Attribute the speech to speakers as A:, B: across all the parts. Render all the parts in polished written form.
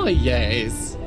A: Oh, yes.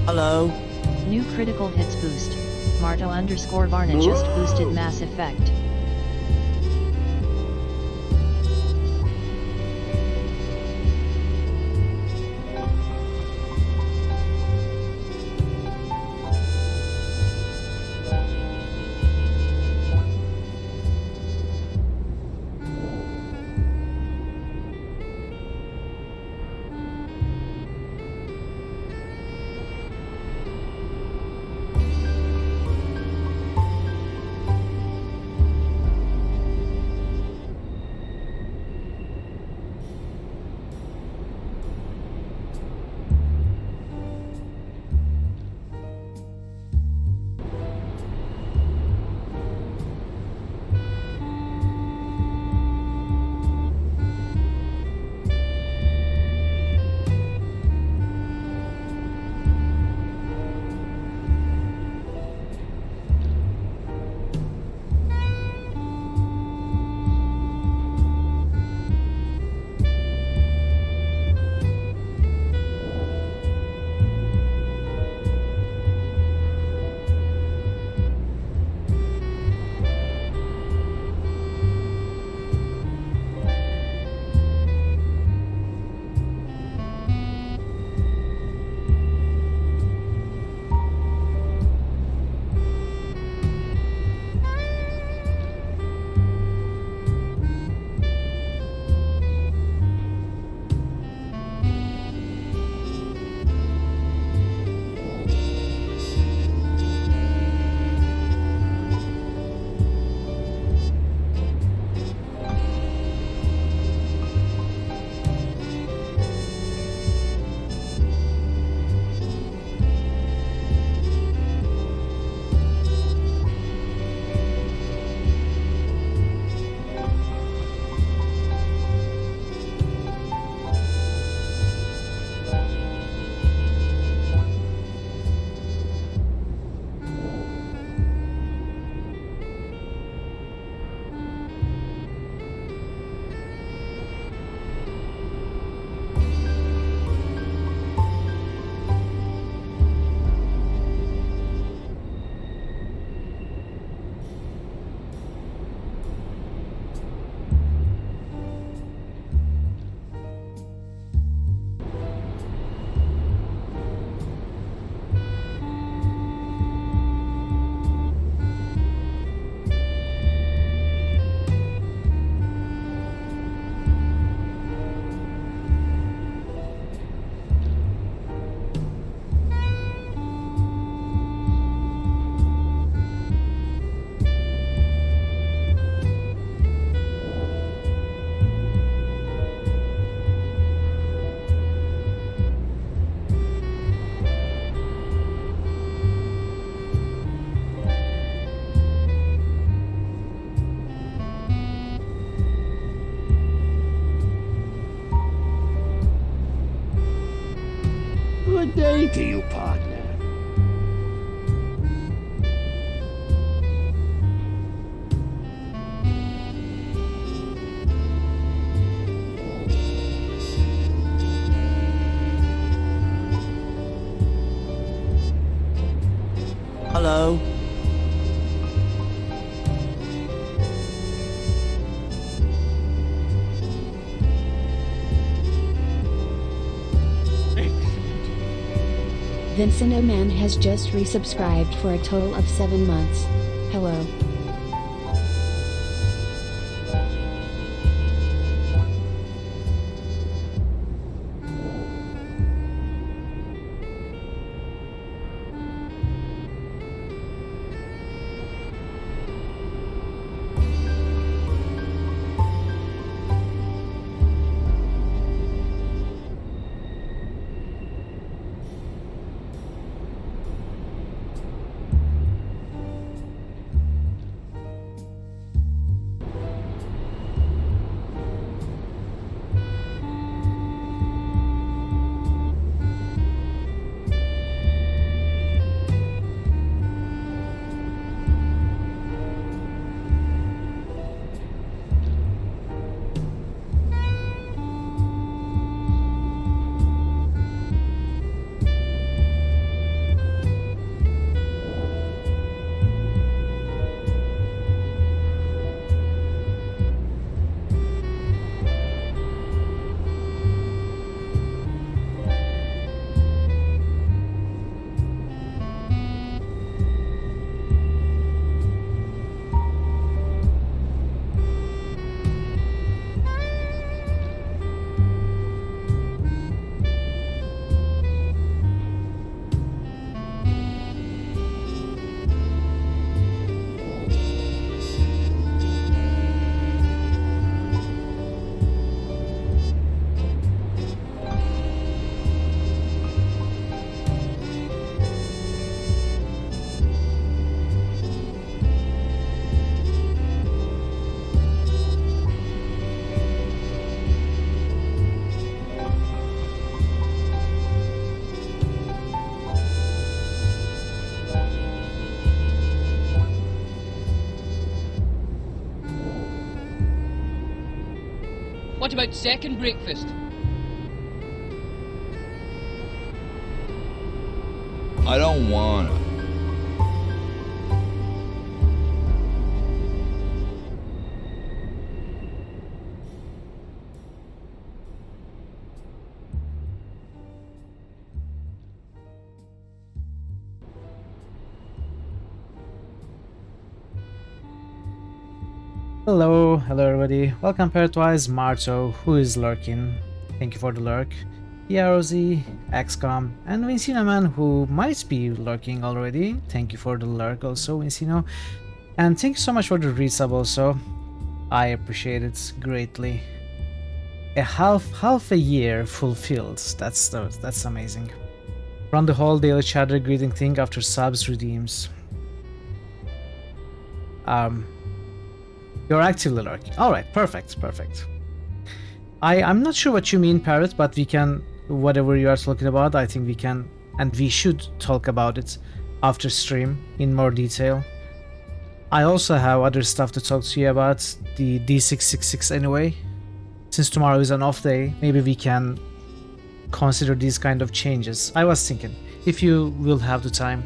B: Hello?
C: New critical hits boost. Marto_Varna just boosted Mass Effect.
D: Good day to you, partner.
B: Hello?
E: Vincent Oman has just resubscribed for a total of 7 months. Hello.
A: What about second breakfast?
F: I don't wanna.
G: Hello everybody. Welcome Pairtwise, Marto, who is lurking. Thank you for the lurk. Yarozi, XCOM, and Vincino Man, who might be lurking already. Thank you for the lurk also, Vincino. And thank you so much for the resub also. I appreciate it greatly. A half a year fulfilled. That's amazing. Run the whole daily chatter greeting thing after subs redeems. You're actively lurking. Alright, perfect. I'm not sure what you mean, Parrot, but we can, whatever you are talking about, I think we can, and we should talk about it after stream in more detail. I also have other stuff to talk to you about, the D666 anyway. Since tomorrow is an off day, maybe we can consider these kind of changes. I was thinking, if you will have the time.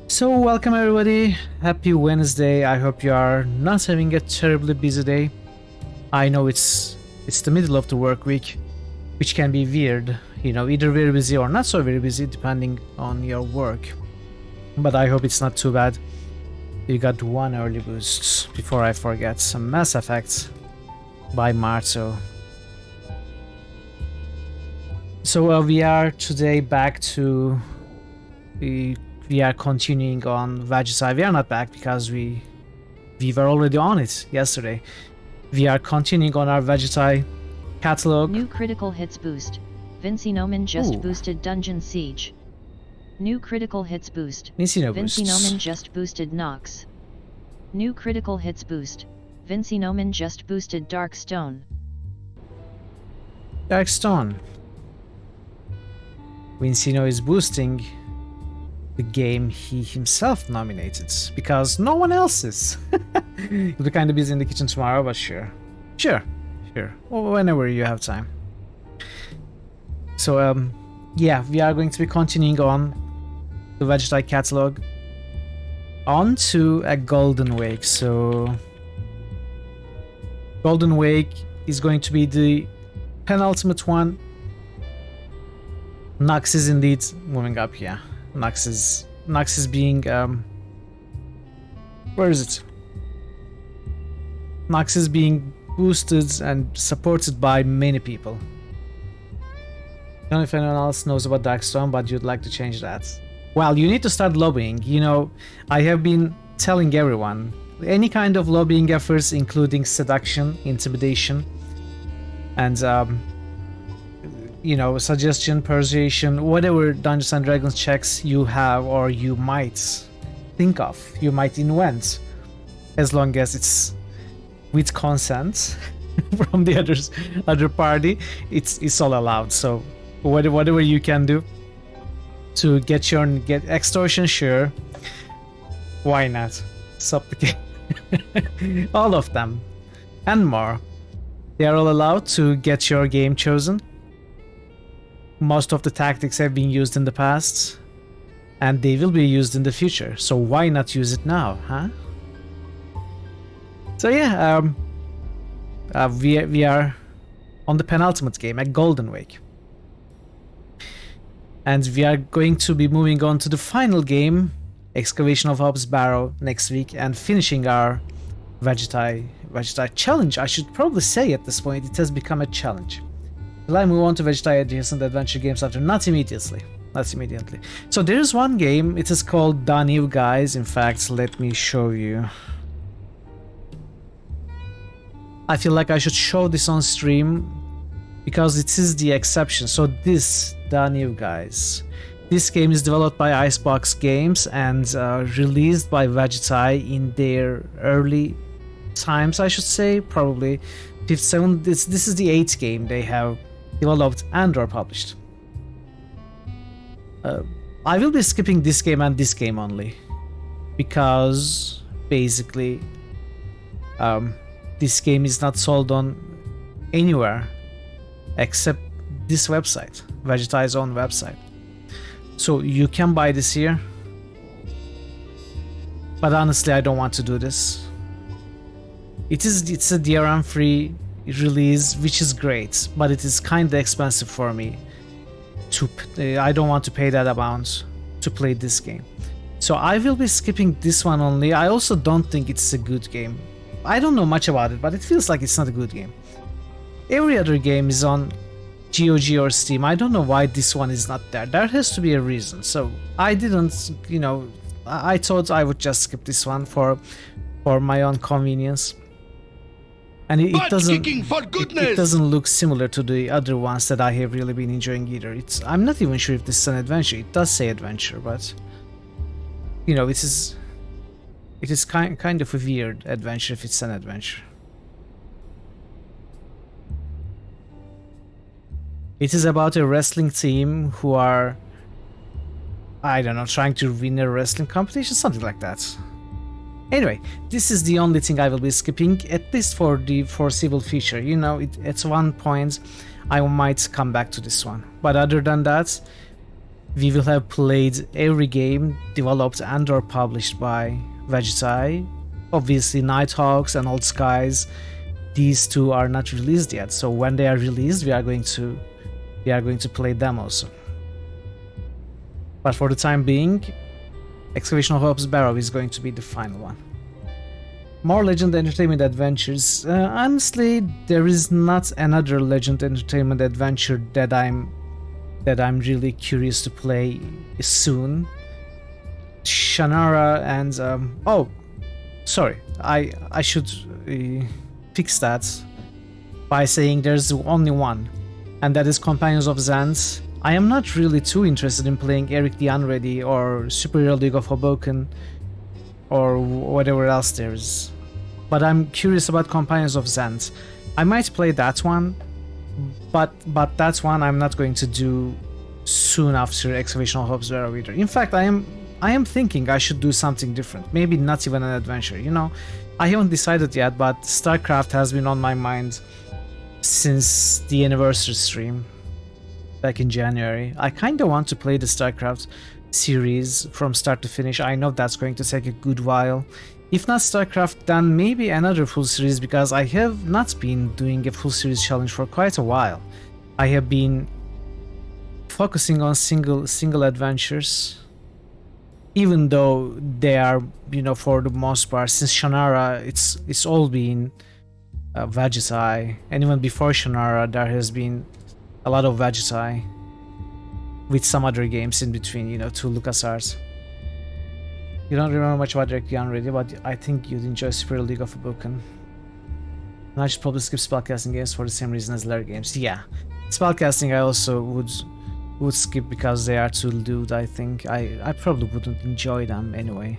G: So welcome everybody, happy Wednesday. I hope you are not having a terribly busy day. I know it's the middle of the work week, which can be weird, you know, either very busy or not so very busy depending on your work. But I hope it's not too bad. You got one early boost. Before I forget, some Mass Effect by Marto. So we are today back to we are continuing on Veggie. We are not back because we were already on it yesterday. We are continuing on our Veggie catalog.
C: New critical hits boost. Vinci Noman just boosted Dungeon Siege. New critical hits boost. Vinci Noman just boosted Nox. New critical hits boost. Vinci Noman just boosted Darkstone.
G: Darkstone. Vincino is boosting the game he himself nominated, because no one else is. You'll be kind of busy in the kitchen tomorrow, but sure. Whenever you have time. So, yeah, we are going to be continuing on the Veggie catalog on to a Golden Wake. So, Golden Wake is going to be the penultimate one. Nox is indeed moving up here. Nox is being where is it? Nox is being boosted and supported by many people. I don't know if anyone else knows about Darkstone, but you'd like to change that. Well, you need to start lobbying. You know, I have been telling everyone, any kind of lobbying efforts, including seduction, intimidation, and you know, suggestion, persuasion, whatever Dungeons and Dragons checks you have or you might think of, you might invent, as long as it's with consent from the other party, it's all allowed. So whatever you can do to get extortion, sure, why not? Supplicate. All of them and more, they are all allowed to get your game chosen. Most of the tactics have been used in the past, and they will be used in the future. So why not use it now, huh? So yeah, we are on the penultimate game, a Golden Wake, and we are going to be moving on to the final game, Excavation of Hobbs Barrow, next week, and finishing our Veggie challenge. I should probably say at this point it has become a challenge. Will I move on to Veggie adjacent adventure games after? Not immediately. So there is one game, it is called Da New Guys. In fact, let me show you. I feel like I should show this on stream because it is the exception. So this, Da New Guys. This game is developed by Icebox Games and released by Veggie in their early times, I should say, probably 57. This is the 8th game they have developed and or published. I will be skipping this game and this game only, because basically this game is not sold on anywhere except this website, Vegetai's own website. So you can buy this here, but honestly I don't want to do this. It's a DRM free release, which is great, but it is kind of expensive for me. I don't want to pay that amount to play this game. So I will be skipping this one only. I also don't think it's a good game. I don't know much about it, but it feels like it's not a good game. Every other game is on GOG or Steam. I don't know why this one is not there. There has to be a reason. So I didn't, you know, I thought I would just skip this one for my own convenience. And it doesn't look similar to the other ones that I have really been enjoying either. I'm not even sure if this is an adventure. It does say adventure, but you know, it is kind of a weird adventure if it's an adventure. It is about a wrestling team who are, I don't know, trying to win a wrestling competition, something like that. Anyway, this is the only thing I will be skipping, at least for the foreseeable future. You know, at one point I might come back to this one. But other than that, we will have played every game developed and or published by Vegetai. Obviously Nighthawks and Old Skies, these two are not released yet. So when they are released, we are going to play them also. But for the time being, Excavation of Hope's Barrow is going to be the final one. More Legend Entertainment Adventures. Honestly, there is not another Legend Entertainment adventure that I'm really curious to play soon. Shannara and oh, sorry, I should fix that by saying there's only one, and that is Companions of Zant. I am not really too interested in playing Eric the Unready or Superior League of Hoboken or whatever else there is. But I'm curious about Companions of Zant. I might play that one, but that one I'm not going to do soon after Excavation of Hope's Barrow either. In fact, I am thinking I should do something different. Maybe not even an adventure, you know? I haven't decided yet, but StarCraft has been on my mind since the anniversary stream back in January. I kinda want to play the StarCraft series from start to finish. I know that's going to take a good while. If not StarCraft, then maybe another full series, because I have not been doing a full series challenge for quite a while. I have been focusing on single adventures, even though they are, you know, for the most part, since Shannara, it's all been Vegetai, and even before Shannara there has been a lot of Vegetai, with some other games in between, you know, to LucasArts. You don't remember much about Eric the Unready, but I think you'd enjoy Superior League of Hoboken. And I should probably skip spellcasting games for the same reason as Lair games. Yeah, spellcasting I also would skip because they are too lewd. I think I probably wouldn't enjoy them anyway.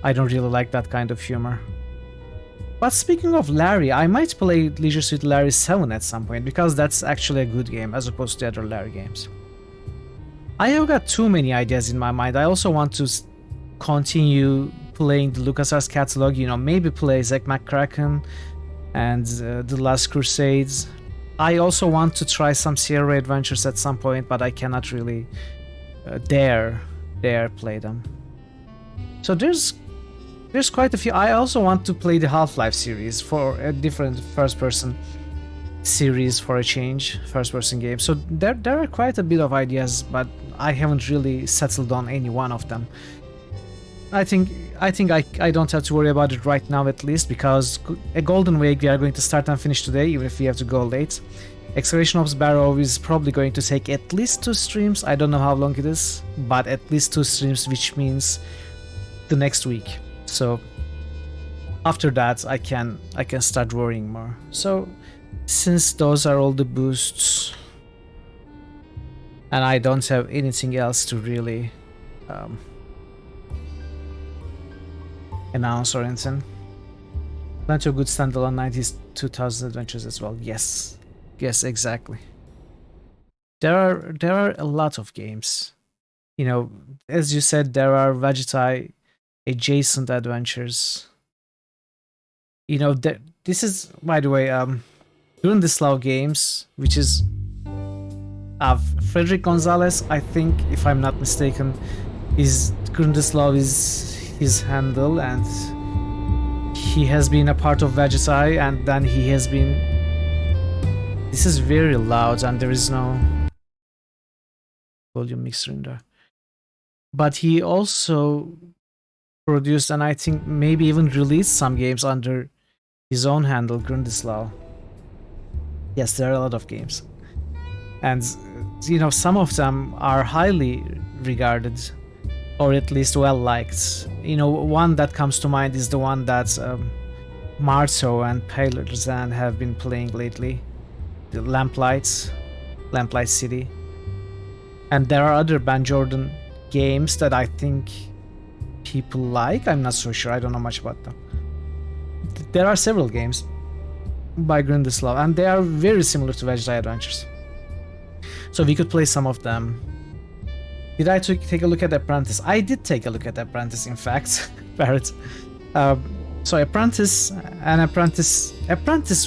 G: I don't really like that kind of humor. But speaking of Larry, I might play Leisure Suit Larry 7 at some point, because that's actually a good game as opposed to other Larry games. I have got too many ideas in my mind. I also want to continue playing the LucasArts catalog, you know, maybe play Zack McCracken and The Last Crusades. I also want to try some Sierra adventures at some point, but I cannot really dare play them. So there's quite a few. I also want to play the Half-Life series, for a different first-person series for a change, first-person game. So there are quite a bit of ideas, but I haven't really settled on any one of them. I think I don't have to worry about it right now, at least, because a Golden Wake we are going to start and finish today, even if we have to go late. Excavation of Barrow is probably going to take at least 2 streams. I don't know how long it is, but at least 2 streams, which means the next week. So after that I can start worrying more. So since those are all the boosts and I don't have anything else to really announce or anything, plenty of good standalone 90s 2000 adventures as well. Yes, exactly. There are a lot of games, you know, as you said, there are Vegetai adjacent adventures. You know, this is, by the way, Grundislav Games, which is Frederick Gonzalez, I think, if I'm not mistaken, is Grundislav is his handle, and he has been a part of Vegetai, and then he has been. This is very loud, and there is no volume mixer in there. But he also produced, and I think maybe even released some games under his own handle, Grundislav. Yes, there are a lot of games. And, you know, some of them are highly regarded, or at least well liked. You know, one that comes to mind is the one that Marto and Palerzan have been playing lately. The Lamplight City. And there are other Ben Jordan games that I think people like. I'm not so sure, I don't know much about them. There are several games by Grundislav, and they are very similar to Vegetai Adventures. So we could play some of them. Did I take a look at Apprentice? I did take a look at Apprentice, in fact, Barrett. So Apprentice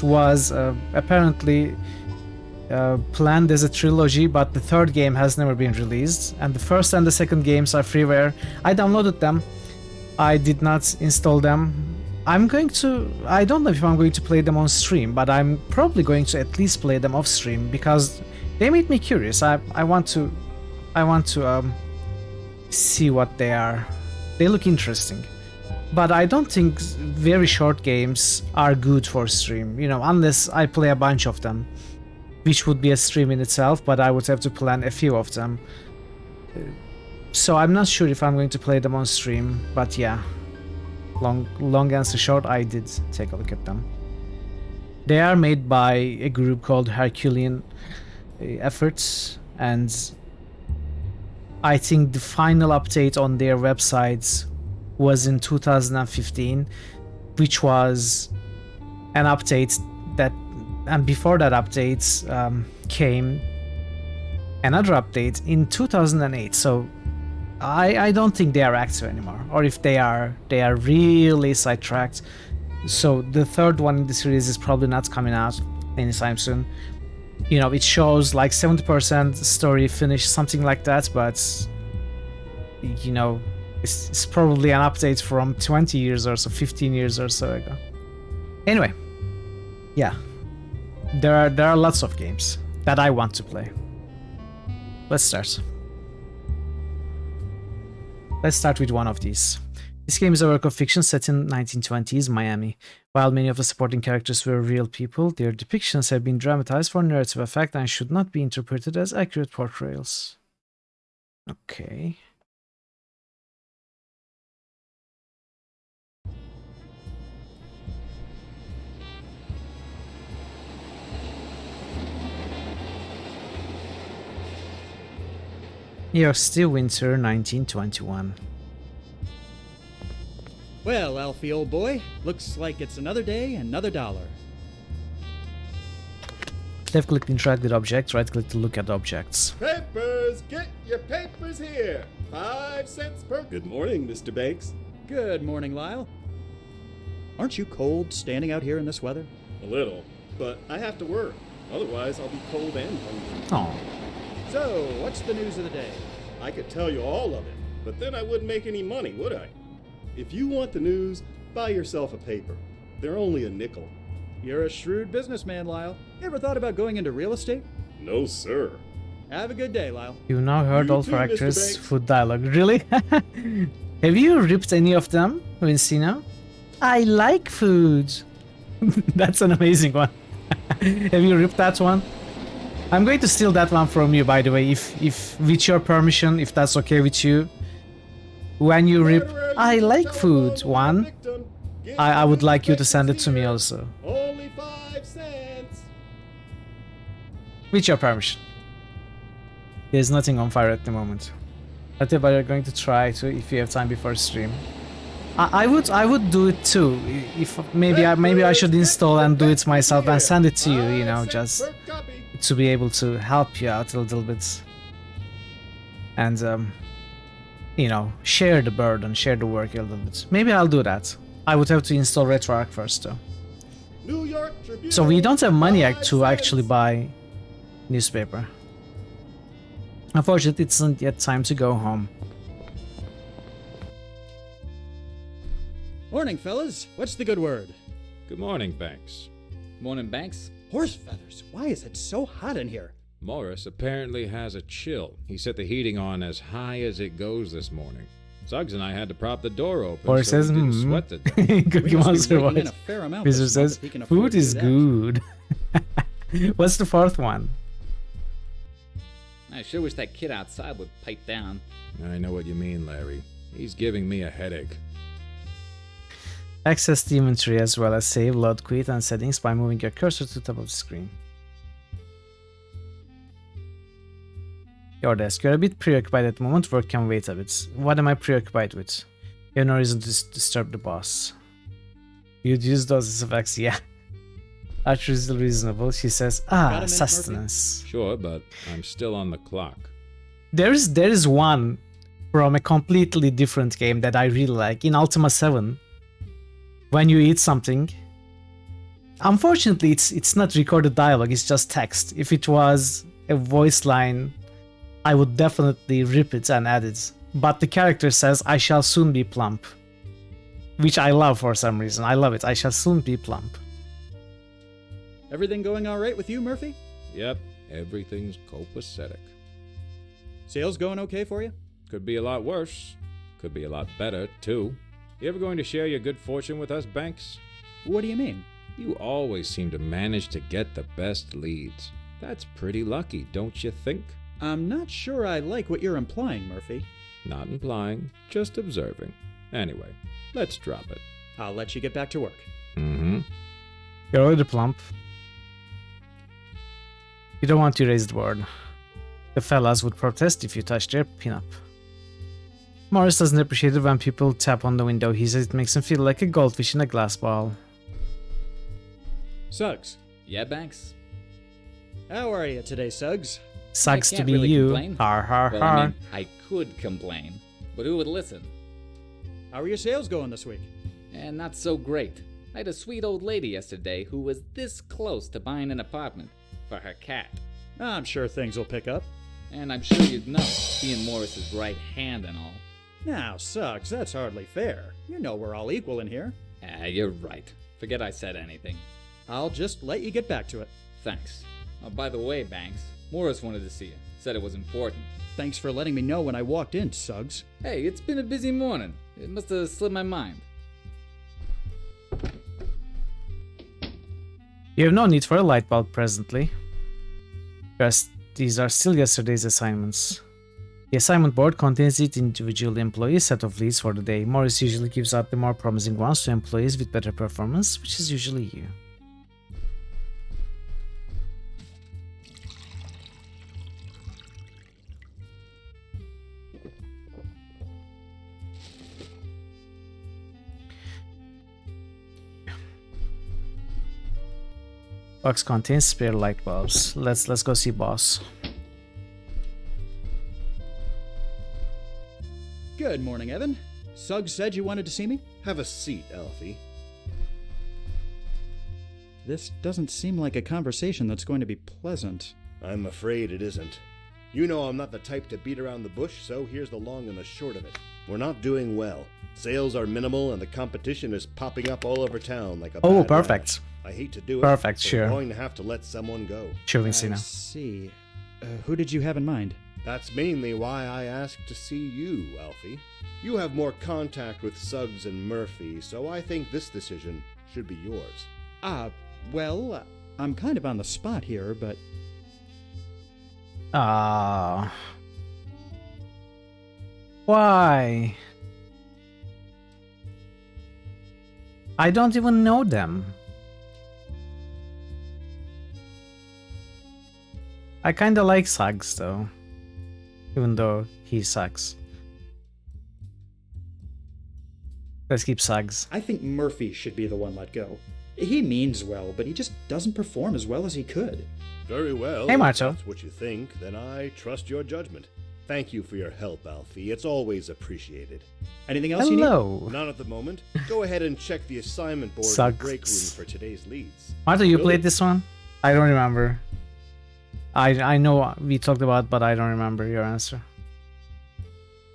G: was apparently planned as a trilogy, but the third game has never been released, and the first and the second games are freeware. I downloaded them. I did not install them. I don't know if I'm going to play them on stream, but I'm probably going to at least play them off stream because they made me curious. I want to see what they are. They look interesting. But I don't think very short games are good for stream, you know, unless I play a bunch of them, which would be a stream in itself, but I would have to plan a few of them. So I'm not sure if I'm going to play them on stream, but yeah. Long answer short, I did take a look at them. They are made by a group called Herculean Efforts, and I think the final update on their websites was in 2015, which was an update that, and before that update came another update in 2008. So I don't think they are active anymore, or if they are really sidetracked. So the third one in the series is probably not coming out anytime soon. You know, it shows like 70% story finish, something like that, but you know, it's probably an update from 20 years or so, 15 years or so ago. Anyway, yeah, there are lots of games that I want to play. Let's start. Let's start with one of these. This game is a work of fiction set in 1920s Miami. While many of the supporting characters were real people, their depictions have been dramatized for narrative effect and should not be interpreted as accurate portrayals. Okay. New York City, winter 1921.
A: Well, Alfie, old boy, looks like it's another day, another dollar.
G: Left click to interact with objects, right click to look at objects.
D: Papers! Get your papers here! 5 cents per... Good morning, Mr. Banks.
A: Good morning, Lyle. Aren't you cold standing out here in this weather?
D: A little, but I have to work. Otherwise, I'll be cold and hungry.
G: Oh.
A: So, what's the news of the day?
D: I could tell you all of it, but then I wouldn't make any money, would I? If you want the news, buy yourself a paper. They're only a nickel.
A: You're a shrewd businessman, Lyle. Ever thought about going into real estate?
D: No, sir.
A: Have a good day, Lyle.
G: You now heard
D: You
G: all
D: too,
G: characters'
D: Mr. Banks.
G: food dialogue. Really? Have you ripped any of them, Vincino? I like food. That's an amazing one. Have you ripped that one? I'm going to steal that one from you, by the way, if with your permission, if that's okay with you. When you rip I like food one, I would like you to send it to me also.
D: Only 5 cents.
G: With your permission. There's nothing on fire at the moment. But you're going to try to if you have time before stream. I would do it too. If maybe I should install and do it myself and send it to you, you know, just to be able to help you out a little bit. And you know, share the burden, share the work a little bit. Maybe I'll do that. I would have to install RetroArch first though.
D: New York Tribune.
G: So we don't have money to
D: 5
G: actually
D: cents.
G: buy newspaper. Unfortunately, it isn't yet time to go home.
A: Morning, fellas. What's the good word?
H: Good morning, Banks.
I: Morning, Banks.
A: Horse feathers. Why is it so hot in here?
H: Morris apparently has a chill. He set the heating on as high as it goes this morning. Suggs and I had to prop the door open
G: Or
H: so
G: says,
H: we didn't sweat to death.
G: Cookie
A: We must be
G: Monster
A: raking in
G: voice.
A: a fair amount
G: Wizard
A: this month
G: says,
A: if he can afford
G: food
A: to
G: is
A: do that."
G: good. What's the fourth one?
I: I sure wish that kid outside would pipe down.
H: I know what you mean, Larry. He's giving me a headache.
G: Access the inventory as well as save, load, quit, and settings by moving your cursor to the top of the screen. Your desk. You're a bit preoccupied at the moment. Work can wait a bit. What am I preoccupied with? You have no reason to disturb the boss. You'd use those as effects, yeah. Archer is reasonable. She says,
A: Got a minute,
G: sustenance.
H: Sure, but I'm still on the clock.
G: There is one from a completely different game that I really like. In Ultima 7, when you eat something, unfortunately it's not recorded dialogue, it's just text. If it was a voice line, I would definitely rip it and add it. But the character says, I shall soon be plump. Which I love for some reason. I love it. I shall soon be plump.
A: Everything going all right with you, Murphy?
H: Yep, everything's copacetic.
A: Sales going okay for you?
H: Could be a lot worse. Could be a lot better, too. You ever going to share your good fortune with us, Banks?
A: What do you mean?
H: You always seem to manage to get the best leads. That's pretty lucky, don't you think?
A: I'm not sure I like what you're implying, Murphy.
H: Not implying, just observing. Anyway, let's drop it.
A: I'll let you get back to work.
H: Mm-hmm.
G: You're already plump. You don't want to raise the board. The fellas would protest if you touch their pinup. Morris doesn't appreciate it when people tap on the window. He says it makes him feel like a goldfish in a glass ball.
A: Suggs.
I: Yeah, Banks?
A: How are you today, Suggs?
G: Sucks
I: I
G: to
I: can't
G: be
I: really
G: you.
I: complain.
G: Har har
I: Well,
G: har.
I: I mean, I could complain, but who would listen?
A: How are your sales going this week?
I: And not so great. I had a sweet old lady yesterday who was this close to buying an apartment for her cat.
A: I'm sure things will pick up.
I: And I'm sure you'd know, being Morris's right hand and all.
A: Now, Suggs, that's hardly fair. You know we're all equal in here.
I: You're right. Forget I said anything.
A: I'll just let you get back to it.
I: Thanks. Oh, by the way, Banks, Morris wanted to see you. Said it was important.
A: Thanks for letting me know when I walked in, Suggs.
I: Hey, it's been a busy morning. It must have slipped my mind.
G: You have no need for a light bulb presently. These are still yesterday's assignments. The assignment board contains each individual employee's set of leads for the day. Morris usually gives out the more promising ones to employees with better performance, which is usually you. Box contains spare light bulbs. Let's go see boss.
A: Good morning, Evan. Suggs said you wanted to see me?
D: Have a seat, Alfie.
A: This doesn't seem like a conversation that's going to be pleasant.
D: I'm afraid it isn't. You know I'm not the type to beat around the bush, so here's the long and the short of it. We're not doing well. Sales are minimal and the competition is popping up all over town like a
G: Oh,
D: bad
G: perfect.
D: rash. I hate to do it.
G: Perfect,
D: but
G: sure.
D: We're going to have to let someone go.
G: Sure,
A: I
G: Vincina.
A: see. Who did you have in mind?
D: That's mainly why I asked to see you, Alfie. You have more contact with Suggs and Murphy, so I think this decision should be yours.
A: Well, I'm kind of on the spot here, but...
G: Why? I don't even know them. I kinda like Suggs though. Even though he sucks. Let's keep Suggs.
A: I think Murphy should be the one let go. He means well, but he just doesn't perform as well as he could.
D: Very well.
G: Hey,
D: if
G: Marto.
D: that's what you think, then I trust your judgment. Thank you for your help, Alfie. It's always appreciated.
A: Anything else you need?
G: Hello.
D: Not at the moment. Go ahead and check the assignment board in the
G: Sucks.
D: break room for today's leads.
G: Martha, you
D: Will
G: played
D: it?
G: this one? I don't remember. I know we talked about, but I don't remember your answer.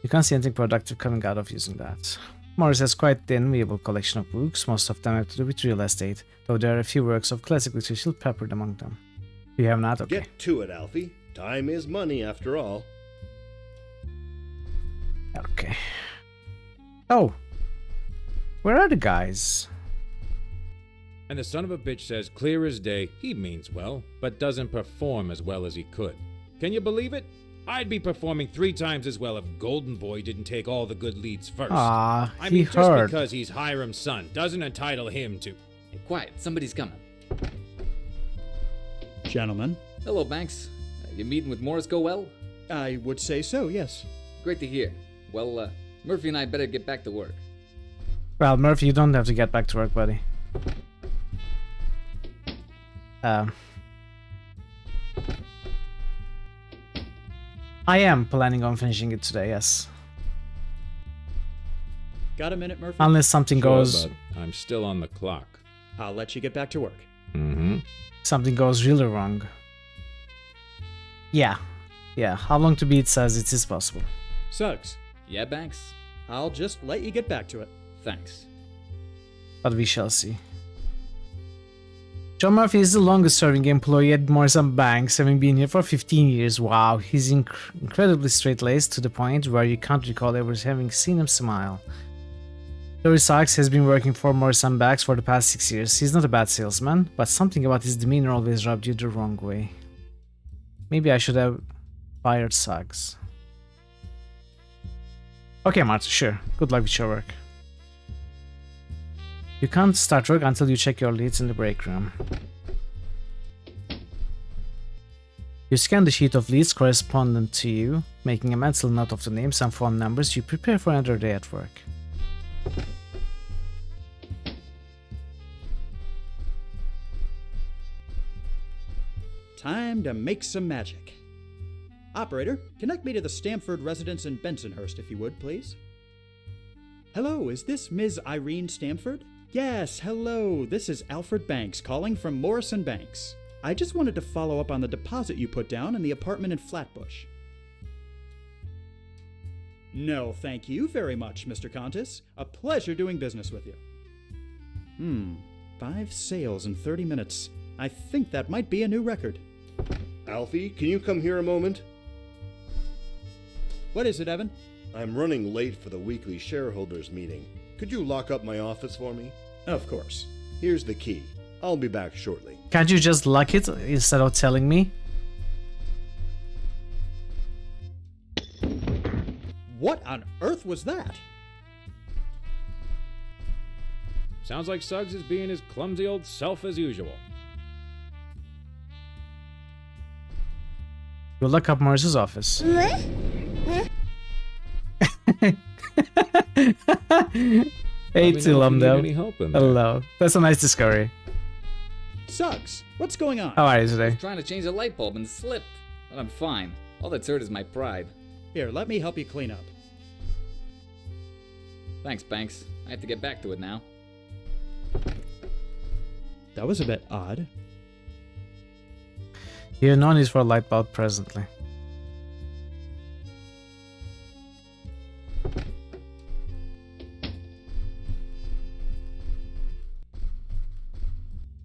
G: You can't see anything productive coming out of using that. Morris has quite the enviable collection of books, most of them have to do with real estate, though there are a few works of classic literature peppered among them. You have not? Okay.
D: Get to it, Alfie. Time is money, after all.
G: Okay. Oh. Where are the guys?
H: And the son of a bitch says clear as day he means well, but doesn't perform as well as he could. Can you believe it? I'd be performing 3 times as well if Golden Boy didn't take all the good leads first.
G: Ah,
H: I
G: he
H: mean, just
G: heard.
H: because he's Hiram's son doesn't entitle him to.
I: Hey, quiet. Somebody's coming.
A: Gentlemen,
I: Hello, Banks. Your meeting with Morris go well?
A: I would say so, yes.
I: Great to hear. Well, Murphy and I better get back to work.
G: Well, Murphy, you don't have to get back to work, buddy. I am planning on finishing it today, yes.
A: Got a minute, Murphy?
G: Unless something goes...
H: Sure, but I'm still on the clock.
A: I'll let you get back to work.
H: Mm-hmm.
G: Something goes really wrong. Yeah. How long to beat says it is possible.
A: Suggs,
I: Yeah, Banks?
A: I'll just let you get back to it.
I: Thanks.
G: But we shall see. John Murphy is the longest serving employee at Morrison Banks, having been here for 15 years. Wow, he's incredibly straight-laced to the point where you can't recall ever having seen him smile. Dory Sykes has been working for Morrison Banks for the past 6 years. He's not a bad salesman, but something about his demeanor always rubbed you the wrong way. Maybe I should have fired Suggs. Okay, Martha, sure. Good luck with your work. You can't start work until you check your leads in the break room. You scan the sheet of leads correspondent to you, making a mental note of the names and phone numbers. You prepare for another day at work.
A: Time to make some magic. Operator, connect me to the Stamford residence in Bensonhurst, if you would, please. Hello, is this Ms. Irene Stamford? Yes, hello. This is Alfred Banks calling from Morrison Banks. I just wanted to follow up on the deposit you put down in the apartment in Flatbush. No, thank you very much, Mr. Contis. A pleasure doing business with you. 5 sales in 30 minutes. I think that might be a new record.
D: Alfie, can you come here a moment?
A: What is it, Evan?
D: I'm running late for the weekly shareholders meeting. Could you lock up my office for me?
A: Of course.
D: Here's the key. I'll be back shortly.
G: Can't you just lock it instead of telling me?
A: What on earth was that?
H: Sounds like Suggs is being his clumsy old self as usual.
G: You lock up Morris's office. Hey, Tilumdo. Hello. That's a nice discovery.
A: Suggs, what's going on?
G: How are you today?
I: Trying to change a light bulb and slipped. But I'm fine. All that's hurt is my pride.
A: Here, let me help you clean up.
I: Thanks, Banks. I have to get back to it now.
A: That was a bit odd.
G: You have no need for a light bulb presently.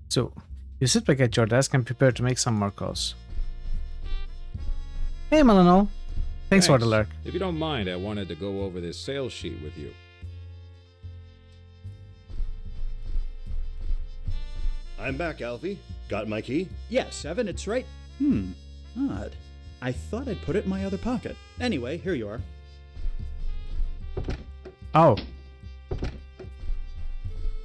G: So, you sit back at your desk and prepare to make some more calls. Hey, Melanol. Thanks for the lurk.
H: If you don't mind, I wanted to go over this sales sheet with you.
D: I'm back, Alfie. Got my key?
A: Yes, Evan, it's right. Odd. I thought I'd put it in my other pocket. Anyway, here you are.
G: Oh.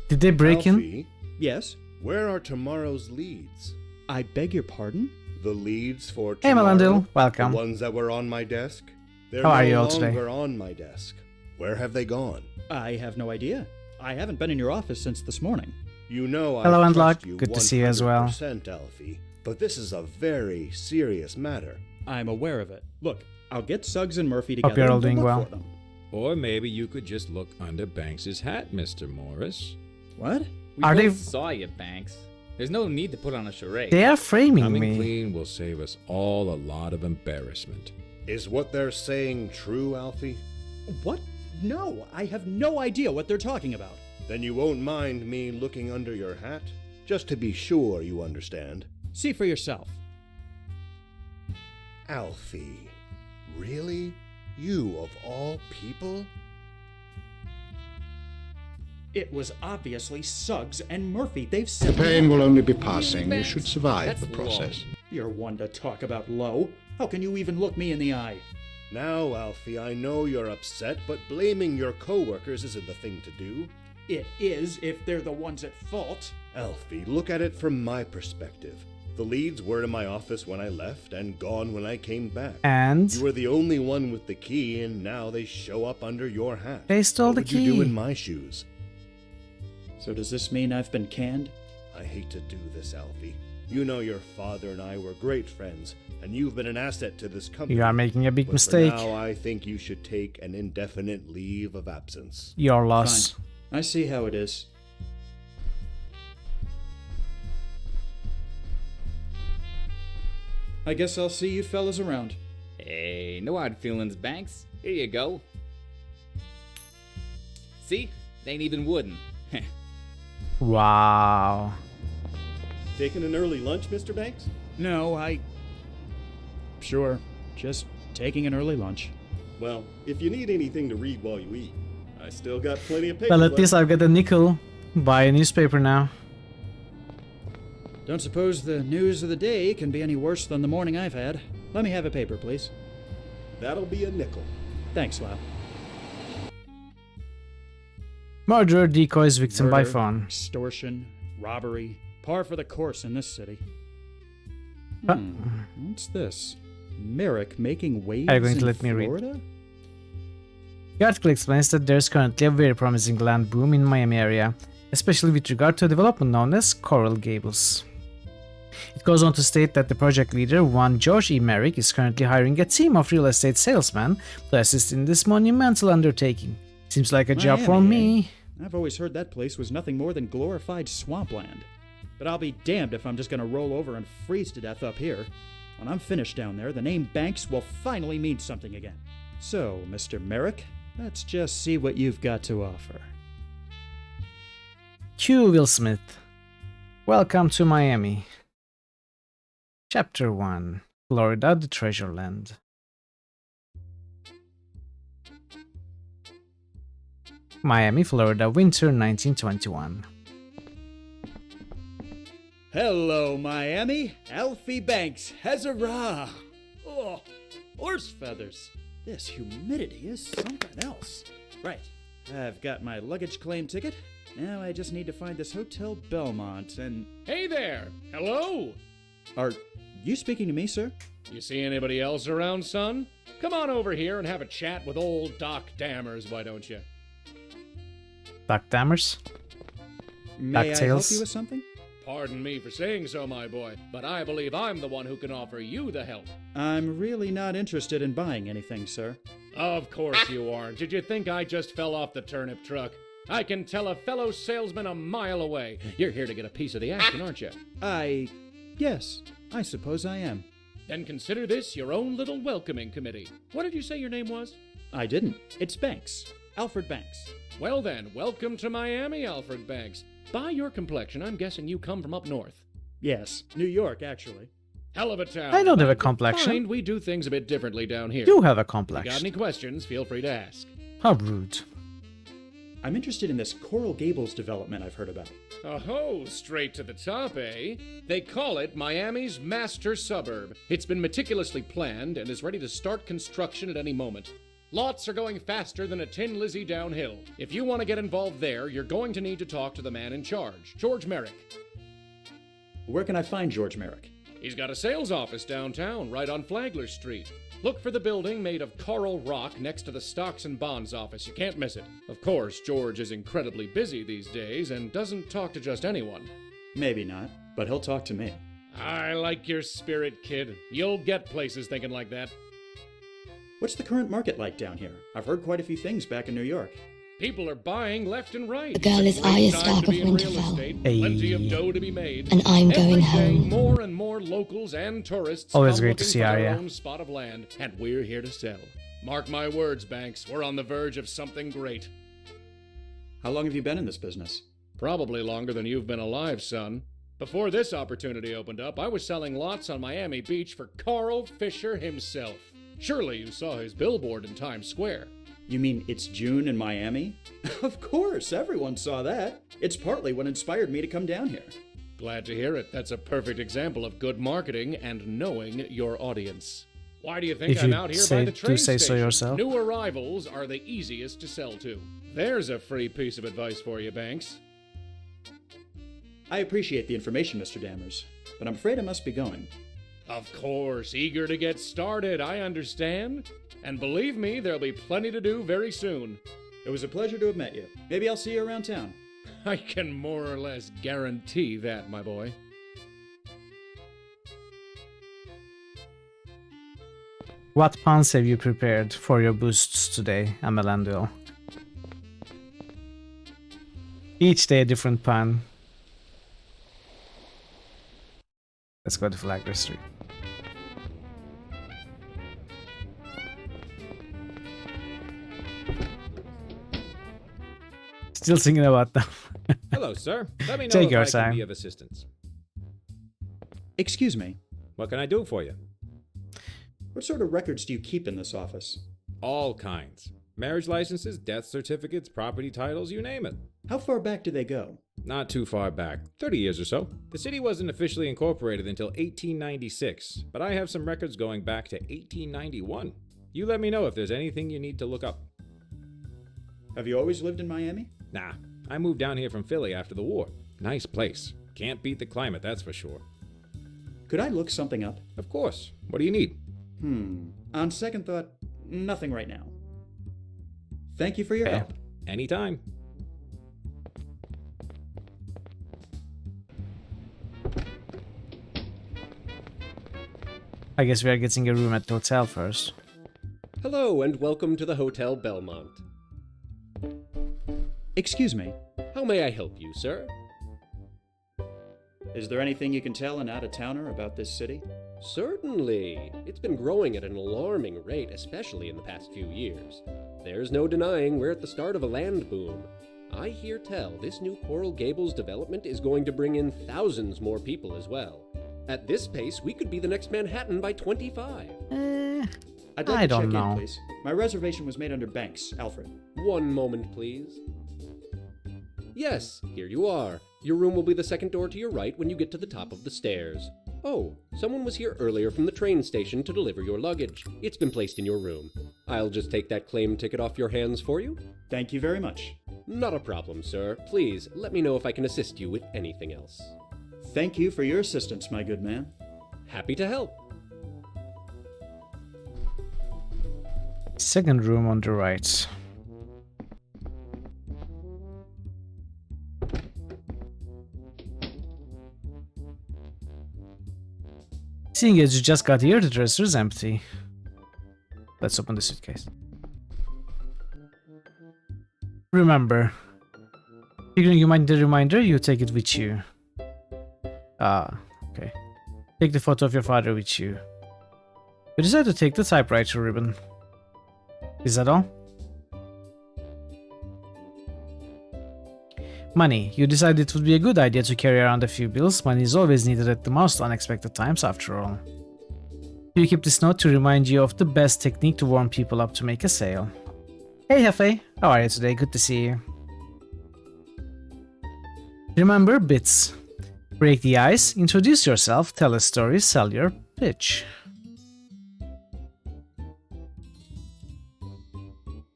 G: Did they break in?
D: Alfie,
A: Yes?
D: where are tomorrow's leads?
A: I beg your pardon?
D: The leads for
G: Hey,
D: tomorrow?
G: Melandil. Welcome.
D: The ones that were on my desk? They're
G: How are
D: no
G: you all today?
D: longer on my desk. Where have they gone?
A: I have no idea. I haven't been in your office since this morning.
D: You know
G: Hello,
D: I
G: Andlock.
D: trust you
G: Good to see you as well.
D: 100%, Alfie. But this is a very serious matter.
A: I'm aware of it. Look, I'll get Suggs and Murphy together
G: you're all
A: and we'll
G: doing
A: look
G: well.
A: for them.
H: Or maybe you could just look under Banks's hat, Mr. Morris.
A: What?
I: We
G: Are
I: both
G: they-
I: saw you, Banks. There's no need to put on a charade.
G: They are framing
H: Coming
G: me.
H: clean will save us all a lot of embarrassment.
D: Is what they're saying true, Alfie?
A: What? No, I have no idea what they're talking about.
D: Then you won't mind me looking under your hat? Just to be sure you understand.
A: See for yourself.
D: Alfie, really? You of all people?
A: It was obviously Suggs and Murphy. They've
J: The
A: said
J: pain will only be passing. You should survive
I: That's
J: the process.
A: You're one to talk about low. How can you even look me in the eye?
D: Now, Alfie, I know you're upset, but blaming your coworkers isn't the thing to do.
A: It is if they're the ones at fault.
D: Alfie, look at it from my perspective. The leads were in my office when I left and gone when I came back.
G: And
D: You were the only one with the key, and now they show up under your hat.
G: they stole
D: What
G: the
D: would you do
G: key.
D: in my shoes?
A: So does this mean I've been canned?
D: I hate to do this, Alfie. You know your father and I were great friends, and you've been an asset to this company.
G: You are making a big
D: But
G: mistake.
D: For now, I think you should take an indefinite leave of absence.
G: Your loss.
A: Fine. I see how it is. I guess I'll see you fellas around.
I: Hey, no hard feelings, Banks. Here you go. See? They ain't even wooden.
G: Wow.
D: Taking an early lunch, Mr. Banks?
A: No, Sure, just taking an early lunch.
D: Well, if you need anything to read while you eat, I still got plenty of papers
G: Well, at
D: left.
G: least I've got a nickel. Buy a newspaper now.
A: Don't suppose the news of the day can be any worse than the morning I've had. Let me have a paper, please.
D: That'll be a nickel.
A: Thanks, Lau.
G: Murderer decoys victim by
A: Murder,
G: phone.
A: extortion, robbery, par for the course in this city.
G: Huh.
A: What's this? Merrick making waves
G: Are you going to
A: in
G: let me read?
A: Florida?
G: The article explains that there's currently a very promising land boom in Miami area, especially with regard to a development known as Coral Gables. It goes on to state that the project leader, one George E. Merrick, is currently hiring a team of real estate salesmen to assist in this monumental undertaking. Seems like a job for
A: Miami,
G: me.
A: I've always heard that place was nothing more than glorified swampland. But I'll be damned if I'm just gonna roll over and freeze to death up here. When I'm finished down there, the name Banks will finally mean something again. So, Mr. Merrick, let's just see what you've got to offer.
G: Q. Will Smith. Welcome to Miami. Chapter 1. Florida, the Treasure Land. Miami, Florida, winter 1921.
A: Hello, Miami. Alfie Banks. Huzzah! Oh, horse feathers. This humidity is something else. Right. I've got my luggage claim ticket. Now I just need to find this Hotel Belmont and...
K: Hey there! Hello!
A: Are you speaking to me, sir?
K: You see anybody else around, son? Come on over here and have a chat with old Doc Dammers, why don't you?
G: Doc Dammers?
A: May I help
G: DuckTales?
A: you with something?
K: Pardon me for saying so, my boy, but I believe I'm the one who can offer you the help.
A: I'm really not interested in buying anything, sir.
K: Of course you aren't. Did you think I just fell off the turnip truck? I can tell a fellow salesman a mile away. You're here to get a piece of the action, aren't you?
A: Yes, I suppose I am.
K: Then consider this your own little welcoming committee. What did you say your name was?
A: I didn't. It's Banks. Alfred Banks.
K: Well then, welcome to Miami, Alfred Banks. By your complexion, I'm guessing you come from up north.
A: Yes, New York, actually.
K: Hell of a town.
G: I don't have a
K: But
G: complexion.
K: find we do things a bit differently down here.
G: You have a
K: If you got
G: complexion.
K: any questions, feel free to ask.
G: How rude.
A: I'm interested in this Coral Gables development I've heard about.
K: Oh, straight to the top, eh? They call it Miami's master suburb. It's been meticulously planned and is ready to start construction at any moment. Lots are going faster than a Tin Lizzie downhill. If you want to get involved there, you're going to need to talk to the man in charge, George Merrick.
A: Where can I find George Merrick?
K: He's got a sales office downtown, right on Flagler Street. Look for the building made of coral rock next to the Stocks and Bonds office. You can't miss it. Of course, George is incredibly busy these days and doesn't talk to just anyone.
A: Maybe not, but he'll talk to me.
K: I like your spirit, kid. You'll get places thinking like that.
A: What's the current market like down here? I've heard quite a few things back in New York.
K: People are buying left and right.
E: The girl is
K: Great
E: Arya
K: time
E: Stark
K: to
E: of
K: be in real
E: Winterfell.
K: estate,
G: Hey.
K: Plenty of dough to be made.
E: And I'm
K: Every
E: going
K: day,
E: home.
K: more and more locals and tourists
G: Always
K: come
G: great to
K: looking
G: see
K: for
G: Arya.
K: their own spot of land, and we're here to sell. Mark my words, Banks. We're on the verge of something great.
A: How long have you been in this business?
K: Probably longer than you've been alive, son. Before this opportunity opened up, I was selling lots on Miami Beach for Carl Fisher himself. Surely you saw his billboard in Times Square.
A: You mean it's June in Miami? Of course, everyone saw that. It's partly what inspired me to come down here.
K: Glad to hear it. That's a perfect example of good marketing and knowing your audience. Why do you think
G: If
K: I'm
G: you
K: out here
G: say-
K: by the
G: do
K: train
G: say so
K: station?
G: yourself.
K: New arrivals are the easiest to sell to. There's a free piece of advice for you, Banks.
A: I appreciate the information, Mr. Dammers, but I'm afraid I must be going.
K: Of course, eager to get started, I understand. And believe me, there'll be plenty to do very soon.
A: It was a pleasure to have met you. Maybe I'll see you around town.
K: I can more or less guarantee that, my boy.
G: What puns have you prepared for your boosts today, Amelanduel? Each day a different pun. Let's go to flag history. Still thinking about them.
H: Hello, sir. Let me know
G: Take
H: if
G: your
H: I can
G: time.
H: be of assistance.
A: Excuse me,
H: What can I do for you?
A: what sort of records do you keep in this office?
H: All kinds. Marriage licenses, death certificates, property titles, you name it.
A: How far back do they go?
H: Not too far back, 30 years or so. The city wasn't officially incorporated until 1896, but I have some records going back to 1891. You let me know if there's anything you need to look up.
A: Have you always lived in Miami?
H: Nah, I moved down here from Philly after the war. Nice place. Can't beat the climate, that's for sure.
A: Could I look something up?
H: Of course. What do you need?
A: On second thought, nothing right now. Thank you for your help.
H: Anytime.
G: I guess we are getting a room at the hotel first.
L: Hello and welcome to the Hotel Belmont.
A: Excuse me,
L: How may I help you, sir?
A: is there anything you can tell an out-of-towner about this city?
L: Certainly. It's been growing at an alarming rate, especially in the past few years. There's no denying we're at the start of a land boom. I hear tell this new Coral Gables development is going to bring in thousands more people as well. At this pace, we could be the next Manhattan by 25.
A: I'd like
G: I
A: to
G: don't
A: check
G: know.
A: in, please. My reservation was made under Banks, Alfred.
L: One moment, please. Yes, here you are. Your room will be the second door to your right when you get to the top of the stairs. Oh, someone was here earlier from the train station to deliver your luggage. It's been placed in your room. I'll just take that claim ticket off your hands for you.
A: Thank you very much.
L: Not a problem, sir. Please, let me know if I can assist you with anything else.
A: Thank you for your assistance, my good man.
L: Happy to help.
G: Second room on the right. Seeing as you just got here, the dresser is empty. Let's open the suitcase. Remember, figuring you might need a reminder, you take it with you. Ah, okay. Take the photo of your father with you. You decide to take the typewriter ribbon. Is that all? Money. You decided it would be a good idea to carry around a few bills. Money is always needed at the most unexpected times, after all. You keep this note to remind you of the best technique to warm people up to make a sale. Hey Hefe, how are you today? Good to see you. Remember bits. Break the ice, introduce yourself, tell a story, sell your pitch.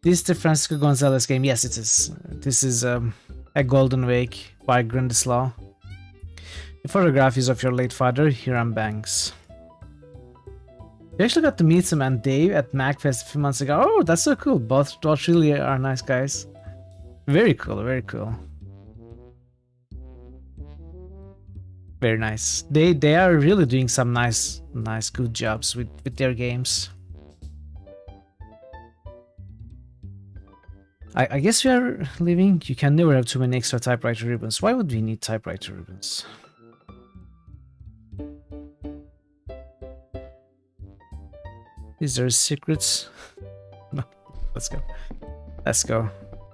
G: This is the Francisco Gonzalez game. Yes, it is. This is a Golden Wake by Grindeslaw. The photograph is of your late father, Hiram Banks. You actually got to meet him and Dave at MagFest a few months ago. Oh, that's so cool. Both really are nice guys. Very cool, very cool. Very nice. They are really doing some nice good jobs with their games. I guess we are leaving. You can never have too many extra typewriter ribbons. Why would we need typewriter ribbons? Is there secrets? No. Let's go. Let's go.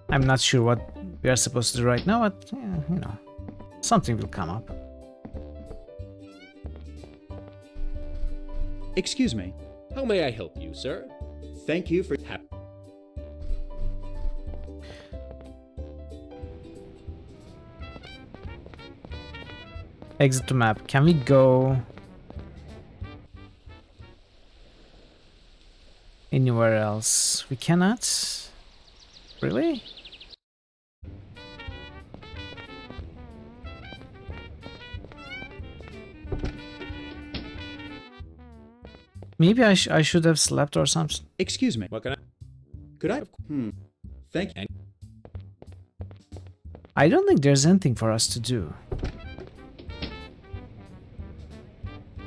G: I'm not sure what we are supposed to do right now, but yeah, you know, something will come up.
A: Excuse me.
L: How may I help you, sir?
A: Thank you for...
G: Exit to map. Can we go anywhere else? We cannot? Really? Maybe I should have slept or something.
A: Excuse me.
H: What can I?
A: Could I? Thank you.
G: I don't think there's anything for us to do.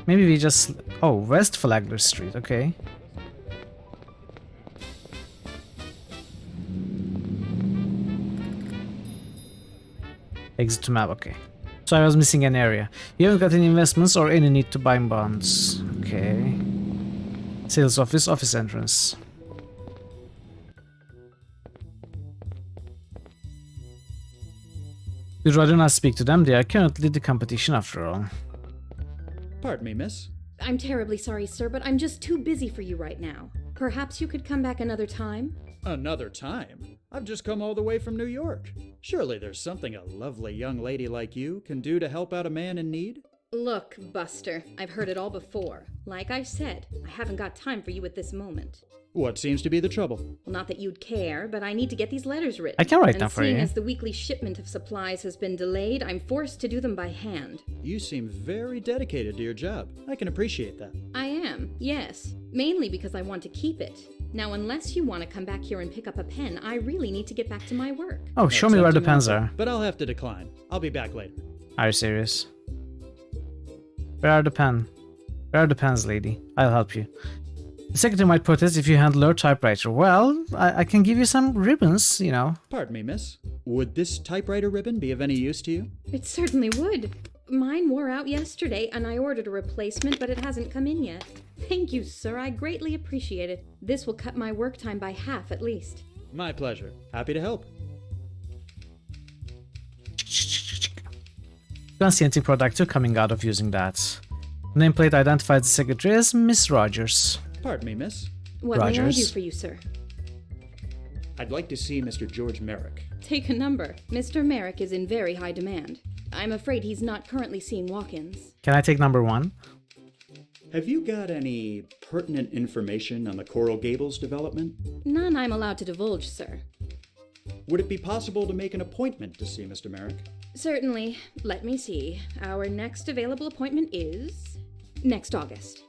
G: Maybe we just... Oh, West Flagler Street, okay. Exit to map, okay. So I was missing an area. You haven't got any investments or any need to buy bonds. Okay. Sales office, office entrance. We'd rather not speak to them, they are currently the competition after all.
A: Pardon me, miss.
M: I'm terribly sorry, sir, but I'm just too busy for you right now. Perhaps you could come back another time?
A: Another time? I've just come all the way from New York. Surely there's something a lovely young lady like you can do to help out a man in need?
M: Look, Buster, I've heard it all before. Like I said, I haven't got time for you at this moment.
A: What seems to be the trouble?
M: Well, not that you'd care, but I need to get these letters written.
G: I can write them for you.
M: And seeing as the weekly shipment of supplies has been delayed, I'm forced to do them by hand.
A: You seem very dedicated to your job. I can appreciate that.
M: I am, yes. Mainly because I want to keep it. Now, unless you want to come back here and pick up a pen, I really need to get back to my work.
G: Oh, show me where the pens are.
A: But I'll have to decline. I'll be back later.
G: Are you serious? Where are the pen? Where are the pens, lady? I'll help you. The secretary might protest if you handle her typewriter. Well, I can give you some ribbons, you know.
A: Pardon me, miss. Would this typewriter ribbon be of any use to you?
M: It certainly would. Mine wore out yesterday, and I ordered a replacement, but it hasn't come in yet. Thank you, sir. I greatly appreciate it. This will cut my work time by half at least.
A: My pleasure. Happy to help.
G: Don't see anything productive coming out of using that. Nameplate identifies the secretary as Miss Rogers.
A: Pardon me, miss.
M: What may I do for you, sir?
A: I'd like to see Mr. George Merrick.
M: Take a number. Mr. Merrick is in very high demand. I'm afraid he's not currently seeing walk-ins.
G: Can I take number 1?
A: Have you got any pertinent information on the Coral Gables development?
M: None I'm allowed to divulge, sir.
A: Would it be possible to make an appointment to see Mr. Merrick?
M: Certainly. Let me see. Our next available appointment is next August.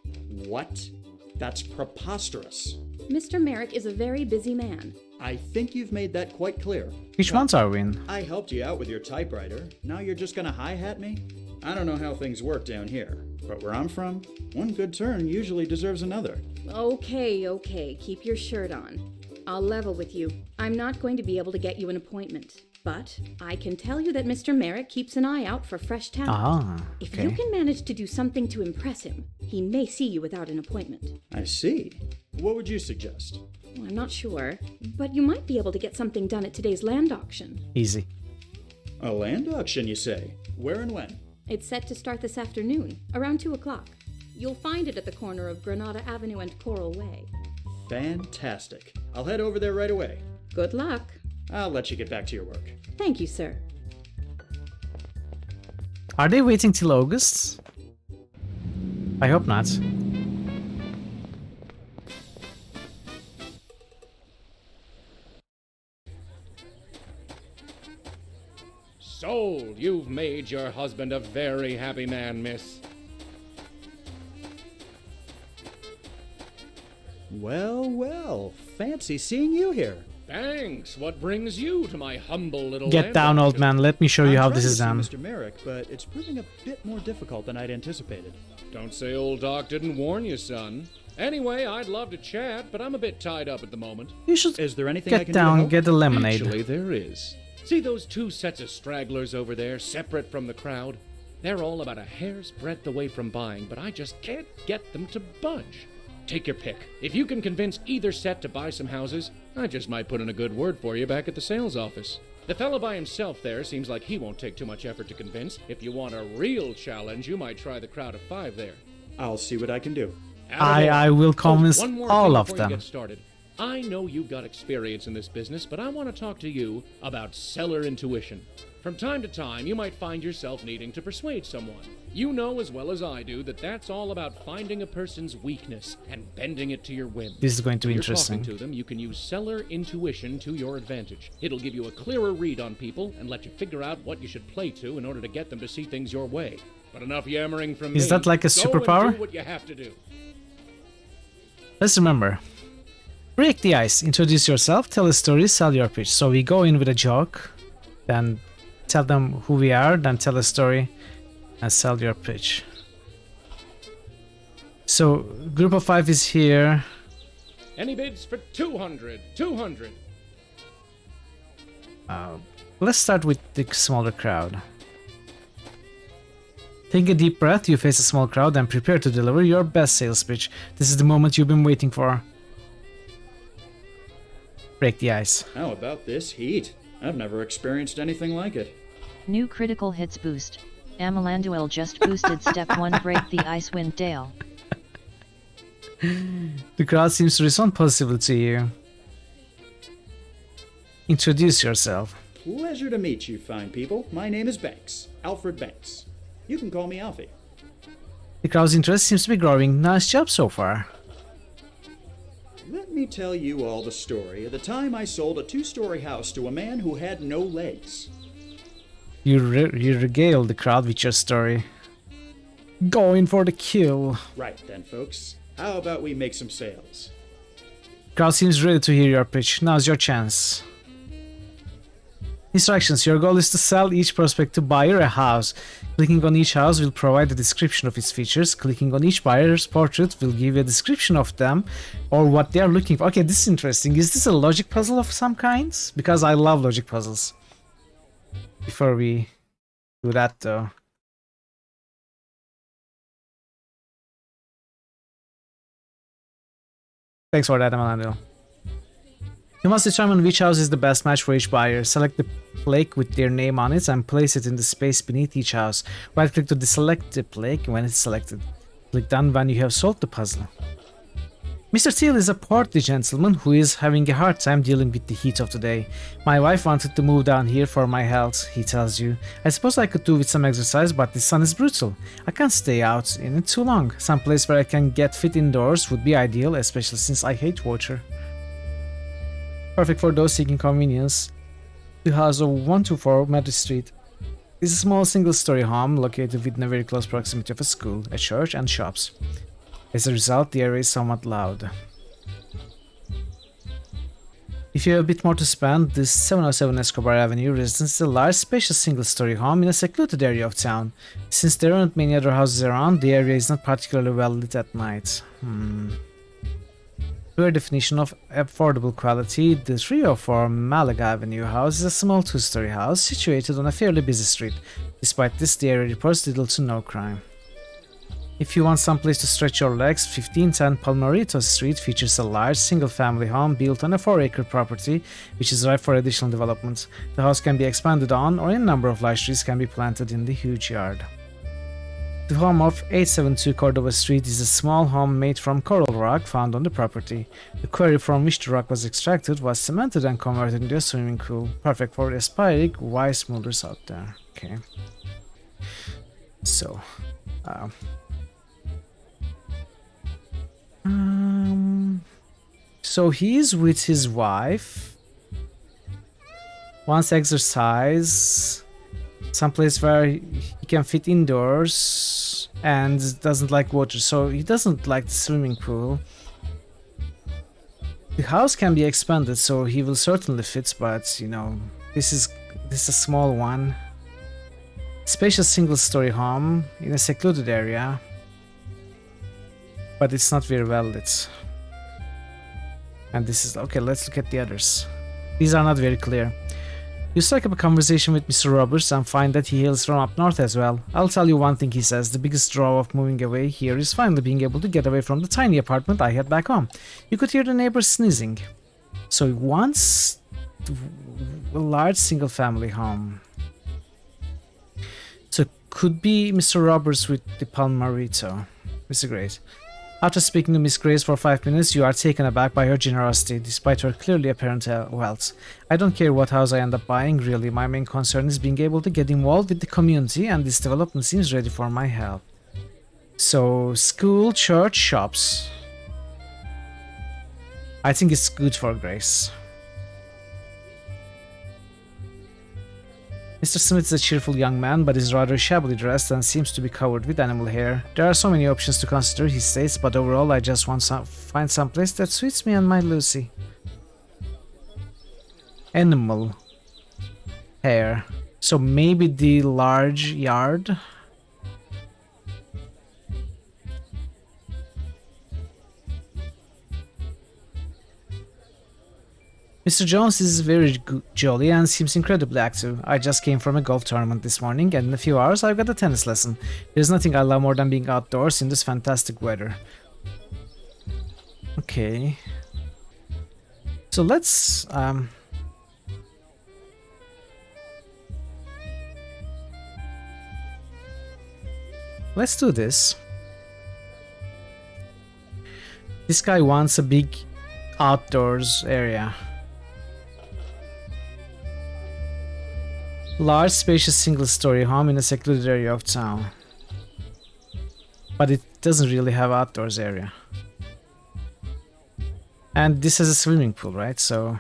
A: What? That's preposterous.
M: Mr. Merrick is a very busy man.
A: I think you've made that quite clear.
G: Which ones are we in?
A: I helped you out with your typewriter. Now you're just gonna hi-hat me? I don't know how things work down here, but where I'm from, one good turn usually deserves another.
M: Okay. Keep your shirt on. I'll level with you. I'm not going to be able to get you an appointment. But I can tell you that Mr. Merrick keeps an eye out for fresh talent. If you can manage to do something to impress him, he may see you without an appointment.
A: I see. What would you suggest?
M: Well, I'm not sure, but you might be able to get something done at today's land auction.
G: Easy.
A: A land auction, you say? Where and when?
M: It's set to start this afternoon, around 2 o'clock. You'll find it at the corner of Granada Avenue and Coral Way.
A: Fantastic. I'll head over there right away.
M: Good luck.
A: I'll let you get back to your work.
M: Thank you, sir.
G: Are they waiting till August? I hope not.
K: Sold! You've made your husband a very happy man, miss.
A: Well, fancy seeing you here.
K: Thanks. What brings you to my humble little
G: Get down, old man. Let me show you how this is done.
A: Mr. Merrick, but it's proving a bit more difficult than I'd anticipated.
K: Don't say old Doc didn't warn you, son. Anyway, I'd love to chat, but I'm a bit tied up at the moment.
G: You should
A: Is there anything I
G: get
A: can do to
G: down,
A: help?
G: get a lemonade.
K: Actually, there is. See those two sets of stragglers over there, separate from the crowd? They're all about a hair's breadth away from buying, but I just can't get them to budge. Take your pick. If you can convince either set to buy some houses, I just might put in a good word for you back at the sales office. The fellow by himself there seems like he won't take too much effort to convince. If you want a real challenge, you might try the crowd of 5 there.
A: I'll see what I can do.
G: I will convince
K: one more
G: all
K: thing
G: of
K: before
G: them.
K: You get started. I know you've got experience in this business, but I want to talk to you about seller intuition. From time to time, you might find yourself needing to persuade someone. You know as well as I do that that's all about finding a person's weakness and bending it to your whim.
G: This is going to be
K: When
G: interesting.
K: You're talking to them, you can use seller intuition to your advantage. It'll give you a clearer read on people and let you figure out what you should play to in order to get them to see things your way. But enough yammering from me.
G: Is that like a
K: Go
G: superpower?
K: and do what you have to do.
G: Let's remember. Break the ice, introduce yourself, tell a story, sell your pitch. So we go in with a joke, then tell them who we are, then tell a story, and sell your pitch. So, group of 5 is here.
K: Any bids for 200? 200.
G: Let's start with the smaller crowd. Take a deep breath, you face a small crowd, and prepare to deliver your best sales pitch. This is the moment you've been waiting for. Break the ice.
A: How about this heat? I've never experienced anything like it.
C: New critical hits boost. Amalanduel just boosted step 1 break the ice wind Dale.
G: The crowd seems to respond positively to you. Introduce yourself.
A: Pleasure to meet you, fine people. My name is Banks. Alfred Banks. You can call me Alfie.
G: The crowd's interest seems to be growing. Nice job so far.
A: Let me tell you all the story of the time I sold a 2-story house to a man who had no legs.
G: You regale the crowd with your story. Going for the kill.
A: Right then, folks. How about we make some sales?
G: Crowd seems ready to hear your pitch. Now's your chance. Instructions. Your goal is to sell each prospective buyer a house. Clicking on each house will provide a description of its features. Clicking on each buyer's portrait will give you a description of them or what they are looking for. Okay, this is interesting. Is this a logic puzzle of some kind? Because I love logic puzzles. Before we do that though. Thanks for that, Amalanduel. You must determine which house is the best match for each buyer. Select the plaque with their name on it and place it in the space beneath each house. Right click to deselect the plaque when it's selected. Click done when you have solved the puzzle. Mr. Teal is a portly gentleman who is having a hard time dealing with the heat of the day. My wife wanted to move down here for my health, he tells you. I suppose I could do with some exercise, but the sun is brutal. I can't stay out in it too long. Some place where I can get fit indoors would be ideal, especially since I hate water. Perfect for those seeking convenience. The house of 124 Madrid Street is a small single-story home located within a very close proximity of a school, a church, and shops. As a result, the area is somewhat loud. If you have a bit more to spend, this 707 Escobar Avenue residence is a large, spacious single-story home in a secluded area of town. Since there aren't many other houses around, the area is not particularly well lit at night. Your definition of affordable quality, the 304 Malaga Avenue house is a small 2-story house situated on a fairly busy street. Despite this, the area reports little to no crime. If you want someplace to stretch your legs, 1510 Palmaritos Street features a large single-family home built on a 4-acre property, which is ripe for additional development. The house can be expanded on, or a number of large trees can be planted in the huge yard. The home of 872 Cordova Street is a small home made from coral rock found on the property. The quarry from which the rock was extracted was cemented and converted into a swimming pool, perfect for aspiring wise molders out there. Okay. So, so he's with his wife. Wants exercise. Someplace where he can fit indoors and doesn't like water, so he doesn't like the swimming pool. The house can be expanded, so he will certainly fit, but you know, this is a small one. Spacious single-story home in a secluded area. but it's not very well lit. And this is okay. Let's look at the others. These are not very clear. You strike up a conversation with Mr. Roberts and find that he hails from up north as well. I'll tell you one thing, he says. The biggest draw of moving away here is finally being able to get away from the tiny apartment I had back home. You could hear the neighbors sneezing. So once a large single family home. So could be Mr. Roberts with the Palmarito. Mr. Grace. After speaking to Miss Grace for 5 minutes, you are taken aback by her generosity, despite her clearly apparent wealth. I don't care what house I end up buying, really. My main concern is being able to get involved with the community, and this development seems ready for my help. So, school, church, shops. I think it's good for Grace. Mr. Smith is a cheerful young man, but is rather shabbily dressed and seems to be covered with animal hair. There are so many options to consider, he states, but overall I just want to find some place that suits me and my Lucy. Animal hair. So maybe the large yard? Mr. Jones is very jolly and seems incredibly active. I just came from a golf tournament this morning, and in a few hours I've got a tennis lesson. There's nothing I love more than being outdoors in this fantastic weather. Okay. So let's do this. This guy wants a big outdoors area. Large, spacious, single-story home in a secluded area of town. But it doesn't really have outdoors area. And this has a swimming pool, right? So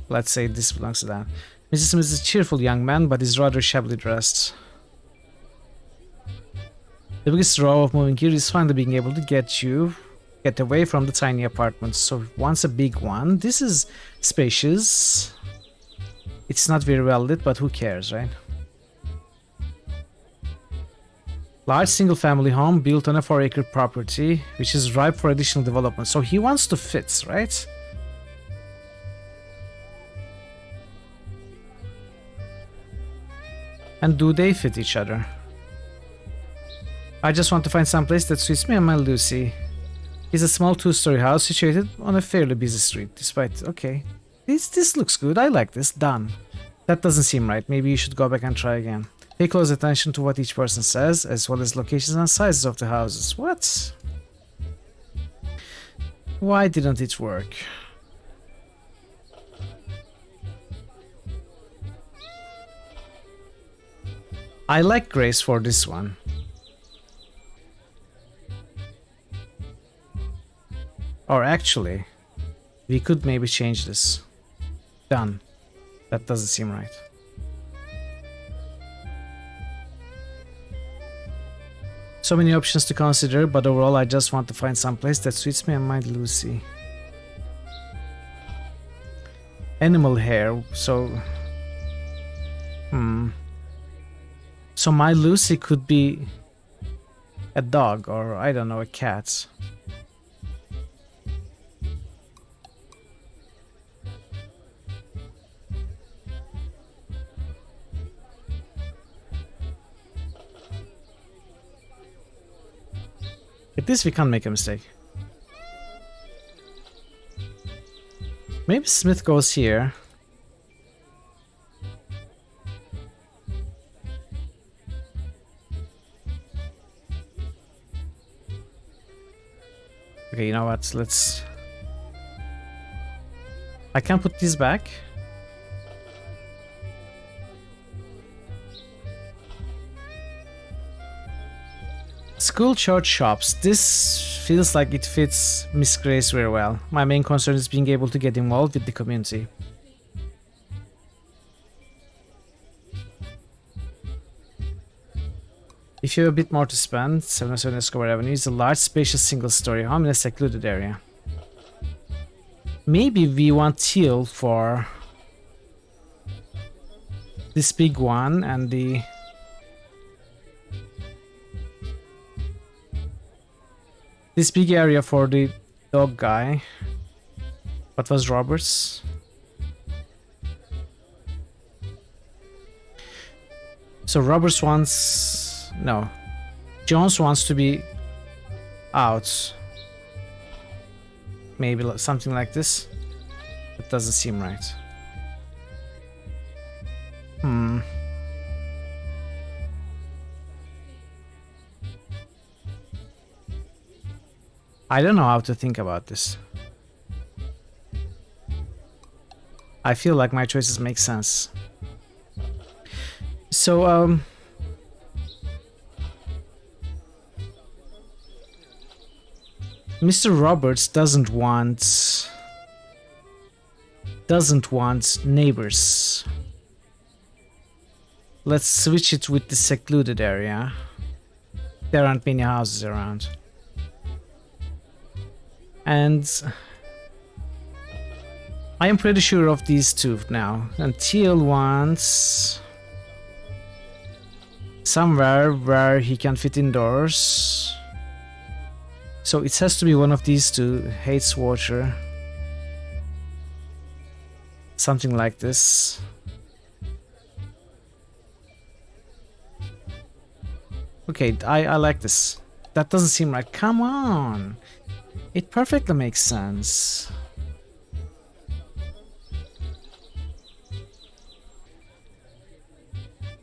G: let's say this belongs to that. Mr. Smith is a cheerful young man, but is rather shabbily dressed. The biggest draw of moving here is finally being able to get away from the tiny apartments. So wants a big one. This is spacious. It's not very well lit, but who cares, right? Large single-family home built on a 4-acre property, which is ripe for additional development. So he wants to fit, right? And do they fit each other? I just want to find some place that suits me and my Lucy. It's a small 2-story house situated on a fairly busy street, despite... Okay. This looks good. I like this. Done. That doesn't seem right. Maybe you should go back and try again. Pay close attention to what each person says, as well as locations and sizes of the houses. What? Why didn't it work? I like Grace for this one. Or actually, we could maybe change this. Done. That doesn't seem right. So many options to consider, but overall I just want to find some place that suits me and my Lucy. Animal hair, so... So my Lucy could be a dog, or I don't know, a cat. At least we can't make a mistake. Maybe Smith goes here. Okay, you know what? Let's... I can put these back. School, church, shops. This feels like it fits Miss Grace very well. My main concern is being able to get involved with the community. If you have a bit more to spend, 707 Escobar Avenue is a large, spacious, single-story home in a secluded area. Maybe we want teal for this big one and the... this big area for the dog guy. What was Roberts? So Roberts wants... No. Jones wants to be out. Maybe something like this. That doesn't seem right. I don't know how to think about this. I feel like my choices make sense. So, Mr. Roberts doesn't want neighbors. Let's switch it with the secluded area. There aren't many houses around. And I am pretty sure of these two now. And Teal wants somewhere where he can fit indoors. So it has to be one of these two. Hates water. Something like this. Okay, I like this. That doesn't seem right. Come on! It perfectly makes sense.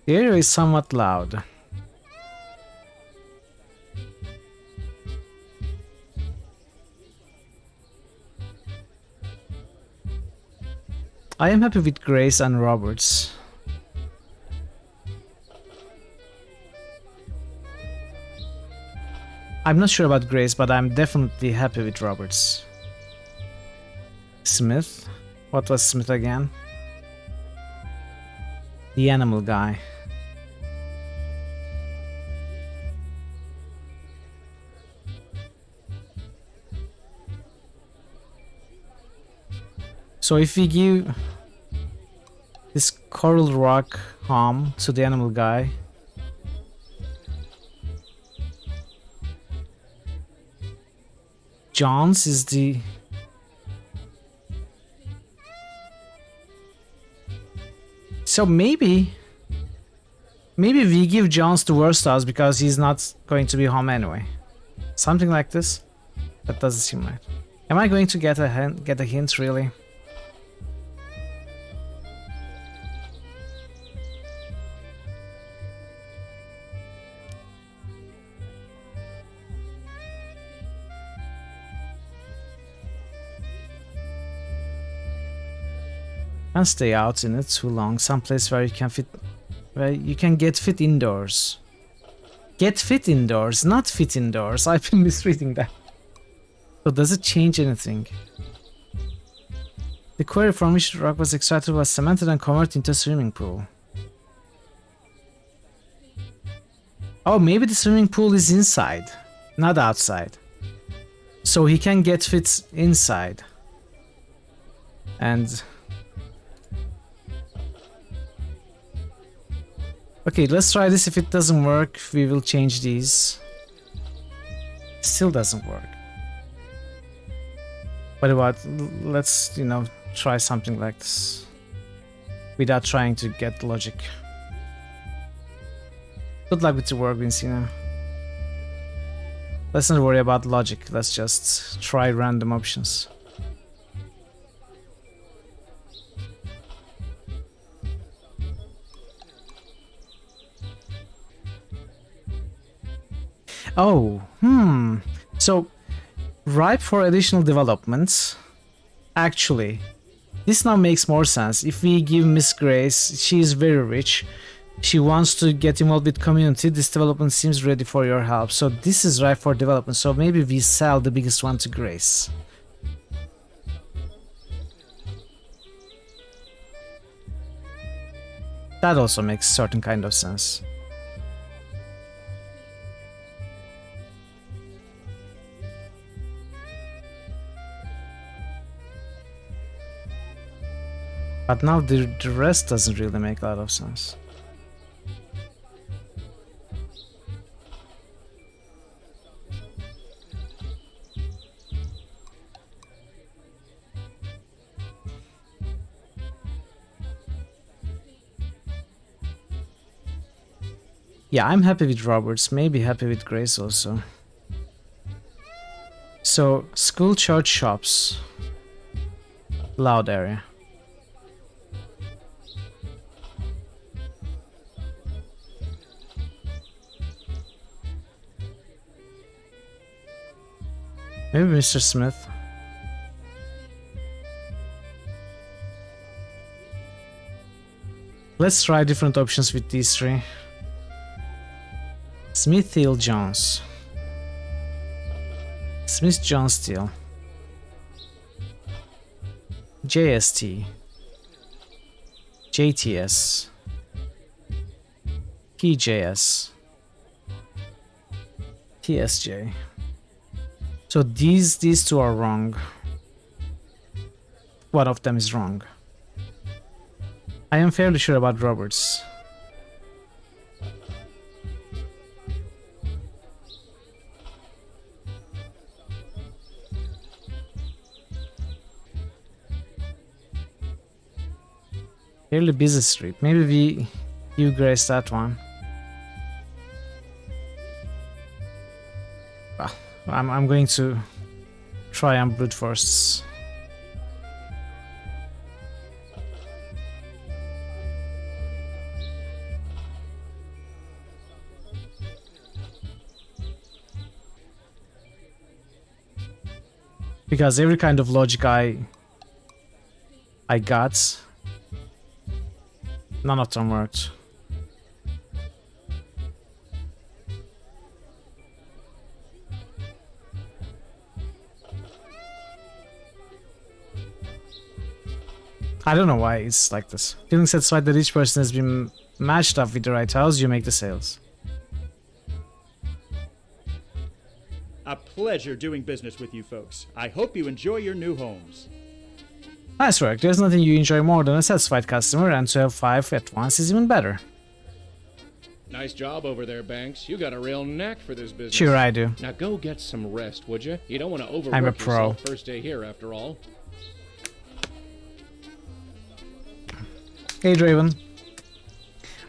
G: The area is somewhat loud. I am happy with Grace and Roberts. I'm not sure about Grace, but I'm definitely happy with Roberts. Smith? What was Smith again? The animal guy. So if we give this coral rock home to the animal guy, Johns is the... So maybe we give Johns the worst house because he's not going to be home anyway. Something like this. That doesn't seem right. Am I going to get a hint really? Can't stay out in it too long. Someplace where you can fit, where you can get fit indoors. Get fit indoors, not fit indoors. I've been misreading that. So does it change anything? The quarry from which the rock was extracted was cemented and converted into a swimming pool. Oh, maybe the swimming pool is inside, not outside. So he can get fit inside. And... okay, let's try this. If it doesn't work, we will change these. Still doesn't work. What about, let's, you know, try something like this. Without trying to get logic. Good luck with the work, Vincina. Let's not worry about logic. Let's just try random options. Oh, so ripe for additional developments. Actually, this now makes more sense. If we give Miss Grace, she is very rich. She wants to get involved with community. This development seems ready for your help. So this is ripe for development. So maybe we sell the biggest one to Grace. That also makes certain kind of sense. But now the rest doesn't really make a lot of sense. Yeah, I'm happy with Roberts, maybe happy with Grace also. So, school, church, shops. Loud area. Maybe Mr. Smith. Let's try different options with these three. Smith, Thiel, Jones. Smith, Jones, Thiel. JST. JTS. PJS. TSJ. So these two are wrong. One of them is wrong. I am fairly sure about Roberts. Fairly busy street. Maybe you grace that one. Well, I'm going to try and brute force. Because every kind of logic I got, none of them worked. I don't know why it's like this. Feeling satisfied that each person has been matched up with the right house, you make the sales.
A: A pleasure doing business with you folks. I hope you enjoy your new homes.
G: Nice work. There's nothing you enjoy more than a satisfied customer, and to have 5 at once is even better.
K: Nice job over there, Banks. You got a real knack for this business.
G: Sure I do.
K: Now go get some rest, would you? You don't want to overwork
G: I'm a pro.
K: yourself first day here, after all.
G: Hey, Draven.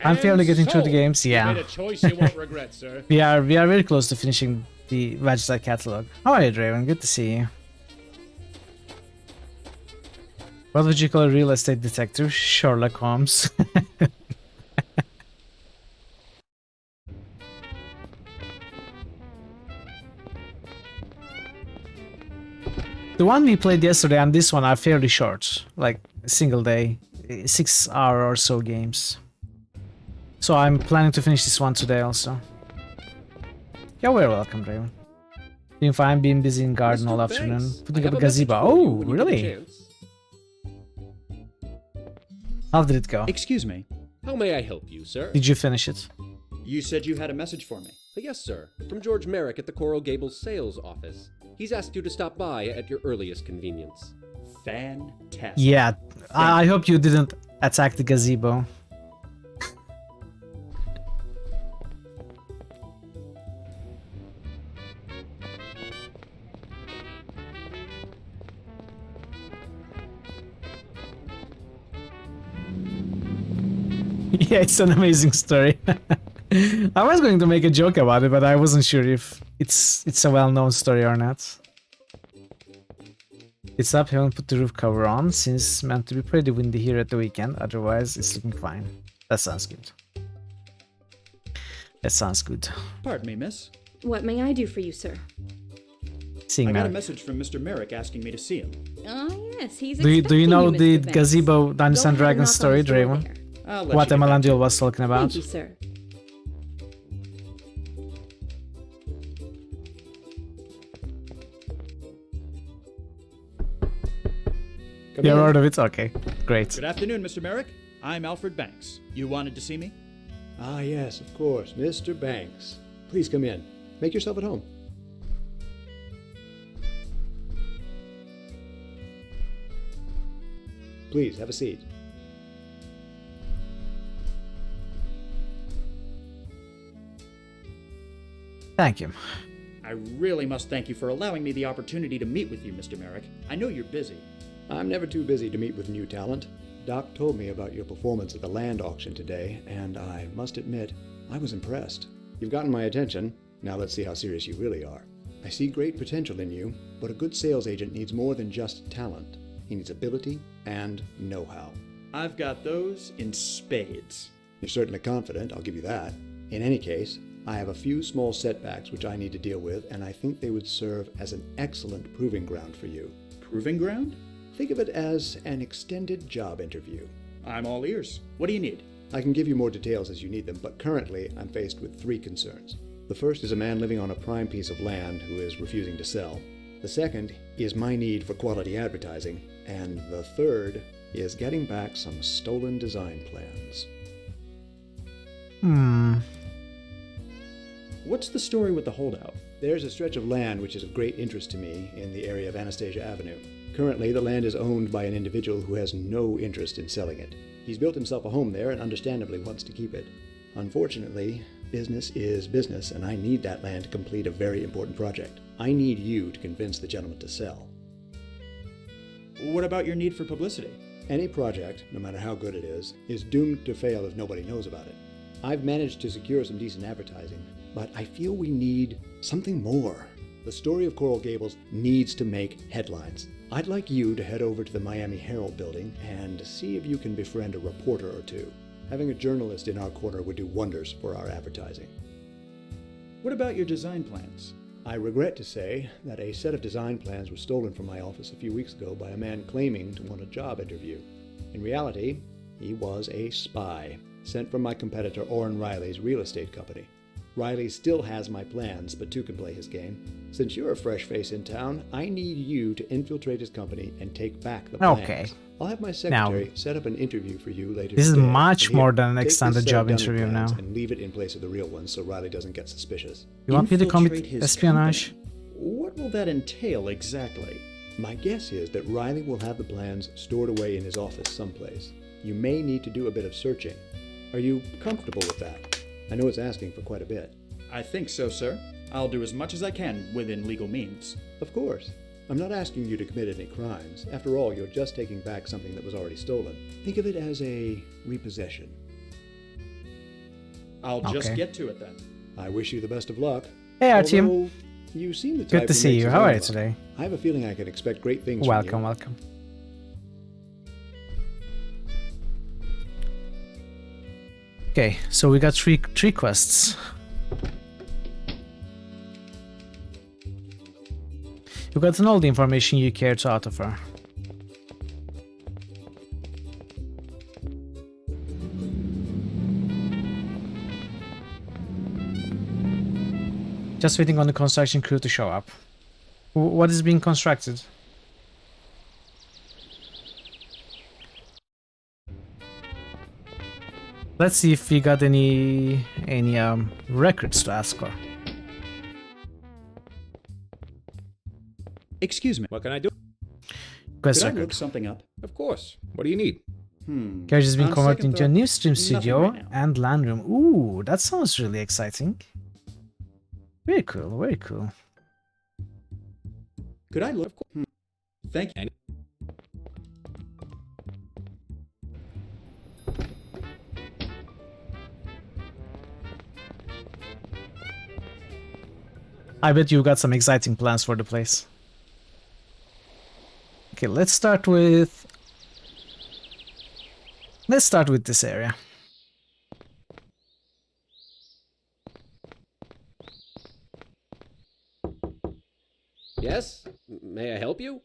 G: I'm fairly getting
K: so,
G: through the games. Yeah.
K: You made a choice you won't regret, sir.
G: we are very close to finishing the Vegeta catalog. How are you, Draven? Good to see you. What would you call a real estate detective? Sherlock Holmes. The one we played yesterday and this one are fairly short, like a single day, 6 hour or so games. So I'm planning to finish this one today also. You're very welcome, Raven. Doing fine, being busy in garden all afternoon, putting up a gazebo. Oh, really? How did it go?
A: Excuse me.
L: How may I help you, sir?
G: Did you finish it?
A: You said you had a message for me.
L: Yes, sir. From George Merrick at the Coral Gables sales office. He's asked you to stop by at your earliest convenience.
A: Fantastic.
G: Yeah, I hope you didn't attack the gazebo. Yeah, it's an amazing story. I was going to make a joke about it, but I wasn't sure if it's a well-known story or not. It's up, haven't put the roof cover on, since it's meant to be pretty windy here at the weekend, otherwise it's looking fine. That sounds good. That sounds good.
A: Pardon me, miss.
M: What may I do for you, sir?
G: Seeing
A: I got
G: Merrick.
A: a message from Mr. Merrick asking me to see him.
M: Oh, yes, he's
G: Do you
M: expecting
G: know
M: Mr.
G: the
M: Banks.
G: gazebo Dungeons
M: Go
G: and
M: ahead
G: Dragons
M: knock on
G: story,
M: his door
G: Draven?
M: there.
A: I'll let
G: What
A: you get back to
G: Emelandiel
A: it.
G: was talking about?
M: Thank you, sir.
G: You're out of it? Okay, great.
A: Good afternoon, Mr. Merrick. I'm Alfred Banks. You wanted to see me?
J: Ah, yes, of course. Mr. Banks. Please come in. Make yourself at home. Please, have a seat.
G: Thank you.
A: I really must thank you for allowing me the opportunity to meet with you, Mr. Merrick. I know you're busy.
J: I'm never too busy to meet with new talent. Doc told me about your performance at the land auction today, and I must admit, I was impressed. You've gotten my attention. Now let's see how serious you really are. I see great potential in you, but a good sales agent needs more than just talent. He needs ability and know-how.
A: I've got those in spades.
J: You're certainly confident, I'll give you that. In any case, I have a few small setbacks which I need to deal with, and I think they would serve as an excellent proving ground for you.
A: Proving ground?
J: Think of it as an extended job interview.
A: I'm all ears. What do you need?
J: I can give you more details as you need them, but currently I'm faced with 3 concerns. The first is a man living on a prime piece of land who is refusing to sell. The second is my need for quality advertising. And the third is getting back some stolen design plans.
A: What's the story with the holdout?
J: There's a stretch of land which is of great interest to me in the area of Anastasia Avenue. Currently, the land is owned by an individual who has no interest in selling it. He's built himself a home there and understandably wants to keep it. Unfortunately, business is business, and I need that land to complete a very important project. I need you to convince the gentleman to sell.
A: What about your need for publicity?
J: Any project, no matter how good it is doomed to fail if nobody knows about it. I've managed to secure some decent advertising, but I feel we need something more. The story of Coral Gables needs to make headlines. I'd like you to head over to the Miami Herald building and see if you can befriend a reporter or two. Having a journalist in our corner would do wonders for our advertising.
A: What about your design plans?
J: I regret to say that a set of design plans was stolen from my office a few weeks ago by a man claiming to want a job interview. In reality, he was a spy, sent from my competitor Orrin Riley's real estate company. Riley still has my plans, but 2 can play his game. Since you're a fresh face in town, I need you to infiltrate his company and take back the plans.
G: Okay.
J: I'll have my secretary set up an interview for you later
G: This is
J: today.
G: much more than an
J: Take this
G: extended
J: set
G: job
J: of dummy
G: interview
J: plans
G: now.
J: and leave it in place of the real one so Riley doesn't get suspicious.
G: You want me to commit
A: Infiltrate his
G: espionage?
A: company? What will that entail exactly?
J: My guess is that Riley will have the plans stored away in his office someplace. You may need to do a bit of searching. Are you comfortable with that? I know it's asking for quite a bit.
A: I think so, sir. I'll do as much as I can within legal means.
J: Of course. I'm not asking you to commit any crimes. After all, you're just taking back something that was already stolen. Think of it as a repossession.
A: I'll just get to it then.
J: I wish you the best of luck.
G: Hey, Artyom.
J: Although you seem the type
G: Good to
J: who
G: see
J: makes
G: you.
J: his
G: How
J: own
G: are you
J: luck.
G: today?
J: I have a feeling I can expect great things
G: Welcome,
J: from you.
G: welcome. Okay, so we got three quests. You've gotten all the information you care to out of her. Just waiting on the construction crew to show up. What is being constructed? Let's see if we got any records to ask for.
A: Excuse me.
H: What can I do?
G: Quest
A: Could I
G: record.
A: look something up?
H: Of course. What do you need?
G: Garage has been
A: On
G: converted
A: second
G: into a
A: thought,
G: new stream
A: nothing
G: studio
A: right now.
G: and land room. Ooh, that sounds really exciting. Very cool, very cool.
A: Could I look? Thank you.
G: I bet you got some exciting plans for the place. Okay, let's start with this area.
L: Yes? May I help you?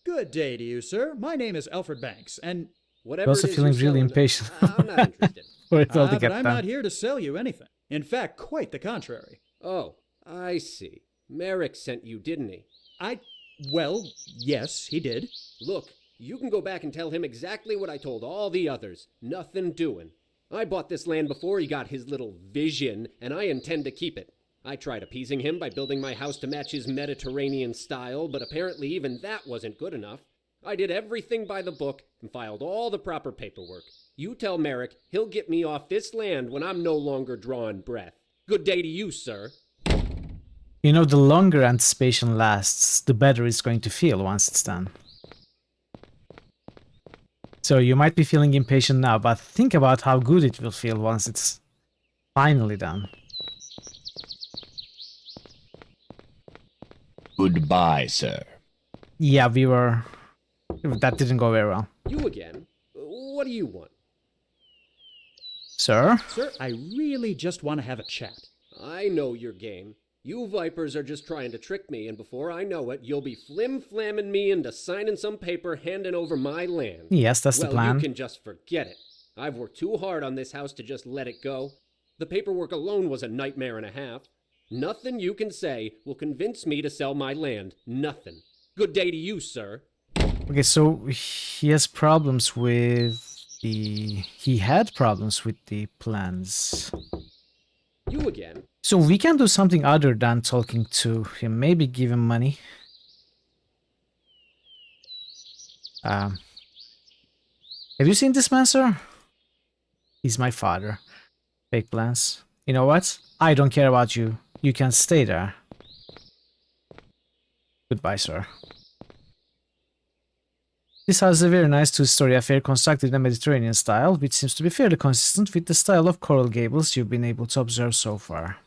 A: Good day to you, sir. My name is Alfred Banks, and
L: Whatever
G: You're also
L: it is
G: feeling
L: you're
G: really
L: selling,
G: impatient
L: I'm not interested.
G: for it all to
A: but
G: get
A: I'm
G: done.
A: not here to sell you anything. In fact, quite the contrary.
L: Oh, I see. Merrick sent you, didn't he?
A: Well, yes, he did.
L: Look, you can go back and tell him exactly what I told all the others. Nothing doing. I bought this land before he got his little vision, and I intend to keep it. I tried appeasing him by building my house to match his Mediterranean style, but apparently even that wasn't good enough. I did everything by the book and filed all the proper paperwork. You tell Merrick he'll get me off this land when I'm no longer drawing breath. Good day to you, sir.
G: You know, the longer anticipation lasts, the better it's going to feel once it's done. So you might be feeling impatient now, but think about how good it will feel once it's Finally done.
F: Goodbye, sir.
G: Yeah, we were... That didn't go very well.
L: You again? What do you want?
G: Sir?
A: Sir, I really just want to have a chat.
L: I know your game. You vipers are just trying to trick me, and before I know it, you'll be flim-flamming me into signing some paper handing over my land.
G: Yes, that's the plan.
L: Well, you can just forget it. I've worked too hard on this house to just let it go. The paperwork alone was a nightmare and a half. Nothing you can say will convince me to sell my land. Nothing. Good day to you, sir.
G: Okay, so he has problems with the... He had problems with the plans.
L: You again?
G: So we can do something other than talking to him. Maybe give him money. Have you seen this man, sir? He's my father. Fake plans. You know what? I don't care about you. You can stay there. Goodbye, sir. This house is a very nice two-story affair constructed in the Mediterranean style, which seems to be fairly consistent with the style of Coral Gables you've been able to observe so far.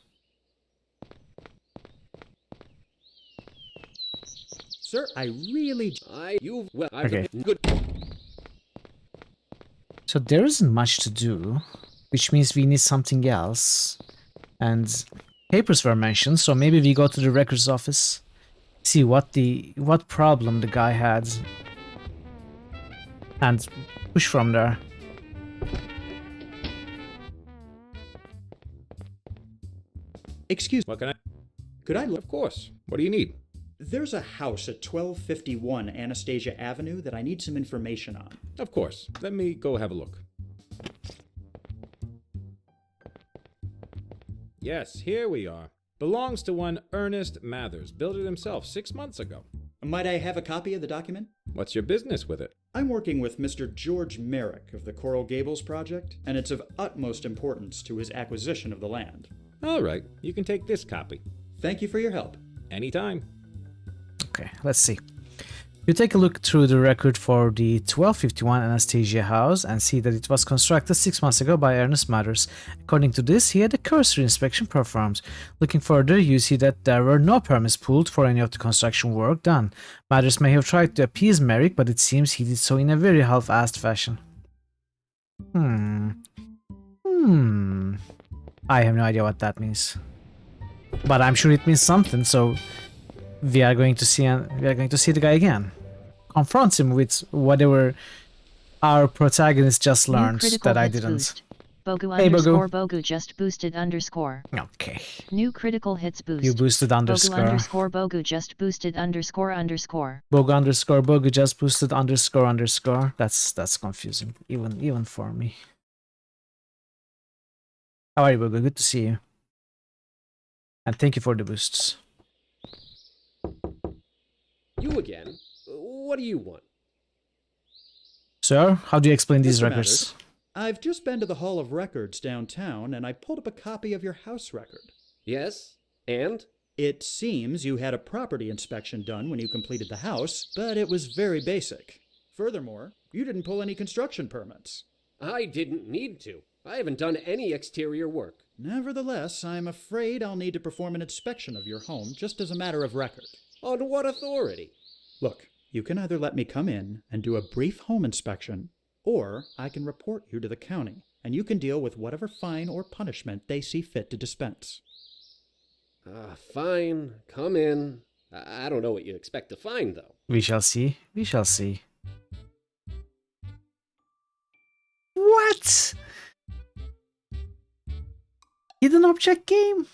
A: Sir, I really...
G: Okay. So there isn't much to do, which means we need something else. And papers were mentioned, so maybe we go to the records office, see what problem the guy had, and push from there.
A: Excuse me.
H: What can I...
A: Could I look?
H: Of course. What do you need?
A: There's a house at 1251 Anastasia Avenue that I need some information on.
H: Of course. Let me go have a look. Yes, here we are. Belongs to one Ernest Mathers. Built it himself 6 months ago.
A: Might I have a copy of the document?
H: What's your business with it?
A: I'm working with Mr. George Merrick of the Coral Gables project, and it's of utmost importance to his acquisition of the land.
H: All right, you can take this copy.
A: Thank you for your help.
H: Anytime.
G: Okay, let's see. You take a look through the record for the 1251 Anastasia house and see that it was constructed 6 months ago by Ernest Mathers. According to this, he had a cursory inspection performed. Looking further, you see that there were no permits pulled for any of the construction work done. Mathers may have tried to appease Merrick, but it seems he did so in a very half-assed fashion. I have no idea what that means. But I'm sure it means something, so we are going to see the guy again. Confront him with whatever our protagonist just learned that I didn't.
C: Boost. Bogu
G: Hey,
C: underscore
G: Bogu.
C: Bogu just boosted underscore.
G: Okay.
C: New critical hits boost.
G: You boosted underscore.
C: Bogu underscore Bogu just boosted underscore underscore.
G: Bogu underscore Bogu just boosted underscore underscore. That's confusing, even for me. How are you, Bogu? Good to see you. And thank you for the boosts.
L: You again? What do you want?
G: Sir, how do you explain these
A: Mr.
G: records?
A: Mathers, I've just been to the Hall of Records downtown, and I pulled up a copy of your house record.
L: Yes? And?
A: It seems you had a property inspection done when you completed the house, but it was very basic. Furthermore, you didn't pull any construction permits.
L: I didn't need to. I haven't done any exterior work.
A: Nevertheless, I'm afraid I'll need to perform an inspection of your home just as a matter of record.
L: On what authority?
A: Look, you can either let me come in and do a brief home inspection, or I can report you to the county, and you can deal with whatever fine or punishment they see fit to dispense.
L: Fine. Come in. I don't know what you expect to find, though.
G: We shall see. We shall see. What? Hidden object game?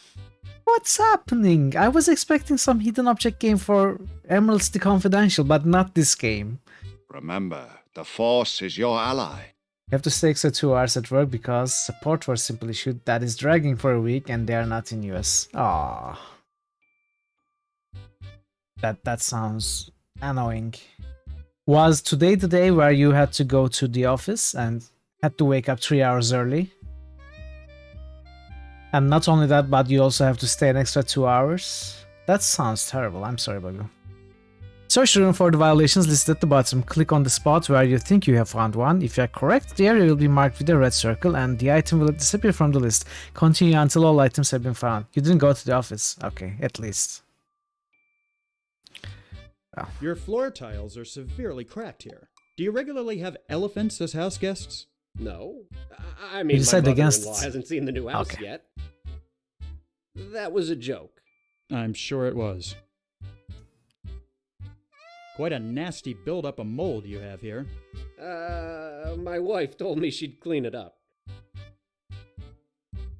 G: What's happening? I was expecting some hidden object game for Emerald City Confidential, but not this game.
F: Remember, the Force is your ally.
G: You have to stay extra 2 hours at work because support was simple issue that is dragging for a week and they are not in US. Aww. That sounds annoying. Was today the day where you had to go to the office and had to wake up 3 hours early? And not only that, but you also have to stay an extra 2 hours? That sounds terrible. I'm sorry, Bagu. Search the room for the violations listed at the bottom. Click on the spot where you think you have found one. If you are correct, the area will be marked with a red circle and the item will disappear from the list. Continue until all items have been found. You didn't go to the office. Okay, at least. Well.
A: Your floor tiles are severely cracked here. Do you regularly have elephants as house guests?
L: No. I mean, my mother-in-law hasn't seen the new house yet. That was a joke.
A: I'm sure it was. Quite a nasty build-up of mold you have here.
L: My wife told me she'd clean it up.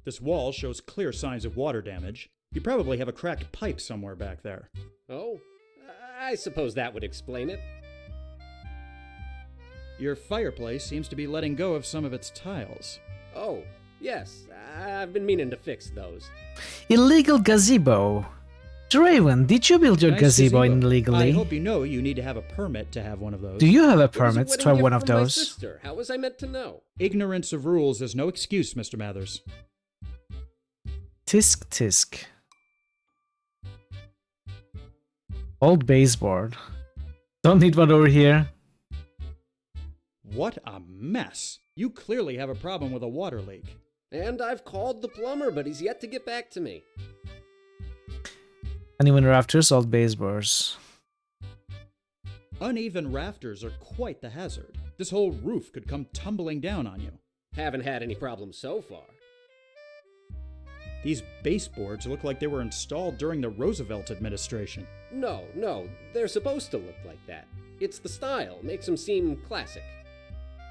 A: This wall shows clear signs of water damage. You probably have a cracked pipe somewhere back there.
L: Oh? I suppose that would explain it.
A: Your fireplace seems to be letting go of some of its tiles.
L: Oh, yes. I've been meaning to fix those.
G: Illegal gazebo. Draven, did you build your gazebo illegally?
A: I hope you know you need to have a permit to have one of those.
G: Do you have a permit to have one of
L: My
G: those?
L: sister. How was I meant to know?
A: Ignorance of rules is no excuse, Mr. Mathers.
G: Tisk tisk. Old baseboard. Don't need one over here.
A: What a mess. You clearly have a problem with a water leak.
L: And I've called the plumber, but he's yet to get back to me.
G: Uneven rafters, old baseboards.
A: Uneven rafters are quite the hazard. This whole roof could come tumbling down on you.
L: Haven't had any problems so far.
A: These baseboards look like they were installed during the Roosevelt administration.
L: No, they're supposed to look like that. It's the style, makes them seem classic.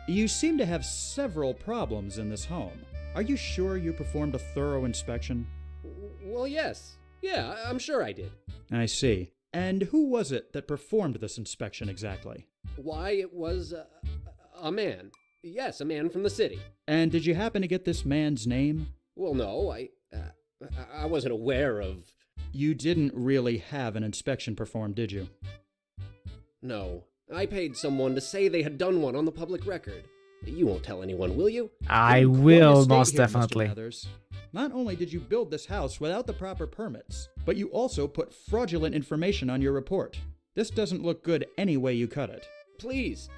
A: You seem to have several problems in this home. Are you sure you performed a thorough inspection?
L: Well, yes. Yeah, I'm sure I did.
A: I see. And who was it that performed this inspection exactly?
L: Why, it was a man. Yes, a man from the city.
A: And did you happen to get this man's name?
L: Well, no, I wasn't aware of...
A: You didn't really have an inspection performed, did you?
L: No. I paid someone to say they had done one on the public record. You won't tell anyone, will you?
G: I will, most definitely.
A: Not only did you build this house without the proper permits, but you also put fraudulent information on your report. This doesn't look good any way you cut it.
L: Please,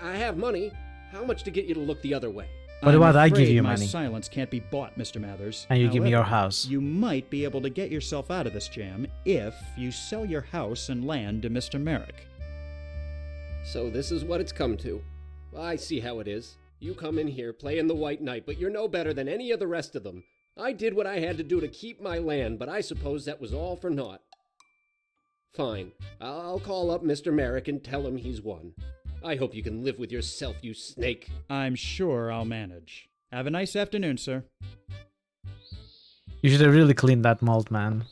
L: I have money. How much to get you to look the other way?
G: What about I give you
A: my
G: money?
A: Silence can't be bought, Mr. Mathers.
G: And you give me your house.
A: You might be able to get yourself out of this jam if you sell your house and land to Mr. Merrick.
L: So this is what it's come to. I see how it is. You come in here playing the White Knight, but you're no better than any of the rest of them. I did what I had to do to keep my land, but I suppose that was all for naught. Fine. I'll call up Mr. Merrick and tell him he's won. I hope you can live with yourself, you snake.
A: I'm sure I'll manage. Have a nice afternoon, sir.
G: You should have really cleaned that mold, man.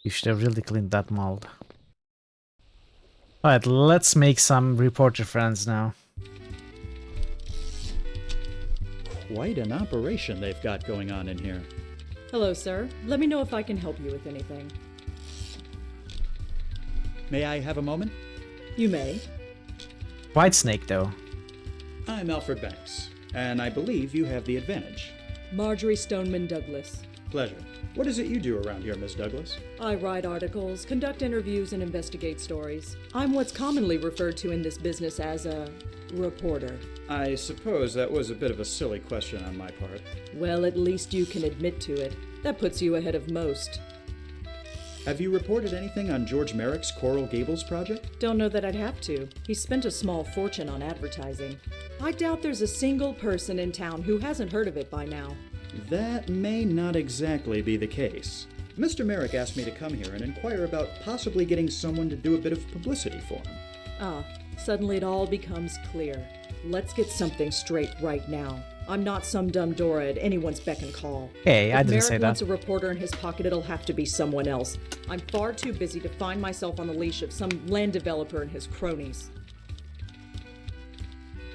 G: You should have really cleaned that mold. Alright, let's make some reporter friends now.
A: Quite an operation they've got going on in here.
N: Hello, sir. Let me know if I can help you with anything.
A: May I have a moment?
N: You may.
G: White Snake, though.
A: I'm Alfred Banks, and I believe you have the advantage.
N: Marjorie Stoneman Douglas.
A: Pleasure. What is it you do around here, Miss Douglas?
N: I write articles, conduct interviews, and investigate stories. I'm what's commonly referred to in this business as a reporter.
A: I suppose that was a bit of a silly question on my part.
N: Well, at least you can admit to it. That puts you ahead of most.
A: Have you reported anything on George Merrick's Coral Gables project?
N: Don't know that I'd have to. He spent a small fortune on advertising. I doubt there's a single person in town who hasn't heard of it by now.
A: That may not exactly be the case. Mr. Merrick asked me to come here and inquire about possibly getting someone to do a bit of publicity for him.
N: Ah, suddenly it all becomes clear. Let's get something straight right now. I'm not some dumb Dora at anyone's beck and call.
G: Hey, I didn't say that.
N: If Merrick wants a reporter in his pocket, it'll have to be someone else. I'm far too busy to find myself on the leash of some land developer and his cronies.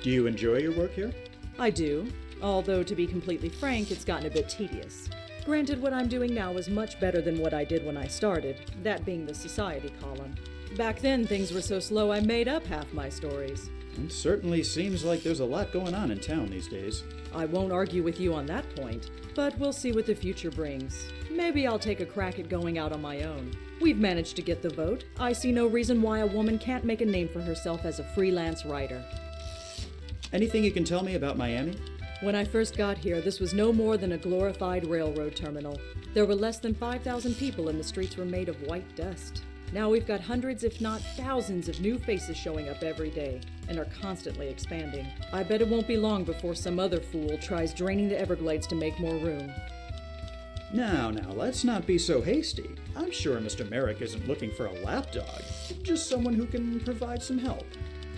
A: Do you enjoy your work here?
N: I do. Although, to be completely frank, it's gotten a bit tedious. Granted, what I'm doing now is much better than what I did when I started, that being the society column. Back then, things were so slow I made up half my stories.
A: It certainly seems like there's a lot going on in town these days.
N: I won't argue with you on that point, but we'll see what the future brings. Maybe I'll take a crack at going out on my own. We've managed to get the vote. I see no reason why a woman can't make a name for herself as a freelance writer.
A: Anything you can tell me about Miami?
N: When I first got here, this was no more than a glorified railroad terminal. There were less than 5,000 people and the streets were made of white dust. Now we've got hundreds, if not thousands, of new faces showing up every day and are constantly expanding. I bet it won't be long before some other fool tries draining the Everglades to make more room.
A: Now, let's not be so hasty. I'm sure Mr. Merrick isn't looking for a lapdog, just someone who can provide some help.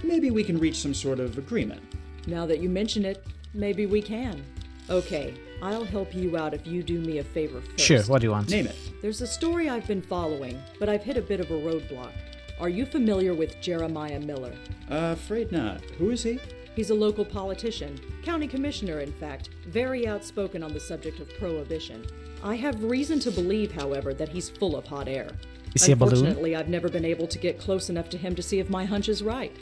A: Maybe we can reach some sort of agreement.
N: Now that you mention it, maybe we can. Okay, I'll help you out if you do me a favor first.
G: Sure, what do you want?
A: Name it.
N: There's a story I've been following, but I've hit a bit of a roadblock. Are you familiar with Jeremiah Miller?
A: Afraid not. Who is he?
N: He's a local politician, county commissioner in fact, very outspoken on the subject of prohibition. I have reason to believe, however, that he's full of hot air.
G: Is he a balloon?
N: Unfortunately, I've never been able to get close enough to him to see if my hunch is right.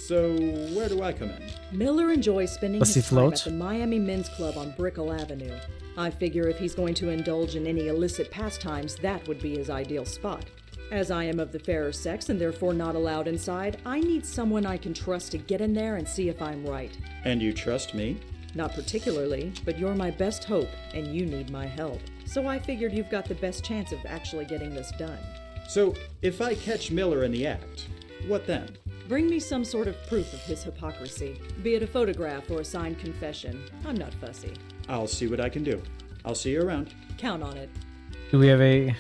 A: So, where do I come in?
N: Miller enjoys spending
G: Does
N: his
G: he
N: time
G: float?
N: at the Miami Men's Club on Brickell Avenue. I figure if he's going to indulge in any illicit pastimes, that would be his ideal spot. As I am of the fairer sex and therefore not allowed inside, I need someone I can trust to get in there and see if I'm right.
A: And you trust me?
N: Not particularly, but you're my best hope, and you need my help. So I figured you've got the best chance of actually getting this done.
A: So, if I catch Miller in the act, what then?
N: Bring me some sort of proof of his hypocrisy, be it a photograph or a signed confession. I'm not fussy.
A: I'll see what I can do. I'll see you around.
N: Count on it.
G: Do we have a...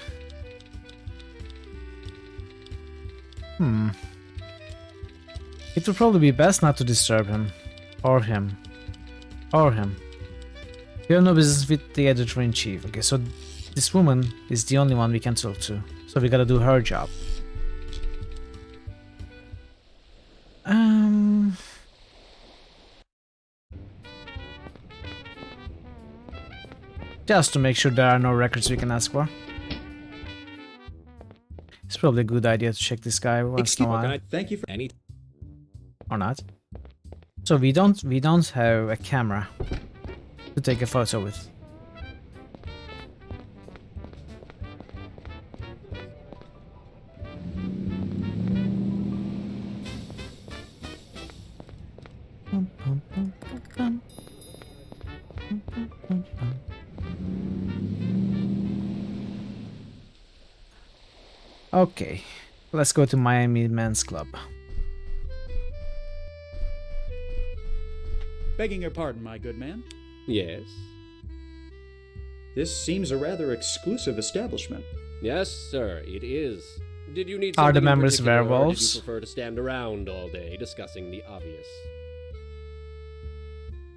G: It would probably be best not to disturb him. Or him. Or him. We have no business with the editor-in-chief. Okay, so this woman is the only one we can talk to. So we gotta do her job. Just to make sure there are no records we can ask for. It's probably a good idea to check this guy once in a while.
H: Thank you for any.
G: Or not. So we don't have a camera to take a photo with. Okay, let's go to Miami Men's Club.
A: Begging your pardon, my good man.
L: Yes?
A: This seems a rather exclusive establishment.
L: Yes, sir, it is. Did you need
G: Are the
L: something in
G: members
L: particular, or
G: werewolves?
L: did you prefer to stand around all day discussing the obvious?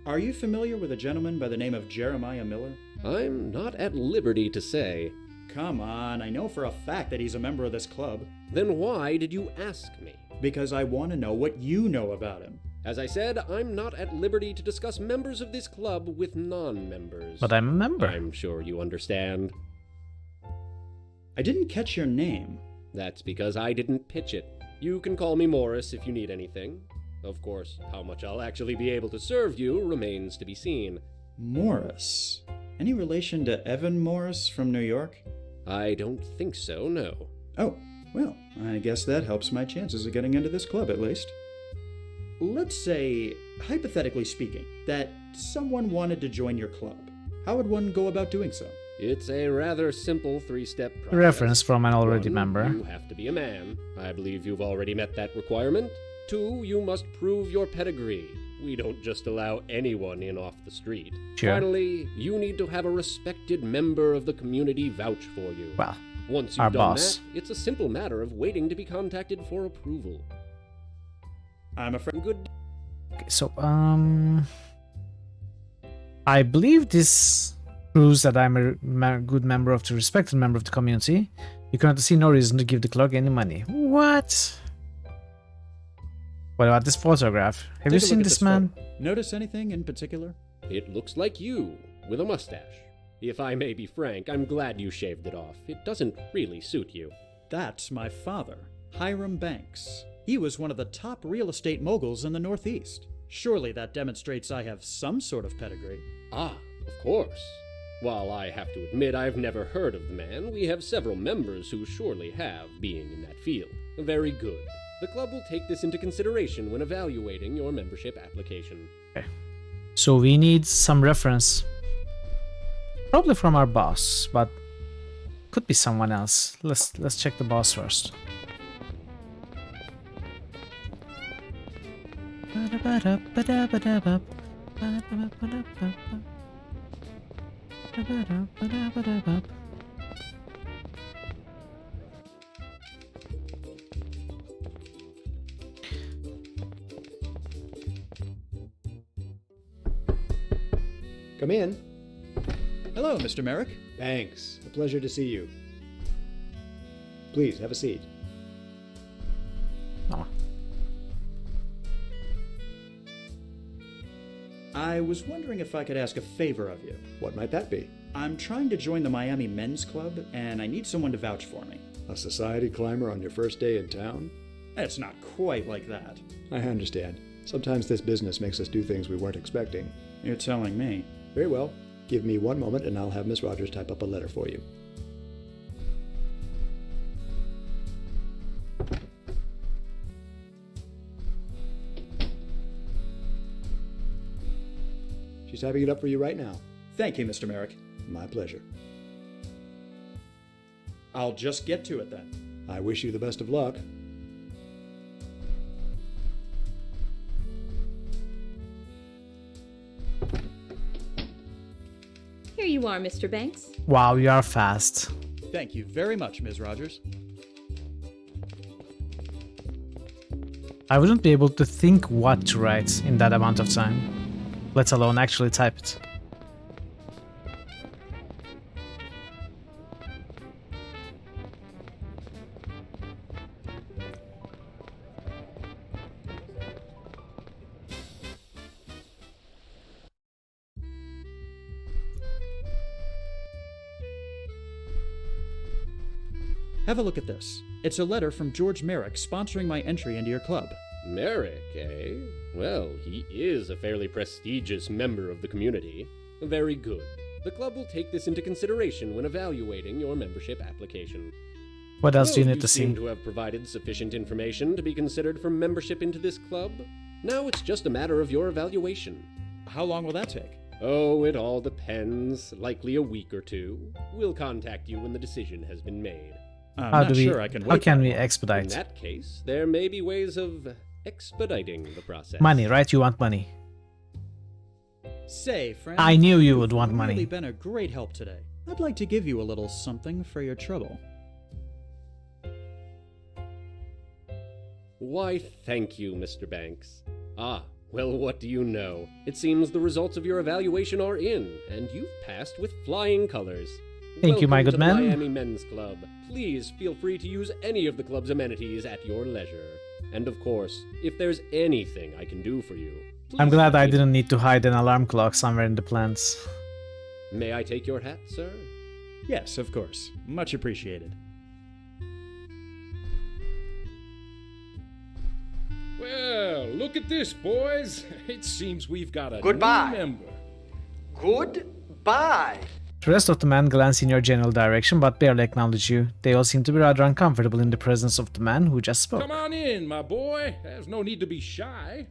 A: Are you familiar with a gentleman by the name of Jeremiah Miller?
L: I'm not at liberty to say.
A: Come on, I know for a fact that he's a member of this club.
L: Then why did you ask me?
A: Because I want to know what you know about him.
L: As I said, I'm not at liberty to discuss members of this club with non-members.
G: But I'm a member.
L: I'm sure you understand.
A: I didn't catch your name.
L: That's because I didn't pitch it. You can call me Morris if you need anything. Of course, how much I'll actually be able to serve you remains to be seen.
A: Morris? Any relation to Evan Morris from New York?
L: I don't think so, no.
A: Oh, well, I guess that helps my chances of getting into this club at least. Let's say, hypothetically speaking, that someone wanted to join your club. How would one go about doing so?
L: It's a rather simple three-step process.
G: Reference from an already
L: 1,
G: member.
L: You have to be a man. I believe you've already met that requirement. 2, you must prove your pedigree. We don't just allow anyone in off the street.
G: Sure.
L: Finally, you need to have a respected member of the community vouch for you.
G: Well,
L: once you've
G: our
L: done
G: boss.
L: that, it's a simple matter of waiting to be contacted for approval.
A: I'm afraid.
L: Good.
G: Okay, so, I believe this proves that I'm a good member of the respected member of the community. You currently see no reason to give the clerk any money. What? What about this photograph? Have you seen this man?
A: Notice anything in particular?
L: It looks like you, with a mustache. If I may be frank, I'm glad you shaved it off. It doesn't really suit you.
A: That's my father. Hiram Banks. He was one of the top real estate moguls in the Northeast. Surely that demonstrates I have some sort of pedigree.
L: Ah, of course. While I have to admit I've never heard of the man, we have several members who surely have, being in that field. Very good. The club will take this into consideration when evaluating your membership application.
G: Okay. So we need some reference. Probably from our boss, but could be someone else. Let's check the boss first.
J: Come in.
A: Hello, Mr. Merrick.
J: Thanks. A pleasure to see you. Please, have a seat.
G: Oh.
A: I was wondering if I could ask a favor of you.
J: What might that be?
A: I'm trying to join the Miami Men's Club, and I need someone to vouch for me.
J: A society climber on your first day in town?
A: It's not quite like that.
J: I understand. Sometimes this business makes us do things we weren't expecting.
A: You're telling me.
J: Very well. Give me 1 moment and I'll have Miss Rogers type up a letter for you. She's typing it up for you right now.
A: Thank you, Mr. Merrick.
J: My pleasure.
A: I'll just get to it then.
J: I wish you the best of luck.
M: Here you are, Mr. Banks.
G: Wow, you are fast.
A: Thank you very much, Ms. Rogers.
G: I wouldn't be able to think what to write in that amount of time, let alone actually type it.
A: Have a look at this. It's a letter from George Merrick sponsoring my entry into your club.
L: Merrick, eh? Well, he is a fairly prestigious member of the community. Very good. The club will take this into consideration when evaluating your membership application.
G: What else do you need to
L: seem
G: see?
L: to have provided sufficient information to be considered for membership into this club. Now it's just a matter of your evaluation.
A: How long will that take?
L: Oh, it all depends. Likely a week or two. We'll contact you when the decision has been made.
A: How
G: can we expedite?
L: In that case, there may be ways of expediting the process.
G: Money, right? You want money.
A: Say, friend.
G: I knew you would want money.
A: You've really been a great help today. I'd like to give you a little something for your trouble.
L: Why, thank you, Mr. Banks. Ah, well, what do you know? It seems the results of your evaluation are in, and you've passed with flying colors.
G: Thank you, my good man.
L: Welcome to the Miami Men's Club. Please feel free to use any of the club's amenities at your leisure. And of course, if there's anything I can do for you,
G: I'm glad I didn't need to hide an alarm clock somewhere in the plants.
L: May I take your hat, sir?
A: Yes, of course. Much appreciated.
K: Well, look at this, boys. It seems we've got a
B: Goodbye.
K: new member.
B: Goodbye.
G: The rest of the men glance in your general direction but barely acknowledge you. They all seem to be rather uncomfortable in the presence of the man who just spoke.
K: Come on in, my boy. There's no need to be shy.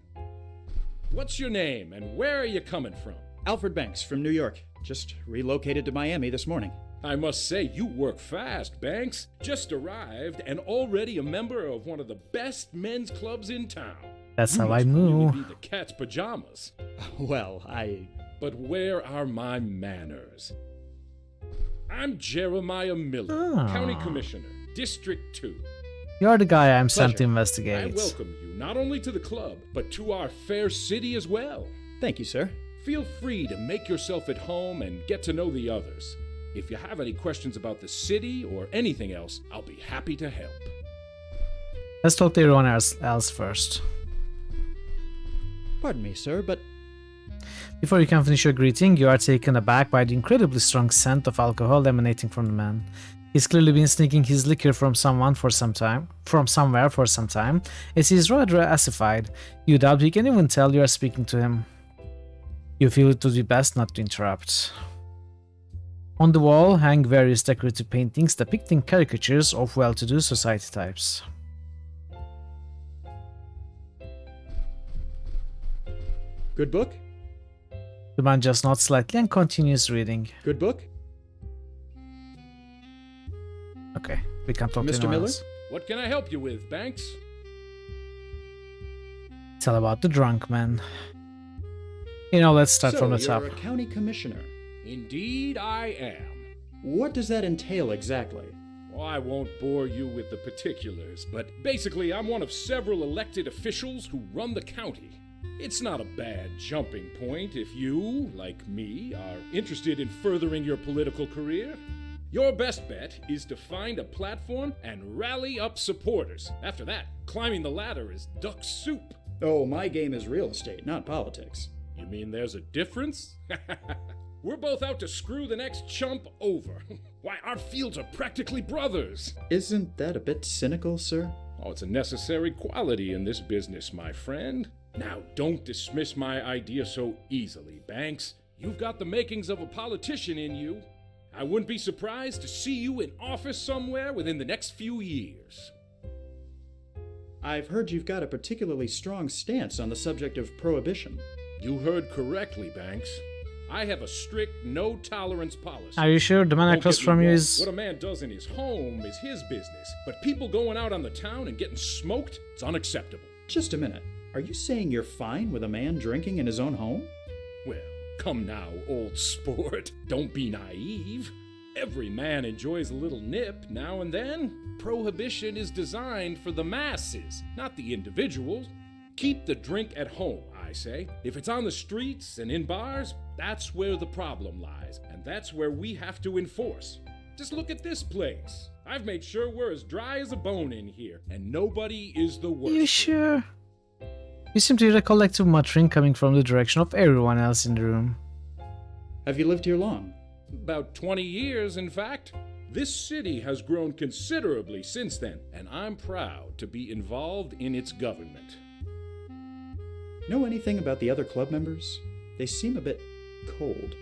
K: What's your name and where are you coming from?
A: Alfred Banks from New York. Just relocated to Miami this morning.
K: I must say, you work fast, Banks. Just arrived and already a member of one of the best men's clubs in town.
G: That's
K: You
G: how I
K: must
G: move.
K: Really be the cat's pajamas.
A: Well,
K: But where are my manners? I'm Jeremiah Miller, County Commissioner, District 2.
G: You're the guy I'm sent to
A: Pleasure.
K: I
G: investigate.
K: welcome you not only to the club, but to our fair city as well.
A: Thank you, sir.
K: Feel free to make yourself at home and get to know the others. If you have any questions about the city or anything else, I'll be happy to help.
G: Let's talk to everyone else first.
A: Pardon me, sir, but
G: Before you can finish your greeting, you are taken aback by the incredibly strong scent of alcohol emanating from the man. He's clearly been sneaking his liquor from somewhere for some time, as he's rather acidified. You doubt he can even tell you are speaking to him. You feel it would be best not to interrupt. On the wall hang various decorative paintings depicting caricatures of well-to-do society types.
A: Good book?
G: The man just nods slightly and continues reading.
A: Good book?
G: Okay, we can't talk to
A: Mr.
G: anyone
A: Miller?
G: else.
K: What can I help you with, Banks?
G: Tell about the drunk man. You know, let's start from the top.
A: You're a county commissioner.
K: Indeed, I am.
A: What does that entail exactly?
K: Well, I won't bore you with the particulars, but basically, I'm one of several elected officials who run the county. It's not a bad jumping point if you, like me, are interested in furthering your political career. Your best bet is to find a platform and rally up supporters. After that, climbing the ladder is duck soup.
A: Oh, my game is real estate, not politics.
K: You mean there's a difference? We're both out to screw the next chump over. Why, our fields are practically brothers.
A: Isn't that a bit cynical, sir?
K: Oh, it's a necessary quality in this business, my friend. Now, don't dismiss my idea so easily, Banks. You've got the makings of a politician in you. I wouldn't be surprised to see you in office somewhere within the next few years.
A: I've heard you've got a particularly strong stance on the subject of prohibition.
K: You heard correctly, Banks. I have a strict no-tolerance policy.
G: Are you sure the man
K: Don't
G: across
K: get me
G: from you
K: wrong.
G: is...
K: What a man does in his home is his business. But people going out on the town and getting smoked, it's unacceptable.
A: Just a minute. Are you saying you're fine with a man drinking in his own home?
K: Well, come now, old sport. Don't be naive. Every man enjoys a little nip now and then. Prohibition is designed for the masses, not the individuals. Keep the drink at home, I say. If it's on the streets and in bars, that's where the problem lies, and that's where we have to enforce. Just look at this place. I've made sure we're as dry as a bone in here, and nobody is the worst.
G: You sure? You seem to recollect muttering coming from the direction of everyone else in the room.
A: Have you lived here long?
K: About 20 years, in fact. This city has grown considerably since then, and I'm proud to be involved in its government.
A: Know anything about the other club members? They seem a bit cold.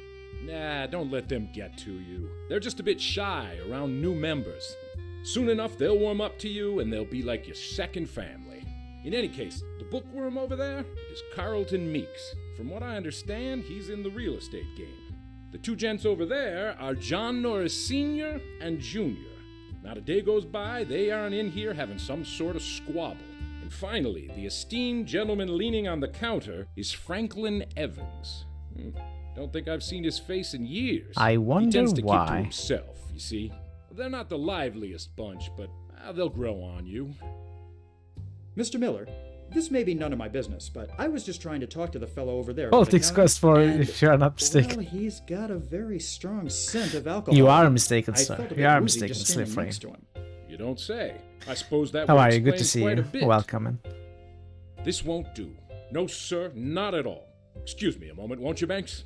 K: Nah, don't let them get to you. They're just a bit shy around new members. Soon enough, they'll warm up to you, and they'll be like your second family. In any case, the bookworm over there is Carlton Meeks. From what I understand, he's in the real estate game. The two gents over there are John Norris Sr. and Jr. Not a day goes by they aren't in here having some sort of squabble. And finally, the esteemed gentleman leaning on the counter is Franklin Evans. Don't think I've seen his face in years.
G: I wonder
K: he tends to
G: why.
K: keep to himself, you see. They're not the liveliest bunch, but they'll grow on you.
A: Mr. Miller, this may be none of my business, but I was just trying to talk to the fellow over there.
G: Politics quest for if you're not mistaken.
A: Well, he's got a very strong scent of alcohol.
G: You are mistaken,
A: I
G: sir.
A: felt a bit
G: You are
A: woozy
G: mistaken,
A: just standing
G: Slippery.
A: next to him.
K: You don't say. I suppose that
G: How
K: would
G: are you? Good to
K: explain
G: see
K: quite
G: you.
K: a bit.
G: Welcome.
K: This won't do. No, sir, not at all. Excuse me a moment, won't you, Banks?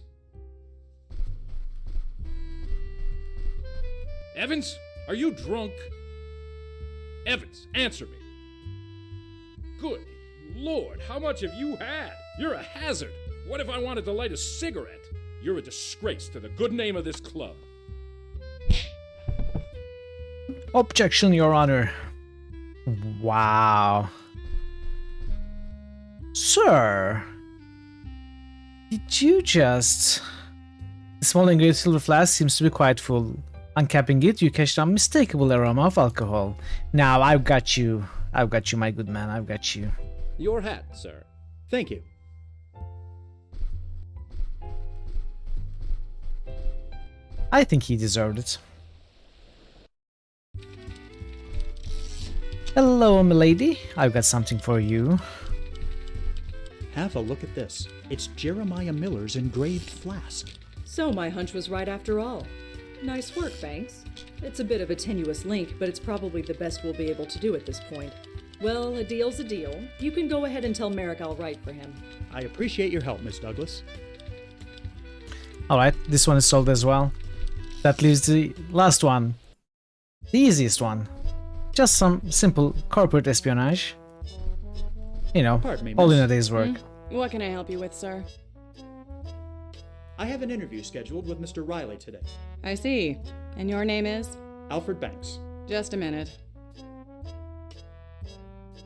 K: Evans, are you drunk? Evans, answer me. Good Lord, how much have you had? You're a hazard. What if I wanted to light a cigarette? You're a disgrace to the good name of this club.
G: Objection, Your Honor. Wow. Sir, did you just... The small engraved silver flask seems to be quite full. Uncapping it, you catch the unmistakable aroma of alcohol. Now, I've got you. I've got you, my good man. I've got you.
L: Your hat, sir.
A: Thank you.
G: I think he deserved it. Hello, milady. I've got something for you.
A: Have a look at this. It's Jeremiah Miller's engraved flask.
N: So my hunch was right after all. Nice work, Banks. It's a bit of a tenuous link, but it's probably the best we'll be able to do at this point. Well, a deal's a deal. You can go ahead and tell Merrick I'll write for him.
A: I appreciate your help, Miss Douglas.
G: Alright, this one is sold as well. That leaves the last one. The easiest one. Just some simple corporate espionage. You know,
A: Pardon me,
G: all in
A: miss.
G: a day's work.
O: What can I help you with, sir?
A: I have an interview scheduled with Mr. Riley today.
O: I see. And your name is?
A: Alfred Banks.
O: Just a minute.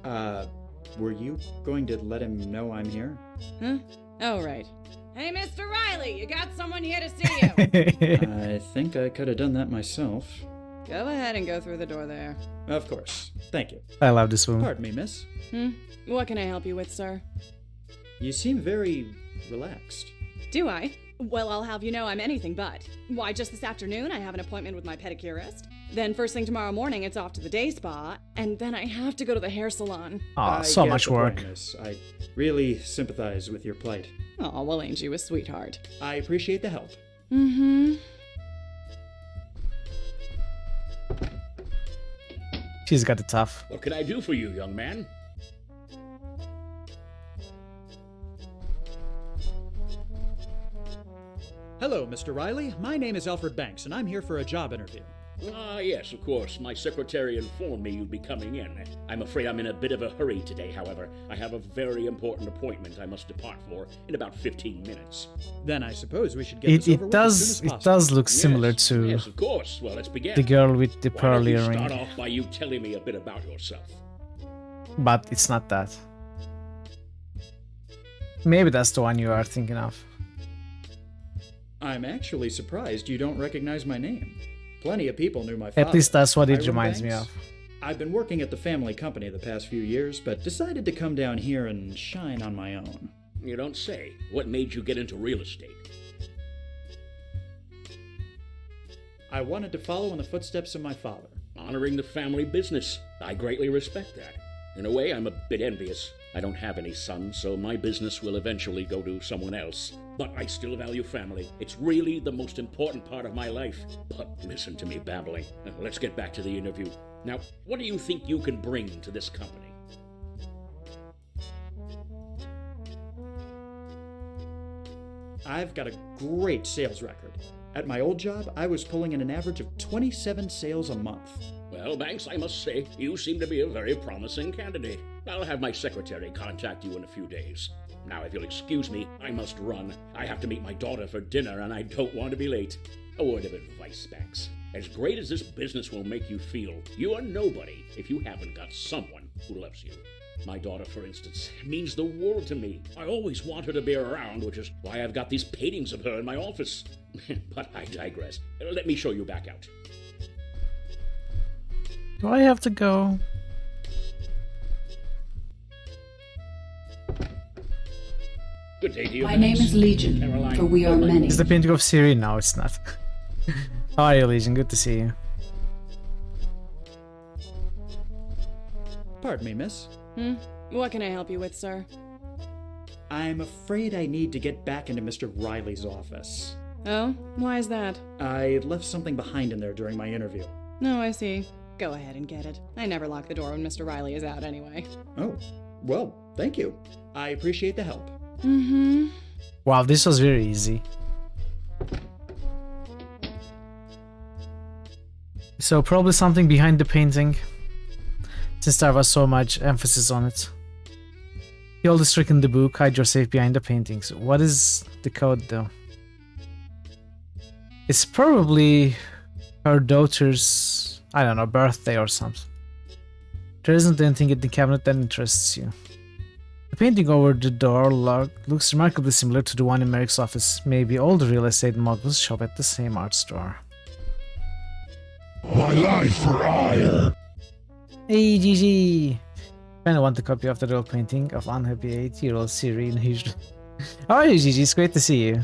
A: Were you going to let him know I'm here?
O: Huh? Oh, right. Hey, Mr. Riley, you got someone here to see you.
A: I think I could have done that myself.
O: Go ahead and go through the door there.
A: Of course. Thank you.
G: I love this woman.
A: Pardon me, miss.
O: What can I help you with, sir?
A: You seem very relaxed.
O: Do I? Well, I'll have you know I'm anything but. Why, just this afternoon I have an appointment with my pedicurist. Then first thing tomorrow morning it's off to the day spa. And then I have to go to the hair salon.
G: Oh, so
A: get
G: much
A: the
G: work.
A: point, miss. I really sympathize with your plight.
O: Oh, well, ain't you a sweetheart?
A: I appreciate the help.
O: Mm-hmm.
G: She's got it tough.
P: What can I do for you, young man?
A: Hello, Mr. Riley. My name is Alfred Banks, and I'm here for a job interview.
P: Ah, yes, of course. My secretary informed me you'd be coming in. I'm afraid I'm in a bit of a hurry today, however. I have a very important appointment I must depart for in about 15 minutes.
A: Then I suppose we should get this over with as soon as
G: It
A: possible.
G: does look similar
P: Yes,
G: to
P: yes, of course. Well, let's begin.
G: the girl with the
P: Why
G: pearly
P: don't you
G: ring.
P: start off by you telling me a bit about yourself?
G: But it's not that. Maybe that's the one you are thinking of.
A: I'm actually surprised you don't recognize my name. Plenty of people knew my father.
G: At least that's what it
A: Hiram
G: reminds me
A: Banks.
G: of.
A: I've been working at the family company the past few years, but decided to come down here and shine on my own.
P: You don't say. What made you get into real estate?
A: I wanted to follow in the footsteps of my father.
P: Honoring the family business. I greatly respect that. In a way, I'm a bit envious. I don't have any sons, so my business will eventually go to someone else. But I still value family. It's really the most important part of my life. But listen to me babbling. Now, let's get back to the interview. Now, what do you think you can bring to this company?
A: I've got a great sales record. At my old job, I was pulling in an average of 27 sales a month.
P: Well, Banks, I must say, you seem to be a very promising candidate. I'll have my secretary contact you in a few days. Now, if you'll excuse me, I must run. I have to meet my daughter for dinner, and I don't want to be late. A word of advice, Banks. As great as this business will make you feel, you are nobody if you haven't got someone who loves you. My daughter, for instance, means the world to me. I always want her to be around, which is why I've got these paintings of her in my office. But I digress. Let me show you back out.
G: Do I have to go?
P: Good day to you.
Q: My name is Legion,
P: Caroline,
Q: for we are many.
G: Is the painting of Siri? No, it's not. How are you, Legion? Good to see you.
A: Pardon me, miss.
O: What can I help you with, sir?
A: I'm afraid I need to get back into Mr. Riley's office.
O: Oh? Why is that?
A: I left something behind in there during my interview.
O: No, I see. Go ahead and get it. I never lock the door when Mr. Riley is out anyway.
A: Oh, well, thank you. I appreciate the help.
O: Mm-hmm.
G: Wow, this was very easy. So probably something behind the painting, since there was so much emphasis on it. The oldest trick in the book, hide your safe behind the paintings. What is the code though? It's probably her daughter's, I don't know, birthday or something. There isn't anything in the cabinet that interests you. The painting over the door looks remarkably similar to the one in Merrick's office. Maybe all the real estate moguls shop at the same art store.
F: My life for hire.
G: Hey, GG! Kinda want a copy of the real painting of unhappy 8-year-old Siri in his... How are you, GG? It's great to see you.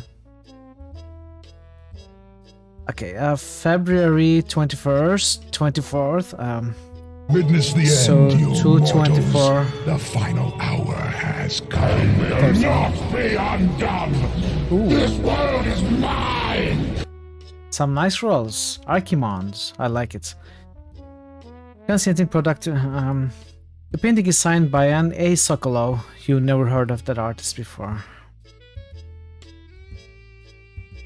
G: Okay, February 21st, 24th,
F: Witness the
G: so
F: end, you
G: 224.
F: mortals. The final hour has come. Will not be undone.
G: Ooh.
F: This world is mine.
G: Some nice rolls. Archimonds. I like it. Can't see anything productive. The painting is signed by an A. Sokolow. You never heard of that artist before.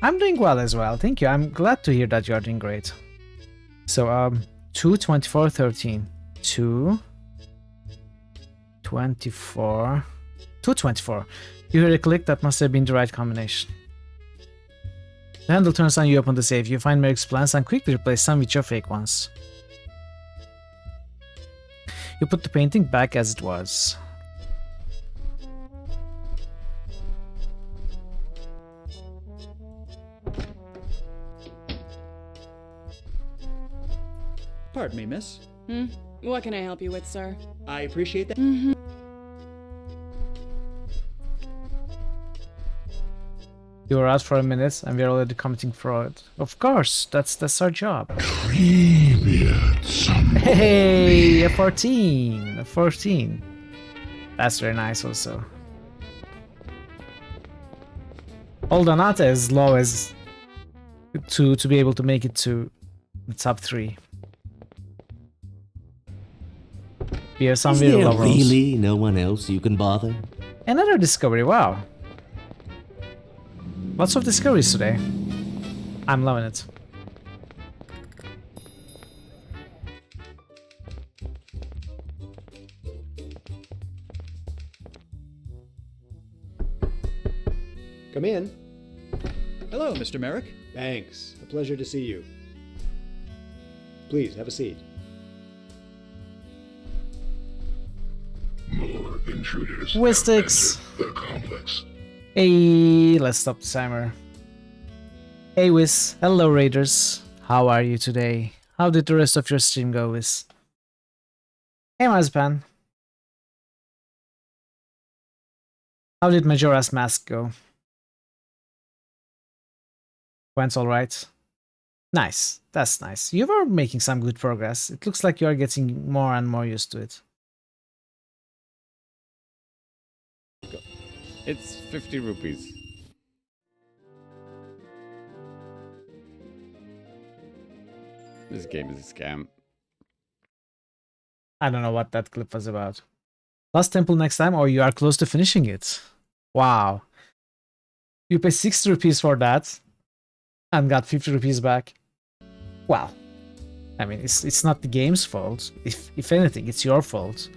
G: I'm doing well as well. Thank you. I'm glad to hear that you are doing great. So, 2, 24, 13. 2, 24, 224. You hear a click, that must have been the right combination. The handle turns on, you open the safe, you find Merrick's plans and quickly replace some with your fake ones. You put the painting back as it was.
A: Pardon me, miss.
O: What can I help you with, sir?
A: I appreciate that.
G: You were out for a minute and we're already committing fraud. Of course, that's our job. Hey, a 14. A 14. That's very nice also. Although not as low as to be able to make it to the top 3. We have some
B: Is
G: weird
B: there
G: levels.
B: really no one else you can bother?
G: Another discovery, wow. Lots of discoveries today. I'm loving it.
J: Come in.
A: Hello, Mr. Merrick.
J: Thanks. A pleasure to see you. Please, have a seat.
F: More intruders.
G: Wistix.
F: The complex.
G: Hey, let's stop the timer. Hey Wiz, hello Raiders. How are you today? How did the rest of your stream go, Wiz? Hey Mazpan. How did Majora's Mask go? Went alright. Nice, that's nice. You were making some good progress. It looks like you are getting more and more used to it.
Q: It's 50 rupees. This game is a scam.
G: I don't know what that clip was about. Last temple next time, or you are close to finishing it. Wow. You pay 60 rupees for that and got 50 rupees back. Well, I mean, it's not the game's fault. If anything, it's your fault.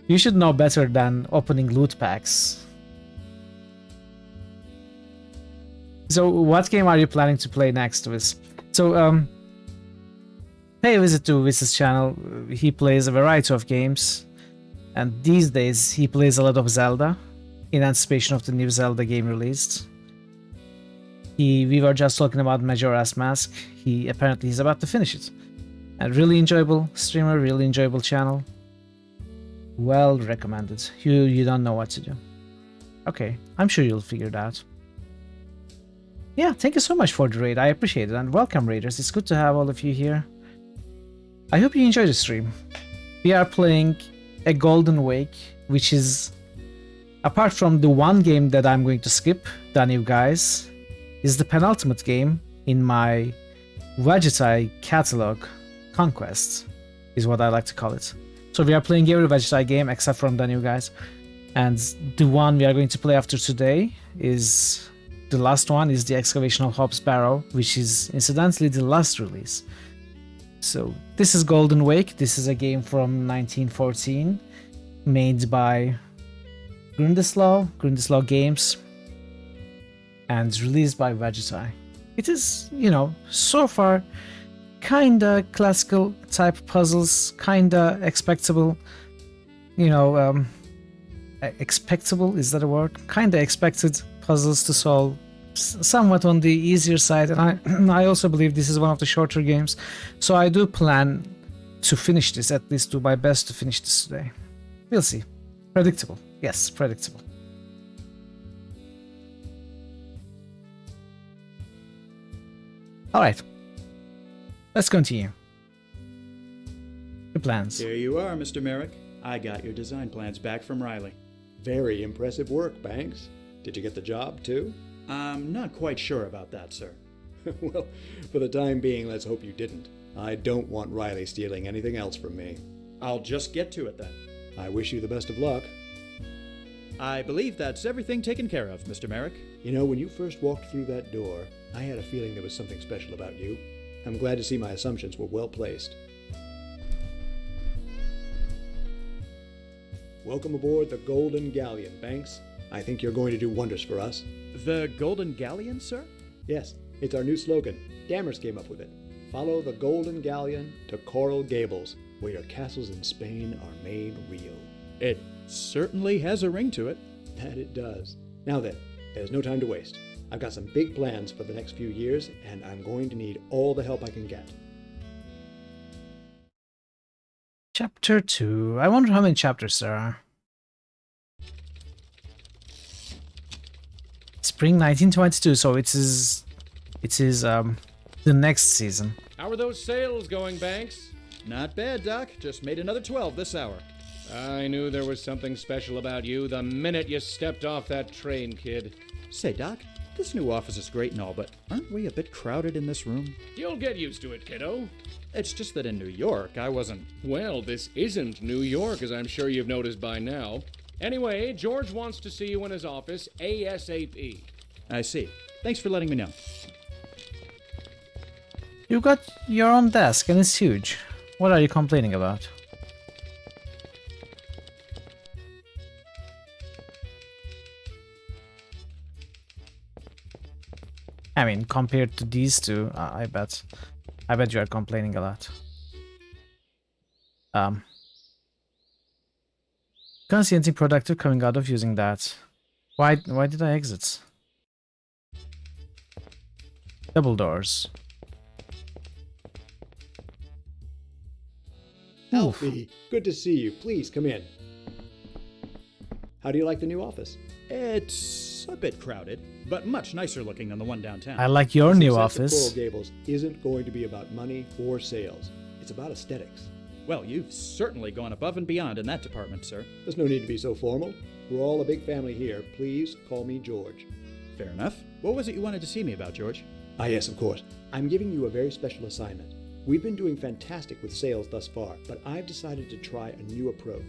G: You should know better than opening loot packs. So, what game are you planning to play next, Wiz? So, pay a visit to Wiz's channel. He plays a variety of games, and these days he plays a lot of Zelda in anticipation of the new Zelda game released. We were just talking about Majora's Mask. He's about to finish it. A really enjoyable streamer, really enjoyable channel. Well recommended. You don't know what to do. Okay, I'm sure you'll figure it out. Yeah, thank you so much for the raid. I appreciate it, and welcome raiders. It's good to have all of you here. I hope you enjoy the stream. We are playing a Golden Wake, which is, apart from the one game that I'm going to skip, the new guys, is the penultimate game in my Vegetai catalog. Conquest is what I like to call it. So we are playing every Vegetai game except from the new guys. And the one we are going to play after today is... the last one is the Excavation of Hobbs Barrow, which is incidentally the last release. So this is Golden Wake. This is a game from 1914 made by Grundislaw Games and released by Vegetai. It is, so far kinda classical type puzzles, kinda expectable, expectable, is that a word? Kinda expected puzzles to solve, somewhat on the easier side, and I also believe this is one of the shorter games, so I do plan to finish this, at least do my best to finish this today. We'll see. Predictable. Yes, predictable. Alright. Let's continue. The plans.
A: Here you are, Mr. Merrick. I got your design plans back from Riley.
J: Very impressive work, Banks. Did you get the job, too?
A: I'm not quite sure about that, sir.
J: Well, for the time being, let's hope you didn't. I don't want Riley stealing anything else from me.
A: I'll just get to it then.
J: I wish you the best of luck.
A: I believe that's everything taken care of, Mr. Merrick.
J: You know, when you first walked through that door, I had a feeling there was something special about you. I'm glad to see my assumptions were well placed. Welcome aboard the Golden Galleon, Banks. I think you're going to do wonders for us.
A: The Golden Galleon, sir?
J: Yes, it's our new slogan. Dammers came up with it. Follow the Golden Galleon to Coral Gables, where your castles in Spain are made real.
A: It certainly has a ring to it.
J: That it does. Now then, there's no time to waste. I've got some big plans for the next few years, and I'm going to need all the help I can get.
G: Chapter 2. I wonder how many chapters there are. Spring 1922, so it is the next season.
K: How are those sales going, Banks?
A: Not bad, Doc. Just made another 12 this hour.
K: I knew there was something special about you the minute you stepped off that train, kid.
A: Say, Doc, this new office is great and all, but aren't we a bit crowded in this room?
K: You'll get used to it, kiddo.
A: It's just that in New York, I wasn't...
K: Well, this isn't New York, as I'm sure you've noticed by now. Anyway, George wants to see you in his office ASAP.
A: I see. Thanks for letting me know.
G: You got your own desk and it's huge. What are you complaining about? I mean, compared to these two, I bet you are complaining a lot. Can't see anything productive coming out of using that. Why did I exit? Double doors.
J: Alfie, good to see you. Please come in. How do you like the new office?
A: It's a bit crowded, but much nicer looking than the one downtown.
G: I like your new
J: The
G: office.
J: success of Coral Gables isn't going to be about money or sales. It's about aesthetics.
A: Well, you've certainly gone above and beyond in that department, sir.
J: There's no need to be so formal. We're all a big family here. Please call me George.
A: Fair enough. What was it you wanted to see me about, George?
J: Ah, yes, of course. I'm giving you a very special assignment. We've been doing fantastic with sales thus far, but I've decided to try a new approach.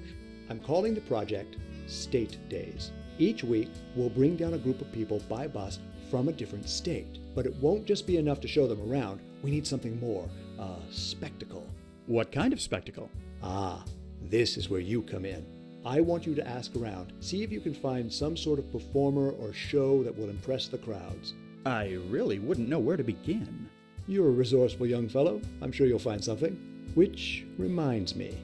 J: I'm calling the project State Days. Each week, we'll bring down a group of people by bus from a different state. But it won't just be enough to show them around. We need something more. A spectacle.
A: What kind of spectacle?
J: Ah, this is where you come in. I want you to ask around, see if you can find some sort of performer or show that will impress the crowds.
A: I really wouldn't know where to begin.
J: You're a resourceful young fellow. I'm sure you'll find something. Which reminds me.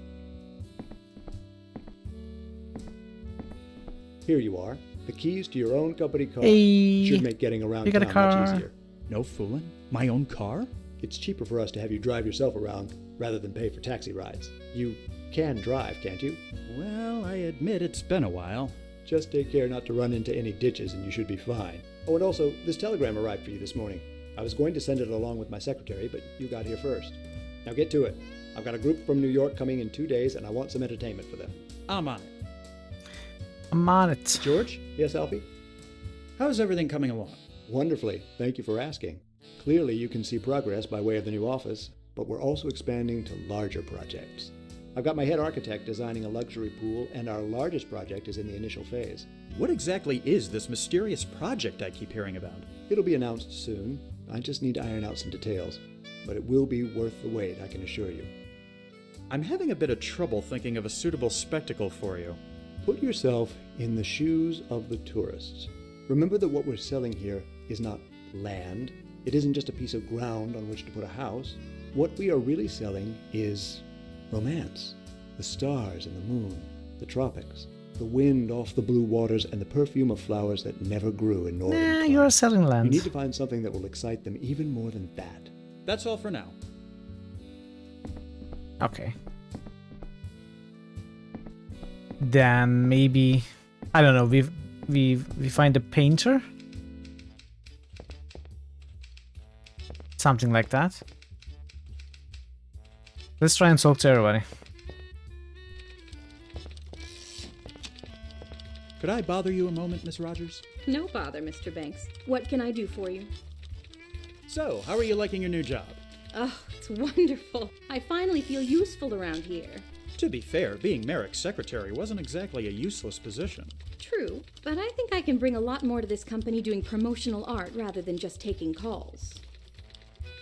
J: Here you are. The keys to your own company car.
G: Hey,
J: should make getting around
G: you got a
J: town
G: car.
J: much easier.
A: No fooling. My own car?
J: It's cheaper for us to have you drive yourself around rather than pay for taxi rides. You can drive, can't you?
A: Well, I admit it's been a while.
J: Just take care not to run into any ditches and you should be fine. Oh, and also, this telegram arrived for you this morning. I was going to send it along with my secretary, but you got here first. Now get to it. I've got a group from New York coming in 2 days, and I want some entertainment for them.
A: I'm on it.
G: I'm on it.
J: George? Yes, Alfie?
A: How's everything coming along?
J: Wonderfully. Thank you for asking. Clearly, you can see progress by way of the new office, but we're also expanding to larger projects. I've got my head architect designing a luxury pool, and our largest project is in the initial phase.
A: What exactly is this mysterious project I keep hearing about?
J: It'll be announced soon. I just need to iron out some details. But it will be worth the wait, I can assure you.
A: I'm having a bit of trouble thinking of a suitable spectacle for you.
J: Put yourself in the shoes of the tourists. Remember that what we're selling here is not land. It isn't just a piece of ground on which to put a house. What we are really selling is romance. The stars and the moon, the tropics, the wind off the blue waters, and the perfume of flowers that never grew in northern climes.
G: You're selling land.
J: You need to find something that will excite them even more than that.
A: That's all for now.
G: Okay. Then maybe, I don't know, we find a painter? Something like that. Let's try and talk to everybody.
A: Could I bother you a moment, Miss Rogers?
M: No bother, Mr. Banks. What can I do for you?
A: So, how are you liking your new job?
M: Oh, it's wonderful. I finally feel useful around here.
A: To be fair, being Merrick's secretary wasn't exactly a useless position.
M: True, but I think I can bring a lot more to this company doing promotional art rather than just taking calls.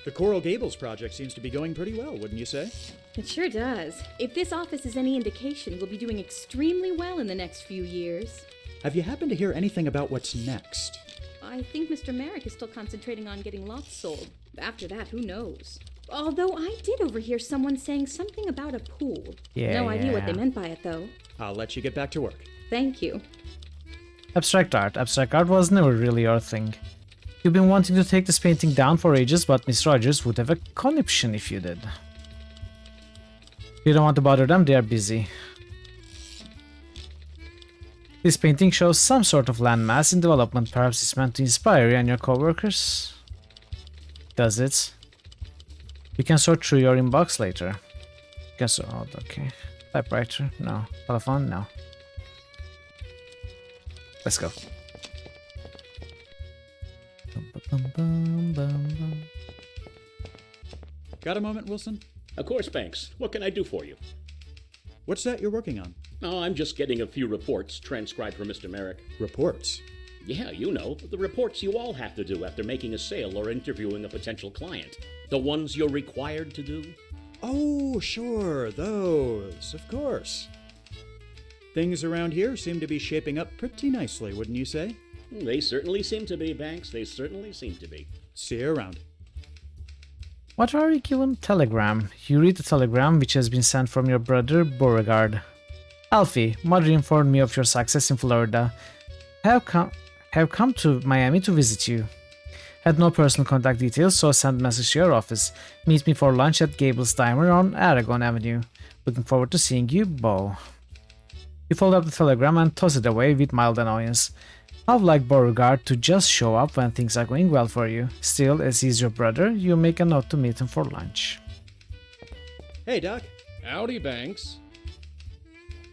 A: The Coral Gables project seems to be going pretty well, wouldn't you say?
M: It sure does. If this office is any indication, we'll be doing extremely well in the next few years.
A: Have you happened to hear anything about what's next?
M: I think Mr. Merrick is still concentrating on getting lots sold. After that, who knows? Although I did overhear someone saying something about a pool. No idea what they meant by it, though.
A: I'll let you get back to work.
M: Thank you.
G: Abstract art. Abstract art was never really your thing. You've been wanting to take this painting down for ages, but Miss Rogers would have a conniption if you did. You don't want to bother them, they are busy. This painting shows some sort of landmass in development. Perhaps it's meant to inspire you and your co-workers? Does it? You can sort through your inbox later. You can sort out, okay. Typewriter? No. Telephone? No. Let's go.
A: Got a moment, Wilson?
P: Of course, Banks. What can I do for you?
A: What's that you're working on?
P: Oh, I'm just getting a few reports transcribed for Mr. Merrick.
A: Reports?
P: Yeah, you know, the reports you all have to do after making a sale or interviewing a potential client. The ones you're required to do.
A: Oh, sure, those, of course. Things around here seem to be shaping up pretty nicely, wouldn't you say?
P: They certainly seem to be, Banks. They certainly seem to be.
A: See you around.
G: What are you given? Telegram. You read the telegram which has been sent from your brother Beauregard. Alfie, mother informed me of your success in Florida. Have come to Miami to visit you. Had no personal contact details, so sent message to your office. Meet me for lunch at Gables Diner on Aragon Avenue. Looking forward to seeing you, Beau. You fold up the telegram and toss it away with mild annoyance. I'd like Beauregard to just show up when things are going well for you. Still, as he's your brother, you make a note to meet him for lunch.
A: Hey, Doc.
K: Howdy, Banks.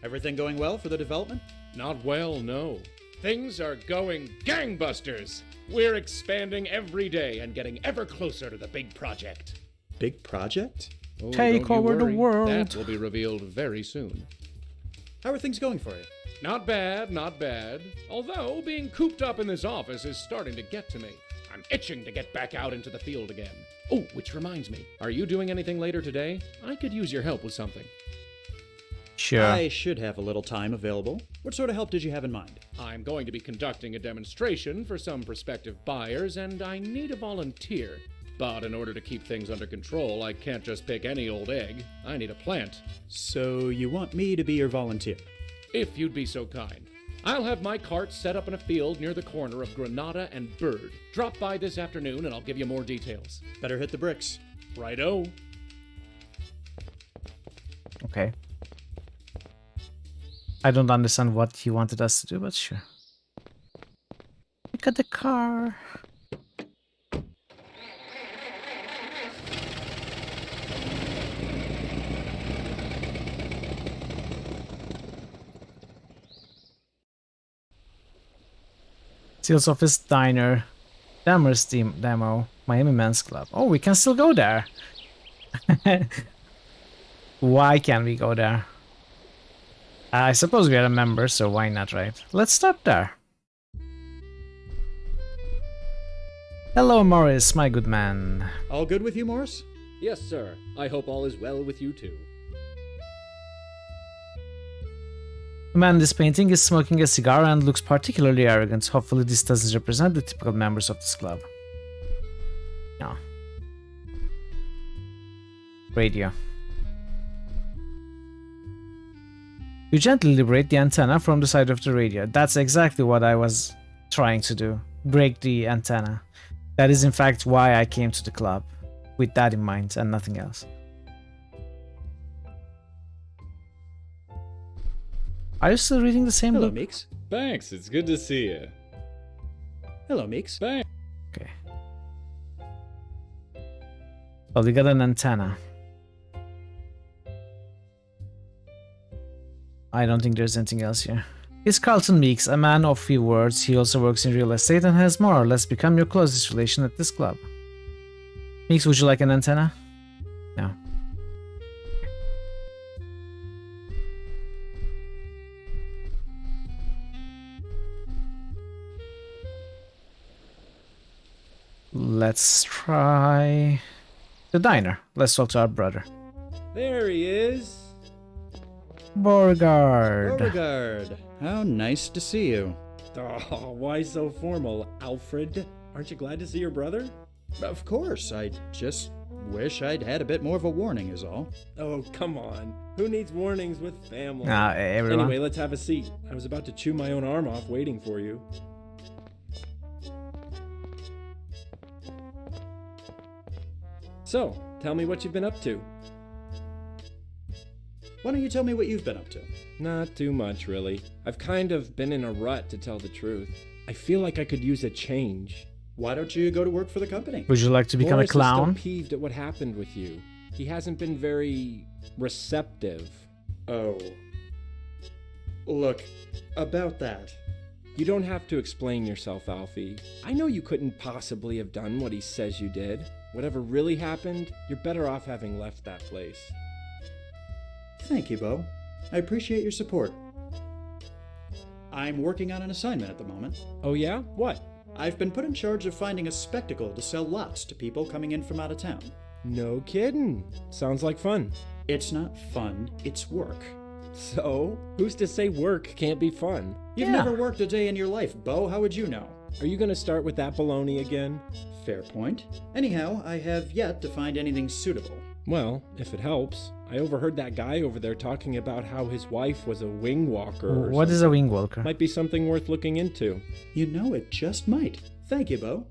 A: Everything going well for the development?
K: Not well, no. Things are going gangbusters. We're expanding every day and getting ever closer to the big project.
A: Big project?
K: Oh,
G: take over the world.
K: That will be revealed very soon.
A: How are things going for you?
K: Not bad, not bad. Although being cooped up in this office is starting to get to me. I'm itching to get back out into the field again. Oh, which reminds me, are you doing anything later today? I could use your help with something.
G: Sure.
A: I should have a little time available. What sort of help did you have in mind?
K: I'm going to be conducting a demonstration for some prospective buyers, and I need a volunteer. But in order to keep things under control, I can't just pick any old egg. I need a plant.
A: So you want me to be your volunteer?
K: If you'd be so kind. I'll have my cart set up in a field near the corner of Granada and Bird. Drop by this afternoon and I'll give you more details.
A: Better hit the bricks.
K: Righto.
G: Okay. I don't understand what he wanted us to do, but sure. Look at the car. Sales office, diner, Damer's demo, Miami Men's Club. Oh, we can still go there. Why can't we go there? I suppose we are a member, so why not, right? Let's start there. Hello, Morris, my good man.
A: All good with you, Morris?
L: Yes, sir. I hope all is well with you too.
G: The man in this painting is smoking a cigar and looks particularly arrogant. Hopefully this doesn't represent the typical members of this club. No. Radio. You gently liberate the antenna from the side of the radio. That's exactly what I was trying to do. Break the antenna. That is in fact why I came to the club. With that in mind and nothing else. Are you still reading the same
A: Hello,
G: book?
A: Meeks.
H: Thanks, it's good to see you.
A: Hello, Meeks.
H: Thanks.
G: Okay. Well, we got an antenna. I don't think there's anything else here. He's Carlton Meeks, a man of few words. He also works in real estate and has more or less become your closest relation at this club. Meeks, would you like an antenna? No. Let's try The diner. Let's talk to our brother.
R: There he is.
G: Beauregard.
A: Beauregard, how nice to see you.
R: Oh, why so formal, Alfred? Aren't you glad to see your brother?
A: Of course, I just wish I'd had a bit more of a warning is all.
R: Oh, come on. Who needs warnings with family?
G: Everyone.
R: Anyway, let's have a seat. I was about to chew my own arm off waiting for you. So, tell me what you've been up to.
A: Why don't you tell me what you've been up to?
R: Not too much, really. I've kind of been in a rut, to tell the truth. I feel like I could use a change.
A: Why don't you go to work for the company?
G: Would you like to become
R: Boris
G: a clown?
R: is still peeved at what happened with you. He hasn't been very receptive.
A: Oh. Look, about that.
R: You don't have to explain yourself, Alfie. I know you couldn't possibly have done what he says you did. Whatever really happened, you're better off having left that place.
A: Thank you, Bo. I appreciate your support. I'm working on an assignment at the moment.
R: Oh yeah? What?
A: I've been put in charge of finding a spectacle to sell lots to people coming in from out of town.
R: No kidding. Sounds like fun.
A: It's not fun, it's work.
R: So, who's to say work can't be fun?
A: You've never worked a day in your life, Bo. How would you know?
R: Are you gonna start with that baloney again?
A: Fair point. Anyhow, I have yet to find anything suitable.
R: Well, if it helps, I overheard that guy over there talking about how his wife was a wing walker.
G: What is a wing walker?
R: Might be something worth looking into.
A: You know, it just might. Thank you, Bo.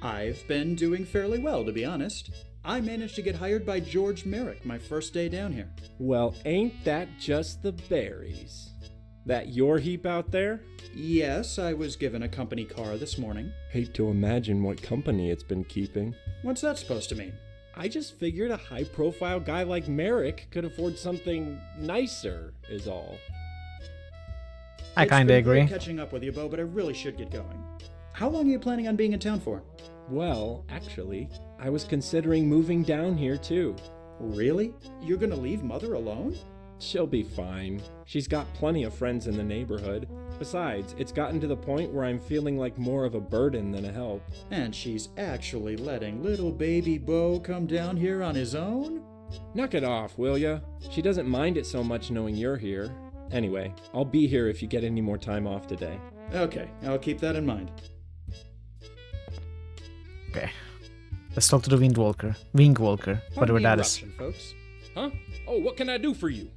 A: I've been doing fairly well, to be honest. I managed to get hired by George Merrick my first day down here.
R: Well, ain't that just the berries? That your heap out there?
A: Yes, I was given a company car this morning.
R: Hate to imagine what company it's been keeping.
A: What's that supposed to mean?
R: I just figured a high-profile guy like Merrick could afford something nicer, is all.
G: I kinda agree.
A: It's been great catching up with you, Bo, but I really should get going. How long are you planning on being in town for?
R: Well, actually, I was considering moving down here too.
A: Really? You're gonna leave Mother alone?
R: She'll be fine. She's got plenty of friends in the neighborhood. Besides, it's gotten to the point where I'm feeling like more of a burden than a help.
A: And she's actually letting little baby Bo come down here on his own?
R: Knock it off, will ya? She doesn't mind it so much knowing you're here. Anyway, I'll be here if you get any more time off today.
A: Okay, I'll keep that in mind.
G: Okay. Let's talk to the Wingwalker. Wingwalker, whatever that is.
A: Folks.
K: Huh? Oh, what can I do for you?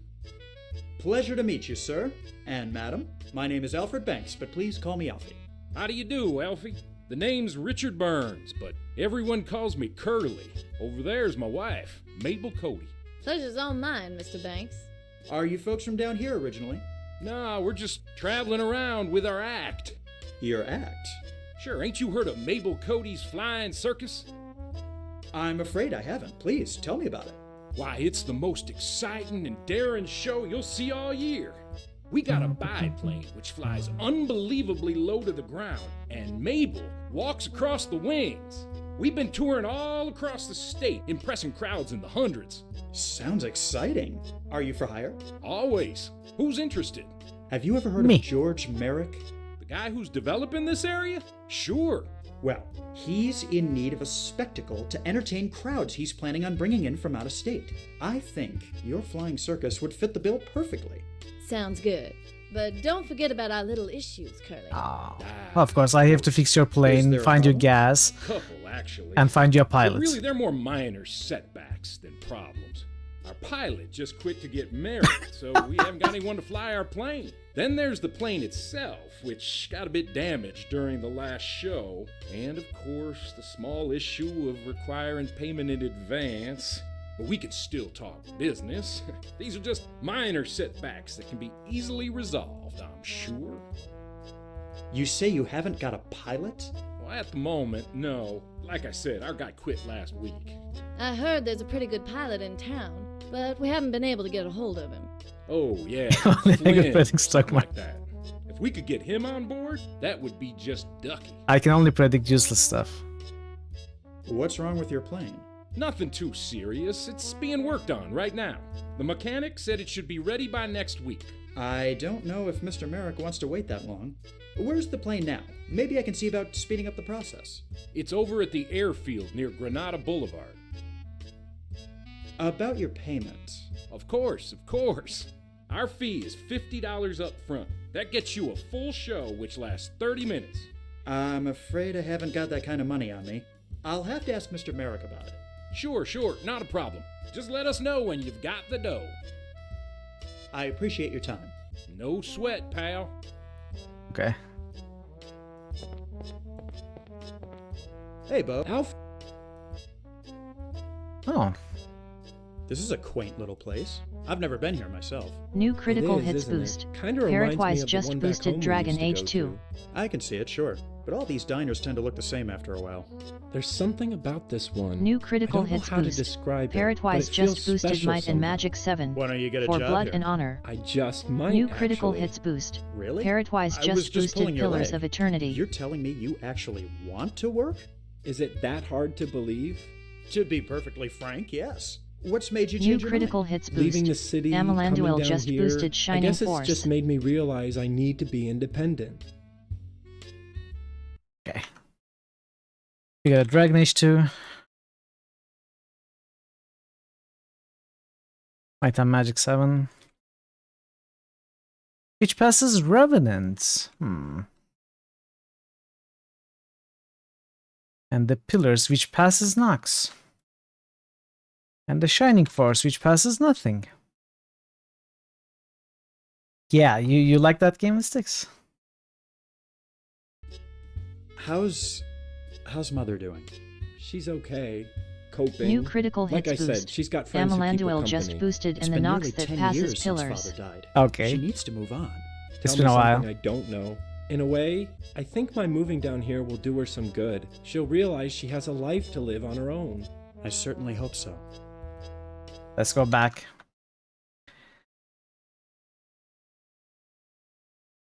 A: Pleasure to meet you, sir. And madam, my name is Alfred Banks, but please call me Alfie.
K: How do you do, Alfie? The name's Richard Burns, but everyone calls me Curly. Over there's my wife, Mabel Cody.
S: Pleasure's all mine, Mr. Banks.
A: Are you folks from down here originally?
K: Nah, we're just traveling around with our act.
A: Your act?
K: Sure, ain't you heard of Mabel Cody's Flying Circus?
A: I'm afraid I haven't. Please, tell me about it.
K: Why, it's the most exciting and daring show you'll see all year. We got a biplane which flies unbelievably low to the ground, and Mabel walks across the wings. We've been touring all across the state, impressing crowds in the hundreds.
A: Sounds exciting. Are you for hire?
K: Always. Who's interested?
A: Have you ever heard of George Merrick?
K: The guy who's developing this area? Sure.
A: Well, he's in need of a spectacle to entertain crowds he's planning on bringing in from out of state. I think your flying circus would fit the bill perfectly.
S: Sounds good. But don't forget about our little issues, Curly.
G: Of course, I have to fix your plane, find your gas,
K: Couple, actually.
G: and find your
K: But
G: pilot.
K: really, they're more minor setbacks than problems. Our pilot just quit to get married, so we haven't got anyone to fly our plane. Then there's the plane itself, which got a bit damaged during the last show. And of course, the small issue of requiring payment in advance. But we can still talk business. These are just minor setbacks that can be easily resolved, I'm sure.
A: You say you haven't got a pilot?
K: Well, at the moment, no. Like I said, our guy quit last week.
S: I heard there's a pretty good pilot in town, but we haven't been able to get a hold of him.
K: Oh, yeah.
G: Predict stock
K: like that. If we could get him on board, that would be just ducky.
G: I can only predict useless stuff.
A: What's wrong with your plane?
K: Nothing too serious. It's being worked on right now. The mechanic said it should be ready by next week.
A: I don't know if Mr. Merrick wants to wait that long. Where's the plane now? Maybe I can see about speeding up the process.
K: It's over at the airfield near Granada Boulevard.
A: About your payment.
K: Of course, of course. Our fee is $50 up front. That gets you a full show, which lasts 30 minutes.
A: I'm afraid I haven't got that kind of money on me. I'll have to ask Mr. Merrick about it.
K: Sure, not a problem. Just let us know when you've got the dough.
A: I appreciate your time.
K: No sweat, pal.
G: Okay.
A: Hey, Bo.
G: Oh.
A: This is a quaint little place. I've never been here myself.
C: New critical hits boost. Parrotwise just boosted Dragon Age 2.
A: I can see it, sure. But all these diners tend to look the same after a while.
R: There's something about this one.
C: New critical hits boost. Parrotwise just boosted Might and Magic 7.
A: Why don't you get a
C: for
A: job
C: Blood
A: here?
C: and Honor.
R: I just might.
C: New critical hits boost.
A: Really?
C: Parrotwise
A: I was
C: just boosted
A: pulling your
C: Pillars
A: leg.
C: of Eternity.
A: You're telling me you actually want to work?
R: Is it that hard to believe?
A: To be perfectly frank, yes. What's made you
C: New
A: change your
C: critical
A: mind?
C: hits boost.
R: Leaving the city, coming
C: Amalanduel
R: down
C: just
R: here,
C: boosted Shining
R: I guess it's
C: Force.
R: just made me realize I need to be independent.
G: Okay. We got Dragon Age 2. Might and Magic 7. Which passes Revenant. And the Pillars, which passes Nox. And the Shining Force, which passes nothing. Yeah, you like that game, Sticks?
A: How's Mother doing?
R: She's okay. Coping.
C: New critical hits
R: like I
C: boost.
R: said, she's got friends who keep her
C: Amalanduel
R: company.
C: just boosted
A: It's
C: in the
A: been
C: Nox
A: nearly
C: that
A: 10
C: passes
A: years
C: Pillars.
A: since Father died.
G: Okay.
A: She needs to move on.
G: It's
R: Tell
G: been
R: me
G: a while.
R: something I don't know. In a way, I think my moving down here will do her some good. She'll realize she has a life to live on her own.
A: I certainly hope so.
G: Let's go back.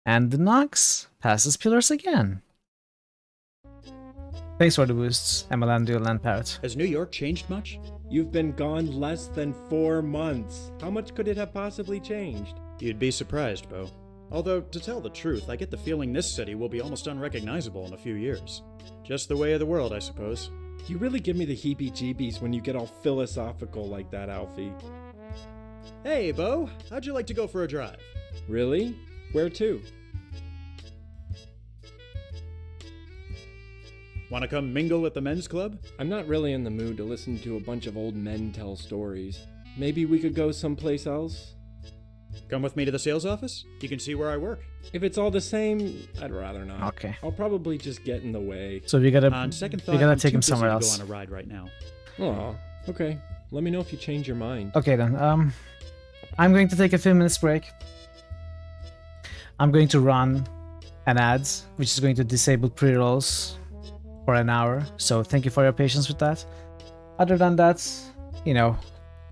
G: And the Nox passes Pillars again. Thanks for the boosts, Amalanduel and Parrot.
A: Has New York changed much?
R: You've been gone less than 4 months. How much could it have possibly changed?
A: You'd be surprised, Bo. Although, to tell the truth, I get the feeling this city will be almost unrecognizable in a few years. Just the way of the world, I suppose.
R: You really give me the heebie-jeebies when you get all philosophical like that, Alfie.
A: Hey, Bo, how'd you like to go for a drive?
R: Really? Where to?
A: Want to come mingle at the men's club?
R: I'm not really in the mood to listen to a bunch of old men tell stories. Maybe we could go someplace else?
A: Come with me to the sales office? You can see where I work.
R: If it's all the same, I'd rather not.
G: Okay.
R: I'll probably just get in the way.
G: So we gotta
A: On second thought,
G: we gotta
A: I'm
G: take
A: too
G: him
A: busy
G: somewhere
A: to
G: else.
A: go on a ride right now.
R: Oh, okay. Let me know if you change your mind.
G: Okay then. I'm going to take a few minutes break. I'm going to run an ad, which is going to disable pre-rolls for an hour. So thank you for your patience with that. Other than that, you know,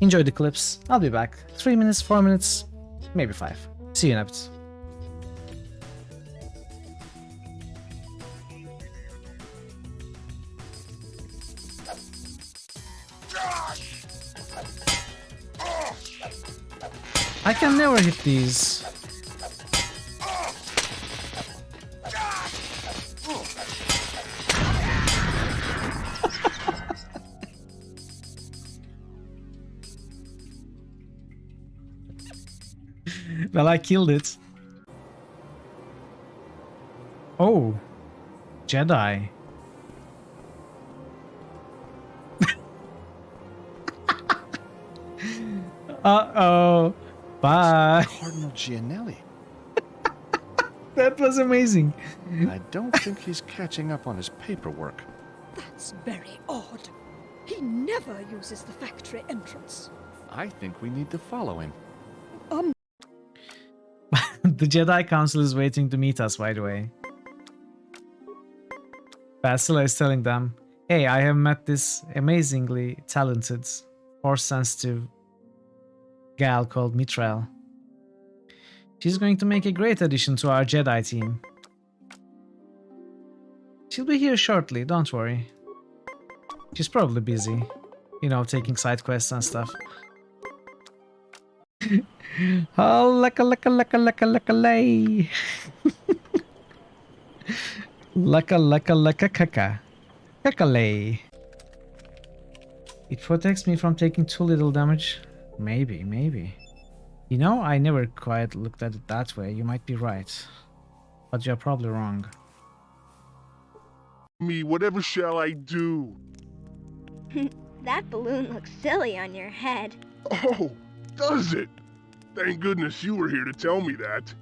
G: enjoy the clips. I'll be back. 3 minutes, 4 minutes, maybe 5. See you in a bit. I can never hit these. Well, I killed it. Oh, Jedi. Uh-oh. Bye.
T: Cardinal Gianelli.
G: That was amazing.
T: I don't think he's catching up on his paperwork.
U: That's very odd. He never uses the factory entrance.
T: I think we need to follow him.
G: The Jedi Council is waiting to meet us, by the way. Bastila is telling them, hey, I have met this amazingly talented, force-sensitive gal called Mithril. She's going to make a great addition to our Jedi team. She'll be here shortly, don't worry. She's probably busy, you know, taking side quests and stuff. Oh, laka lay. Laka kaka. Kakalay. It protects me from taking too little damage. Maybe. You know, I never quite looked at it that way. You might be right. But you're probably wrong.
F: Me, whatever shall I do?
I: That balloon looks silly on your head.
F: Oh, does it? Thank goodness you were here to tell me that.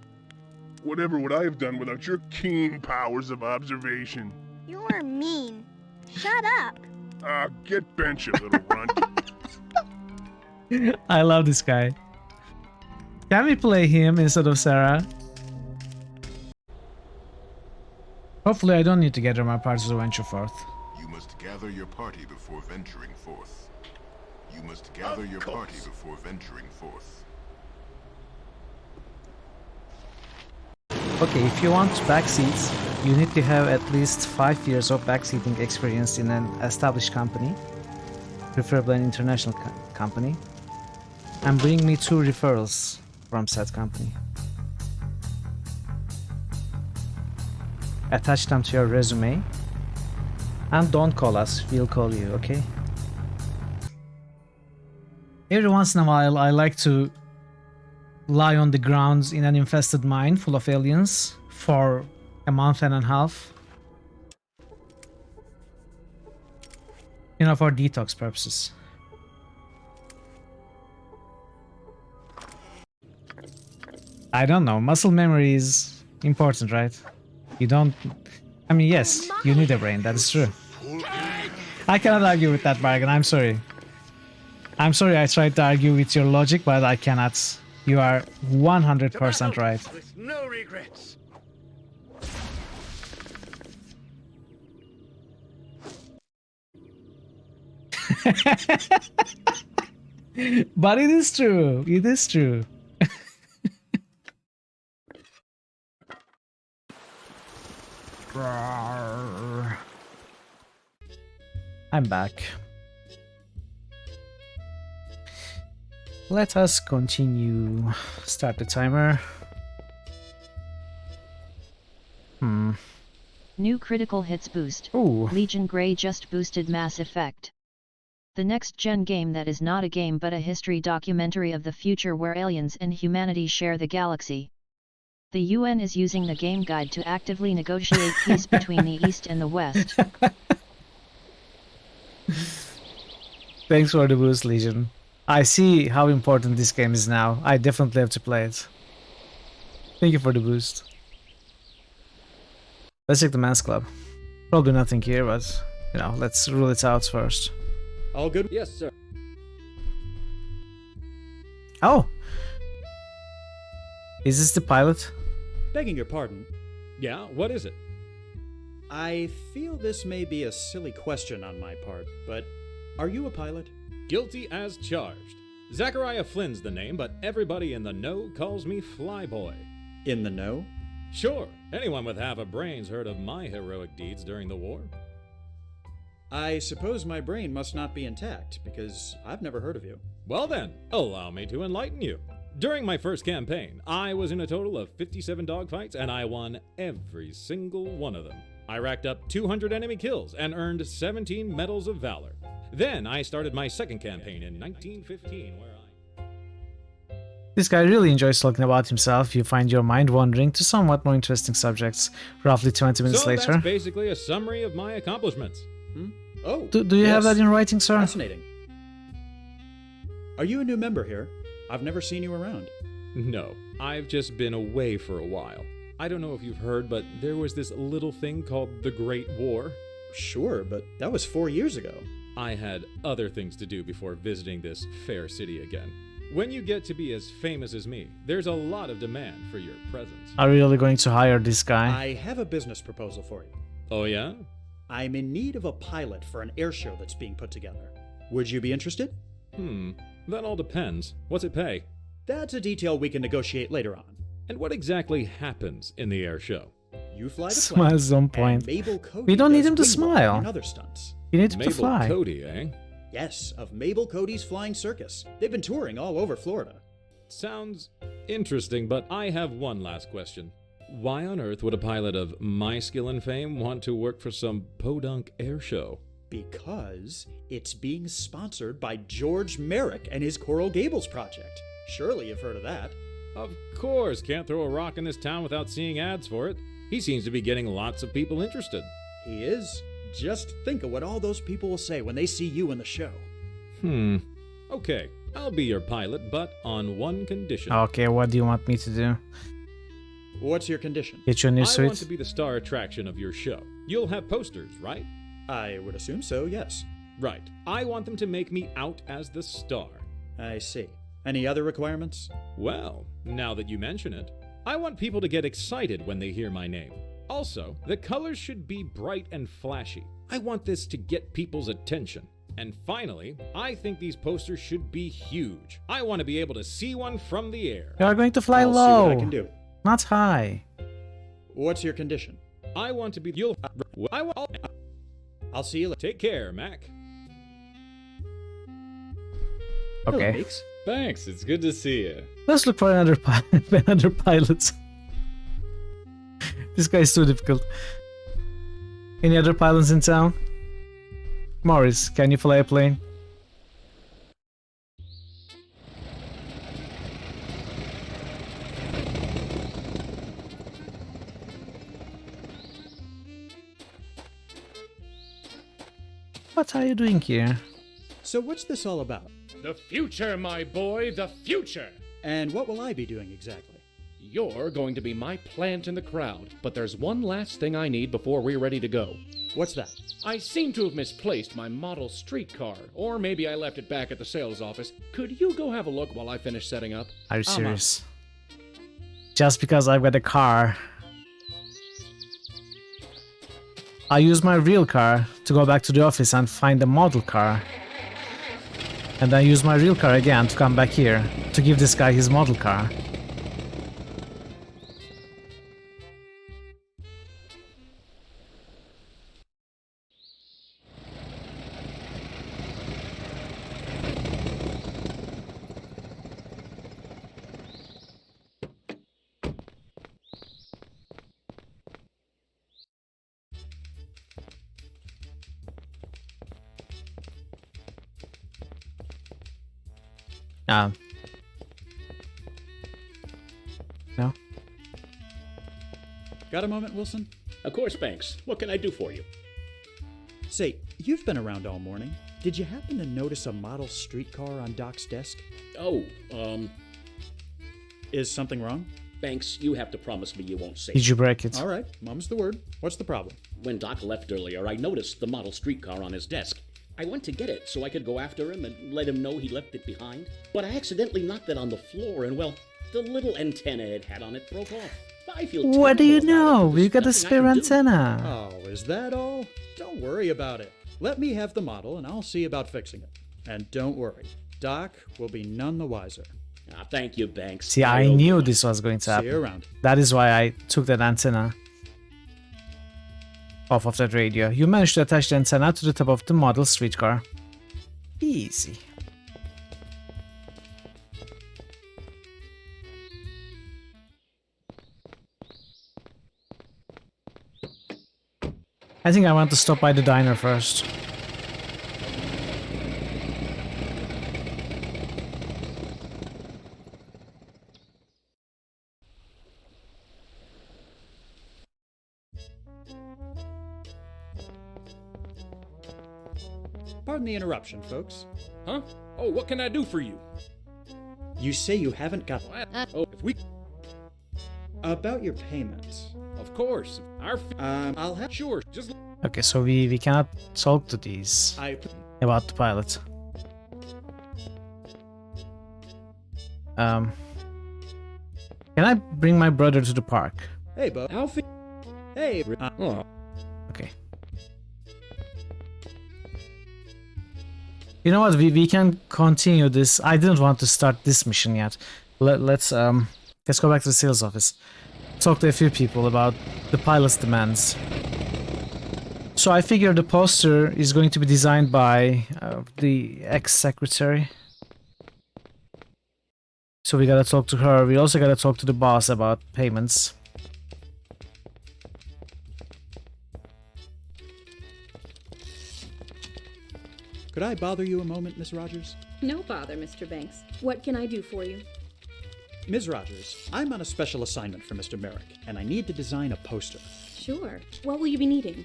F: Whatever would I have done without your keen powers of observation?
I: You're mean. Shut up.
F: Get bent, you little runt.
G: I love this guy. Can we play him instead of Sarah? Hopefully I don't need to gather my party to venture forth.
F: You must gather your party before venturing forth. You must gather your party before venturing forth.
G: Okay, if you want backseats, you need to have at least 5 years of backseating experience in an established company, preferably an international company, and bring me 2 referrals from said company. Attach them to your resume, and don't call us, we'll call you, okay? Every once in a while I like to lie on the ground in an infested mine full of aliens for a month and a half. You know, for detox purposes. I don't know, muscle memory is important, right? You don't... I mean, yes, you need a brain, that is true. I cannot argue with that, bargain, I'm sorry. I'm sorry I tried to argue with your logic, but I cannot. You are 100% right.
V: With no regrets.
G: But it is true. It is true. I'm back. Let us continue. Start the timer.
C: New critical hits boost.
G: Ooh.
C: Legion Grey just boosted Mass Effect. The next-gen game that is not a game but a history documentary of the future where aliens and humanity share the galaxy. The UN is using the game guide to actively negotiate peace between the East and the West.
G: Thanks for the boost, Legion. I see how important this game is now. I definitely have to play it. Thank you for the boost. Let's check the men's club. Probably nothing here, but, you know, let's rule it out first.
A: All good?
L: Yes, sir.
G: Oh! Is this the pilot?
A: Begging your pardon.
H: Yeah, what is it?
A: I feel this may be a silly question on my part, but are you a pilot?
H: Guilty as charged. Zachariah Flynn's the name, but everybody in the know calls me Flyboy.
A: In the know?
H: Sure, anyone with half a brain's heard of my heroic deeds during the war.
A: I suppose my brain must not be intact, because I've never heard of you.
H: Well then, allow me to enlighten you. During my first campaign, I was in a total of 57 dogfights, and I won every single one of them. I racked up 200 enemy kills and earned 17 Medals of Valor. Then I started my second campaign in 1915, where
G: This guy really enjoys talking about himself. You find your mind wandering to somewhat more interesting subjects. Roughly 20 minutes later.
H: So that's basically a summary of my accomplishments.
A: Oh,
G: Do you have that in writing, sir?
A: Fascinating. Are you a new member here? I've never seen you around.
H: No, I've just been away for a while. I don't know if you've heard, but there was this little thing called the Great War.
A: Sure, but that was 4 years ago.
H: I had other things to do before visiting this fair city again. When you get to be as famous as me, there's a lot of demand for your presence.
G: Are you really going to hire this guy?
A: I have a business proposal for you.
H: Oh yeah?
A: I'm in need of a pilot for an air show that's being put together. Would you be interested?
H: That all depends. What's it pay?
A: That's a detail we can negotiate later on.
H: And what exactly happens in the air show?
A: You fly the plane.
G: Smiles on point.
A: Mabel Cody
G: We don't need him to
A: does wing walking
G: smile.
A: and other stunts.
G: You need him to
H: Mabel
G: fly.
H: Cody, eh?
A: Yes, of Mabel Cody's Flying Circus. They've been touring all over Florida.
H: Sounds interesting, but I have one last question. Why on earth would a pilot of my skill and fame want to work for some podunk air show?
A: Because it's being sponsored by George Merrick and his Coral Gables project. Surely you've heard of that.
H: Of course, can't throw a rock in this town without seeing ads for it. He seems to be getting lots of people interested.
A: He is. Just think of what all those people will say when they see you in the show.
H: Okay, I'll be your pilot, but on one condition.
G: Okay, what do you want me to do?
A: What's your condition?
G: Get you a new
H: I
G: suit?
H: want to be the star attraction of your show. You'll have posters, right?
A: I would assume so, yes.
H: Right. I want them to make me out as the star.
A: I see. Any other requirements?
H: Well, now that you mention it, I want people to get excited when they hear my name. Also, the colors should be bright and flashy. I want this to get people's attention. And finally, I think these posters should be huge. I want to be able to see one from the air.
G: You are going to fly
A: I'll
G: low.
A: see what I can do.
G: Not high.
A: What's your condition?
H: I want to be...
A: I'll see you later.
H: Take care, Mac.
G: Okay.
A: Hello,
Q: Thanks, it's good to see you.
G: Let's look for another pilot. This guy is too difficult. Any other pilots in town? Morris, can you fly a plane? What are you doing here?
A: So what's this all about?
K: The future, my boy, the future!
A: And what will I be doing exactly?
K: You're going to be my plant in the crowd, but there's one last thing I need before we're ready to go.
A: What's that?
K: I seem to have misplaced my model streetcar, or maybe I left it back at the sales office. Could you go have a look while I finish setting up?
G: Are you serious? Just because I've got a car. I use my real car to go back to the office and find a model car. And I use my real car again to come back here to give this guy his model car. No?
A: Got a moment, Wilson?
P: Of course, Banks. What can I do for you?
A: Say, you've been around all morning. Did you happen to notice a model streetcar on Doc's desk?
P: Oh,
A: Is something wrong?
P: Banks, you have to promise me you won't say
G: Did you break it?
A: All right, mum's the word. What's the problem?
P: When Doc left earlier, I noticed the model streetcar on his desk. I went to get it so I could go after him and let him know he left it behind. But I accidentally knocked it on the floor and, well, the little antenna it had on it broke off. I feel
G: What do you know?
P: There's
G: We got a
P: nothing I
G: spare
P: can do.
G: antenna.
A: Oh, is that all? Don't worry about it. Let me have the model and I'll see about fixing it. And don't worry, Doc will be none the wiser.
P: Thank you, Banks.
G: See, I knew this was going to
A: See
G: happen.
A: you around.
G: That is why I took that antenna off of that radio. You managed to attach the antenna to the top of the model streetcar. Easy. I think I want to stop by the diner first.
A: Pardon the interruption, folks.
K: Huh? Oh, what can I do for you?
A: You say you haven't got...
K: Oh, if we...
A: About your payments.
K: Of course.
A: I'll have...
K: Sure, just...
G: Okay, so we cannot talk to these about the pilot. Can I bring my brother to the park?
A: Hey, Bo.
K: Alfie.
A: Hey.
G: Okay. You know what? We can continue this. I didn't want to start this mission yet. Let's go back to the sales office. Talk to a few people about the pilot's demands. So I figure the poster is going to be designed by the ex-secretary. So we gotta talk to her. We also gotta talk to the boss about payments.
A: Could I bother you a moment, Miss Rogers?
M: No bother, Mr. Banks. What can I do for you?
A: Ms. Rogers, I'm on a special assignment for Mr. Merrick, and I need to design a poster.
M: Sure. What will you be needing?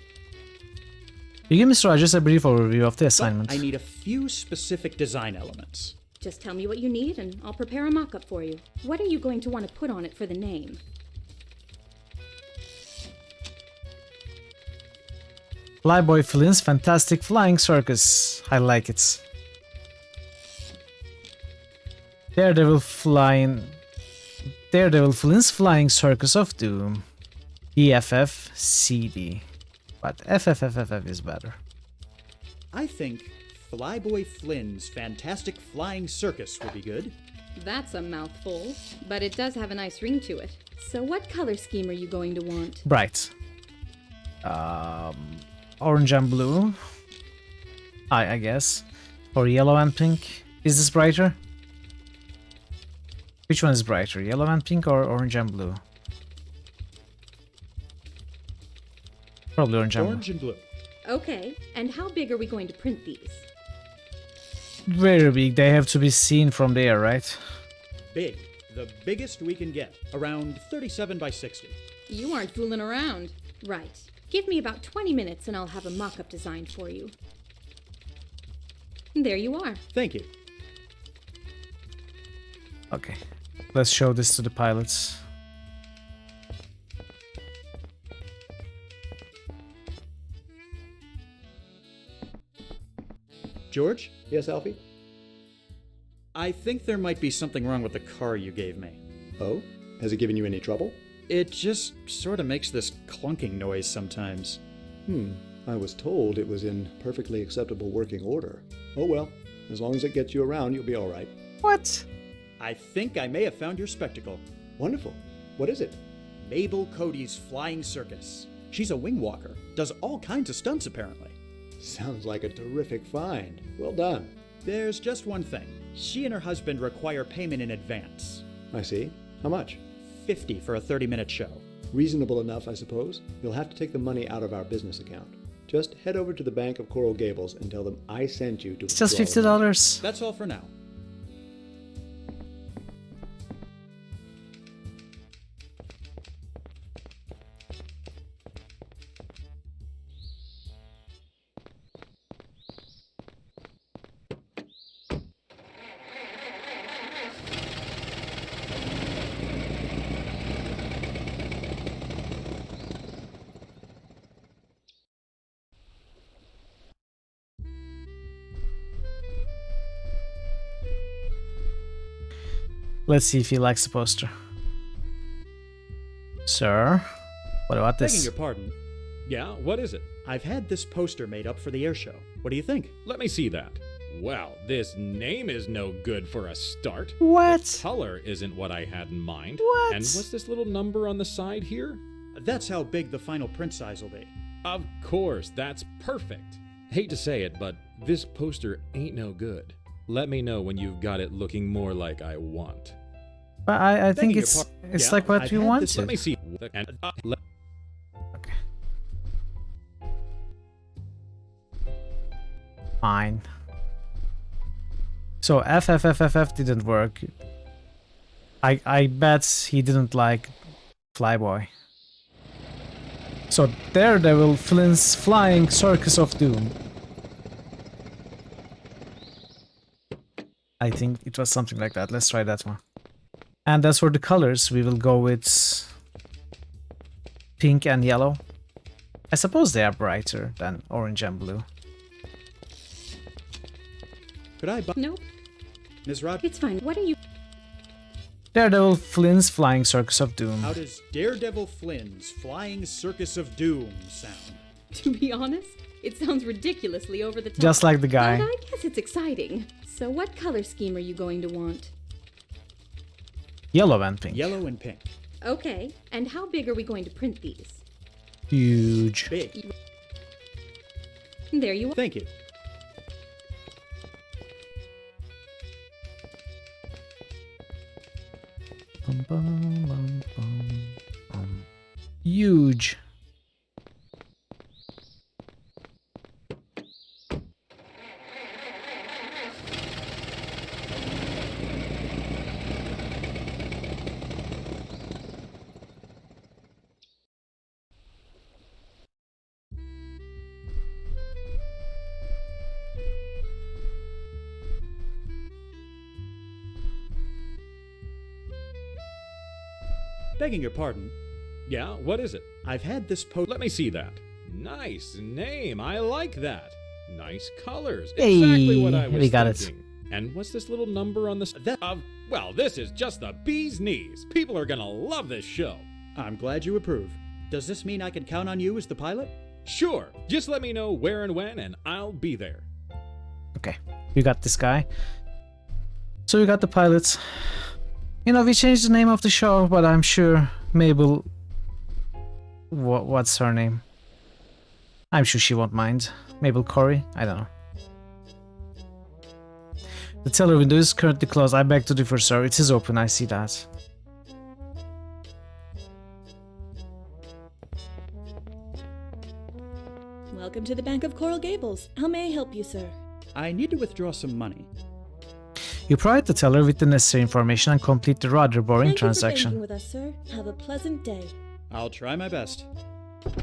G: You give Mr. Rogers a brief overview of the assignment.
A: I need a few specific design elements.
M: Just tell me what you need and I'll prepare a mock-up for you. What are you going to want to put on it for the name?
G: Flyboy Flynn's Fantastic Flying Circus. I like it. Daredevil Flynn's Flying Circus of Doom. EFF CD. But FFFFF is better.
A: I think Flyboy Flynn's Fantastic Flying Circus would be good.
M: That's a mouthful, but it does have a nice ring to it. So what color scheme are you going to want?
G: Bright. Orange and blue. I guess. Or yellow and pink. Is this brighter? Which one is brighter? Yellow and pink or orange and blue? Probably orange and blue.
M: Okay, and how big are we going to print these?
G: Very big. They have to be seen from there, right?
A: Big. The biggest we can get. Around 37 by 60.
M: You aren't fooling around. Right. Give me about 20 minutes and I'll have a mock-up designed for you. There you are.
A: Thank you.
G: Okay. Let's show this to the pilots.
A: George?
J: Yes, Alfie?
A: I think there might be something wrong with the car you gave me.
J: Oh? Has it given you any trouble?
A: It just sort of makes this clunking noise sometimes.
J: I was told it was in perfectly acceptable working order. Oh well, as long as it gets you around, you'll be all right.
G: What?
A: I think I may have found your spectacle.
J: Wonderful. What is it?
A: Mabel Cody's Flying Circus. She's a wing walker. Does all kinds of stunts, apparently.
J: Sounds like a terrific find. Well done.
A: There's just one thing. She and her husband require payment in advance.
J: I see. How much?
A: $50 for a 30-minute show.
J: Reasonable enough, I suppose. You'll have to take the money out of our business account. Just head over to the Bank of Coral Gables and tell them I sent you to
G: It's just
J: withdraw the money.
G: $50.
A: That's all for now.
G: Let's see if he likes the poster. Sir, what about this?
A: Begging your pardon.
H: Yeah, what is it?
A: I've had this poster made up for the air show. What do you think?
H: Let me see that. Well, this name is no good for a start.
G: What?
H: The color isn't what I had in mind.
G: What?
H: And what's this little number on the side here?
A: That's how big the final print size will be.
H: Of course, that's perfect. Hate to say it, but this poster ain't no good. Let me know when you've got it looking more like I want.
G: But I think it's like what you wanted.
H: Let me see.
G: Okay. Fine. So FFFFF didn't work. I bet he didn't like Flyboy. So Daredevil Flynn's Flying Circus of Doom. I think it was something like that. Let's try that one. And as for the colors, we will go with pink and yellow. I suppose they are brighter than orange and blue.
A: Could I buy...
M: Nope.
A: Ms. Rod...
M: It's fine. What are you...
G: Daredevil Flynn's Flying Circus of Doom.
A: How does Daredevil Flynn's Flying Circus of Doom sound?
M: To be honest, it sounds ridiculously over the top.
G: Just like the guy.
M: But I guess it's exciting. So what color scheme are you going to want?
G: Yellow and pink.
A: Yellow and pink.
M: Okay, and how big are we going to print these?
G: Huge.
A: Big.
M: There you are.
A: Thank you.
G: Bum, bum, bum, bum, bum. Huge.
A: Begging your pardon.
H: Yeah, what is it?
A: I've had this
H: Let me see that. Nice name. I like that. Nice colors.
G: Hey,
H: Exactly what I was
G: we got
H: thinking. And what's this little number on the... well, this is just the bee's knees. People are gonna love this show.
A: I'm glad you approve. Does this mean I can count on you as the pilot?
H: Sure. Just let me know where and when, and I'll be there.
G: Okay, you got this guy. So we got the pilots. You know, we changed the name of the show, but I'm sure Mabel... What's her name? I'm sure she won't mind. Mabel Corey? I don't know. The teller window is currently closed. I beg to differ, sir. It is open, I see that.
D: Welcome to the Bank of Coral Gables. How may I help you, sir?
A: I need to withdraw some money.
G: You provide the teller with the necessary information and complete the rather boring transaction.
D: Thank you for banking with us, sir. Have a pleasant day.
A: I'll try my best.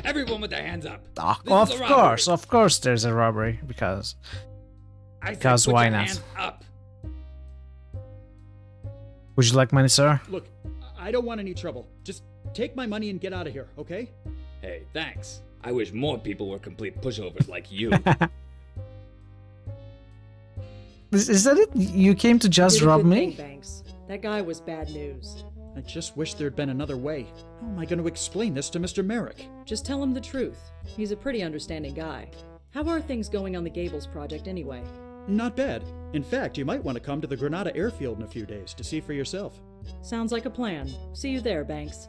V: Everyone with their hands up.
G: Of course there's a robbery, because why not?
V: Hands up.
G: Would you like money, sir?
A: Look, I don't want any trouble. Just take my money and get out of here, okay?
V: Hey, thanks. I wish more people were complete pushovers like you.
G: Is that it? You came to just rob me?
N: Banks. That guy was bad news.
A: I just wish there'd been another way. How am I going to explain this to Mr. Merrick?
N: Just tell him the truth. He's a pretty understanding guy. How are things going on the Gables project anyway?
A: Not bad. In fact, you might want to come to the Granada airfield in a few days to see for yourself.
N: Sounds like a plan. See you there, Banks.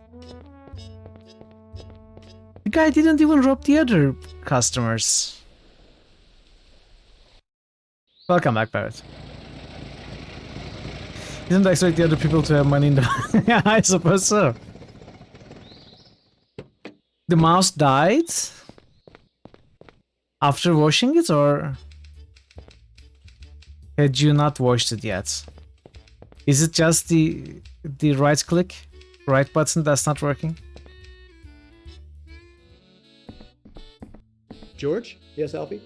G: The guy didn't even rob the other customers. Welcome back, Barrett. Didn't expect the other people to have money in the... Yeah, I suppose so. The mouse died? After washing it, or... had you not washed it yet? Is it just the right click? Right button that's not working?
A: George?
J: Yes, Alfie?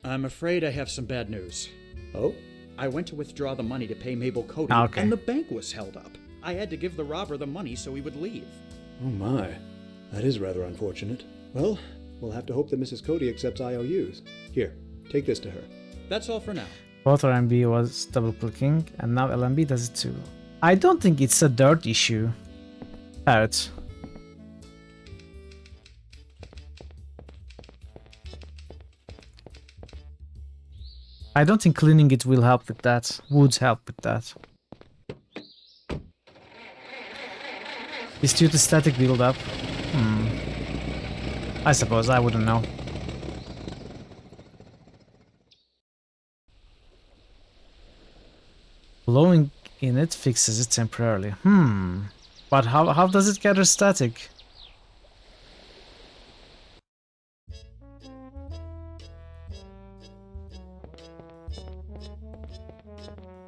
A: I'm afraid I have some bad news.
J: Oh?
A: I went to withdraw the money to pay Mabel Cody, and the bank was held up. I had to give the robber the money so he would leave.
J: Oh my. That is rather unfortunate. Well, we'll have to hope that Mrs. Cody accepts IOUs. Here, take this to her.
A: That's all for now.
G: Both RMB was double clicking, and now LMB does it too. I don't think it's a dirt issue. Parrot. I don't think cleaning it will help with that. Would help with that. It's due to static build-up. I suppose, I wouldn't know. Blowing in it fixes it temporarily. But how does it gather static?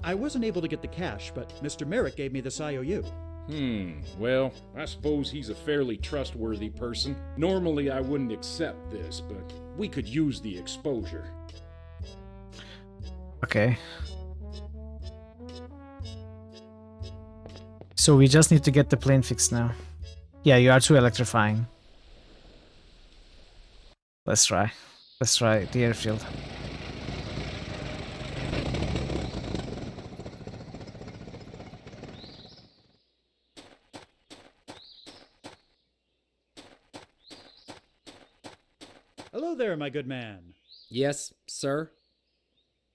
A: I wasn't able to get the cash, but Mr. Merrick gave me this IOU.
W: Well, I suppose he's a fairly trustworthy person. Normally I wouldn't accept this, but we could use the exposure.
G: Okay. So we just need to get the plane fixed now. Yeah, you are too electrifying. Let's try. Let's try the airfield.
A: Hello there, my good man.
X: Yes, sir?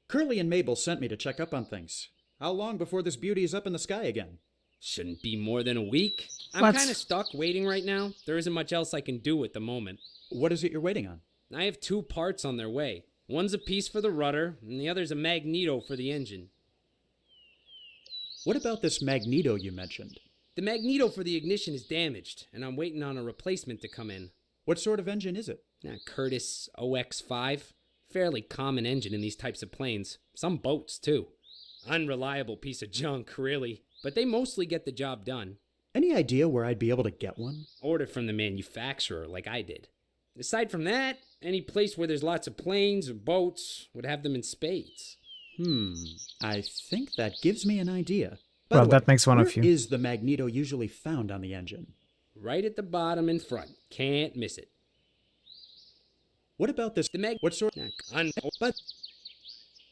A: Curly and Mabel sent me to check up on things. How long before this beauty is up in the sky again?
X: Shouldn't be more than a week. I'm kind of stuck waiting right now. There isn't much else I can do at the moment.
A: What is it you're waiting on?
X: I have 2 parts on their way. One's a piece for the rudder, and the other's a magneto for the engine.
A: What about this magneto you mentioned?
X: The magneto for the ignition is damaged, and I'm waiting on a replacement to come in.
A: What sort of engine is it?
X: Curtiss OX5. Fairly common engine in these types of planes. Some boats, too. Unreliable piece of junk, really. But they mostly get the job done.
A: Any idea where I'd be able to get one?
X: Order from the manufacturer, like I did. Aside from that, any place where there's lots of planes or boats would have them in spades.
A: I think that gives me an idea. By
G: Well,
A: the
G: that
A: way,
G: makes one of you.
A: Where is the magneto usually found on the engine?
X: Right at the bottom in front. Can't miss it.
A: What about this? What sort? But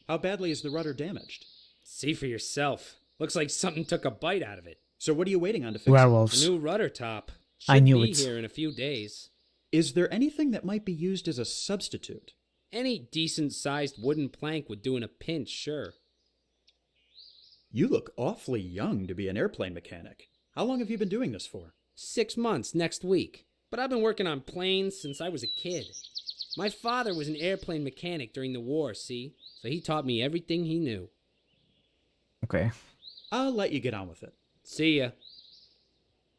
A: how badly is the rudder damaged?
X: See for yourself. Looks like something took a bite out of it.
A: So what are you waiting on to fix
G: Werewolves.
X: A new rudder top.
G: I knew
X: Should be
G: it.
X: here in a few days.
A: Is there anything that might be used as a substitute?
X: Any decent-sized wooden plank would do in a pinch, sure.
A: You look awfully young to be an airplane mechanic. How long have you been doing this for?
X: 6 months next week. But I've been working on planes since I was a kid. My father was an airplane mechanic during the war, see? So he taught me everything he knew.
G: Okay.
A: I'll let you get on with it.
X: See ya.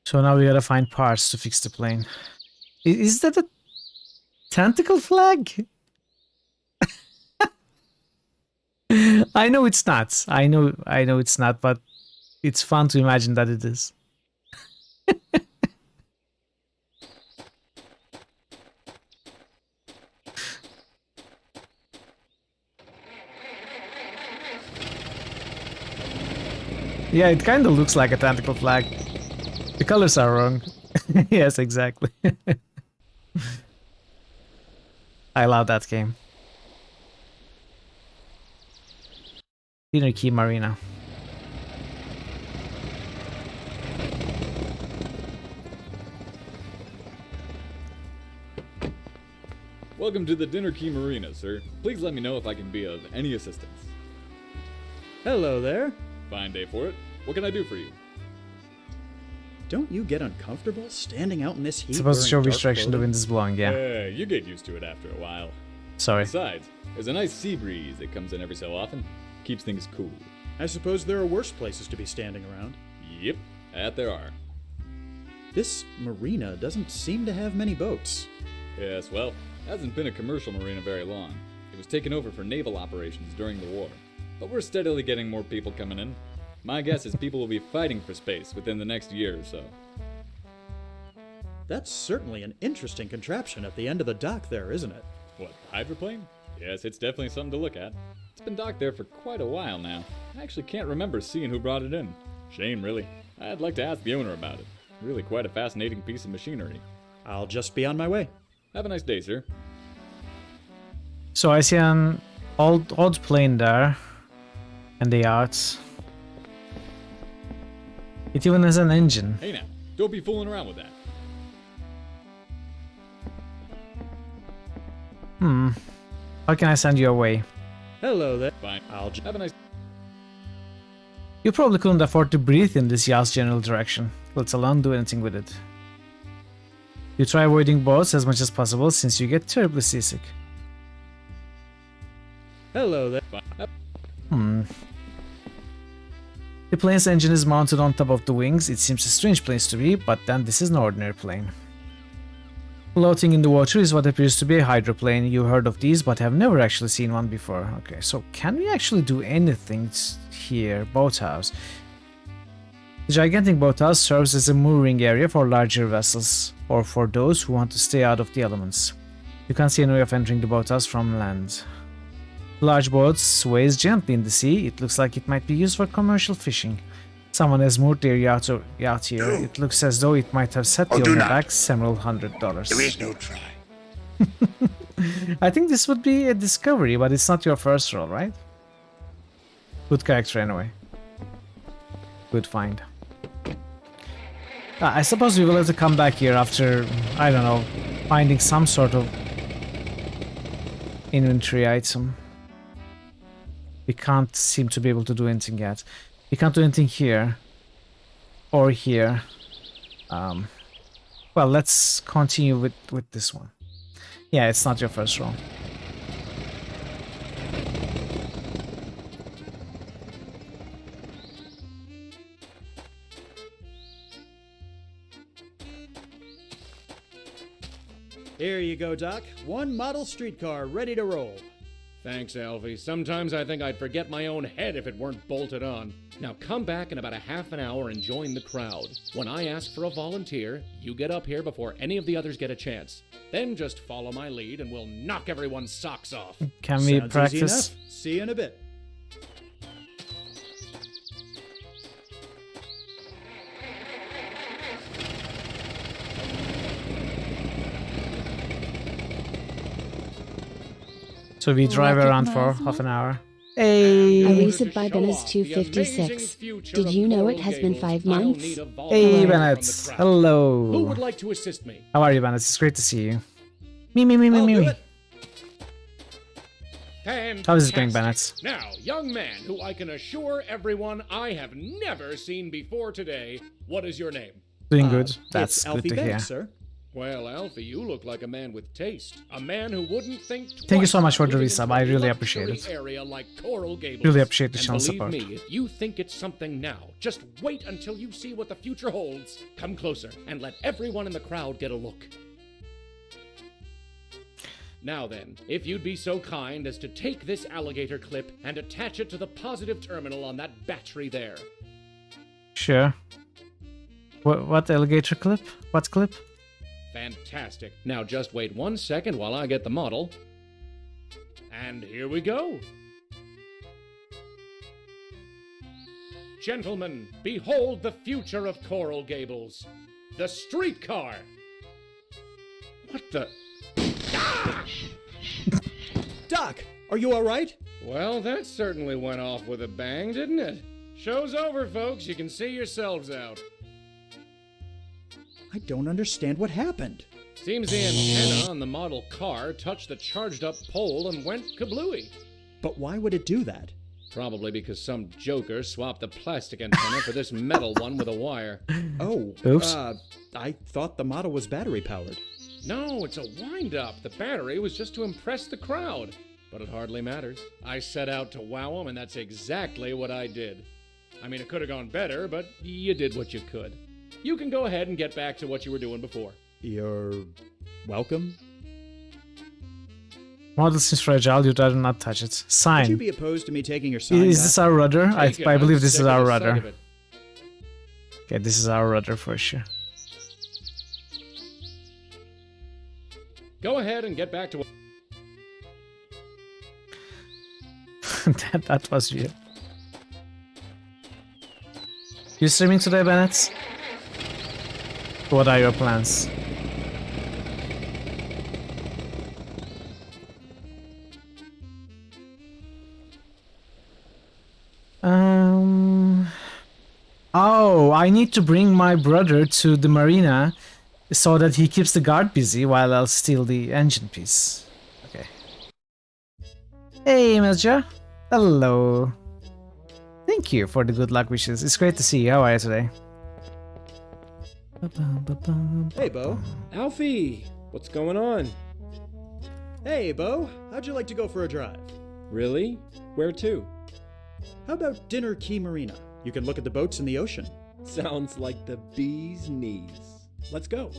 G: So now we gotta find parts to fix the plane. Is that a tentacle flag? I know it's not. I know it's not, but it's fun to imagine that it is. Yeah, it kind of looks like a tentacle flag. The colors are wrong. Yes, exactly. I love that game. Dinner Key Marina.
Q: Welcome to the Dinner Key Marina, sir. Please let me know if I can be of any assistance.
A: Hello there.
Q: Fine day for it. What can I do for you?
A: Don't you get uncomfortable standing out in this heat?
G: It's supposed to show
A: wearing dark
G: restriction the
A: clothing?
G: wind is blowing, yeah.
Q: You get used to it after a while.
G: Sorry.
Q: Besides, there's a nice sea breeze that comes in every so often. Keeps things cool.
A: I suppose there are worse places to be standing around.
Q: Yep, that there are.
A: This marina doesn't seem to have many boats.
Q: Yes, well, hasn't been a commercial marina very long. It was taken over for naval operations during the war. But we're steadily getting more people coming in. My guess is people will be fighting for space within the next year or so.
A: That's certainly an interesting contraption at the end of the dock there, isn't it?
Q: What, the hydroplane? Yes, it's definitely something to look at. It's been docked there for quite a while now. I actually can't remember seeing who brought it in. Shame, really. I'd like to ask the owner about it. Really quite a fascinating piece of machinery.
A: I'll just be on my way.
Q: Have a nice day, sir.
G: So I see an old plane there. And the yards. It even has an engine.
Q: Hey now, don't be fooling around with that.
G: How can I send you away?
A: Hello there.
Q: Fine.
A: I'll just
Q: have a nice...
G: You probably couldn't afford to breathe in this yacht's general direction, let alone do anything with it. You try avoiding boats as much as possible since you get terribly seasick.
A: Hello there.
G: The plane's engine is mounted on top of the wings. It seems a strange place to be, but then this is an ordinary plane. Floating in the water is what appears to be a hydroplane. You heard of these, but have never actually seen one before. Okay, so can we actually do anything here? Boathouse. The gigantic boathouse serves as a mooring area for larger vessels, or for those who want to stay out of the elements. You can't see any way of entering the boathouse from land. The large boat sways gently in the sea. It looks like it might be used for commercial fishing. Someone has moored their yacht here. It looks as though it might have set the owner back several $100s.
B: There is no try.
G: I think this would be a discovery, but it's not your first role, right? Good character anyway. Good find. I suppose we will have to come back here after, I don't know, finding some sort of inventory item. We can't seem to be able to do anything yet. We can't do anything here. Or here. Well, let's continue with this one. Yeah, it's not your first roll.
A: Here you go, Doc. One model streetcar ready to roll.
K: Thanks, Alfie. Sometimes I think I'd forget my own head if it weren't bolted on. Now come back in about a half an hour and join the crowd. When I ask for a volunteer, you get up here before any of the others get a chance. Then just follow my lead and we'll knock everyone's socks off.
G: Can we
A: Sounds
G: practice?
A: easy enough. See you in a bit.
G: So we drive around for half an hour. Hey!
B: Elisa by Bennett's 256. Did you know it has been 5 months?
G: Hey, Bennett. Hello.
K: Who would like to assist me?
G: How are you, Bennett? It's great to see you. Me.
K: Fantastic.
G: How is it going, Bennett?
K: Now, young man who I can assure everyone I have never seen before today, what is your name?
G: Doing good. That's
A: it's
G: good
A: Alfie
G: to
A: Banks,
G: hear.
A: sir.
K: Well, Alfie, you look like a man with taste. A man who wouldn't think twice.
G: Thank you so much for the
K: moving
G: resub.
K: into
G: I
K: a
G: really appreciate
K: luxury
G: it.
K: Area like Coral Gables.
G: Really appreciate the
K: And
G: channel
K: believe
G: support.
K: me, if you think it's something now, just wait until you see what the future holds. Come closer and let everyone in the crowd get a look. Now then, if you'd be so kind as to take this alligator clip and attach it to the positive terminal on that battery there.
G: Sure. What alligator clip? What clip?
K: Fantastic. Now just wait 1 second while I get the model. And here we go. Gentlemen, behold the future of Coral Gables. The streetcar. What the...
A: Doc, are you alright?
K: Well, that certainly went off with a bang, didn't it? Show's over, folks. You can see yourselves out.
A: I don't understand what happened.
K: Seems the antenna on the model car touched the charged up pole and went kablooey.
A: But why would it do that?
K: Probably because some joker swapped the plastic antenna for this metal one with a wire.
A: Oh,
G: oops.
A: I thought the model was battery powered.
K: No, it's a wind-up. The battery was just to impress the crowd. But it hardly matters. I set out to wow them, and that's exactly what I did. I mean, it could have gone better, but you did what you could. You can go ahead and get back to what you were doing before.
A: You're welcome.
G: Model seems fragile. You'd rather not touch it.
A: Would
G: Sign.
A: you be opposed to me taking your sign
G: Is
A: back?
G: this our rudder? I
K: Take it.
G: believe
K: I'm
G: this
K: sick
G: is
K: of
G: our
K: the sight
G: rudder.
K: of it.
G: Okay, this is our rudder for sure.
K: Go ahead and get back to what...
G: that was weird. You streaming today, Bennett? What are your plans? Oh, I need to bring my brother to the marina so that he keeps the guard busy while I'll steal the engine piece. Okay. Hey, Mesja. Hello. Thank you for the good luck wishes. It's great to see you. How are you today?
A: Hey, Bo.
R: Alfie, what's going on?
A: Hey, Bo. How'd you like to go for a drive?
R: Really? Where to?
A: How about Dinner Key Marina? You can look at the boats in the ocean.
R: Sounds like the bee's knees. Let's go.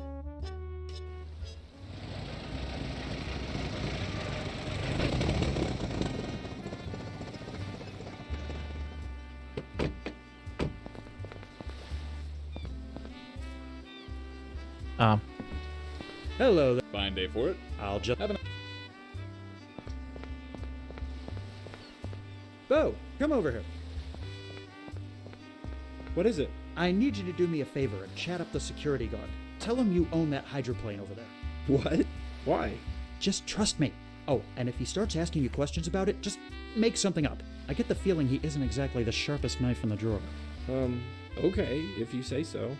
A: Hello there.
Q: Fine day for it.
A: I'll just...
Q: Have a
A: Bo, come over here.
R: What is it?
A: I need you to do me a favor and chat up the security guard. Tell him you own that hydroplane over there.
R: What? Why?
A: Just trust me. Oh, and if he starts asking you questions about it, just make something up. I get the feeling he isn't exactly the sharpest knife in the drawer.
R: Okay, if you say so.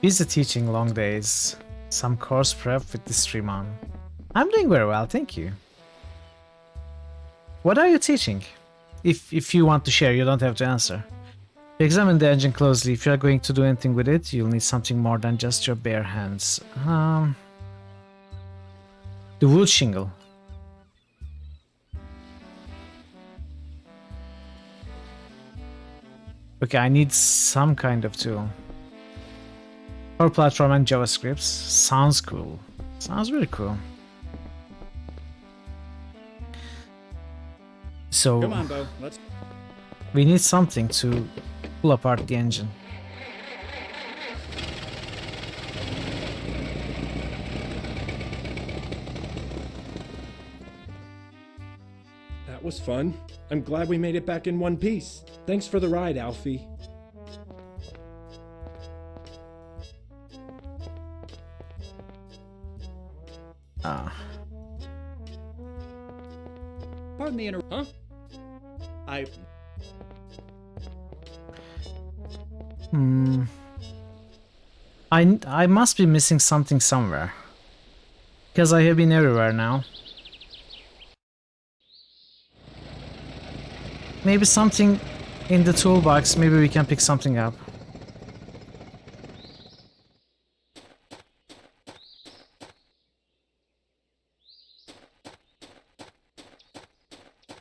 G: Busy teaching, long days. Some course prep with the stream on. I'm doing very well, thank you. What are you teaching? If you want to share, you don't have to answer. Examine the engine closely. If you are going to do anything with it, you'll need something more than just your bare hands. The wood shingle. Okay, I need some kind of tool. Power platform and JavaScript. Sounds cool. Sounds really cool. So
A: Come on, Bo. Let's...
G: we need something to pull apart the engine.
R: That was fun. I'm glad we made it back in one piece. Thanks for the ride, Alfie.
A: Pardon the
K: Huh?
G: I must be missing something somewhere. Because I have been everywhere now. Maybe something in the toolbox, maybe we can pick something up.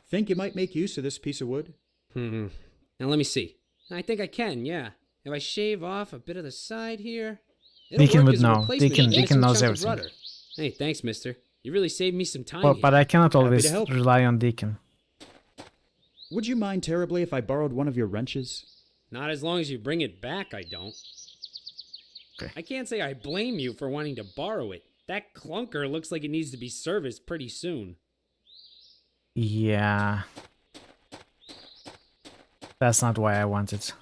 A: Think you might make use of this piece of wood?
X: Now let me see. I think I can, yeah. If I shave off a bit of the side here...
G: Deacon would know. Deacon knows everything.
X: Rudder. Hey, thanks, mister. You really saved me some time here.
G: But I cannot always rely on Deacon.
A: Would you mind terribly if I borrowed one of your wrenches?
X: Not as long as you bring it back, I don't.
G: Okay.
X: I can't say I blame you for wanting to borrow it. That clunker looks like it needs to be serviced pretty soon.
G: Yeah. That's not why I want it.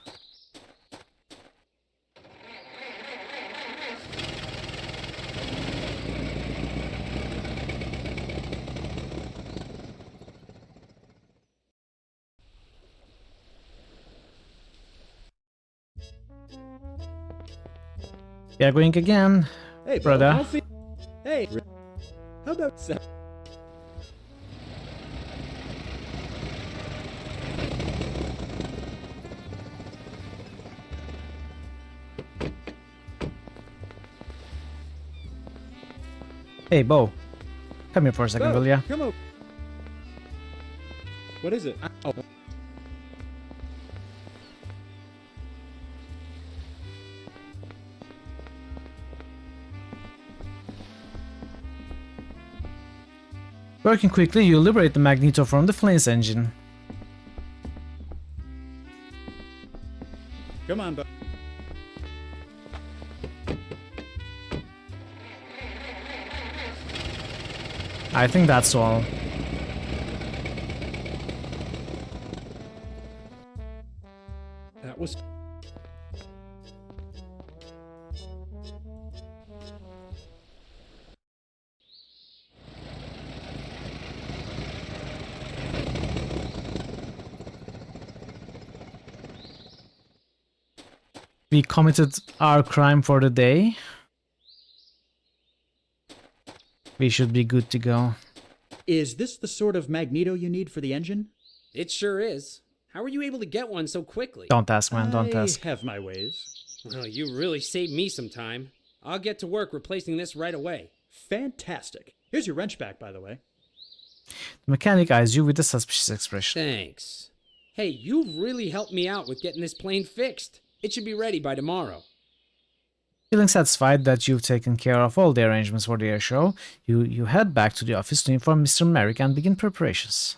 G: We are going again,
A: hey,
G: brother.
A: Hey, how about...
G: Hey, Bo. Come here for a second, will ya?
A: Come on. What is it? Oh.
G: Working quickly, you liberate the magneto from the flames engine.
A: Come on, Bo.
G: I think that's all.
A: That was...
G: We committed our crime for the day. We should be good to go.
A: Is this the sort of magneto you need for the engine?
X: It sure is. How were you able to get one so quickly?
G: Don't ask, man, don't ask.
A: I have my ways.
X: Well, you really saved me some time. I'll get to work replacing this right away.
A: Fantastic. Here's your wrench back, by the way.
G: The mechanic eyes you with a suspicious expression.
X: Thanks. Hey, you've really helped me out with getting this plane fixed. It should be ready by tomorrow.
G: Feeling satisfied that you've taken care of all the arrangements for the air show, you head back to the office to inform Mr. Merrick and begin preparations.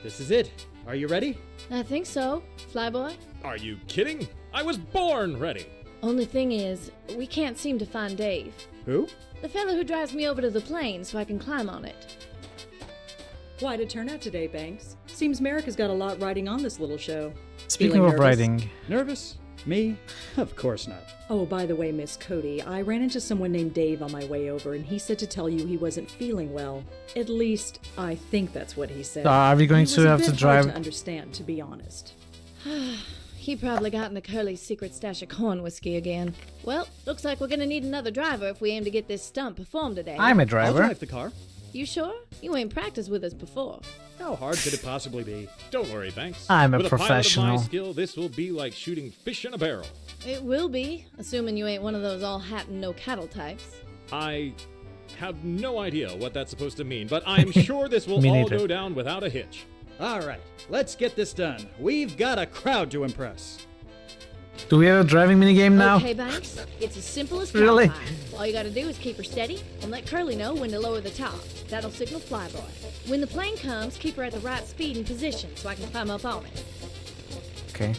A: This is it. Are you ready?
E: I think so, Flyboy.
H: Are you kidding? I was born ready.
E: Only thing is, we can't seem to find Dave.
A: Who?
E: The fellow who drives me over to the plane so I can climb on it.
N: Quite a turnout today, Banks. Seems Merrick has got a lot riding on this little show.
G: Speaking of riding...
A: Nervous? Me? Of course not.
N: Oh, by the way, Miss Cody, I ran into someone named Dave on my way over, and he said to tell you he wasn't feeling well. At least, I think that's what he said.
G: Are we going to have to drive...
N: Hard to understand, to be honest.
E: He probably got into Curly's secret stash of corn whiskey again. Well, looks like we're gonna need another driver if we aim to get this stunt performed today.
G: I'm a driver.
A: I'll drive the car.
E: You sure? You ain't practiced with us before.
A: How hard could it possibly be?
H: Don't worry, Banks.
G: I'm a
H: With
G: professional.
H: A pilot of my skill, this will be like shooting fish in a barrel.
E: It will be, assuming you ain't one of those all hat and no cattle types.
H: I have no idea what that's supposed to mean, but I'm sure this will all go down without a hitch.
A: All right, let's get this done. We've got a crowd to impress.
G: Do we have a driving minigame now?
E: Okay, Banks. It's as simple as
G: Really?
E: flyby. All you gotta do is keep her steady and let Curly know when to lower the top. That'll signal Flyboy. When the plane comes, keep her at the right speed and position so I can climb up on it.
G: Okay.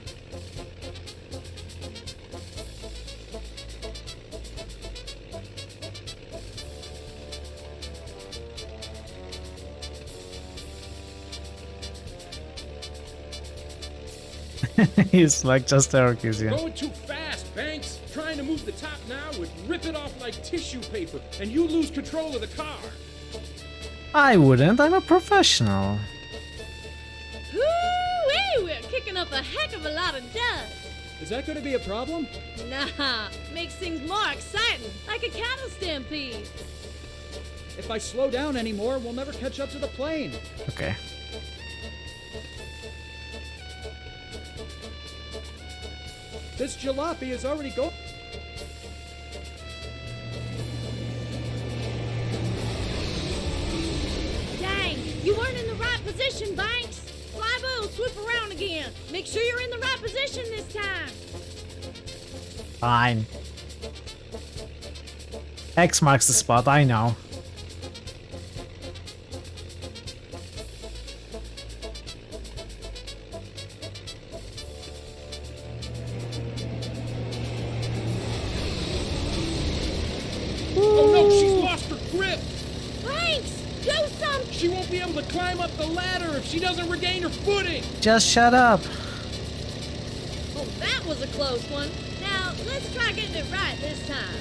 G: He's like just Eric's, yeah.
K: Going too fast, Banks. Trying
W: to move the top now would rip it off like tissue paper, and you lose control of the car.
G: I wouldn't. I'm a professional.
E: Woo-wee! We're kicking up a heck of a lot of dust.
A: Is that going to be a problem?
E: Nah, makes things more exciting, like a cattle stampede.
A: If I slow down anymore, we'll never catch up to the plane.
G: Okay.
A: This jalopy is already going.
E: Dang, you weren't in the right position, Banks. Flyboy will swoop around again. Make sure you're in the right position this time.
G: Fine. X marks the spot, I know.
W: Oh no, she's lost her grip!
E: Banks, do something!
W: She won't be able to climb up the ladder if she doesn't regain her footing!
G: Just shut up.
E: Oh, that was a close one. Now, let's try getting it right this time.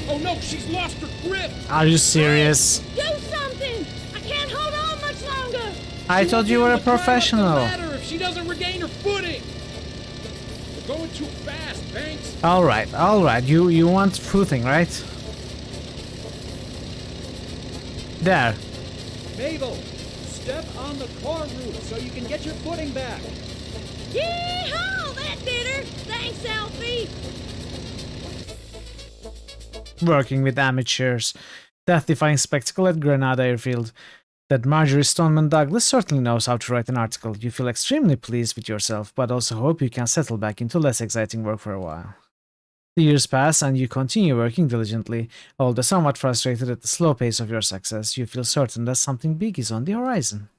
W: Oh no, she's lost her grip!
G: Are you serious?
E: Do something! I can't hold on much longer!
G: I thought you were a professional.
W: If she doesn't regain her footing! We're going too fast, Banks!
G: Alright. You want footing, right? There.
A: Mabel, step on the car roof so you can get your footing back.
E: Yee-haw! That did her! Thanks, Alfie!
G: Working with amateurs. Death-defying spectacle at Grenada Airfield. That Marjorie Stoneman Douglas certainly knows how to write an article. You feel extremely pleased with yourself, but also hope you can settle back into less exciting work for a while. The years pass and you continue working diligently. Although somewhat frustrated at the slow pace of your success, you feel certain that something big is on the horizon.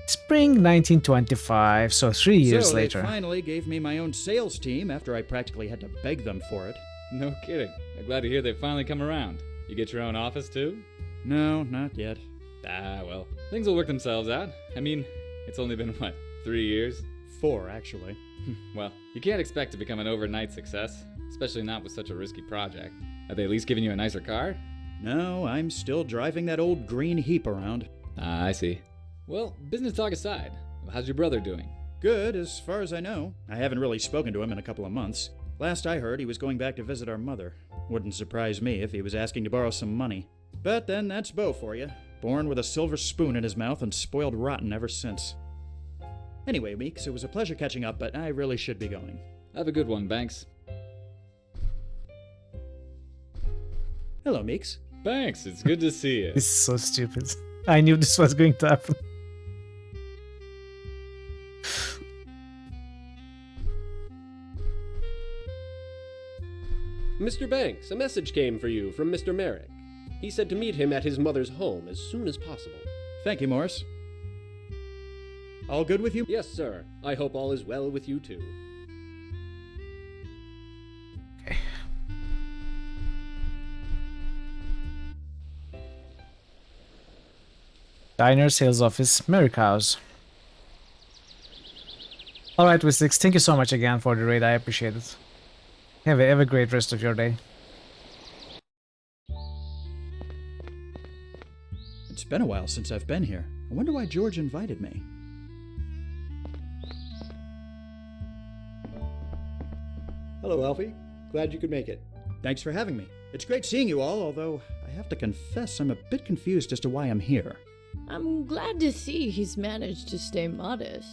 G: Spring 1925, so 3 years later.
A: They finally gave me my own sales team after I practically had to beg them for it.
Q: No kidding. I'm glad to hear they've finally come around. You get your own office too?
A: No, not yet.
Q: Ah, well, things will work themselves out. I mean, it's only been, what, 3 years?
A: 4, actually.
Q: Well, you can't expect to become an overnight success, especially not with such a risky project. Have they at least given you a nicer car?
A: No, I'm still driving that old green heap around.
Q: Ah, I see. Well, business talk aside, how's your brother doing?
A: Good, as far as I know. I haven't really spoken to him in a couple of months. Last I heard, he was going back to visit our mother. Wouldn't surprise me if he was asking to borrow some money. But then that's Bo for you. Born with a silver spoon in his mouth and spoiled rotten ever since. Anyway, Meeks, it was a pleasure catching up, but I really should be going.
Q: Have a good one, Banks.
A: Hello, Meeks.
Q: Banks, it's good to see you.
G: This is so stupid. I knew this was going to happen.
L: Mr. Banks, a message came for you from Mr. Merrick. He said to meet him at his mother's home as soon as possible.
A: Thank you, Morris. All good with you?
L: Yes, sir. I hope all is well with you, too.
G: Okay. Diner, sales office, Merrick House. Alright, Wistix, thank you so much again for the raid. I appreciate it. Have a great rest of your day.
A: It's been a while since I've been here. I wonder why George invited me.
J: Hello, Alfie. Glad you could make it.
A: Thanks for having me. It's great seeing you all, although I have to confess I'm a bit confused as to why I'm here.
D: I'm glad to see he's managed to stay modest.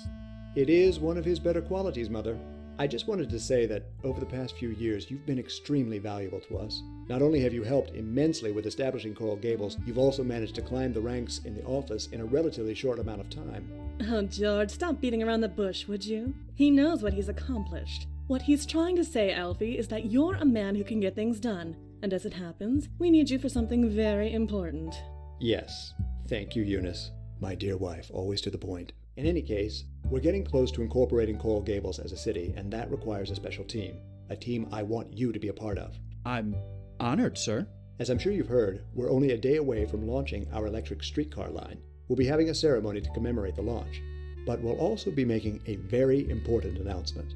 J: It is one of his better qualities, Mother. I just wanted to say that over the past few years, you've been extremely valuable to us. Not only have you helped immensely with establishing Coral Gables, you've also managed to climb the ranks in the office in a relatively short amount of time.
D: Oh, George, stop beating around the bush, would you? He knows what he's accomplished. What he's trying to say, Alfie, is that you're a man who can get things done. And as it happens, we need you for something very important.
J: Yes. Thank you, Eunice. My dear wife, always to the point. In any case, we're getting close to incorporating Coral Gables as a city, and that requires a special team. A team I want you to be a part of.
A: I'm honored, sir.
J: As I'm sure you've heard, we're only a day away from launching our electric streetcar line. We'll be having a ceremony to commemorate the launch. But we'll also be making a very important announcement.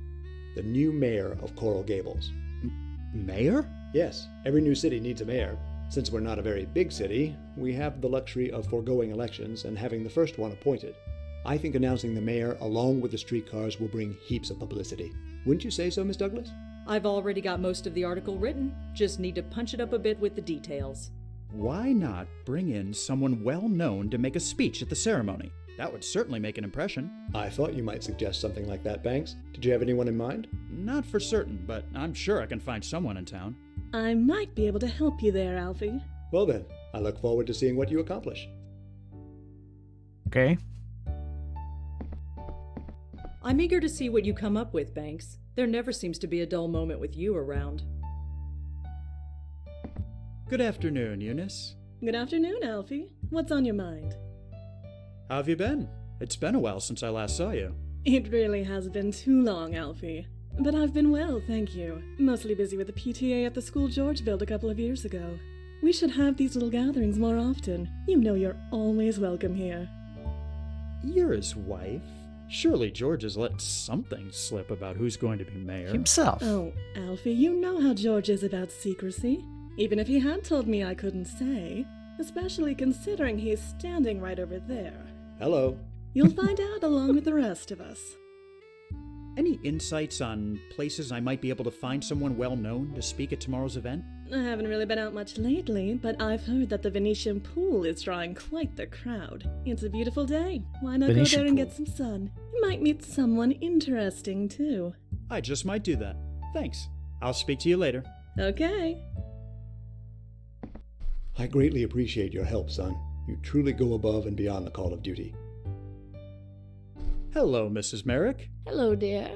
J: The new mayor of Coral Gables.
A: Mayor?
J: Yes, every new city needs a mayor. Since we're not a very big city, we have the luxury of foregoing elections and having the first one appointed. I think announcing the mayor along with the streetcars will bring heaps of publicity. Wouldn't you say so, Miss Douglas?
N: I've already got most of the article written. Just need to punch it up a bit with the details.
A: Why not bring in someone well-known to make a speech at the ceremony? That would certainly make an impression.
J: I thought you might suggest something like that, Banks. Did you have anyone in mind?
A: Not for certain, but I'm sure I can find someone in town.
D: I might be able to help you there, Alfie.
J: Well then, I look forward to seeing what you accomplish.
G: Okay.
N: I'm eager to see what you come up with, Banks. There never seems to be a dull moment with you around.
A: Good afternoon, Eunice.
D: Good afternoon, Alfie. What's on your mind?
A: How have you been? It's been a while since I last saw you.
D: It really has been too long, Alfie. But I've been well, thank you. Mostly busy with the PTA at the school George built a couple of years ago. We should have these little gatherings more often. You know you're always welcome here.
A: You're his wife. Surely George has let something slip about who's going to be mayor.
G: Himself.
D: Oh, Alfie, you know how George is about secrecy. Even if he had told me, I couldn't say. Especially considering he's standing right over there.
J: Hello.
D: You'll find out along with the rest of us.
A: Any insights on places I might be able to find someone well-known to speak at tomorrow's event?
D: I haven't really been out much lately, but I've heard that the Venetian pool is drawing quite the crowd. It's a beautiful day. Why not
G: Venetian
D: go there and
G: pool.
D: get some sun? You might meet someone interesting, too.
A: I just might do that. Thanks. I'll speak to you later.
D: Okay.
J: I greatly appreciate your help, son. You truly go above and beyond the call of duty.
A: Hello, Mrs. Merrick.
E: Hello, dear.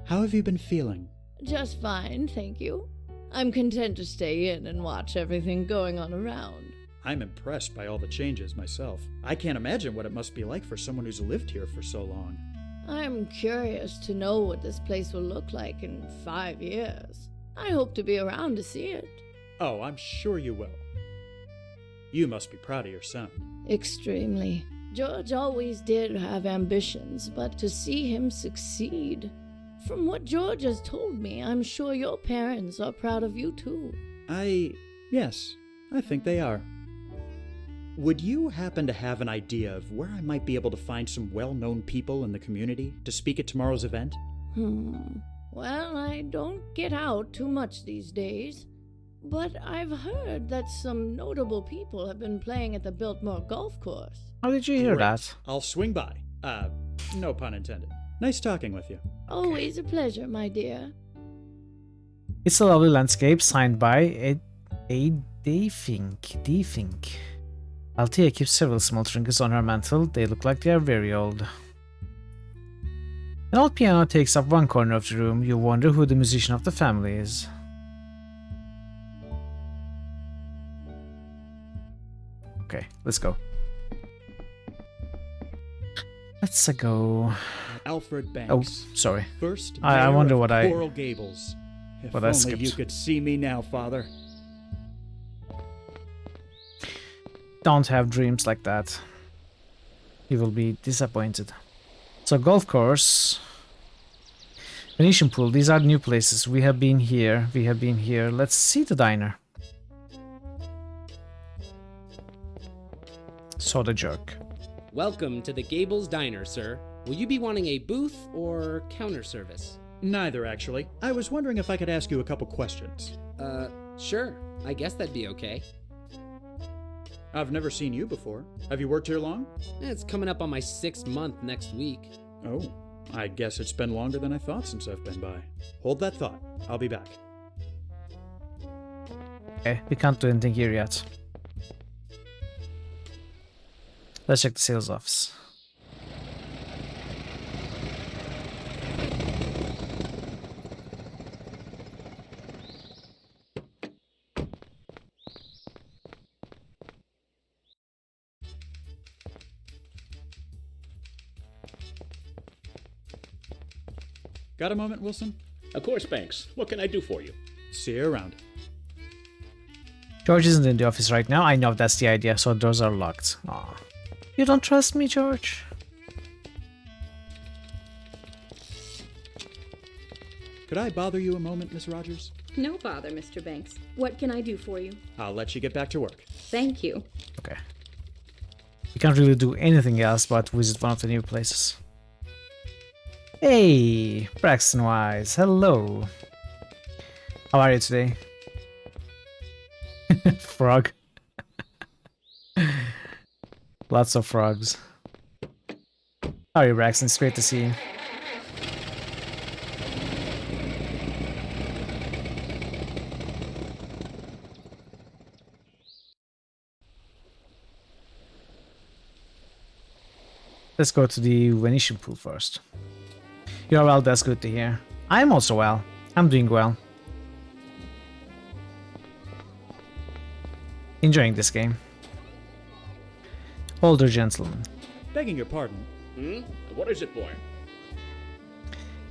A: How have you been feeling?
E: Just fine, thank you. I'm content to stay in and watch everything going on around.
A: I'm impressed by all the changes myself. I can't imagine what it must be like for someone who's lived here for so long.
E: I'm curious to know what this place will look like in 5 years. I hope to be around to see it.
A: Oh, I'm sure you will. You must be proud of your son.
E: Extremely. George always did have ambitions, but to see him succeed... From what George has told me, I'm sure your parents are proud of you too.
A: Yes, I think they are. Would you happen to have an idea of where I might be able to find some well-known people in the community to speak at tomorrow's event?
E: Well, I don't get out too much these days, but I've heard that some notable people have been playing at the Biltmore Golf Course.
G: How did you hear
A: Great.
G: that?
A: I'll swing by. No pun intended. Nice talking with you.
E: Always a pleasure, my dear.
G: It's a lovely landscape signed by a Defink. Althea keeps several small trinkets on her mantle. They look like they are very old. An old piano takes up one corner of the room. You wonder who the musician of the family is. Okay, let's go. Let's go.
A: Alfred Banks.
G: Oh, sorry.
A: First
G: I
A: mayor
G: wonder
A: of
G: what I...
A: Coral Gables. If
G: What I
A: only
G: skipped.
A: you could see me now, Father.
G: Don't have dreams like that. You will be disappointed. So, golf course. Venetian pool. These are new places. We have been here. Let's see the diner. Soda jerk.
X: Welcome to the Gables Diner, sir. Will you be wanting a booth or counter service?
A: Neither, actually. I was wondering if I could ask you a couple questions.
X: Sure. I guess that'd be okay.
A: I've never seen you before. Have you worked here long?
X: It's coming up on my 6th month next week.
A: Oh, I guess it's been longer than I thought since I've been by. Hold that thought. I'll be back.
G: Okay, we can't do anything here yet. Let's check the sales office.
A: Got a moment, Wilson?
P: Of course, Banks. What can I do for you?
A: See you around.
G: George isn't in the office right now. I know that's the idea, so doors are locked. Aw. You don't trust me, George?
A: Could I bother you a moment, Miss Rogers?
M: No bother, Mr. Banks. What can I do for you?
A: I'll let you get back to work.
M: Thank you.
G: Okay. You can't really do anything else but visit one of the new places. Hey, Braxton Wise. Hello. How are you today? Frog. Lots of frogs. How are you, Braxton? It's great to see you. Let's go to the Venetian pool first. You're well, that's good to hear. I'm also well. I'm doing well. Enjoying this game. Older gentleman.
A: Begging your pardon.
P: What is it, boy?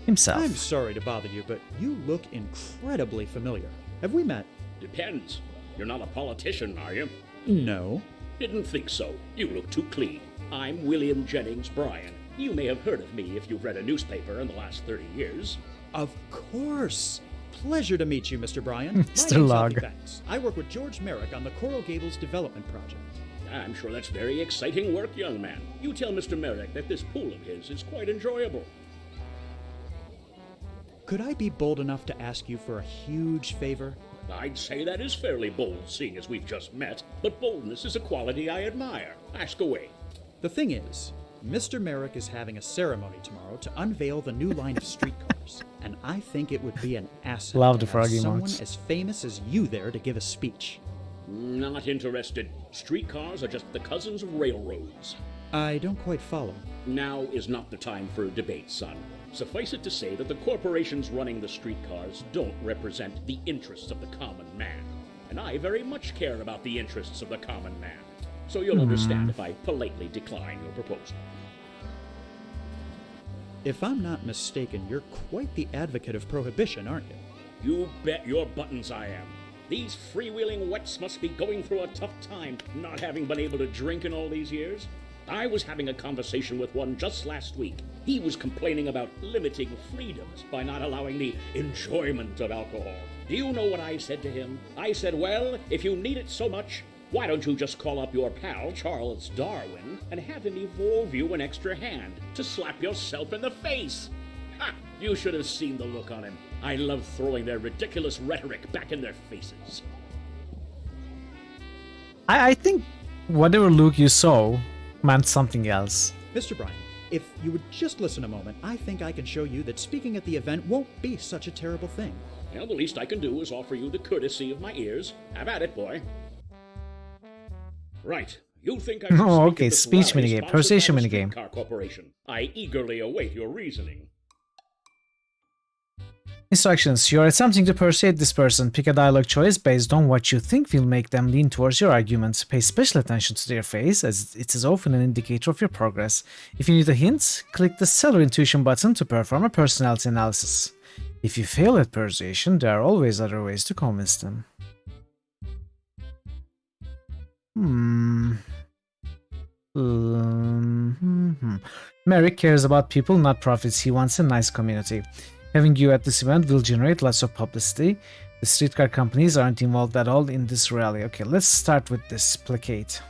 G: Himself.
A: I'm sorry to bother you, but you look incredibly familiar. Have we met?
P: Depends. You're not a politician, are you?
A: No.
P: Didn't think so. You look too clean. I'm William Jennings Bryan. You may have heard of me if you've read a newspaper in the last 30 years.
A: Of course. Pleasure to meet you, Mr. Bryan.
G: Mr. Log.
A: I work with George Merrick on the Coral Gables development project.
P: I'm sure that's very exciting work, young man. You tell Mr. Merrick that this pool of his is quite enjoyable.
A: Could I be bold enough to ask you for a huge favor?
P: I'd say that is fairly bold, seeing as we've just met, but boldness is a quality I admire. Ask away.
A: The thing is, Mr. Merrick is having a ceremony tomorrow to unveil the new line of streetcars, and I think it would be an asset
G: Love the
A: to have
G: froggy
A: someone
G: emotes.
A: as famous as you there to give a speech.
P: Not interested. Streetcars are just the cousins of railroads.
A: I don't quite follow.
P: Now is not the time for a debate, son. Suffice it to say that the corporations running the streetcars don't represent the interests of the common man. And I very much care about the interests of the common man. So you'll understand if I politely decline your proposal.
A: If I'm not mistaken, you're quite the advocate of prohibition, aren't you?
P: You bet your buttons I am. These freewheeling wets must be going through a tough time, not having been able to drink in all these years. I was having a conversation with one just last week. He was complaining about limiting freedoms by not allowing the enjoyment of alcohol. Do you know what I said to him? I said, well, if you need it so much, why don't you just call up your pal, Charles Darwin, and have him evolve you an extra hand to slap yourself in the face? Ha! You should have seen the look on him. I love throwing their ridiculous rhetoric back in their faces.
G: I think whatever look you saw meant something else.
A: Mr. Bryan, if you would just listen a moment, I think I can show you that speaking at the event won't be such a terrible thing.
P: Well, the least I can do is offer you the courtesy of my ears. Have at it, boy. Right. You think I should
G: Oh,
P: speak
G: okay,
P: at this
G: speech
P: rally
G: minigame,
P: sponsored
G: persuasion
P: by the
G: minigame.
P: Streetcar Corporation. I eagerly await your reasoning.
G: Instructions. You are attempting to persuade this person. Pick a dialogue choice based on what you think will make them lean towards your argument. Pay special attention to their face, as it is often an indicator of your progress. If you need a hint, click the Seller Intuition button to perform a personality analysis. If you fail at persuasion, there are always other ways to convince them. Merrick cares about people, not profits. He wants a nice community. Having you at this event will generate lots of publicity. The streetcar companies aren't involved at all in this rally. Okay, let's start with this placate.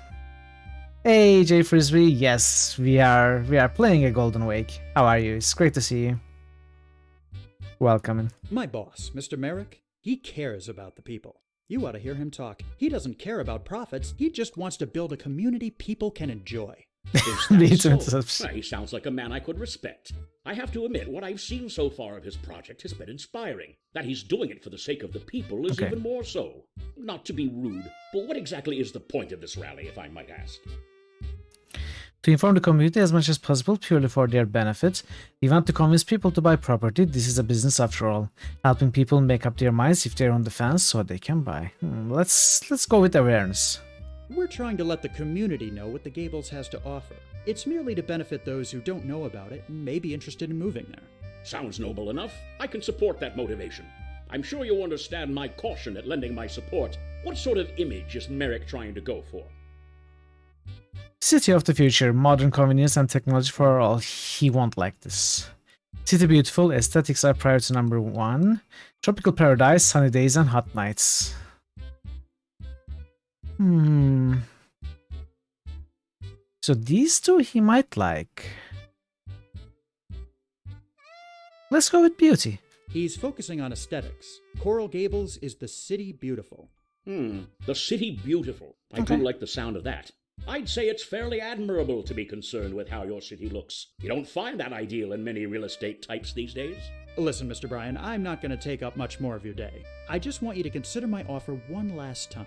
G: Hey, Jay Frisbee. Yes, we are playing a Golden Wake. How are you? It's great to see you. Welcome.
A: My boss, Mr. Merrick, he cares about the people. You ought to hear him talk. He doesn't care about profits. He just wants to build a community people can enjoy.
P: Is that so? He sounds like a man I could respect. I have to admit, what I've seen so far of his project has been inspiring. That he's doing it for the sake of the people is even more so. Not to be rude, but what exactly is the point of this rally, if I might ask?
G: To inform the community as much as possible purely for their benefit. We want to convince people to buy property. This is a business after all. Helping people make up their minds if they're on the fence so they can buy. Let's go with awareness.
A: We're trying to let the community know what the Gables has to offer. It's merely to benefit those who don't know about it and may be interested in moving there.
P: Sounds noble enough. I can support that motivation. I'm sure you understand my caution at lending my support. What sort of image is Merrick trying to go for?
G: City of the future, modern convenience and technology for all. He won't like this. City beautiful, aesthetics are priority number 1. Tropical paradise, sunny days and hot nights. So these two he might like. Let's go with beauty.
A: He's focusing on aesthetics. Coral Gables is the city beautiful.
P: The city beautiful. I do like the sound of that. I'd say it's fairly admirable to be concerned with how your city looks. You don't find that ideal in many real estate types these days.
A: Listen, Mr. Bryan, I'm not going to take up much more of your day. I just want you to consider my offer one last time.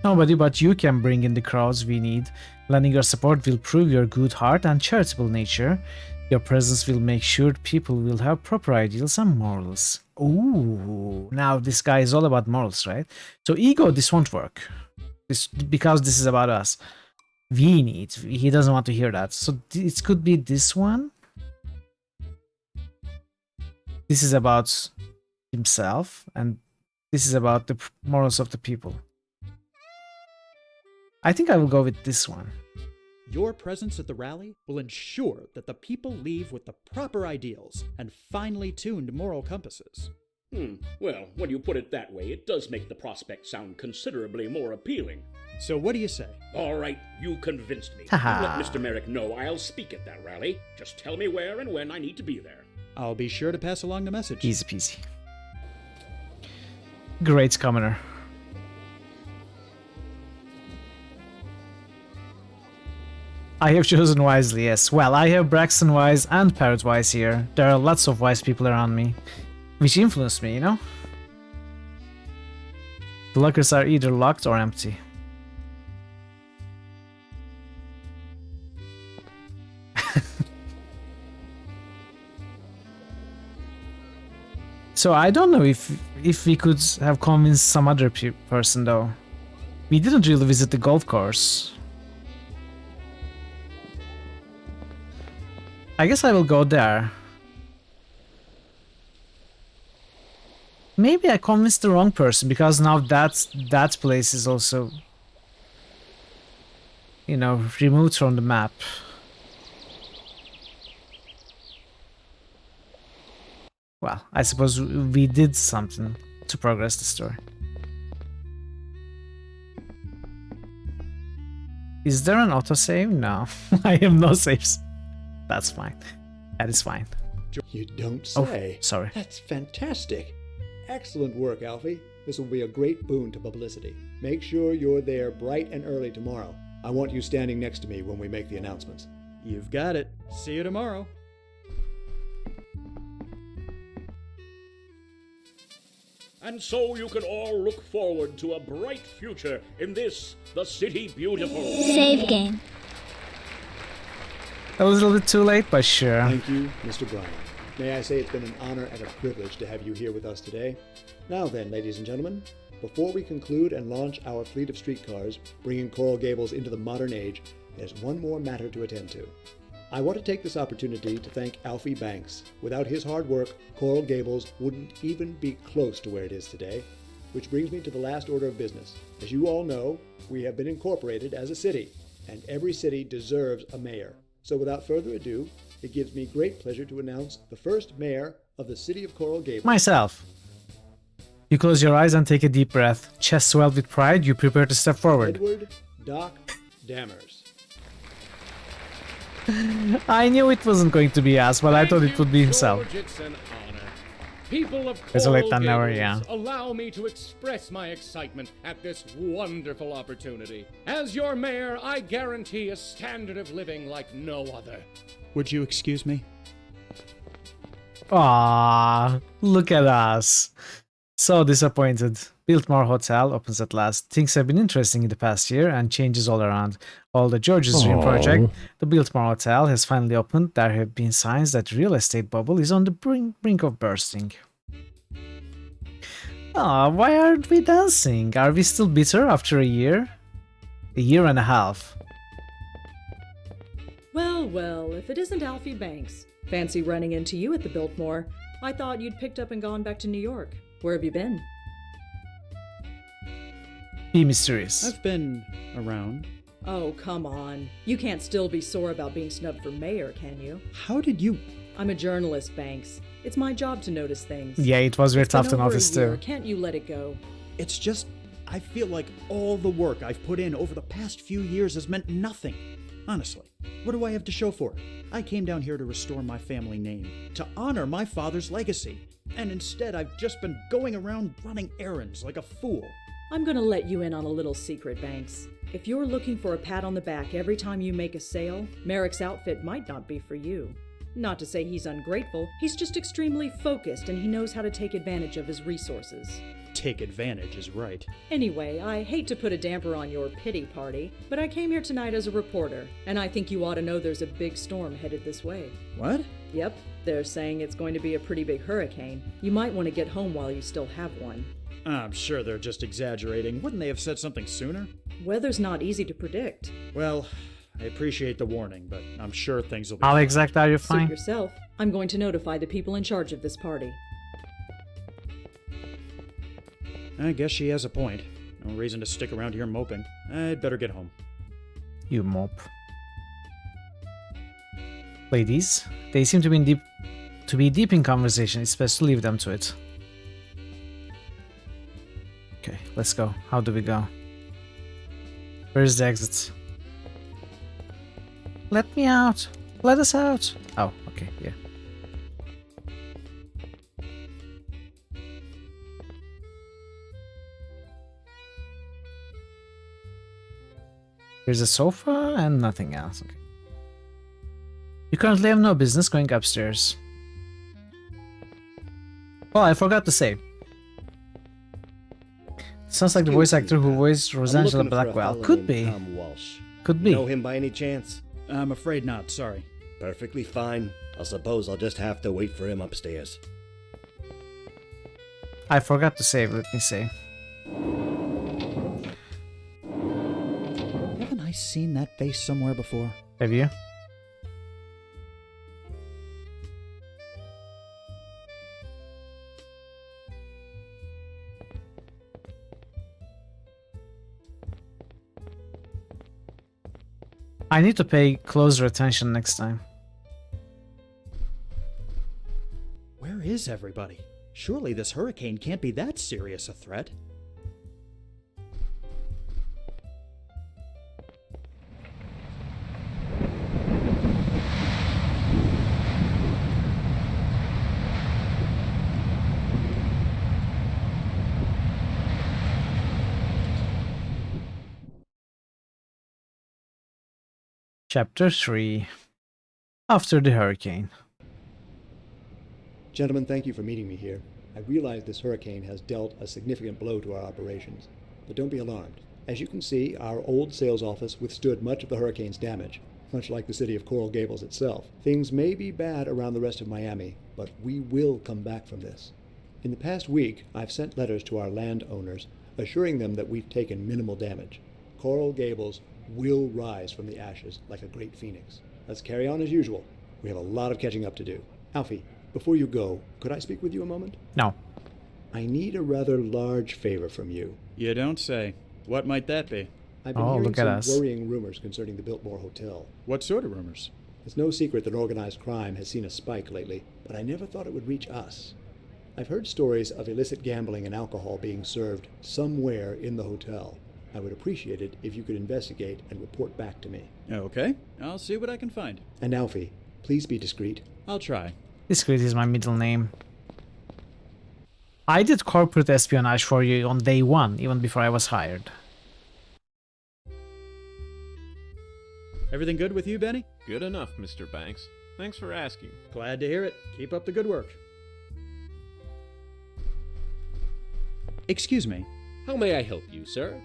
G: Nobody but you can bring in the crowds we need. Lending your support will prove your good heart and charitable nature. Your presence will make sure people will have proper ideals and morals. Ooh, now this guy is all about morals, right? So ego, this won't work. Because this is about us. We need. He doesn't want to hear that. So it could be this one. This is about himself, and this is about the morals of the people. I think I will go with this one.
A: Your presence at the rally will ensure that the people leave with the proper ideals and finely tuned moral compasses.
P: Well, when you put it that way, it does make the prospect sound considerably more appealing.
A: So what do you say?
P: All right, you convinced me. You let Mr. Merrick know I'll speak at that rally. Just tell me where and when I need to be there.
A: I'll be sure to pass along the message.
G: Easy peasy. Great commoner. I have chosen wisely, yes. Well, I have Braxton Wise and Parrot Wise here. There are lots of wise people around me. Which influenced me, you know? The lockers are either locked or empty. So I don't know if we could have convinced some other person though. We didn't really visit the golf course. I guess I will go there. Maybe I convinced the wrong person because now that place is also, you know, removed from the map. Well, I suppose we did something to progress the story. Is there an autosave? No, I have no saves. That's fine. That is fine.
J: You don't say.
G: Oh, sorry.
J: That's fantastic. Excellent work, Alfie. This will be a great boon to publicity. Make sure you're there bright and early tomorrow. I want you standing next to me when we make the announcements.
A: You've got it. See you tomorrow.
P: And so you can all look forward to a bright future in this, the City Beautiful.
I: Save game.
G: A little bit too late, but sure.
J: Thank you, Mr. Bryan. May I say it's been an honor and a privilege to have you here with us today. Now then, ladies and gentlemen, before we conclude and launch our fleet of streetcars, bringing Coral Gables into the modern age, there's one more matter to attend to. I want to take this opportunity to thank Alfie Banks. Without his hard work, Coral Gables wouldn't even be close to where it is today. Which brings me to the last order of business. As you all know, we have been incorporated as a city, and every city deserves a mayor. So without further ado, it gives me great pleasure to announce the first mayor of the city of Coral Gables.
G: Myself. You close your eyes and take a deep breath. Chest swelled with pride, you prepare to step forward.
J: Edward Doc Dammers.
G: I knew it wasn't going to be us, but I thought it would be himself.
K: George, it's an honor. People of
G: There's a late
K: Coral
G: never,
K: Gables,
G: yeah.
K: allow me to express my excitement at this wonderful opportunity. As your mayor, I guarantee a standard of living like no other.
A: Would you excuse me?
G: Aww, look at us. So disappointed. Biltmore Hotel opens at last. Things have been interesting in the past year and changes all around. All the George's Dream project, the Biltmore Hotel has finally opened. There have been signs that real estate bubble is on the brink of bursting. Aw, why aren't we dancing? Are we still bitter after a year? A year and a half.
N: Well, well, if it isn't Alfie Banks. Fancy running into you at the Biltmore. I thought you'd picked up and gone back to New York. Where have you been?
G: Be mysterious.
A: I've been around.
N: Oh, come on. You can't still be sore about being snubbed for mayor, can you?
A: How did you...
N: I'm a journalist, Banks. It's my job to notice things.
G: Yeah, it was very tough to notice too.
N: Can't you let it go?
A: It's just, I feel like all the work I've put in over the past few years has meant nothing. Honestly, what do I have to show for it? I came down here to restore my family name, to honor my father's legacy. And instead, I've just been going around running errands like a fool.
N: I'm gonna let you in on a little secret, Banks. If you're looking for a pat on the back every time you make a sale, Merrick's outfit might not be for you. Not to say he's ungrateful, he's just extremely focused and he knows how to take advantage of his resources.
A: Take advantage is right.
N: Anyway, I hate to put a damper on your pity party, but I came here tonight as a reporter, and I think you ought to know there's a big storm headed this way.
A: What?
N: Yep, they're saying it's going to be a pretty big hurricane. You might want to get home while you still have one.
A: I'm sure they're just exaggerating. Wouldn't they have said something sooner?
N: Weather's not easy to predict.
A: Well, I appreciate the warning, but I'm sure things will be
G: How
A: fine.
G: exactly are you fine?
N: Suit yourself. I'm going to notify the people in charge of this party.
A: I guess she has a point. No reason to stick around here moping. I'd better get home.
G: You mop. Ladies, they seem to be deep in conversation. It's best to leave them to it. Okay, let's go. How do we go? Where's the exit? Let me out. Let us out. Oh, okay, yeah. There's a sofa and nothing else. Okay. You currently have no business going upstairs. Well, I forgot to say. Sounds like the voice actor who voiced Rosangela Blackwell. Could be. Could be.
O: Know him by any chance?
A: I'm afraid not, sorry.
O: Perfectly fine. I suppose I'll just have to wait for him upstairs.
G: I forgot to save, let me say.
A: Haven't I seen that face somewhere before?
G: Have you? I need to pay closer attention next time.
A: Where is everybody? Surely this hurricane can't be that serious a threat.
G: Chapter 3. After the hurricane.
J: Gentlemen, thank you for meeting me here. I realize this hurricane has dealt a significant blow to our operations, but don't be alarmed. As you can see, our old sales office withstood much of the hurricane's damage, much like the city of Coral Gables itself. Things may be bad around the rest of Miami, but we will come back from this. In the past week, I've sent letters to our landowners assuring them that we've taken minimal damage. Coral Gables will rise from the ashes like a great phoenix. Let's carry on as usual. We have a lot of catching up to do. Alfie, before you go, could I speak with you a moment?
G: No.
J: I need a rather large favor from you.
A: You don't say. What might that be?
J: I've been hearing some worrying rumors concerning the Biltmore Hotel.
A: What sort of rumors?
J: It's no secret that organized crime has seen a spike lately, but I never thought it would reach us. I've heard stories of illicit gambling and alcohol being served somewhere in the hotel. I would appreciate it if you could investigate and report back to me.
A: Okay, I'll see what I can find.
J: And Alfie, please be discreet.
A: I'll try.
G: Discreet is my middle name. I did corporate espionage for you on day one, even before I was hired.
A: Everything good with you, Benny?
S: Good enough, Mr. Banks. Thanks for asking.
A: Glad to hear it. Keep up the good work. Excuse me.
L: How may I help you, sir?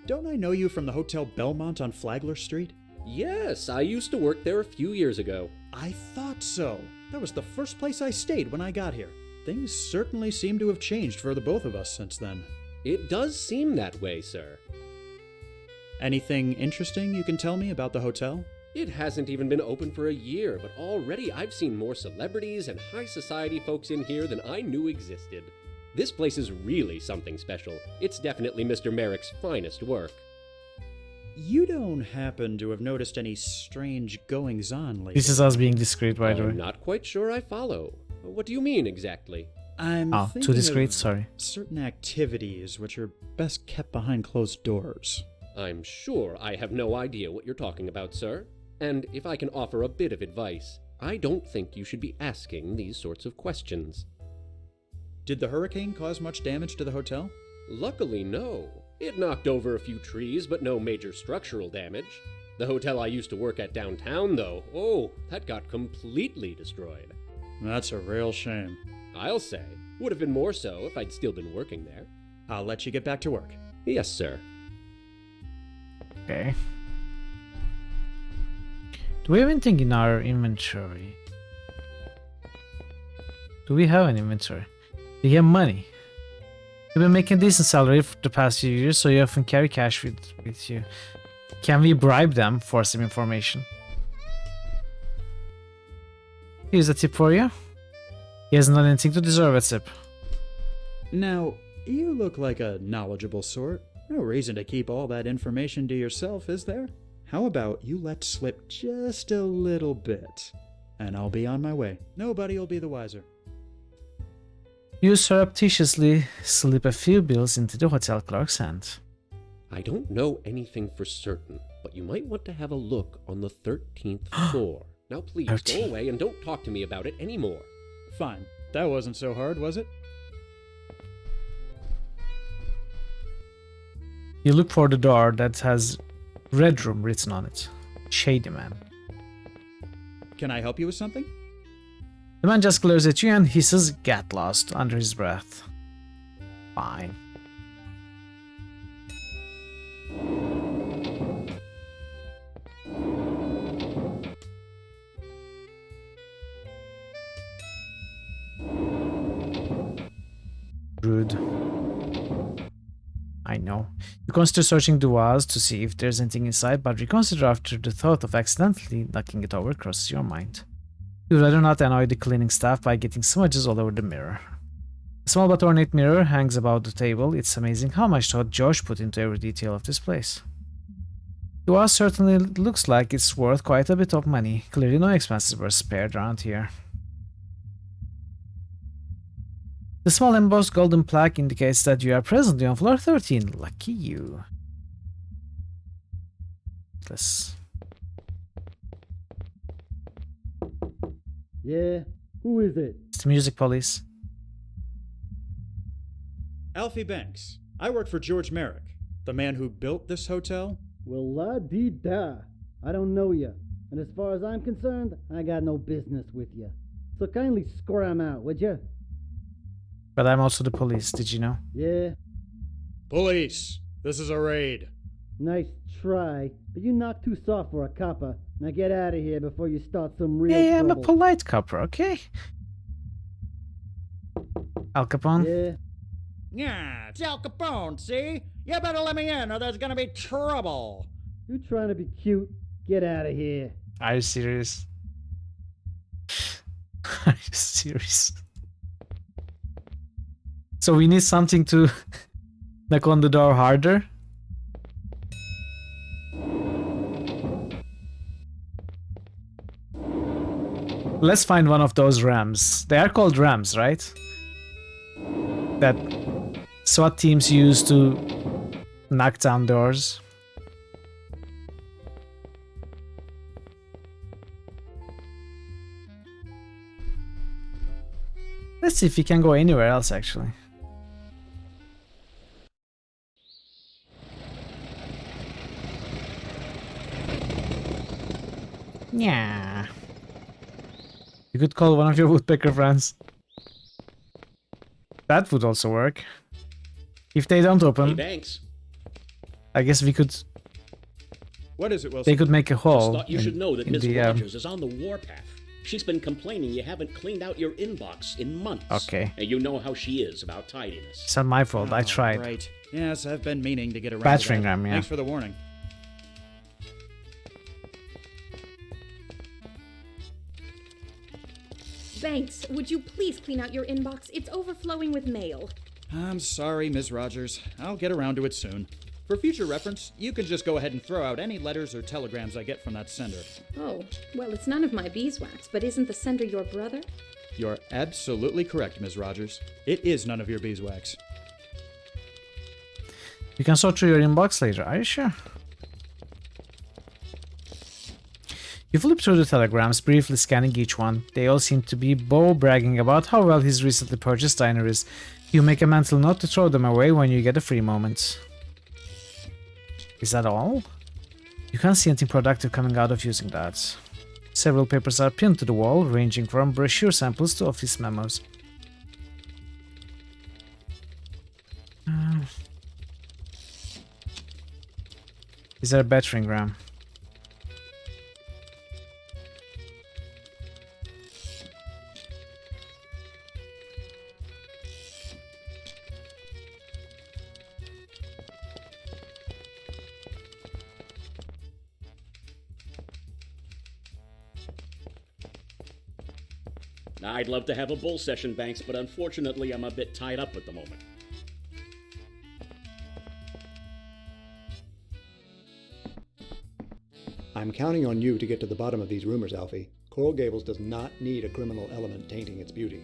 A: Don't I know you from the Hotel Belmont on Flagler Street?
L: Yes, I used to work there a few years ago.
A: I thought so. That was the first place I stayed when I got here. Things certainly seem to have changed for the both of us since then.
L: It does seem that way, sir.
A: Anything interesting you can tell me about the hotel?
L: It hasn't even been open for a year, but already I've seen more celebrities and high society folks in here than I knew existed. This place is really something special. It's definitely Mr. Merrick's finest work.
A: You don't happen to have noticed any strange goings-on lately?
G: This is us being discreet, by the way.
L: I'm not quite sure I follow. What do you mean exactly?
A: I'm thinking
G: too discreet,
A: of
G: sorry.
A: certain activities which are best kept behind closed doors.
L: I'm sure I have no idea what you're talking about, sir. And if I can offer a bit of advice, I don't think you should be asking these sorts of questions.
A: Did the hurricane cause much damage to the hotel?
L: Luckily, no. It knocked over a few trees, but no major structural damage. The hotel I used to work at downtown, though, oh, that got completely destroyed.
A: That's a real shame.
L: I'll say. Would have been more so if I'd still been working there.
A: I'll let you get back to work.
L: Yes, sir.
G: Okay. Do we have anything in our inventory? Do we have an inventory? Do you have money? You've been making a decent salary for the past few years, so you often carry cash with you. Can we bribe them for some information? Here's a tip for you. He hasn't done anything to deserve a tip.
A: Now, you look like a knowledgeable sort. No reason to keep all that information to yourself, is there? How about you let slip just a little bit, and I'll be on my way. Nobody'll be the wiser.
G: You surreptitiously slip a few bills into the hotel clerk's hand.
L: I don't know anything for certain, but you might want to have a look on the 13th floor. Now please,
G: 13.
L: go away and don't talk to me about it anymore.
A: Fine. That wasn't so hard, was it?
G: You look for the door that has Red Room written on it. Shady man.
A: Can I help you with something?
G: The man just glares at you and hisses "Get lost" under his breath. Fine. Rude. I know. You consider searching the walls to see if there's anything inside, but reconsider after the thought of accidentally knocking it over crosses your mind. You'd rather not annoy the cleaning staff by getting smudges all over the mirror. A small but ornate mirror hangs above the table. It's amazing how much thought Josh put into every detail of this place. The wall certainly looks like it's worth quite a bit of money. Clearly no expenses were spared around here. The small embossed golden plaque indicates that you are presently on floor 13. Lucky you. Let's...
C: Yeah? Who is it?
G: It's the music police.
A: Alfie Banks. I work for George Merrick, the man who built this hotel.
C: Well, la-dee-da. I don't know you. And as far as I'm concerned, I got no business with you. So kindly scram out, would you?
G: But I'm also the police, did you know?
C: Yeah?
A: Police! This is a raid.
C: Nice try, but you knock too soft for a copper. Now get out of here before you start some real
G: Hey, I'm a
C: trouble.
G: polite copper, okay? Al Capone?
C: Yeah?
F: Yeah, it's Al Capone, see? You better let me in or there's gonna be trouble.
C: You trying to be cute? Get out of here.
G: Are you serious? Are you serious? So we need something to knock on the door harder? Let's find one of those rams. They are called rams, right? That SWAT teams use to knock down doors. Let's see if we can go anywhere else, actually. Yeah. You could call one of your woodpecker friends. That would also work. If they don't open,
P: Hey, Banks.
G: I guess we could.
A: What is it, Wilson?
G: They could make a hole.
P: Just thought you should know that Miss
G: the,
P: Rogers is on the warpath. She's been complaining you haven't cleaned out your inbox in months.
G: Okay.
P: And you know how she is about tidiness.
G: It's not my fault. I tried.
A: Right. Yes, I've been meaning to get around
G: Battering
A: to that.
G: ram, yeah.
A: Thanks for the warning.
M: Banks, would you please clean out your inbox? It's overflowing with mail.
A: I'm sorry, Ms. Rogers. I'll get around to it soon. For future reference, you can just go ahead and throw out any letters or telegrams I get from that sender.
M: Oh, well, it's none of my beeswax, but isn't the sender your brother?
A: You're absolutely correct, Ms. Rogers. It is none of your beeswax.
G: You can sort through your inbox later, are you sure? You flip through the telegrams, briefly scanning each one. They all seem to be Bo bragging about how well his recently purchased diner is. You make a mental note to throw them away when you get a free moment. Is that all? You can't see anything productive coming out of using that. Several papers are pinned to the wall, ranging from brochure samples to office memos. Is there a battering ram?
P: I'd love to have a bull session, Banks, but unfortunately I'm a bit tied up at the moment.
J: I'm counting on you to get to the bottom of these rumors, Alfie. Coral Gables does not need a criminal element tainting its beauty.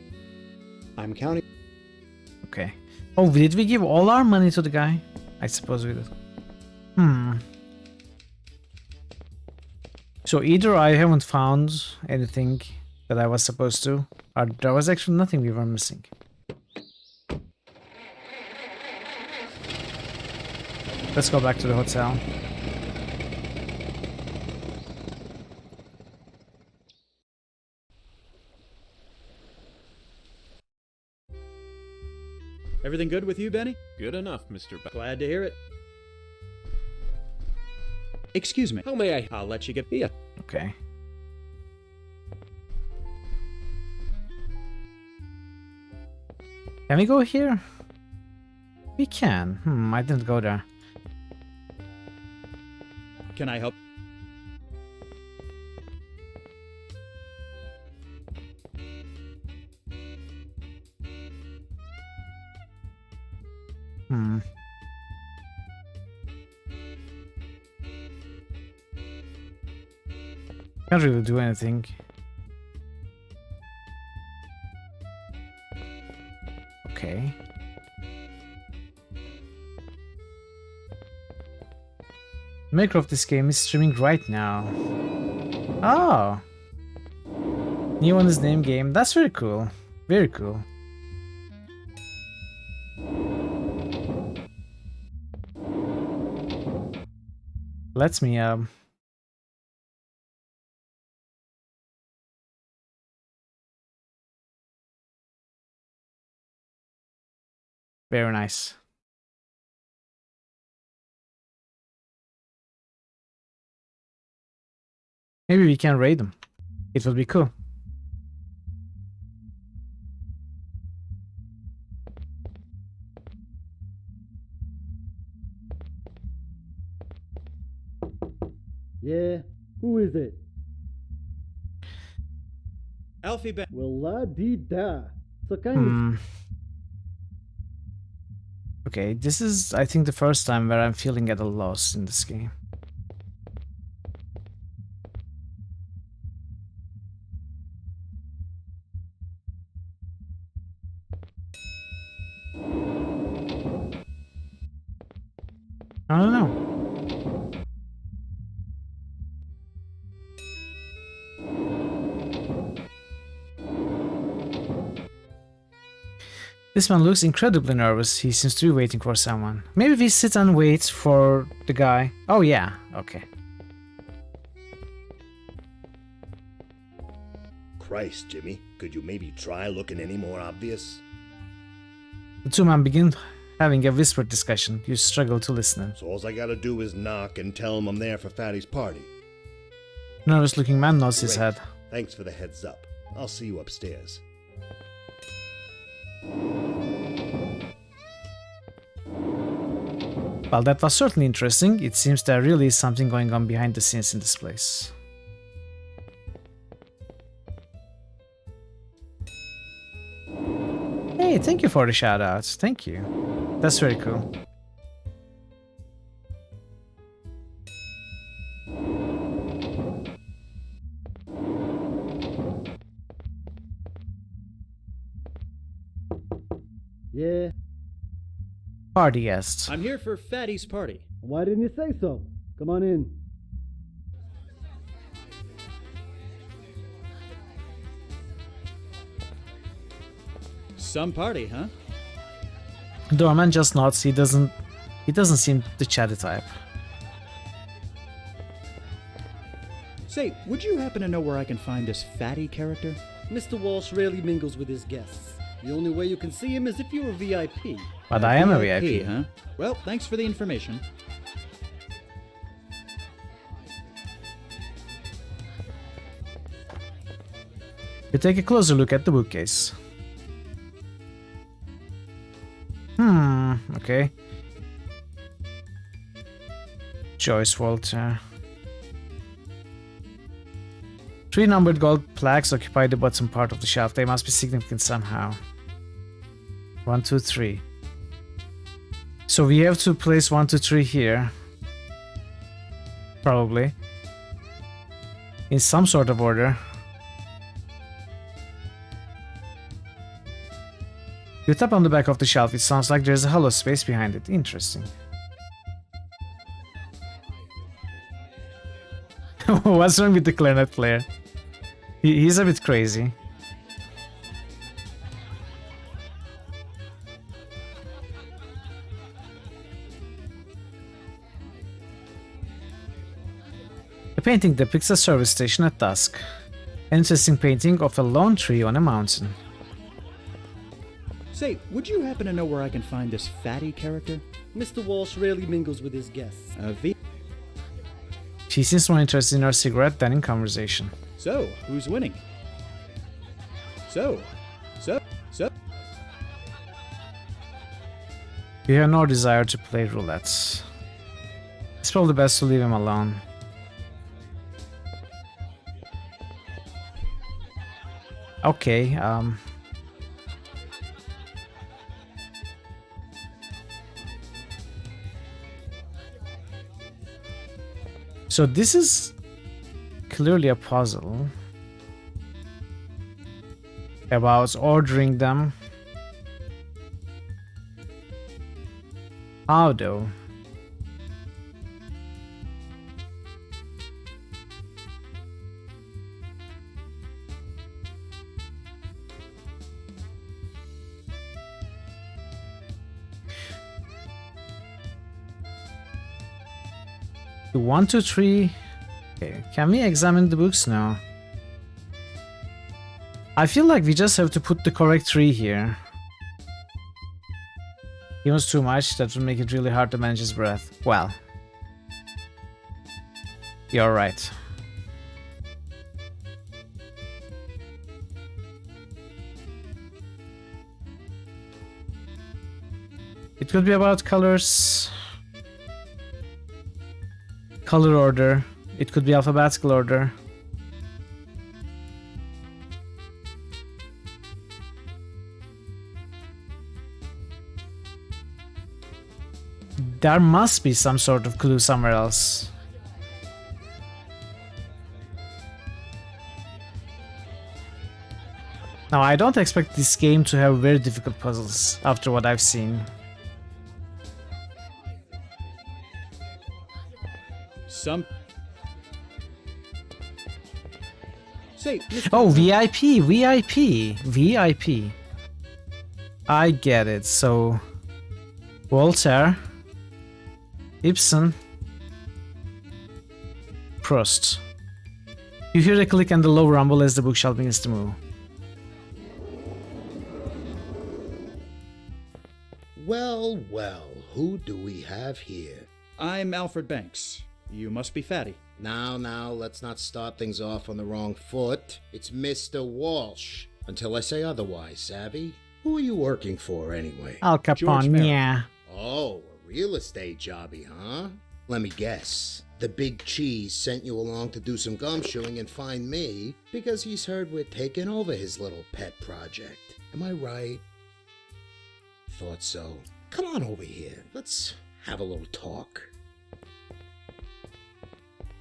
J: I'm counting...
G: Okay. Oh, did we give all our money to the guy? I suppose we did. So either I haven't found anything that I was supposed to, or there was actually nothing we were missing. Let's go back to the hotel.
A: Everything good with you, Benny?
S: Good enough, Mr. Banks.
A: Glad to hear it. Excuse me.
L: How may I?
A: I'll let you get...
L: Yeah.
G: Okay. Can we go here? We can. I didn't go there.
A: Can I help?
G: Can't really do anything. Okay. The maker of this game is streaming right now. Oh! New on his name game. That's very cool. Very cool. Let me very nice. Maybe we can raid them. It would be cool.
C: Yeah, who is it?
A: Alfie Ben.
C: Well, la-dee-da. So kind of...
G: Okay, this is, I think, the first time where I'm feeling at a loss in this game. I don't know. This man looks incredibly nervous. He seems to be waiting for someone. Maybe we sit and wait for the guy. Oh yeah, okay.
O: Christ, Jimmy, could you maybe try looking any more obvious?
G: The two men begin having a whispered discussion. You struggle to listen.
O: So all I gotta do is knock and tell him I'm there for Fatty's party.
G: Nervous-looking man nods his head.
O: Thanks for the heads up. I'll see you upstairs.
G: Well, that was certainly interesting. It seems there really is something going on behind the scenes in this place. Hey, thank you for the shoutouts. Thank you. That's very cool.
C: Yeah.
G: Party guests.
A: I'm here for Fatty's party.
C: Why didn't you say so? Come on in.
A: Some party, huh?
G: Dorman just nods. He doesn't seem the chatty type.
A: Say, would you happen to know where I can find this Fatty character?
C: Mr. Walsh rarely mingles with his guests. The only way you can see him is if you're a VIP.
G: But I am a VIP.
A: Huh? Well, thanks for the information.
G: We take a closer look at the bookcase. Okay. Joyce Walter. 3 numbered gold plaques occupy the bottom part of the shelf. They must be significant somehow. 1, 2, 3. So we have to place 1, 2, 3 here. Probably. In some sort of order. You tap on the back of the shelf, it sounds like there's a hollow space behind it. Interesting. What's wrong with the clarinet player? He's a bit crazy. The painting depicts a service station at dusk. An interesting painting of a lone tree on a mountain.
A: Say, would you happen to know where I can find this Fatty character?
C: Mr. Walsh rarely mingles with his guests.
G: She seems more interested in her cigarette than in conversation.
A: So, who's winning? So.
G: You have no desire to play roulette. It's probably best to leave him alone. Okay, so this is clearly a puzzle about ordering them. How though? The 1, 2, 3. Okay, can we examine the books now? I feel like we just have to put the correct 3 here. He was too much, that would make it really hard to manage his breath. Well, you're right. It could be about colors, color order. It could be alphabetical order. There must be some sort of clue somewhere else. Now, I don't expect this game to have very difficult puzzles after what I've seen.
A: Say,
G: oh, VIP. I get it. So, Voltaire, Ibsen, Proust. You hear the click and the low rumble as the bookshelf begins to move.
B: Well, well, who do we have here?
A: I'm Alfred Banks. You must be Fatty.
B: Now, let's not start things off on the wrong foot. It's Mr. Walsh. Until I say otherwise, savvy? Who are you working for, anyway?
G: Al Capone, yeah.
B: Oh, a real estate jobby, huh? Let me guess. The big cheese sent you along to do some gumshoeing and find me because he's heard we're taking over his little pet project. Am I right? thought so. Come on over here. Let's have a little talk.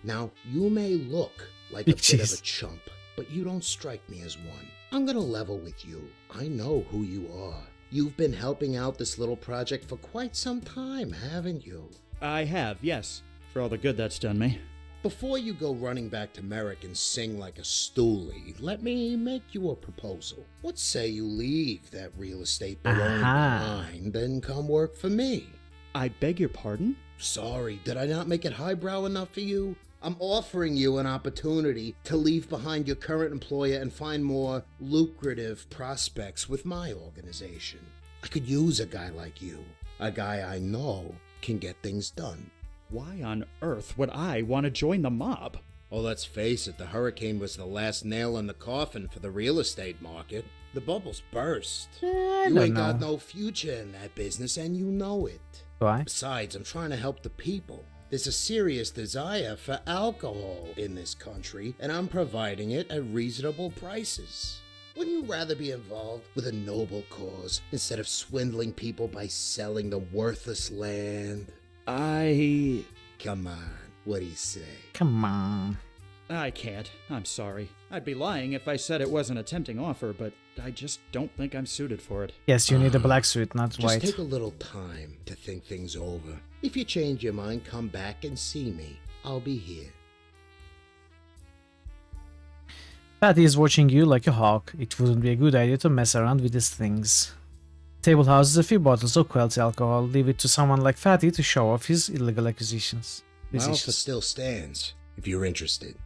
B: Now, you may look like a bit of a chump, but you don't strike me as one. I'm gonna level with you. I know who you are. You've been helping out this little project for quite some time, haven't you?
A: I have, yes. For all the good that's done me.
B: Before you go running back to Merrick and sing like a stoolie, let me make you a proposal. What say you leave that real estate baloney behind and come work for me?
A: I beg your pardon?
B: Sorry, did I not make it highbrow enough for you? I'm offering you an opportunity to leave behind your current employer and find more lucrative prospects with my organization. I could use a guy like you, a guy I know can get things done.
A: Why on earth would I want to join the mob?
B: Oh, let's face it, the hurricane was the last nail in the coffin for the real estate market. The bubbles burst. You ain't got no future in that business, and you know it.
G: Why?
B: Besides, I'm trying to help the people. There's a serious desire for alcohol in this country, and I'm providing it at reasonable prices. Wouldn't you rather be involved with a noble cause instead of swindling people by selling the worthless land? Come on, what do you say?
G: Come on.
A: I can't. I'm sorry. I'd be lying if I said it wasn't a tempting offer, but I just don't think I'm suited for it.
G: Yes, you need a black suit, not white.
B: Just take a little time to think things over. If you change your mind, come back and see me. I'll be here.
G: Fatty is watching you like a hawk. It wouldn't be a good idea to mess around with these things. Table houses a few bottles of quality alcohol. Leave it to someone like Fatty to show off his illegal acquisitions.
B: My offer still stands, if you're interested.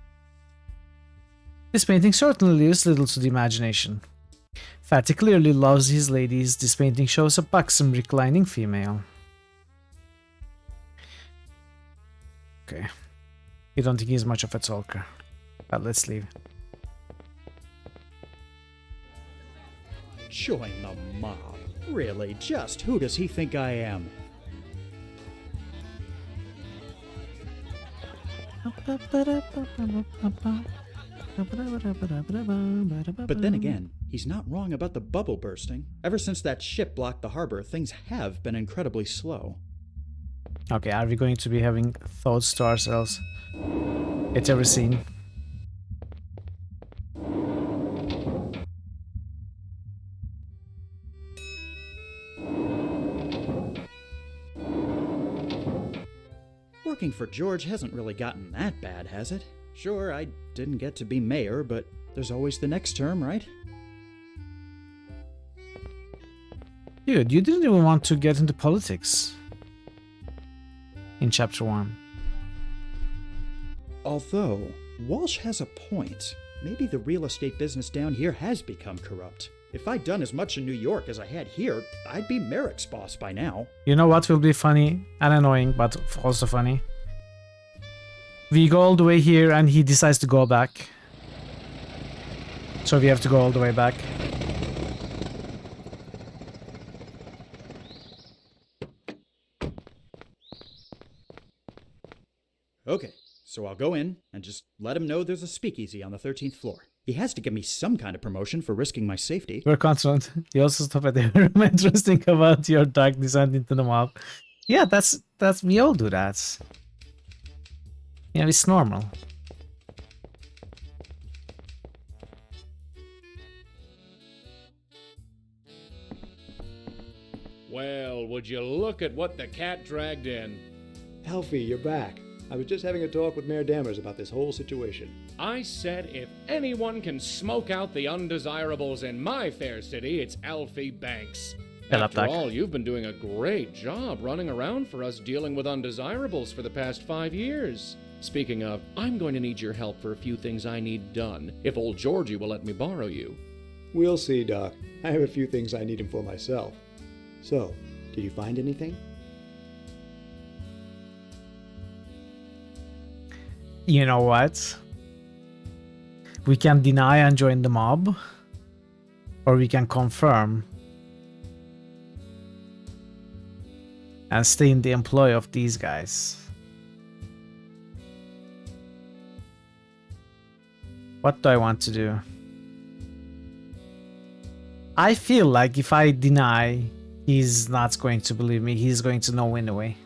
G: This painting certainly leaves little to the imagination. Fatty clearly loves his ladies. This painting shows a buxom reclining female. Okay. You don't think he's much of a talker. But let's leave.
A: Join the mob. Really, just who does he think I am? But then again, he's not wrong about the bubble bursting. Ever since that ship blocked the harbor, things have been incredibly slow.
G: Okay, are we going to be having thoughts to ourselves? It's ever seen.
A: Working for George hasn't really gotten that bad, has it? Sure, I didn't get to be mayor, but there's always the next term, right?
G: Dude, you didn't even want to get into politics in chapter 1.
A: Although, Walsh has a point. Maybe the real estate business down here has become corrupt. If I'd done as much in New York as I had here, I'd be Merrick's boss by now.
G: You know what will be funny and annoying, but also funny? We go all the way here and he decides to go back. So we have to go all the way back.
A: Okay, so I'll go in and just let him know there's a speakeasy on the 13th floor. He has to give me some kind of promotion for risking my safety.
G: We're concerned. You also stop at the room interesting about your dark descent into the mob. Yeah, that's we all do that. Yeah, it's normal.
K: Well, would you look at what the cat dragged in?
J: Alfie, you're back. I was just having a talk with Mayor Dammers about this whole situation.
K: I said if anyone can smoke out the undesirables in my fair city, it's Alfie Banks. After all, you've been doing a great job running around for us dealing with undesirables for the past 5 years. Speaking of, I'm going to need your help for a few things I need done, if old Georgie will let me borrow you.
J: We'll see, Doc. I have a few things I need him for myself. So, did you find anything?
G: You know what? We can deny and join the mob, or we can confirm and stay in the employ of these guys. What do I want to do? I feel like if I deny, He's not going to believe me. He's going to know anyway.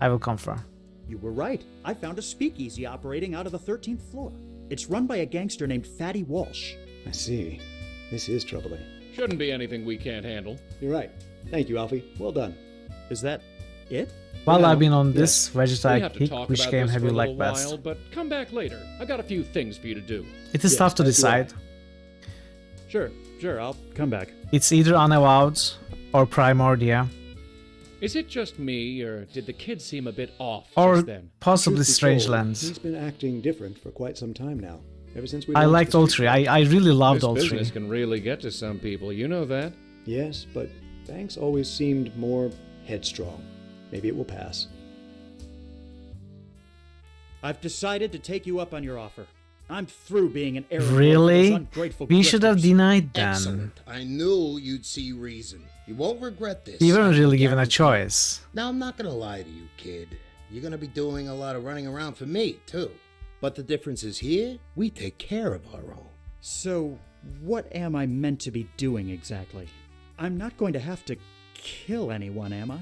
G: I will confirm.
A: You were right. I found a speakeasy operating out of the 13th floor. It's run by a gangster named Fatty Walsh.
J: I see. This is troubling.
K: Shouldn't be anything we can't handle.
J: You're right. Thank you, Alfie. Well done.
A: Is that it?
G: While
J: Well,
G: I've been on
J: yes.
G: this
K: We
G: Vegetite
K: have to
G: kick,
K: talk
G: which
K: about
G: game
K: this
G: have
K: for
G: you
K: a
G: liked
K: little
G: best?
K: while, but come back later. I've got a few things for you to do.
G: It is
J: Yes,
G: tough to
J: as well.
G: decide.
A: Sure, I'll come back.
G: It's either Unavowed or Primordia,
K: Is it just me, or did the kid seem a bit off
G: or
K: just then?
G: possibly
J: Truth be told,
G: Strangelands.
J: He's been acting different for quite some time now. Ever since we
G: I
J: launched
G: liked
J: the
G: all
J: street
G: three.
J: fight.
G: I really loved
K: This
G: all three.
K: business can really get to some people, you know that?
J: Yes, but Banks always seemed more headstrong. Maybe it will pass.
A: I've decided to take you up on your offer. I'm through being an errand boy for
G: Really?
A: those ungrateful
G: We should have
A: grifters.
G: denied them.
B: Excellent. I knew you'd see reason. You won't regret this.
G: You
B: I
G: weren't
B: can
G: really given a
B: guarantee.
G: choice.
B: Now, I'm not gonna lie to you, kid. You're gonna be doing a lot of running around for me, too. But the difference is here, we take care of our own.
A: So, what am I meant to be doing exactly? I'm not going to have to kill anyone, am I?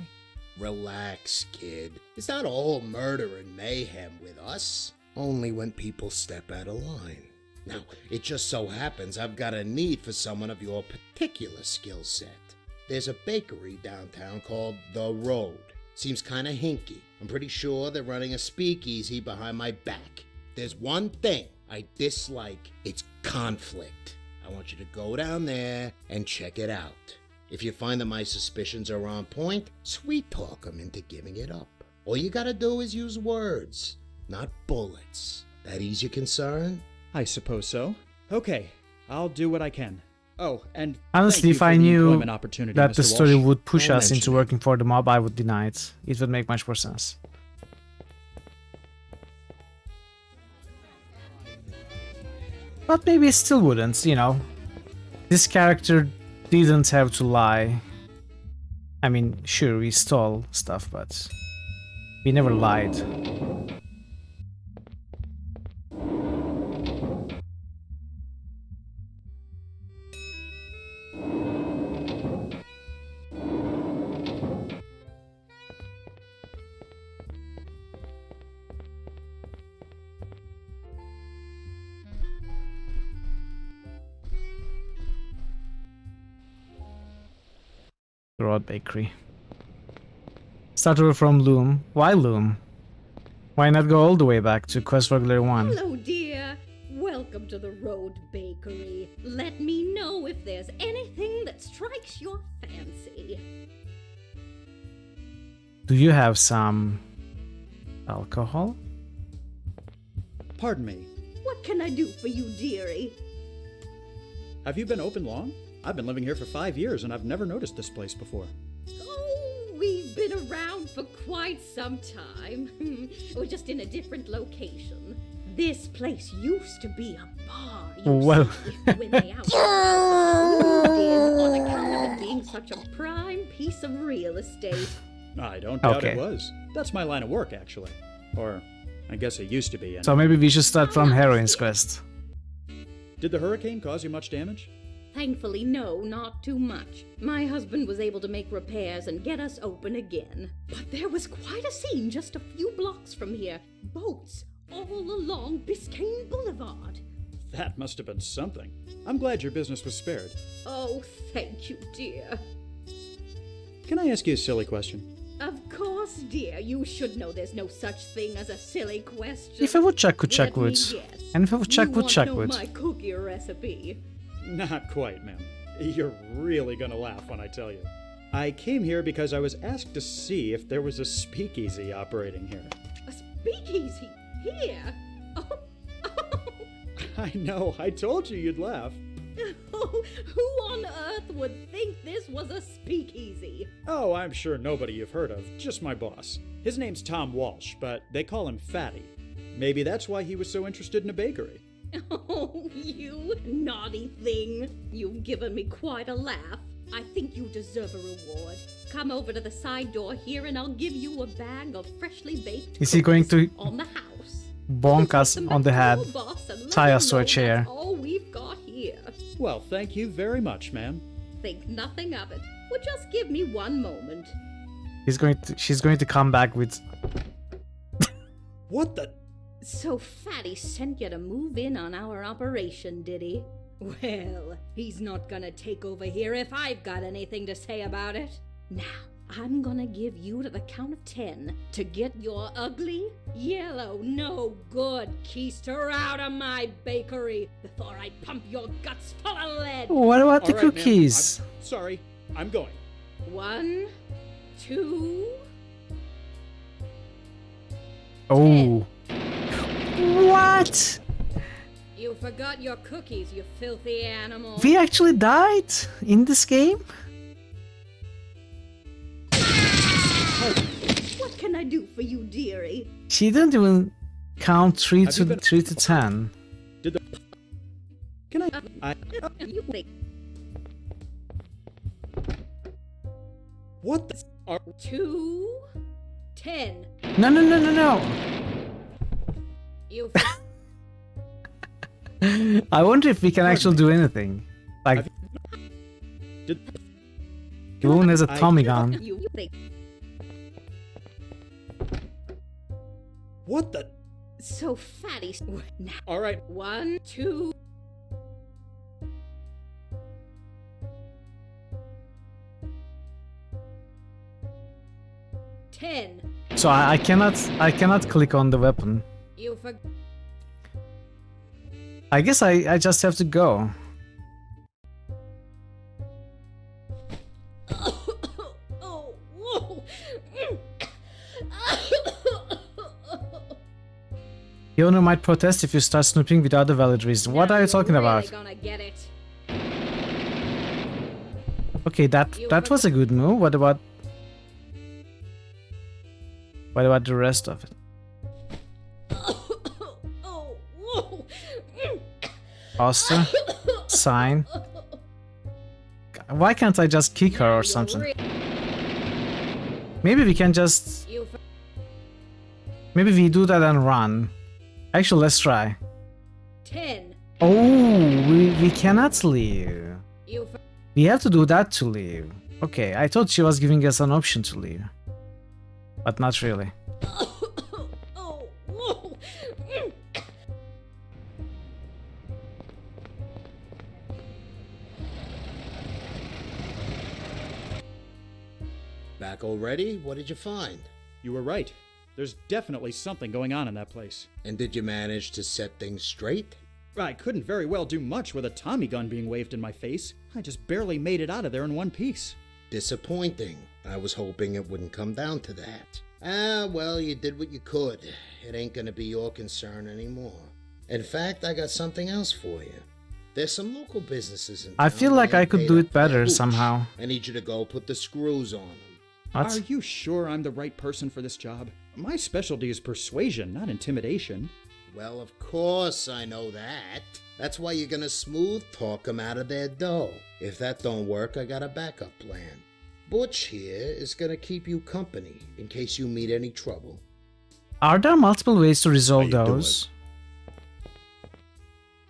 B: Relax, kid. It's not all murder and mayhem with us. Only when people step out of line. Now, it just so happens I've got a need for someone of your particular skill set. There's a bakery downtown called The Road. Seems kinda hinky. I'm pretty sure they're running a speakeasy behind my back. There's one thing I dislike. It's conflict. I want you to go down there and check it out. If you find that my suspicions are on point, sweet talk them into giving it up. All you gotta do is use words, not bullets. That ease your concern?
A: I suppose so. Okay, I'll do what I can. Oh, and
G: Honestly,
A: thank you
G: if
A: for
G: I
A: the
G: knew
A: employment opportunity,
G: that
A: Mr.
G: the story
A: Walsh.
G: would push
B: Don't
G: us into
B: mention it.
G: working for the mob, I would deny it. It would make much more sense. But maybe it still wouldn't, you know. This character didn't have to lie. I mean, sure, we stole stuff, but we never lied. Broad Bakery. Start over from Loom. Why Loom? Why not go all the way back to Quest Regular 1?
R: Hello, dear. Welcome to the Road Bakery. Let me know if there's anything that strikes your fancy.
G: Do you have some alcohol?
A: Pardon me.
R: What can I do for you, dearie?
A: Have you been open long? I've been living here for 5 years and I've never noticed this place before.
R: Oh, we've been around for quite some time. We're just in a different location. This place used to be a bar, you
G: Well.
R: see, when they moved in on account of it being such a prime piece of real estate.
A: I don't doubt
G: Okay.
A: it was. That's my line of work, actually. Or, I guess it used to be.
G: So maybe we should start from Heroine's Quest.
A: Did the hurricane cause you much damage?
R: Thankfully, no, not too much. My husband was able to make repairs and get us open again. But there was quite a scene just a few blocks from here. Boats all along Biscayne Boulevard.
A: That must have been something. I'm glad your business was spared.
R: Oh, thank you, dear.
A: Can I ask you a silly question?
R: Of course, dear. You should know there's no such thing as a silly question.
G: If a woodchuck could chuck
R: Let me
G: wood,
R: guess.
G: and if a woodchuck
R: You
G: would
R: want to
G: chuck
R: know
G: wood.
R: my cookie recipe.
A: Not quite, ma'am. You're really gonna laugh when I tell you. I came here because I was asked to see if there was a speakeasy operating here.
R: A speakeasy here? Oh,
A: I know, I told you you'd laugh.
R: who on earth would think this was a speakeasy?
A: Oh, I'm sure nobody you've heard of, just my boss. His name's Tom Walsh, but they call him Fatty. Maybe that's why he was so interested in a bakery.
R: Oh, you naughty thing. You've given me quite a laugh. I think you deserve a reward. Come over to the side door here and I'll give you a bag of freshly baked
G: Is he going to
R: on the house.
G: bonk us on the head, tie us to a chair?
R: All we've got here.
A: Well, thank you very much, ma'am.
R: think nothing of it. Well, just give me one moment.
G: She's going to come back with...
A: What the...
R: So Fatty sent you to move in on our operation, did he? Well, he's not gonna take over here if I've got anything to say about it. Now, I'm gonna give you to the count of 10 to get your ugly, yellow, no good keister out of my bakery before I pump your guts full of lead.
G: What about the
A: All right,
G: cookies?
A: ma'am. I'm sorry. I'm going.
R: 1, 2...
G: Oh. What?
R: You forgot your cookies, you filthy animal.
G: We actually died in this game?
R: What can I do for you, dearie?
G: She didn't even count 3 to 10.
A: Did the... Can I...
R: You think...
A: What the...
R: 2, 10.
G: No.
R: You...
G: I wonder if we can actually do anything. Like... Boone has a Tommy gun.
R: You think...
A: What the...
R: So Fatty... Now.
A: All right.
R: 1, 2... $10.
G: So I cannot click on the weapon.
R: You for...
G: I guess I just have to go.
R: Oh, whoa.
G: The owner might protest if you start snooping without a valid reason. What are you talking about?
R: Gonna get it.
G: Okay, that was a good move. What about the rest of it?
R: Oh, whoa.
G: Poster? Sign? Why can't I just kick her or something? Maybe we can just... Maybe we do that and run. Actually, let's try.
R: 10.
G: Oh, we cannot leave. We have to do that to leave. Okay, I thought she was giving us an option to leave. But not really.
R: Oh, whoa.
B: Back already? What did you find?
A: You were right. There's definitely something going on in that place.
B: And did you manage to set things straight?
A: I couldn't very well do much with a Tommy gun being waved in my face. I just barely made it out of there in one piece.
B: Disappointing. I was hoping it wouldn't come down to that. Ah, well, you did what you could. It ain't gonna be your concern anymore. In fact, I got something else for you. There's some local businesses in town.
G: I feel like I could do it better somehow.
B: I need you to go put the screws on them.
G: What?
A: Are you sure I'm the right person for this job? My specialty is persuasion, not intimidation.
B: Well, of course I know that. That's why you're gonna smooth talk them out of their dough. If that don't work, I got a backup plan. Butch here is gonna keep you company in case you meet any trouble.
G: Are there multiple ways to resolve those?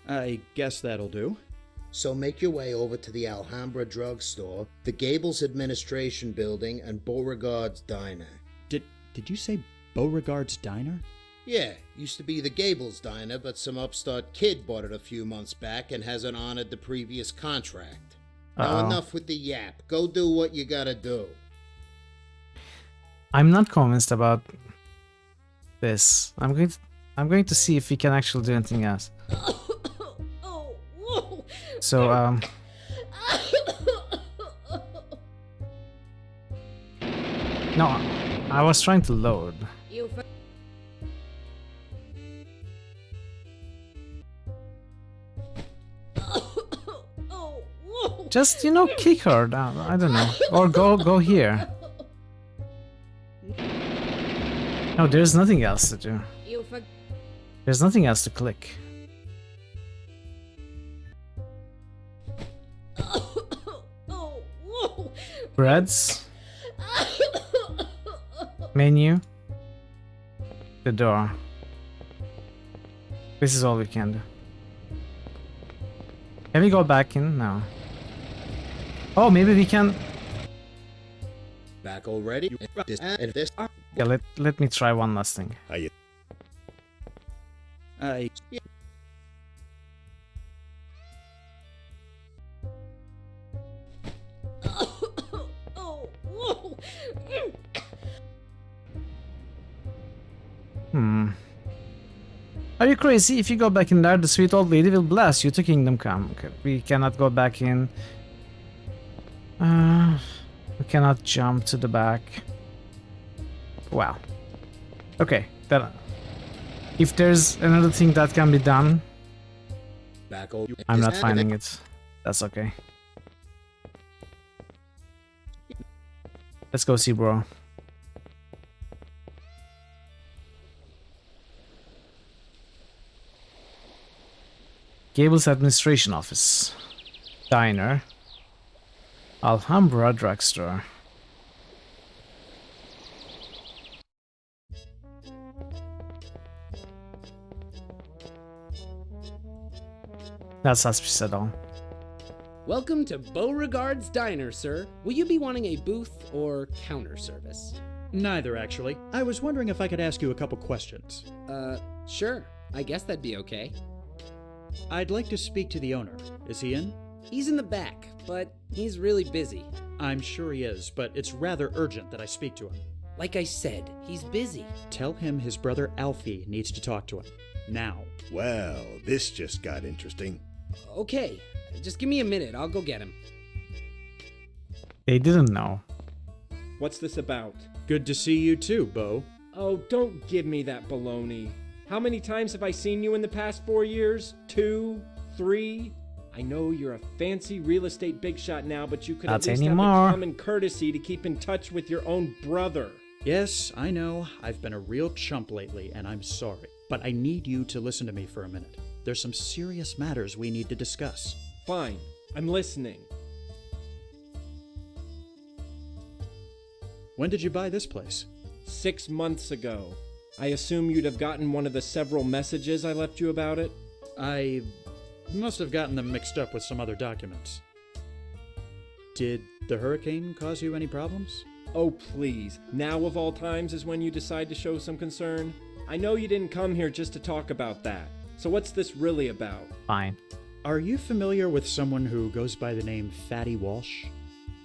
A: I guess that'll do.
B: So make your way over to the Alhambra drugstore, the Gables Administration Building, and Beauregard's Diner.
A: Did you say Beauregard's Diner?
B: Yeah, used to be the Gables Diner, but some upstart kid bought it a few months back and hasn't honored the previous contract. Now enough with the yap. Go do what you gotta do.
G: I'm not convinced about this. I'm going to see if we can actually do anything else.
R: Oh, whoa.
G: So no, I was trying to load. Just, kick her down. I don't know. Or go here. No, there's nothing else to do. There's nothing else to click. Breads. Menu. The door. This is all we can do. Can we go back in? No. Oh, maybe we can...
B: Back already?
G: Yeah, let me try one last thing.
R: Oh, whoa.
G: Are you crazy? If you go back in there, the sweet old lady will blast you to Kingdom Come. Okay, we cannot go back in. We cannot jump to the back. Wow. Okay, then if there's another thing that can be done, I'm not finding it. That's okay. Let's go see bro. Gables Administration Office. Diner. Alhambra Drugstore. Not suspicious at all.
X: Welcome to Beauregard's Diner, sir. Will you be wanting a booth or counter service?
A: Neither, actually. I was wondering if I could ask you a couple questions.
X: Sure. I guess that'd be okay.
A: I'd like to speak to the owner. Is he in?
X: He's in the back, but he's really busy.
A: I'm sure he is, but it's rather urgent that I speak to him.
X: Like I said, he's busy.
A: Tell him his brother Alfie needs to talk to him. Now.
H: Well, this just got interesting.
X: Okay, just give me a minute. I'll go get him.
G: They didn't know.
T: What's this about?
A: Good to see you too, Bo.
T: Oh, don't give me that baloney. How many times have I seen you in the past 4 years? 2? 3? I know you're a fancy real estate big shot now, but you could
G: Not
T: at least
G: anymore.
T: have the common courtesy to keep in touch with your own brother.
A: Yes, I know. I've been a real chump lately, and I'm sorry. But I need you to listen to me for a minute. There's some serious matters we need to discuss.
T: Fine, I'm listening.
A: When did you buy this place?
T: 6 months ago. I assume you'd have gotten one of the several messages I left you about it?
A: I must have gotten them mixed up with some other documents. Did the hurricane cause you any problems?
T: Oh, please. Now of all times is when you decide to show some concern? I know you didn't come here just to talk about that. So what's this really about?
G: Fine.
A: Are you familiar with someone who goes by the name Fatty Walsh?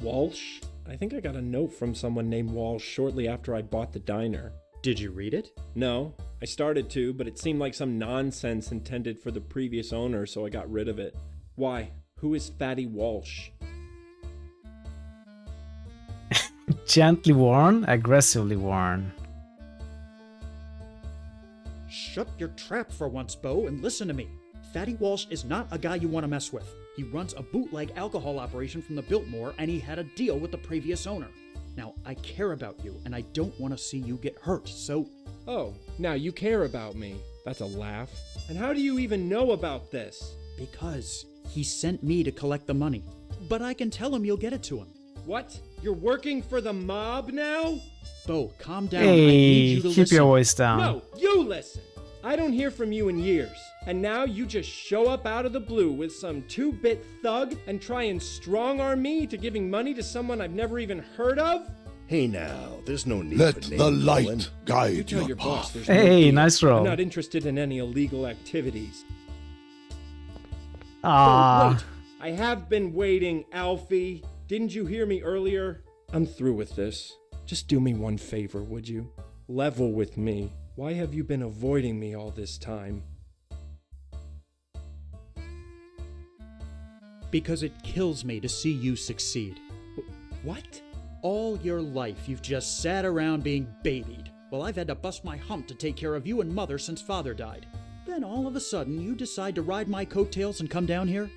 T: Walsh? I think I got a note from someone named Walsh shortly after I bought the diner.
A: Did you read it?
T: No. I started to, but it seemed like some nonsense intended for the previous owner, so I got rid of it. Why? Who is Fatty Walsh?
G: Gently warn, aggressively warn.
A: Shut your trap for once, Bo, and listen to me. Fatty Walsh is not a guy you want to mess with. He runs a bootleg alcohol operation from the Biltmore, and he had a deal with the previous owner. Now, I care about you, and I don't want to see you get hurt, so...
T: Oh, now you care about me. That's a laugh. And how do you even know about this?
A: Because he sent me to collect the money. But I can tell him you'll get it to him.
T: What? You're working for the mob now?
A: Bo, calm down.
G: Hey,
A: I need you to
G: keep
A: listen.
G: your voice down.
T: No, you listen. I don't hear from you in years. And now you just show up out of the blue with some 2-bit thug and try and strong-arm me to giving money to someone I've never even heard of?
H: Hey now, there's no need
U: Let
H: for
U: the
H: name-calling.
U: light guide
T: You tell
U: your
T: your boss
U: path.
T: there's no
G: Hey,
T: deal.
G: nice roll.
T: I'm not interested in any illegal activities.
G: Ah.
T: Oh, wait. I have been waiting, Alfie. Didn't you hear me earlier? I'm through with this. Just do me one favor, would you? Level with me. Why have you been avoiding me all this time?
A: Because it kills me to see you succeed.
T: What?
A: All your life, you've just sat around being babied. Well, I've had to bust my hump to take care of you and Mother since Father died. Then all of a sudden, you decide to ride my coattails and come down here?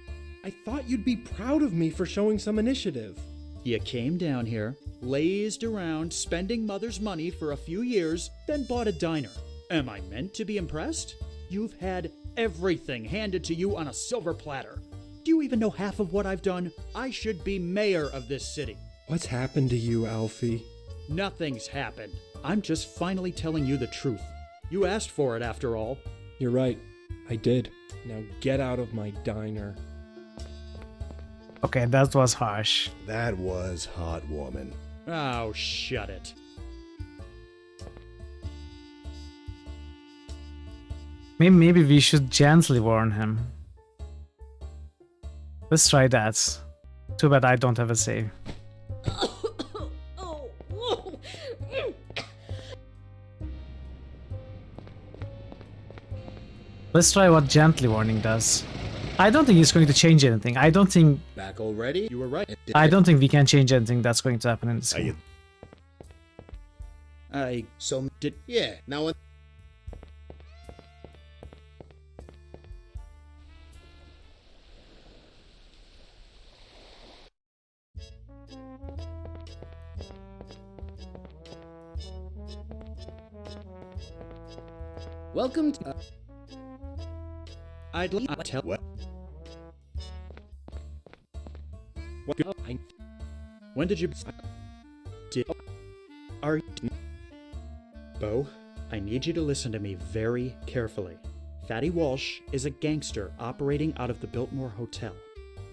T: I thought you'd be proud of me for showing some initiative.
A: You came down here, lazed around, spending Mother's money for a few years, then bought a diner. Am I meant to be impressed? You've had everything handed to you on a silver platter. Do you even know half of what I've done? I should be mayor of this city.
T: What's happened to you, Alfie?
A: Nothing's happened. I'm just finally telling you the truth. You asked for it after all.
T: You're right. I did. Now get out of my diner.
G: Okay, that was harsh.
H: That was heartwarming.
A: Oh, shut it.
G: Maybe we should gently warn him. Let's try that. Too bad I don't have a save. Let's try what gently warning does. I don't think it's going to change anything. I don't think...
B: Back already?
A: You were right.
G: I don't think we can change anything that's going to happen in this game.
B: So did... Yeah, now...
X: Welcome to...
A: I'd like to tell... What? When did you... Are... Bo, I need you to listen to me very carefully. Fatty Walsh is a gangster operating out of the Biltmore Hotel.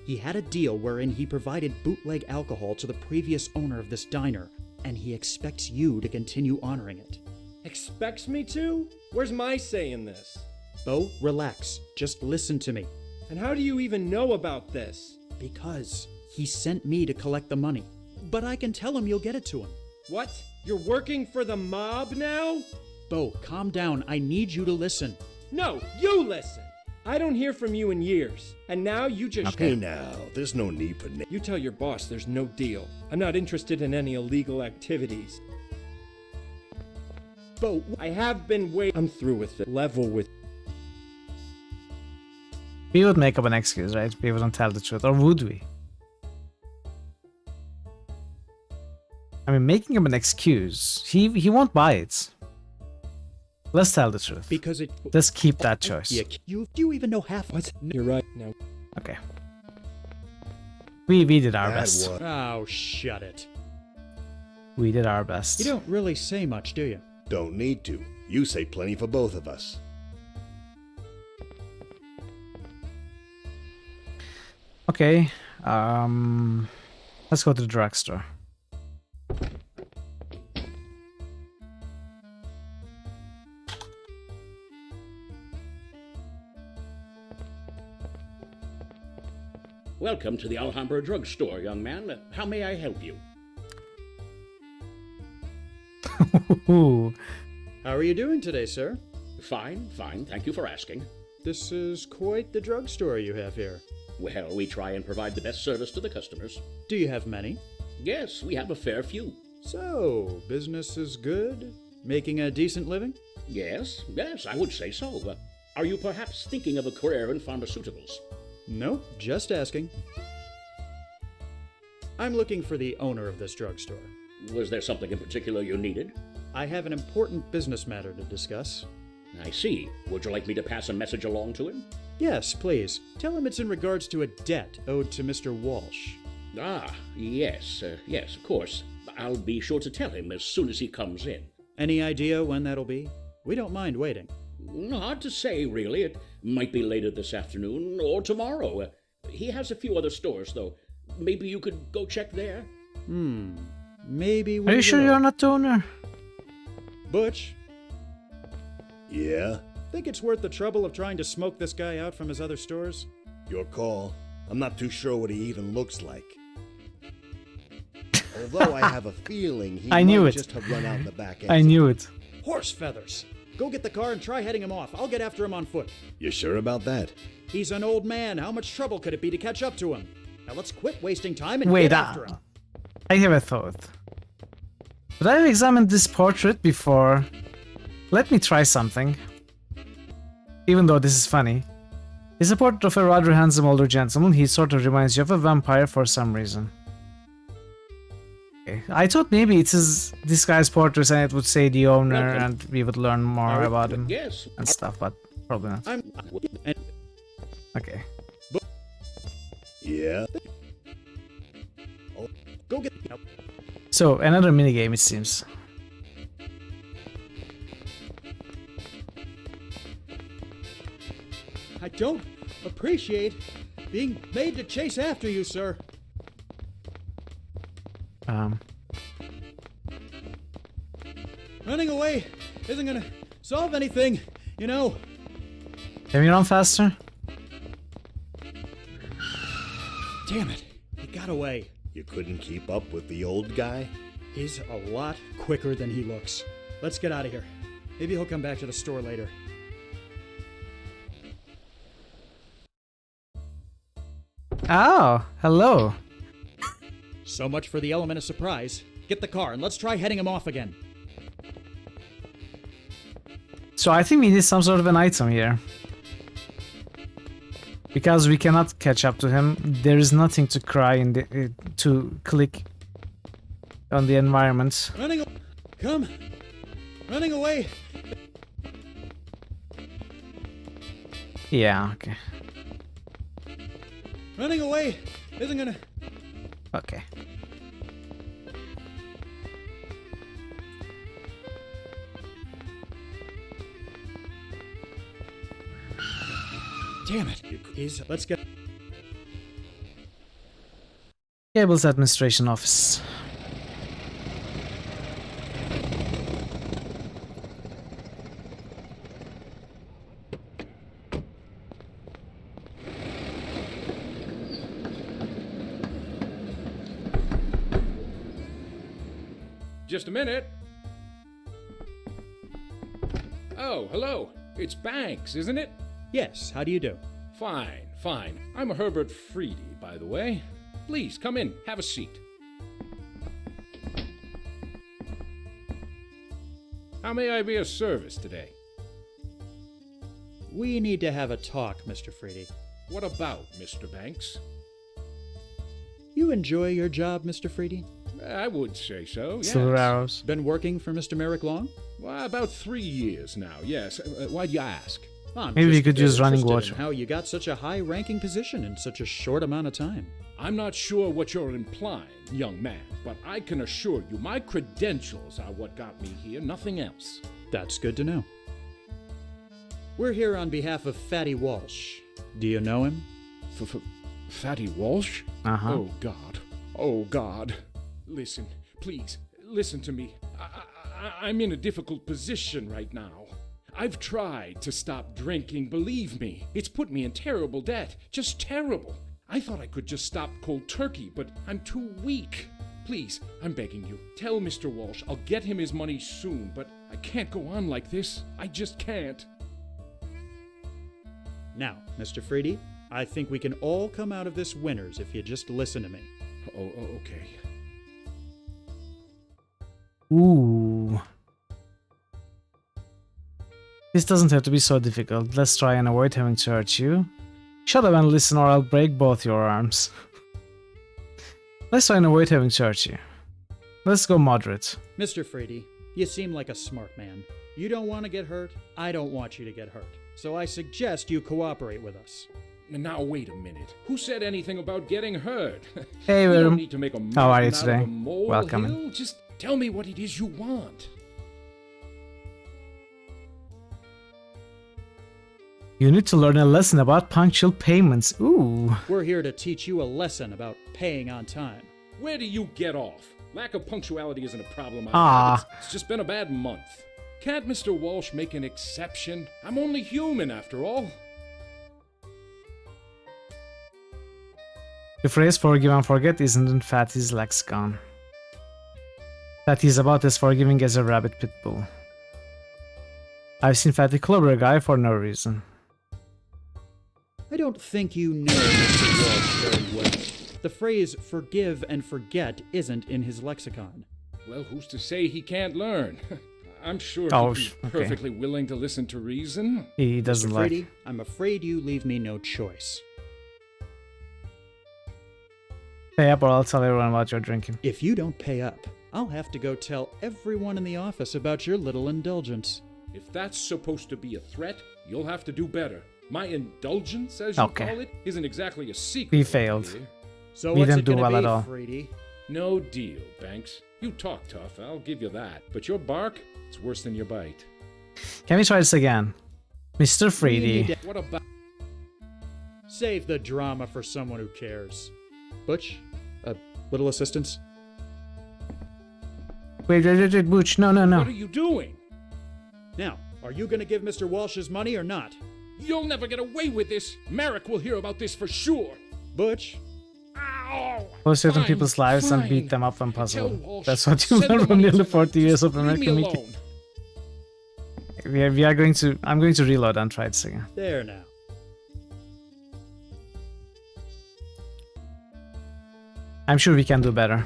A: He had a deal wherein he provided bootleg alcohol to the previous owner of this diner, and he expects you to continue honoring it.
T: Expects me to? Where's my say in this?
A: Bo, relax. Just listen to me.
T: And how do you even know about this?
A: Because he sent me to collect the money. But I can tell him you'll get it to him.
T: What? You're working for the mob now?
A: Bo, calm down. I need you to listen.
T: No, you listen! I don't hear from you in years, and now you just...
H: Okay, now, there's no need for...
T: You tell your boss there's no deal. I'm not interested in any illegal activities.
A: Bo,
T: I have been waiting... I'm through with it. Level with...
G: We would make up an excuse, right? We wouldn't tell the truth, or would we? I mean, making up an excuse, he won't buy it. Let's tell the truth.
A: Because it...
G: Let's keep that choice.
A: Yeah, you even know half...
T: What? You're right. No.
G: Okay. We did our best.
A: Oh, shut it.
G: We did our best.
A: You don't really say much, do you?
H: Don't need to. You say plenty for both of us.
G: Okay. Let's go to the drugstore.
P: Welcome to the Alhambra drugstore, young man. How may I help you?
A: How are you doing today, sir?
P: Fine, fine. Thank you for asking.
A: This is quite the drugstore you have here.
P: Well, we try and provide the best service to the customers.
A: Do you have many?
P: Yes, we have a fair few.
A: So, business is good? Making a decent living?
P: Yes, I would say so. Are you perhaps thinking of a career in pharmaceuticals?
A: No, just asking. I'm looking for the owner of this drugstore.
P: Was there something in particular you needed?
A: I have an important business matter to discuss.
P: I see. Would you like me to pass a message along to him?
A: Yes, please. Tell him it's in regards to a debt owed to Mr. Walsh.
P: Ah, yes, yes, of course. I'll be sure to tell him as soon as he comes in.
A: Any idea when that'll be? We don't mind waiting.
P: Hard to say, really. It might be later this afternoon or tomorrow. He has a few other stores, though. Maybe you could go check there?
A: Maybe we
G: Are you sure you're not the owner?
A: Butch?
H: Yeah?
A: Think it's worth the trouble of trying to smoke this guy out from his other stores?
H: Your call. I'm not too sure what he even looks like. Although I have a feeling he might just have run out the back exit.
G: I knew it.
A: Horse feathers! Go get the car and try heading him off. I'll get after him on foot.
H: You sure about that?
A: He's an old man. How much trouble could it be to catch up to him? Now let's quit wasting time and
G: Wait,
A: get after him.
G: I have a thought. But I've examined this portrait before. Let me try something. Even though this is funny. It's a portrait of a rather handsome older gentleman. He sort of reminds you of a vampire for some reason. Okay. I thought maybe it is this guy's portrait and it would say the owner and we would learn more about him and stuff, but probably not. Okay.
H: Yeah?
A: Go get...
G: So, another minigame it seems.
A: I don't appreciate being made to chase after you, sir. Running away isn't gonna solve anything, you know.
G: Can we run faster?
A: Damn it, he got away.
O: You couldn't keep up with the old guy?
A: He's a lot quicker than he looks. Let's get out of here. Maybe he'll come back to the store later.
G: Oh, hello.
A: So much for the element of surprise. Get the car and let's try heading him off again.
G: So I think we need some sort of an item here. Because we cannot catch up to him, there is nothing to cry in the to click on the environment.
A: Running away.
G: Yeah, okay.
A: Running away isn't gonna...
G: Okay.
A: Damn it. Let's get...
G: Cables Administration Office.
K: Just a minute. Oh, hello. It's Banks, isn't it?
A: Yes, how do you do?
K: Fine, fine. I'm Herbert Freedy, by the way. Please, come in. Have a seat. How may I be of service today?
A: We need to have a talk, Mr. Freedy.
K: What about, Mr. Banks?
A: You enjoy your job, Mr. Freedy?
K: I would say so, yes.
G: Silver arrows.
A: Been working for Mr. Merrick long?
K: Well, about 3 years now, yes. Why'd you ask?
G: Maybe we could use running water.
A: How you got such a high-ranking position in such a short amount of time?
K: I'm not sure what you're implying, young man, but I can assure you my credentials are what got me here, nothing else.
A: That's good to know. We're here on behalf of Fatty Walsh. Do you know him?
K: Fatty Walsh?
G: Uh-huh.
K: Oh, God. Oh, God. Listen, please, listen to me. I'm in a difficult position right now. I've tried to stop drinking, believe me. It's put me in terrible debt, just terrible. I thought I could just stop cold turkey, but I'm too weak. Please, I'm begging you, tell Mr. Walsh I'll get him his money soon, but I can't go on like this. I just can't.
A: Now, Mr. Freedy, I think we can all come out of this winners if you just listen to me.
K: Oh, okay.
G: Ooh. This doesn't have to be so difficult. Let's try and avoid having to hurt you. Shut up and listen or I'll break both your arms. Let's try and avoid having to hurt you. Let's go moderate.
A: Mr. Freedy, you seem like a smart man. You don't want to get hurt, I don't want you to get hurt. So I suggest you cooperate with us.
K: Now wait a minute. Who said anything about getting hurt?
G: Hey,
K: you don't
G: William.
K: need to make a
G: How are you
K: mountain out
G: today?
K: of a molehill.
G: Welcome.
K: Just tell me what it is you want.
G: You need to learn a lesson about punctual payments. Ooh.
A: We're here to teach you a lesson about paying on time.
K: Where do you get off? Lack of punctuality isn't a problem. It's just been a bad month. Can't Mr. Walsh make an exception? I'm only human after all.
G: The phrase forgive and forget isn't in Fatty's lexicon. Fatty's about as forgiving as a rabbit pit bull. I've seen Fatty clobber a guy for no reason.
A: I don't think you know Mr. Walsh very well. The phrase forgive and forget isn't in his lexicon.
K: Well, who's to say he can't learn? I'm sure he'd be perfectly willing to listen to reason.
G: He doesn't
A: Mr.
G: like...
A: Freedy, I'm afraid you leave me no choice.
G: Pay up or I'll tell everyone about your drinking.
A: If you don't pay up, I'll have to go tell everyone in the office about your little indulgence.
K: If that's supposed to be a threat, you'll have to do better. My indulgence, as you call it, isn't exactly a secret.
G: We failed.
K: So
G: we
K: what's
G: didn't
K: it
G: do
K: gonna
G: well
K: be,
G: at all.
K: Freedy? No deal, Banks. You talk tough, I'll give you that. But your bark, it's worse than your bite.
G: Can we try this again? Mr. Freedy.
K: What about...
A: Save the drama for someone who cares. Butch, a little assistance?
G: Wait, Butch, no.
K: What are you doing?
A: Now, are you gonna give Mr. Walsh his money or not?
K: You'll never get away with this. Merrick will hear about this for sure.
A: Butch?
G: Go certain people's lives and beat them up when possible. That's what you learn from nearly 40 years of American media. We are going to... I'm going to reload and try this again.
A: There now.
G: I'm sure we can do better.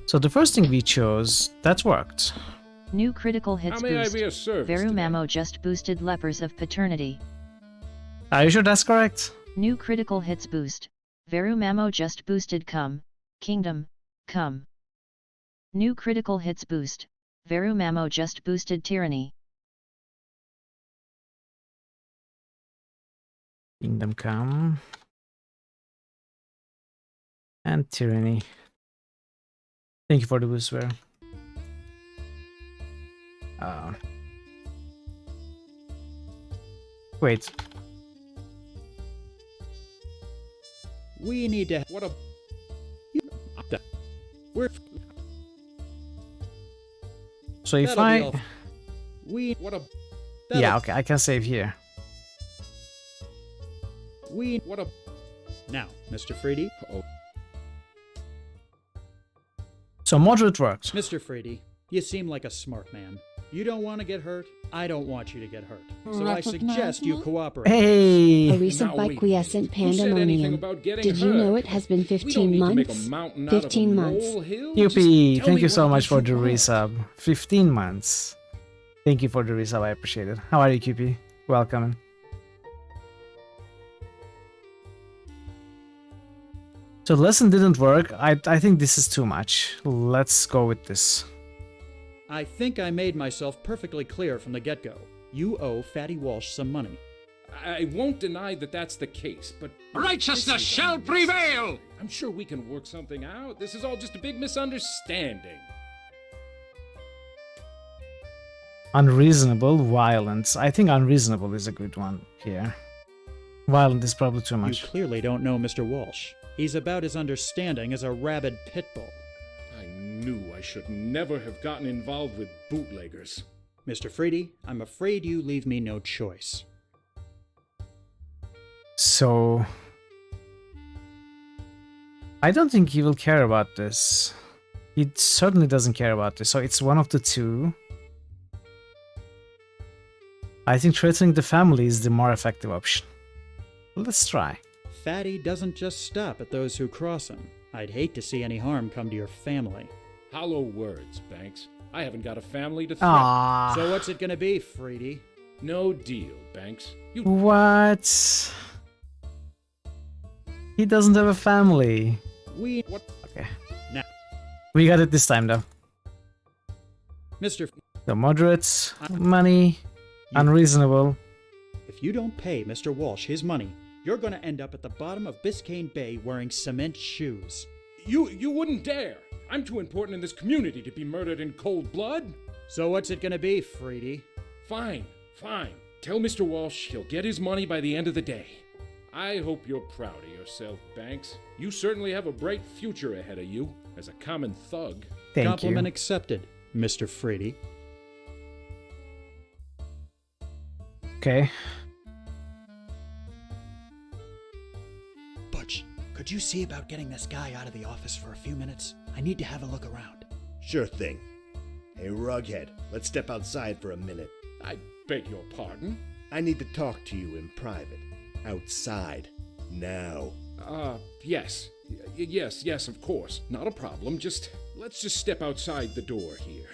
G: So the first thing we chose, that worked.
Q: New critical hits
K: How may
Q: boost.
K: I be of service
Q: Verumamo just boosted lepers of paternity.
G: Are you sure that's correct?
Q: New critical hits boost. Verumamo just boosted Kingdom, come. New critical hits boost. Verumamo just boosted tyranny.
G: Kingdom come. And tyranny. Thank you for the boost, Ver. Wait.
A: We need to...
K: What a...
A: We're...
G: So if
A: That'll
G: I...
A: We...
K: What a...
G: Yeah, okay, I can save here.
A: We...
K: What a...
A: Now, Mr. Freedy.
K: Oh.
G: So moderate worked.
A: Mr. Freedy, you seem like a smart man. You don't want to get hurt. I don't want you to get hurt. So I suggest you cooperate.
G: Hey!
U: A recent by quiescent pandemonium. Did you know it has been 15 months? 15 months.
G: Yuppie! Thank you so much for the resub. 15 months. Thank you for the resub, I appreciate it. How are you, QP? Welcome. So the lesson didn't work. I think this is too much. Let's go with this.
A: I think I made myself perfectly clear from the get-go. You owe Fatty Walsh some money.
K: I won't deny that that's the case, but...
F: Righteousness shall prevail!
K: I'm sure we can work something out. This is all just a big misunderstanding.
G: Unreasonable violence. I think unreasonable is a good one here. Violent is probably too much.
A: You clearly don't know Mr. Walsh. He's about as understanding as a rabid pit bull.
K: I knew I should never have gotten involved with bootleggers.
A: Mr. Freedy, I'm afraid you leave me no choice.
G: So... I don't think he will care about this. He certainly doesn't care about this, so it's one of the two. I think threatening the family is the more effective option. Let's try.
A: Fatty doesn't just stop at those who cross him. I'd hate to see any harm come to your family.
K: Hollow words, Banks. I haven't got a family to threaten.
G: Aww.
A: So what's it gonna be, Freedy?
K: No deal, Banks. You...
G: What? He doesn't have a family.
K: What?
G: Okay.
A: Now.
G: We got it this time, though.
A: Mr.
G: The moderates, money, unreasonable.
A: If you don't pay Mr. Walsh his money, you're gonna end up at the bottom of Biscayne Bay wearing cement shoes.
K: You wouldn't dare! I'm too important in this community to be murdered in cold blood!
A: So what's it gonna be, Freedy?
K: Fine. Tell Mr. Walsh he'll get his money by the end of the day. I hope you're proud of yourself, Banks. You certainly have a bright future ahead of you as a common thug.
G: Thank
A: Compliment
G: you.
A: accepted, Mr. Freedy.
G: Okay.
A: Butch, could you see about getting this guy out of the office for a few minutes? I need to have a look around.
O: Sure thing. Hey, Rughead, let's step outside for a minute.
K: I beg your pardon?
O: I need to talk to you in private. Outside. Now.
K: Yes. Yes, of course. Not a problem. Let's just step outside the door here.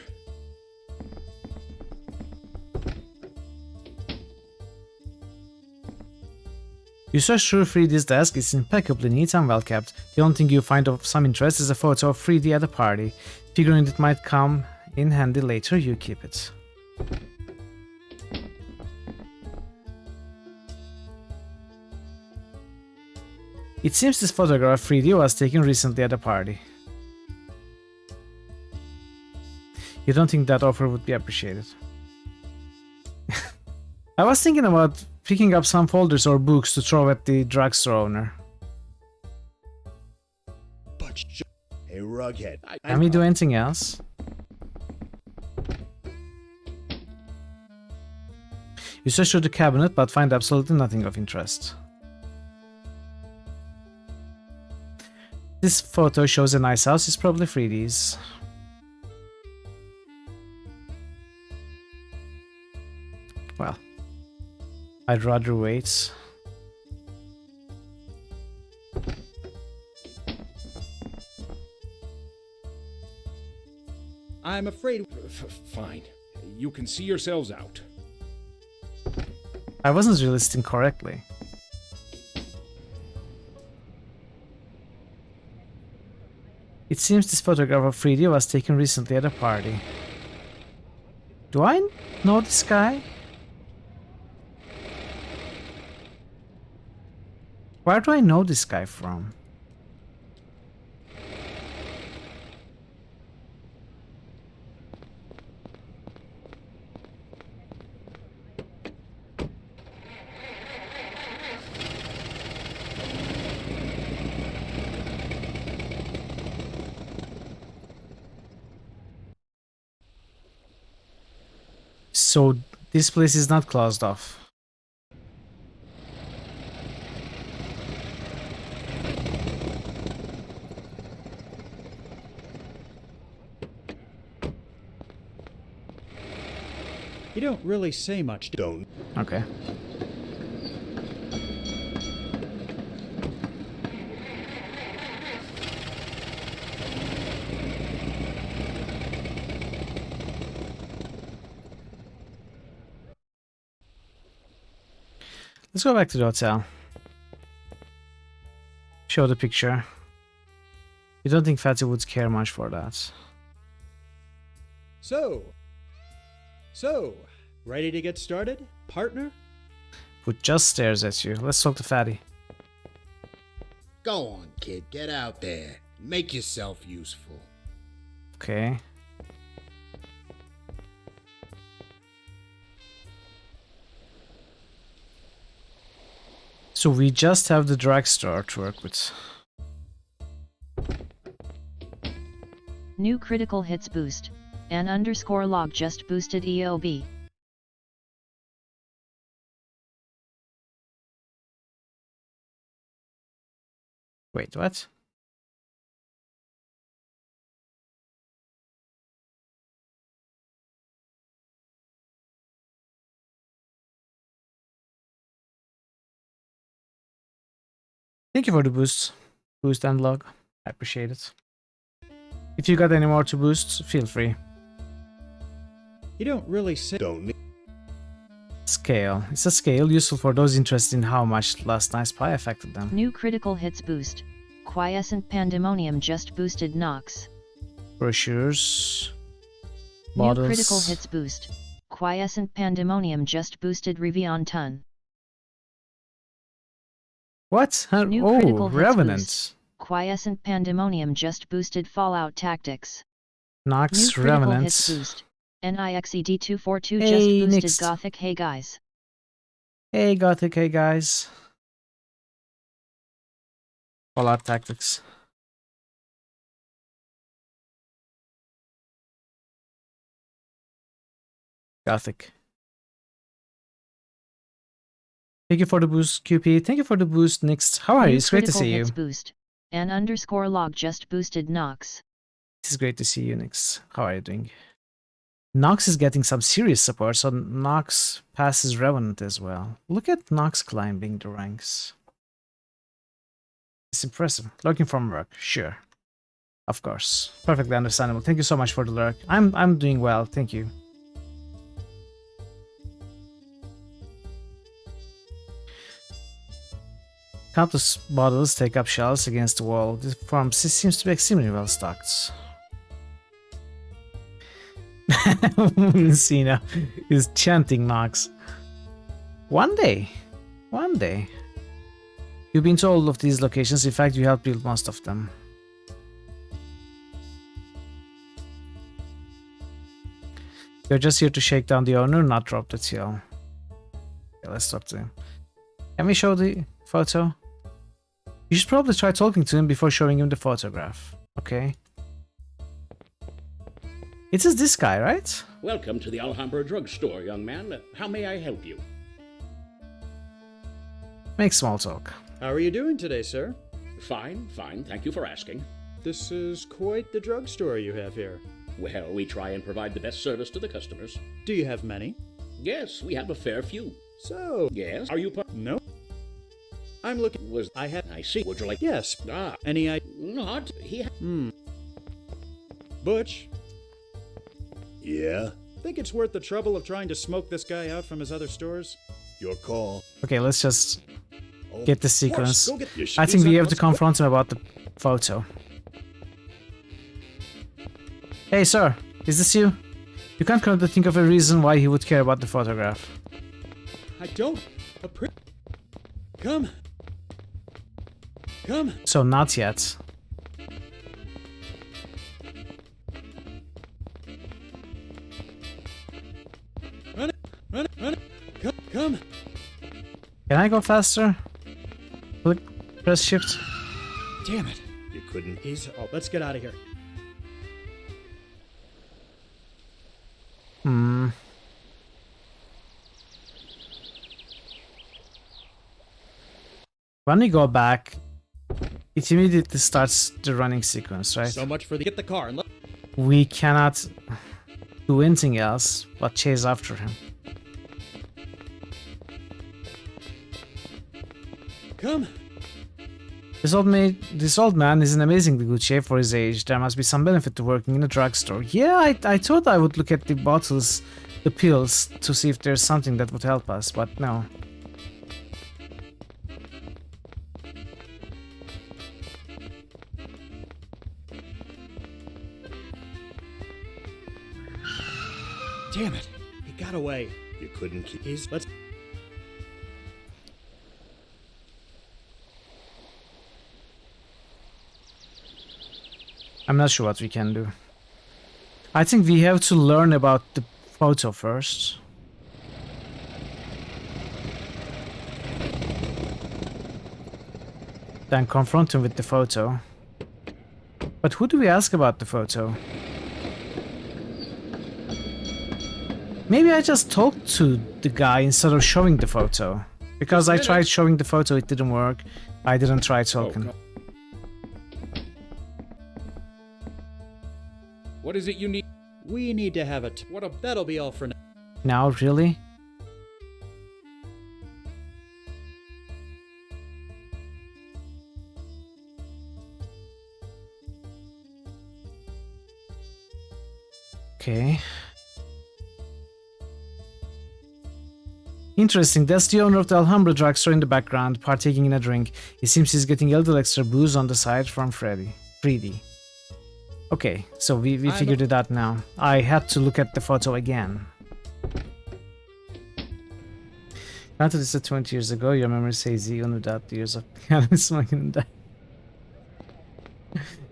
G: You search through 3D's desk, it's impeccably neat and well kept. The only thing you find of some interest is a photo of 3D at a party. Figuring it might come in handy later, you keep it. It seems this photograph of 3D was taken recently at a party. You don't think that offer would be appreciated? I was thinking about picking up some folders or books to throw at the drugstore owner.
O: Hey, Rughead.
G: Can we do anything else? You search through the cabinet but find absolutely nothing of interest. This photo shows a nice house, it's probably 3D's. Well, I'd rather wait.
A: I'm afraid...
D: Fine. You can see yourselves out.
G: I wasn't listing correctly. It seems this photograph of 3D was taken recently at a party. Do I know this guy? Where do I know this guy from? So this place is not closed off.
A: You don't really say much.
O: Don't.
G: Okay. Let's go back to the hotel. Show the picture. You don't think Fatty would care much for that?
A: So, ready to get started, partner?
G: Wood just stares at you. Let's talk to Fatty.
B: Go on, kid. Get out there. Make yourself useful.
G: Okay. So we just have the drugstore to work with.
Q: New critical hits boost. An underscore log just boosted EOB.
G: Wait, what? Thank you for the boost and log. I appreciate it. If you got any more to boost, feel free.
A: You don't really say.
O: Don't.
G: Scale. It's a scale useful for those interested in how much last night's pie affected them.
Q: New critical hits boost. Quiescent Pandemonium just boosted Nox.
G: Brochures.
Q: New
G: Models.
Q: critical hits boost. Quiescent Pandemonium just boosted Rivian Ton.
G: What?
Q: New
G: oh,
Q: critical hits
G: Revenant.
Q: boost. Quiescent Pandemonium just boosted Fallout Tactics.
G: Nox
Q: New critical
G: Revenant.
Q: hits boost. NIXED242
G: Hey,
Q: just boosted
G: next.
Q: Gothic. Hey guys.
G: Hey Gothic, hey guys. Fallout Tactics. Gothic. Thank you for the boost, QP. Thank you for the boost, Nix. How are you? It's great to see you.
Q: Boost. An underscore log just boosted Nox.
G: It is great to see you, Nix. How are you doing? Nox is getting some serious support, so Nox passes Revenant as well. Look at Nox climbing the ranks. It's impressive. Lurking from work, sure. Of course. Perfectly understandable. Thank you so much for the lurk. I'm doing well, thank you. Countless bottles take up shelves against the wall. The pharmacy seems to be extremely well stocked. Cena is chanting Knox. One day. You've been to all of these locations. In fact, you helped build most of them. You're just here to shake down the owner, not drop the till. Okay, let's talk to him. Can we show the photo? You should probably try talking to him before showing him the photograph. Okay. It is this guy, right?
P: Welcome to the Alhambra drugstore, young man. How may I help you?
G: Make small talk.
A: How are you doing today, sir?
P: Fine. Thank you for asking.
A: This is quite the drugstore you have here.
P: Well, we try and provide the best service to the customers.
A: Do you have many?
P: Yes, we have a fair few.
A: So...
P: Yes? Are you...
A: No. I'm looking...
P: I see. Would you like...
A: Yes.
P: Ah.
A: Any
P: Not... He...
A: Butch?
O: Yeah?
A: Think it's worth the trouble of trying to smoke this guy out from his other stores?
O: Your call.
G: Okay, let's just get the sequence.
A: Get
G: I think we have to confront him about the photo. Hey, sir, is this you? You can't come to think of a reason why he would care about the photograph.
A: I don't Come.
G: So not yet.
A: Run it. Come.
G: Can I go faster? Click, press shift.
A: Damn it.
O: You couldn't.
A: Let's get out of here.
G: When we go back, it immediately starts the running sequence, right?
A: So much for get the car and look.
G: We cannot do anything else but chase after him.
A: Come.
G: This old man is in amazingly good shape for his age. There must be some benefit to working in a drugstore. Yeah, I thought I would look at the bottles, the pills, to see if there's something that would help us, but no.
A: Damn it. He got away.
O: You couldn't keep...
A: Let's...
G: I'm not sure what we can do. I think we have to learn about the photo first. Then confront him with the photo. But who do we ask about the photo? Maybe I just talked to the guy instead of showing the photo. Because I tried showing the photo, it didn't work. I didn't try talking.
K: What is it you need?
A: We need to have it. That'll be all for now.
G: Now, really? Okay. Interesting, that's the owner of the Alhambra drugstore in the background, partaking in a drink. It seems he's getting a little extra booze on the side from Freddie. Okay, so we figured it out now. I had to look at the photo again. Granted, this is 20 years ago. Your memory says even without years of smoking that.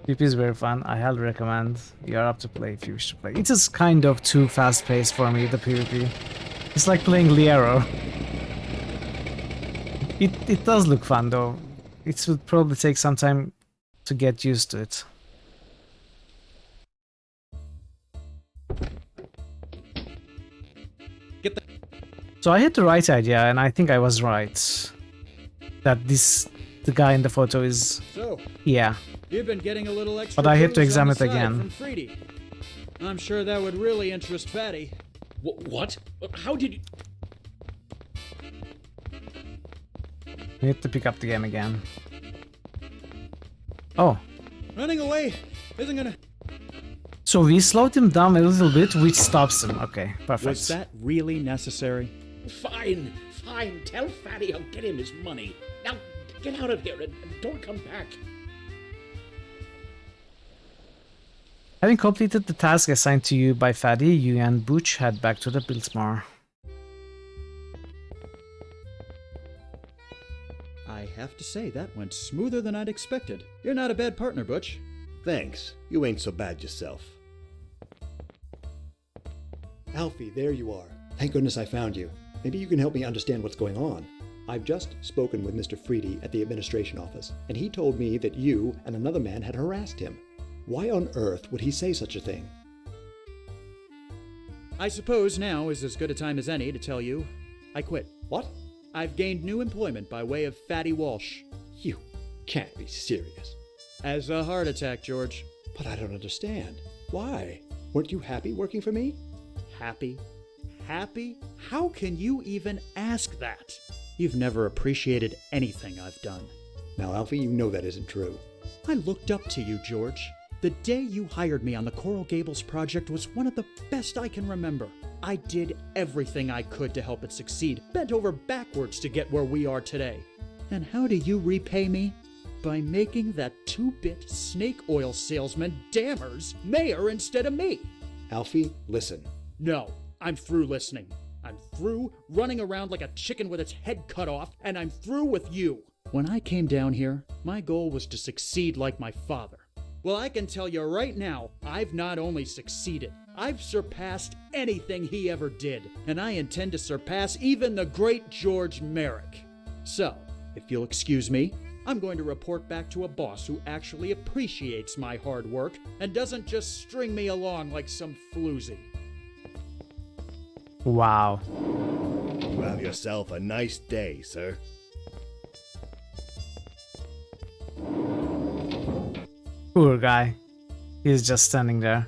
G: PvP is very fun. I highly recommend. You are up to play if you wish to play. It is kind of too fast-paced for me, the PvP. It's like playing Liero. It does look fun though. It would probably take some time to get used to it. So I had the right idea, and I think I was right. That the guy in the photo is...
A: So,
G: yeah.
A: You've been getting a little extra.
G: But I had to examine it again.
A: I'm sure that would really interest Fatty.
P: What? How did you...
G: We need to pick up the game again. Oh.
A: Running away isn't gonna...
G: So we slowed him down a little bit, which stops him. Okay, perfect.
A: Was that really necessary?
P: Fine. Tell Fatty I'll get him his money. Now, Get out of here and don't come back.
G: Having completed the task assigned to you by Fatty, you and Butch head back to the Biltmore.
A: I have to say, that went smoother than I'd expected. You're not a bad partner, Butch.
O: Thanks. You ain't so bad yourself.
J: Alfie, there you are. Thank goodness I found you. Maybe you can help me understand what's going on. I've just spoken with Mr. Freedy at the administration office, and he told me that you and another man had harassed him. Why on earth would he say such a thing?
A: I suppose now is as good a time as any to tell you I quit.
J: What?
A: I've gained new employment by way of Fatty Walsh.
J: You can't be serious.
A: As a heart attack, George.
J: But I don't understand. Why? Weren't you happy working for me?
A: Happy? Happy? How can you even ask that? You've never appreciated anything I've done.
J: Now, Alfie, you know that isn't true.
A: I looked up to you, George. The day you hired me on the Coral Gables project was one of the best I can remember. I did everything I could to help it succeed, bent over backwards to get where we are today. And how do you repay me? By making that two-bit snake oil salesman Dammers mayor instead of me.
J: Alfie, listen.
A: No, I'm through listening. I'm through running around like a chicken with its head cut off, and I'm through with you. When I came down here, my goal was to succeed like my father. Well, I can tell you right now, I've not only succeeded, I've surpassed anything he ever did, and I intend to surpass even the great George Merrick. So, if you'll excuse me, I'm going to report back to a boss who actually appreciates my hard work and doesn't just string me along like some floozy.
G: Wow.
O: You have yourself a nice day, sir.
G: Poor guy. He's just standing there.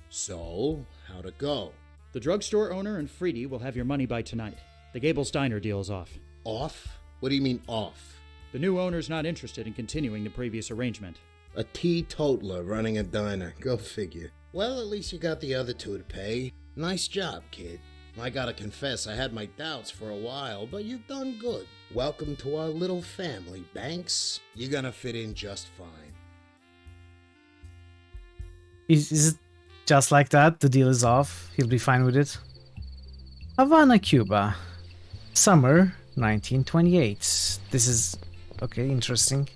B: So, how'd it go?
A: The drugstore owner and Freedy will have your money by tonight. The Gables Diner deal is off.
B: Off? What do you mean off?
A: The new owner's not interested in continuing the previous arrangement.
B: A teetotaler running a diner. Go figure. Well, at least you got the other two to pay. Nice job, kid. I gotta confess, I had my doubts for a while, but you've done good. Welcome to our little family, Banks. You're gonna fit in just fine.
G: Is it just like that? The deal is off. He'll be fine with it. Havana, Cuba. Summer 1928. This is... okay, interesting.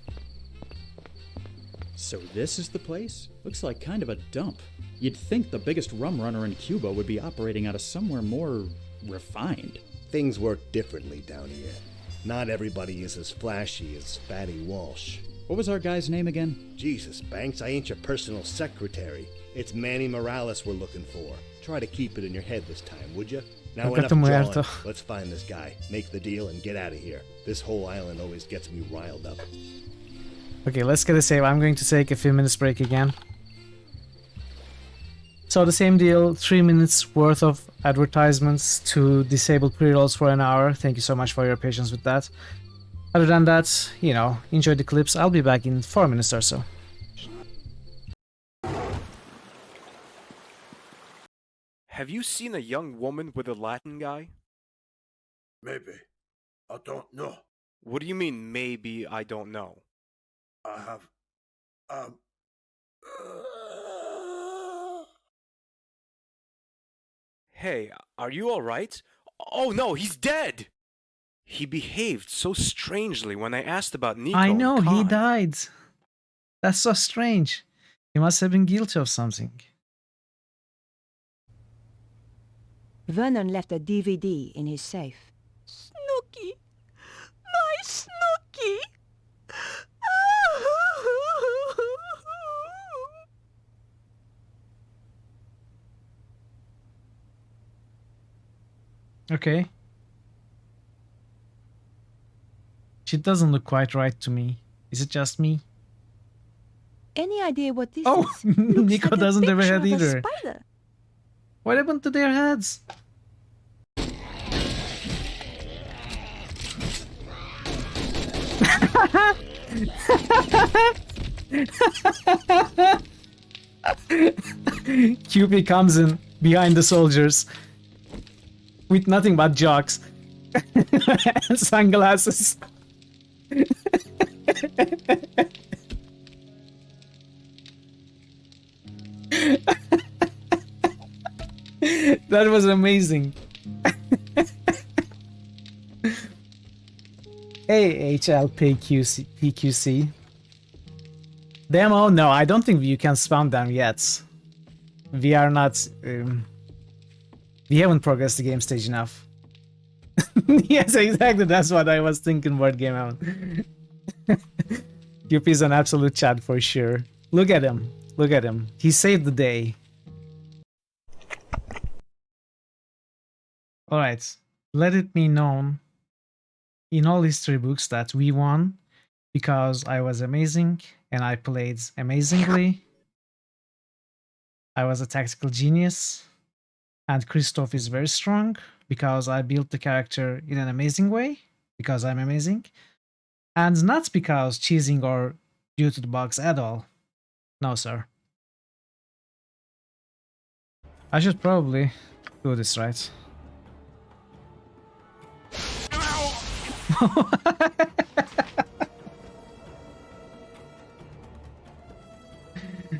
A: So this is the place? Looks like kind of a dump. You'd think the biggest rum runner in Cuba would be operating out of somewhere more refined.
O: Things work differently down here. Not everybody is as flashy as Fatty Walsh.
A: What was our guy's name again?
O: Jesus, Banks, I ain't your personal secretary. It's Manny Morales we're looking for. Try to keep it in your head this time, would you? Now enough jawing. Let's find this guy, make the deal, and get out of here. This whole island always gets me riled up.
G: Okay, let's get a save. I'm going to take a few minutes break again. So the same deal, 3 minutes worth of advertisements to disable pre-rolls for an hour. Thank you so much for your patience with that. Other than that, you know, enjoy the clips. I'll be back in 4 minutes or so.
E: Have you seen a young woman with a Latin guy?
I: Maybe. I don't know.
E: What do you mean, maybe I don't know?
I: I have...
E: Hey, are you alright? Oh no, he's dead! He behaved so strangely when I asked about Nico.
G: I know, he died. That's so strange. He must have been guilty of something.
V: Vernon left a DVD in his safe.
W: Snooky! My Snooky!
G: Okay. She doesn't look quite right to me. Is it just me?
V: Any idea what this
G: oh,
V: is?
G: Nico
V: like
G: doesn't have a head
V: picture of
G: either.
V: Spider.
G: What happened to their heads? QP comes in behind the soldiers. with nothing but jocks and sunglasses. That was amazing. AHLPQC. Demo? No, I don't think you can spam them yet. We are not... we haven't progressed the game stage enough. Yes, exactly. That's what I was thinking about Game Out. QP is an absolute chat for sure. Look at him. Look at him. He saved the day. Alright. Let it be known in all history books that we won because I was amazing and I played amazingly. I was a tactical genius. And Christoph is very strong because I built the character in an amazing way, because I'm amazing. And not because cheesing or due to the bugs at all. No, sir. I should probably do this right.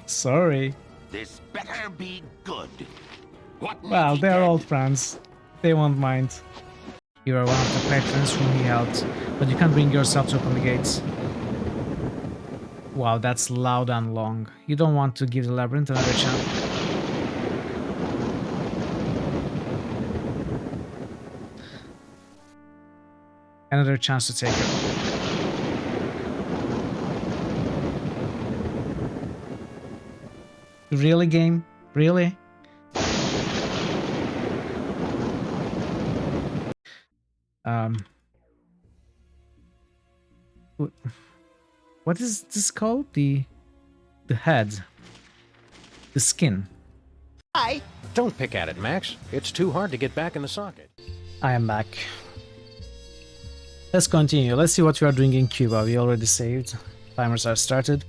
G: Sorry.
L: This better be good.
G: Well, they're old friends. They won't mind. You are one of the patrons whom he helped, but you can't bring yourself to open the gates. Wow, that's loud and long. You don't want to give the labyrinth another chance. Another chance to take it. Really, game? Really? What is this called? The head. The skin.
M: Don't pick at it, Max. It's too hard to get back in the socket.
G: I am back. Let's continue. Let's see what we are doing in Cuba. We already saved. Timers are started.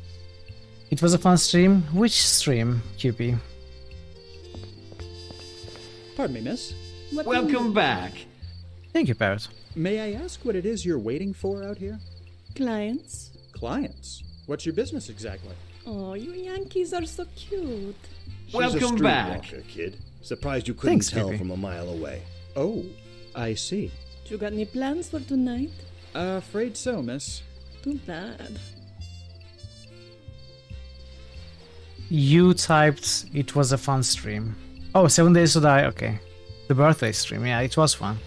G: It was a fun stream. Which stream, QP?
A: Pardon me, miss.
F: Welcome back.
G: Thank you, Parrot.
A: May I ask what it is you're waiting for out here?
W: Clients?
A: Clients? What's your business exactly?
W: Oh, you Yankees are so cute.
O: Welcome back, kid. Surprised you couldn't tell from a mile away.
A: Oh, I see.
W: You got any plans for tonight?
A: Afraid so, miss.
W: Too bad.
G: You typed it was a fun stream. Oh, 7 Days to Die, okay. The birthday stream, yeah, it was fun.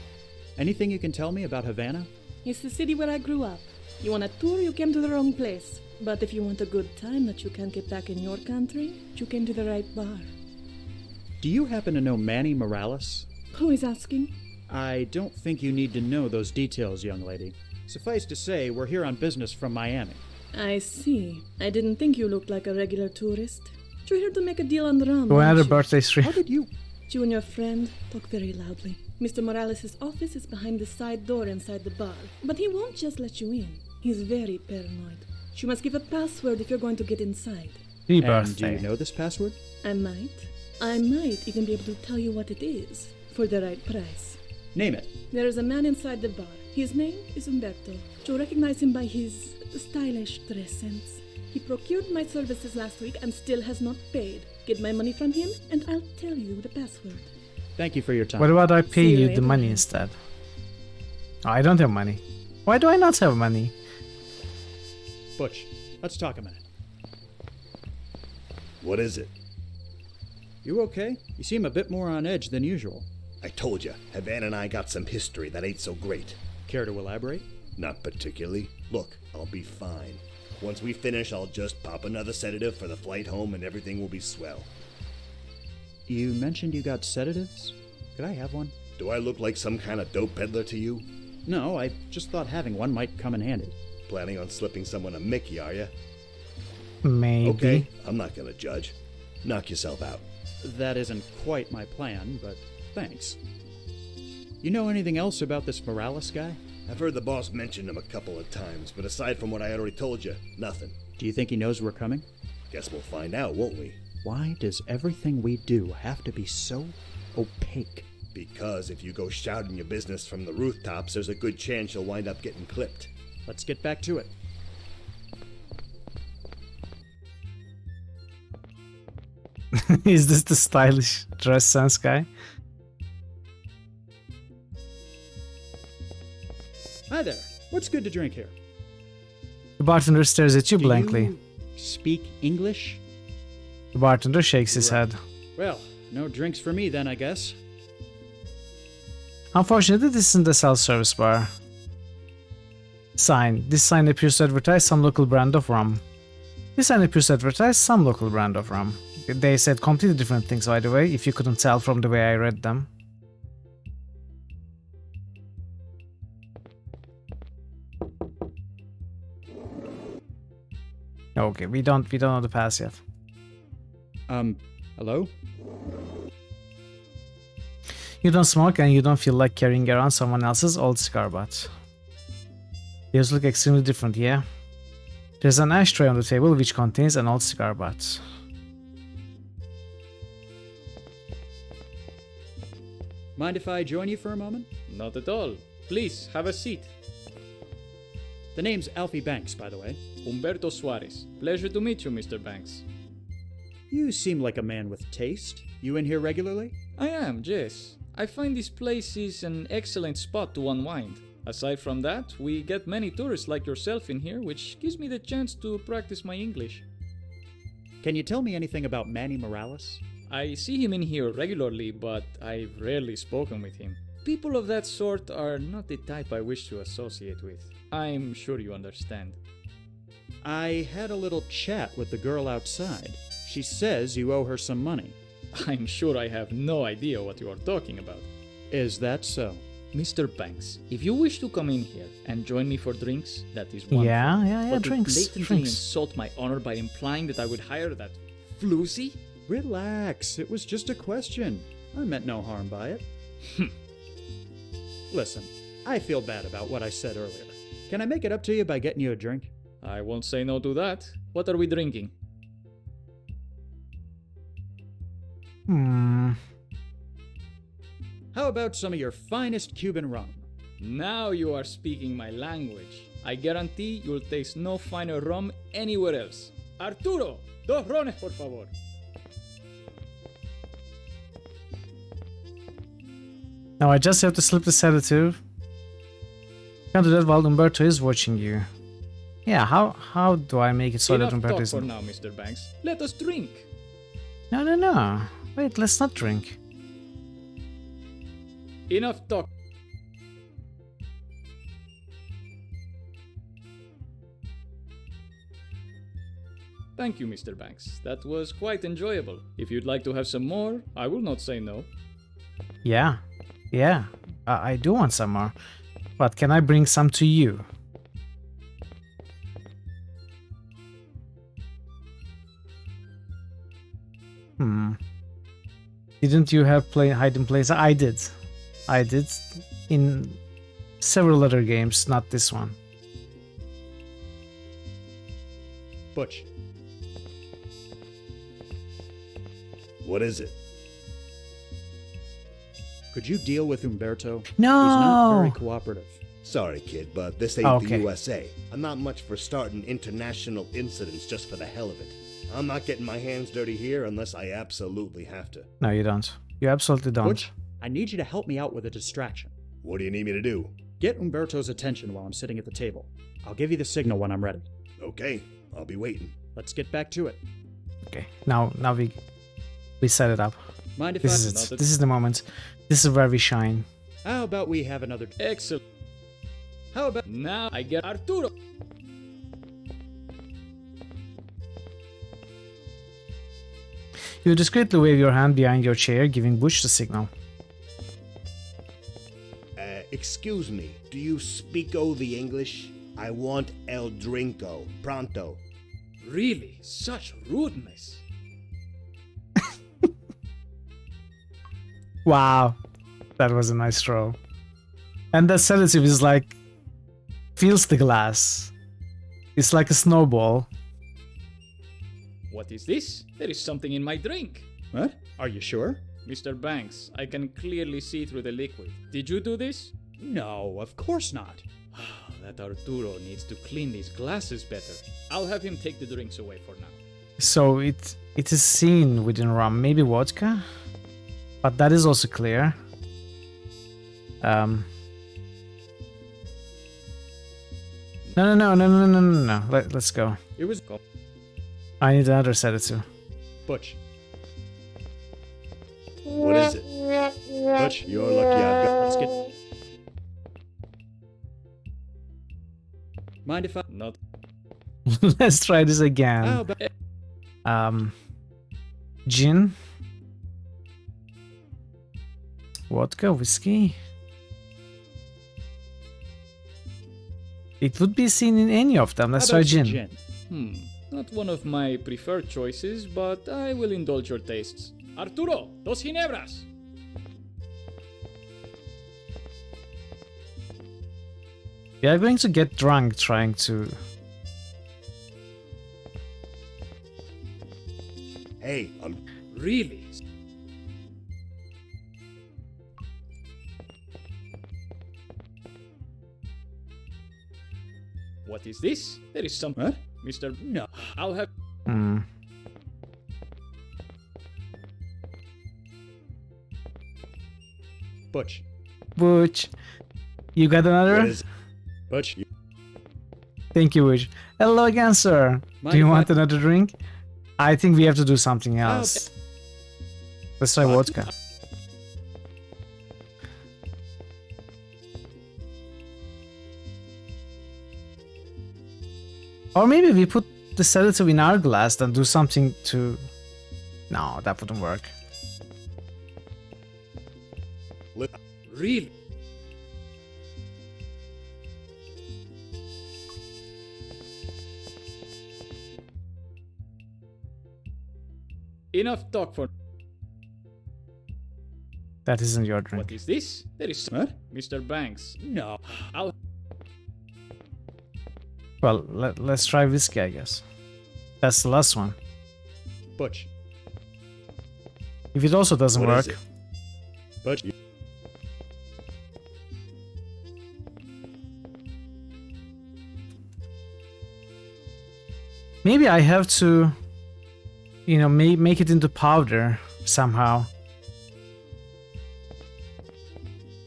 A: Anything you can tell me about Havana?
W: It's the city where I grew up. You want a tour, you came to the wrong place. But if you want a good time that you can't get back in your country, you came to the right bar.
A: Do you happen to know Manny Morales?
W: Who is asking?
A: I don't think you need to know those details, young lady. Suffice to say, we're here on business from Miami.
W: I see. I didn't think you looked like a regular tourist. You're here to make a deal on the rum.
G: Go another birthday stream.
A: How did you?
W: You and your friend talk very loudly. Mr. Morales' office is behind the side door inside the bar, but he won't just let you in. He's very paranoid. You must give a password if you're going to get inside.
A: And do you know this password?
W: I might. I might even be able to tell you what it is, for the right price.
A: Name it.
W: There is a man inside the bar. His name is Umberto. You'll recognize him by his stylish dress sense. He procured my services last week and still has not paid. Get my money from him and I'll tell you the password.
A: Thank you for your time.
G: What about I pay you the money instead? Oh, I don't have money. Why do I not have money?
A: Butch, let's talk a minute.
O: What is it?
A: You okay? You seem a bit more on edge than usual.
O: I told you, Havana and I got some history that ain't so great.
A: Care to elaborate?
O: Not particularly. Look, I'll be fine. Once we finish, I'll just pop another sedative for the flight home and everything will be swell.
A: You mentioned you got sedatives? Could I have one?
O: Do I look like some kind of dope peddler to you?
A: No, I just thought having one might come in handy.
O: Planning on slipping someone a Mickey, are you?
G: Maybe.
O: Okay, I'm not gonna judge. Knock yourself out.
A: That isn't quite my plan, but thanks. You know anything else about this Morales guy?
O: I've heard the boss mention him a couple of times, but aside from what I already told you, nothing.
A: Do you think he knows we're coming?
O: Guess we'll find out, won't we?
A: Why does everything we do have to be so opaque?
O: Because if you go shouting your business from the rooftops, there's a good chance you'll wind up getting clipped.
A: Let's get back to it.
G: Is this the stylish dress sense guy?
A: Hi there. What's good to drink here?
G: The bartender stares at you
A: Do
G: blankly.
A: you speak English?
G: The bartender shakes his head.
A: Well, no drinks for me then, I guess.
G: Unfortunately, this isn't a self-service bar. Sign. This sign appears to advertise some local brand of rum. This sign appears to advertise some local brand of rum. They said completely different things, by the way, if you couldn't tell from the way I read them. Okay, we don't know the pass yet.
A: Hello?
G: You don't smoke and you don't feel like carrying around someone else's old cigar butt. Yours look extremely different, yeah? There's an ashtray on the table which contains an old cigar butt.
A: Mind if I join you for a moment?
C: Not at all. Please, have a seat.
A: The name's Alfie Banks, by the way.
C: Humberto Suarez. Pleasure to meet you, Mr. Banks.
A: You seem like a man with taste. You in here regularly?
C: I am, yes. I find this place is an excellent spot to unwind. Aside from that, we get many tourists like yourself in here, which gives me the chance to practice my English.
A: Can you tell me anything about Manny Morales?
C: I see him in here regularly, but I've rarely spoken with him. People of that sort are not the type I wish to associate with. I'm sure you understand.
A: I had a little chat with the girl outside. She says you owe her some money.
C: I'm sure I have no idea what you are talking about.
A: Is that so?
C: Mr. Banks, if you wish to come in here and join me for drinks, that is wonderful.
G: Yeah,
C: but
G: drinks.
C: to blatantly insult my honor by implying that I would hire that floozy?
A: Relax, it was just a question. I meant no harm by it. Listen, I feel bad about what I said earlier. Can I make it up to you by getting you a drink?
C: I won't say no to that. What are we drinking?
A: How about some of your finest Cuban rum?
C: Now you are speaking my language. I guarantee you'll taste no finer rum anywhere else. Arturo, dos rones, por favor.
G: Now I just have to slip the sedative. Can't do that while Humberto is watching you. Yeah, how do I make it so that Humberto is...
C: Enough talk for now, Mr. Banks. Let us drink.
G: No. Wait, let's not drink.
C: Enough talk. Thank you, Mr. Banks. That was quite enjoyable. If you'd like to have some more, I will not say no.
G: Yeah. I do want some more. But can I bring some to you? Didn't you have hide and place? I did in several other games, not this one.
A: Butch.
O: What is it?
A: Could you deal with Humberto?
G: No!
A: He's not very cooperative.
O: Sorry, kid, but this ain't the USA. I'm not much for starting international incidents just for the hell of it. I'm not getting my hands dirty here unless I absolutely have to.
G: No, you don't. You absolutely don't.
A: Butch, I need you to help me out with a distraction.
O: What do you need me to do?
A: Get Humberto's attention while I'm sitting at the table. I'll give you the signal when I'm ready.
O: Okay, I'll be waiting.
A: Let's get back to it.
G: Okay, now we set it up.
A: Mind if
G: this is it. This is the moment. This is where we shine.
A: How about we have another...
C: Excellent.
A: How about...
C: Now I get Arturo.
G: You discreetly wave your hand behind your chair, giving Butch the signal.
O: Excuse me, do you speak-o the English? I want el drinko, pronto.
C: Really? Such rudeness.
G: Wow, that was a nice throw. And the sedative is like... feels the glass. It's like a snowball.
C: What is this? There is something in my drink.
A: What? Are you sure?
C: Mr. Banks, I can clearly see through the liquid. Did you do this?
A: No, of course not.
C: That Arturo needs to clean these glasses better. I'll have him take the drinks away for now.
G: So it is seen within rum, maybe vodka? But that is also clear. No. Let's go.
A: It was...
G: I need another sedative.
A: Butch.
O: What is it? Butch, you're lucky I've got...
A: Let's get... Mind if I...
C: Not...
G: Let's try this again. Gin. Vodka, whiskey. It would be seen in any of them. Let's try gin.
C: Not one of my preferred choices, but I will indulge your tastes. Arturo, dos ginebras!
G: We are going to get drunk trying to...
O: Hey,
C: Really? What is this? There is some...
A: What?
C: Mr. No. I'll have...
A: Butch.
G: Butch. You got another?
O: Butch.
G: Thank you, Butch. Hello again, sir. Do you want another drink? I think we have to do something else. Let's try vodka. Or maybe we put the sedative in our glass and do something to... No, that wouldn't work.
C: Really? Enough talk for...
G: That isn't your drink.
C: What is this? There is...
A: What?
C: Mr. Banks.
A: No.
C: I'll...
G: Well, let's try whiskey, I guess. That's the last one.
A: Butch.
G: If it also doesn't work...
O: Butch.
G: Maybe I have to... You know, make it into powder somehow.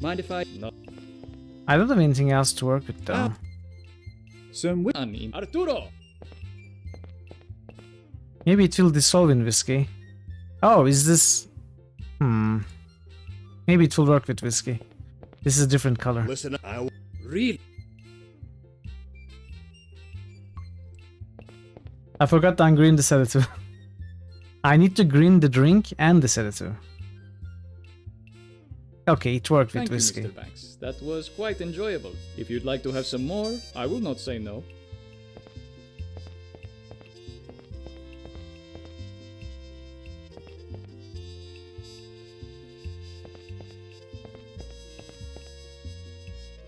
A: Mind if I...
C: No.
G: I don't have anything else to work with though.
A: Some
C: Arturo!
G: Maybe it will dissolve in whiskey. Oh, is this... Maybe it will work with whiskey. This is a different color.
O: Listen, I...
C: Really?
G: I forgot to ungreen the sedative. I need to green the drink and the sedative. Okay, it worked with whiskey.
C: Thank you, Mr. Banks. That was quite enjoyable. If you'd like to have some more, I will not say no.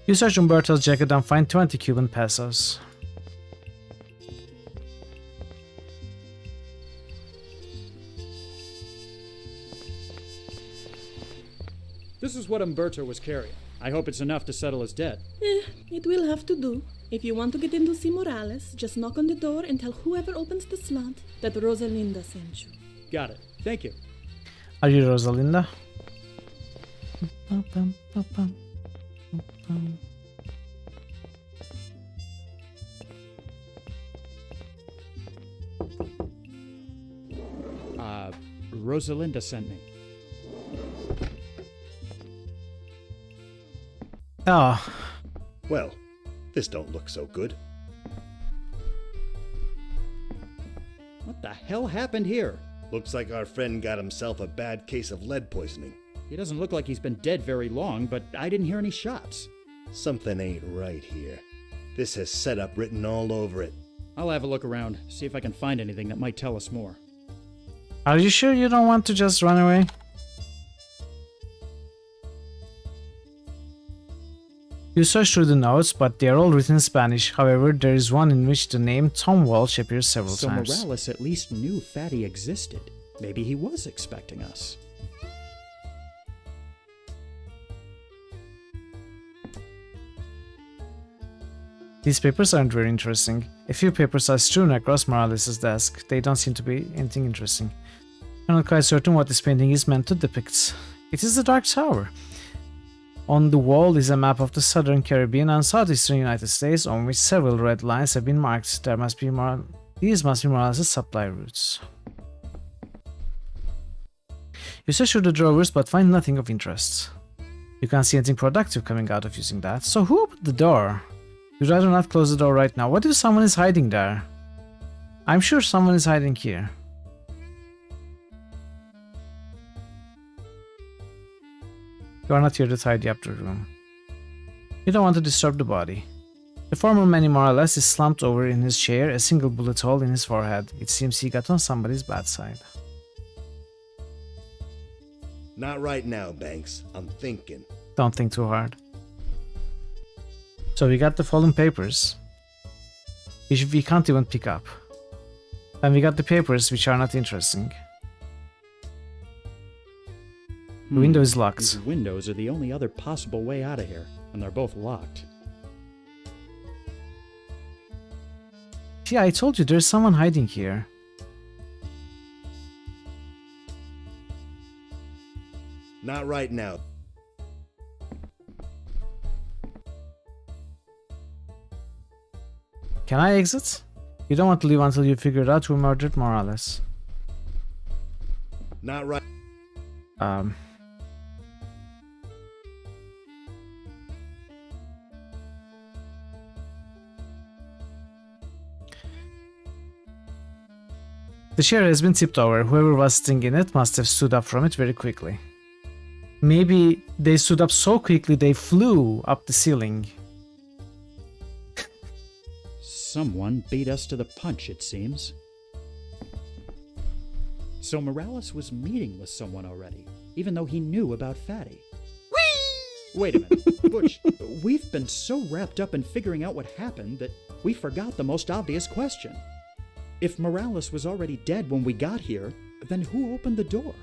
G: You search Umberto's jacket and find 20 Cuban pesos.
A: This is what Umberto was carrying. I hope it's enough to settle his debt.
W: It will have to do. If you want to get into C. Morales, just knock on the door and tell whoever opens the slot that Rosalinda sent you.
A: Got it. Thank you.
G: Are you Rosalinda?
A: Rosalinda sent me.
G: Oh.
O: Well, this don't look so good.
A: What the hell happened here?
O: Looks like our friend got himself a bad case of lead poisoning.
A: He doesn't look like he's been dead very long, but I didn't hear any shots.
O: Something ain't right here. This has setup written all over it.
A: I'll have a look around, see if I can find anything that might tell us more.
G: Are you sure you don't want to just run away? You search through the notes, but they are all written in Spanish. However, there is one in which the name Tom Walsh appears several times.
A: So Morales at least knew Fatty existed. Maybe he was expecting us.
G: These papers aren't very interesting. A few papers are strewn across Morales' desk. They don't seem to be anything interesting. I'm not quite certain what this painting is meant to depict. It is the Dark Tower. On the wall is a map of the southern Caribbean and southeastern United States on which several red lines have been marked. These must be Morales' supply routes. You search through the drawers but find nothing of interest. You can't see anything productive coming out of using that. So who opened the door? You'd rather not close the door right now. What if someone is hiding there? I'm sure someone is hiding here. You are not here to tidy up the room. You don't want to disturb the body. The former Manny Morales is slumped over in his chair, a single bullet hole in his forehead. It seems he got on somebody's bad side.
O: Not right now, Banks. I'm thinking.
G: Don't think too hard. So we got the fallen papers, which we can't even pick up. And we got the papers which are not interesting. The window is locked.
A: These windows are the only other possible way out of here, and they're both locked.
G: Yeah, I told you there's someone hiding here.
O: Not right now.
G: Can I exit? You don't want to leave until you figured out who murdered Morales.
O: Not right.
G: The chair has been tipped over. Whoever was sitting in it must have stood up from it very quickly. Maybe they stood up so quickly they flew up the ceiling.
A: Someone beat us to the punch, it seems. So Morales was meeting with someone already, even though he knew about Fatty. Whee! Wait a minute, Butch, we've been so wrapped up in figuring out what happened that we forgot the most obvious question. If Morales was already dead when we got here, then who opened the door?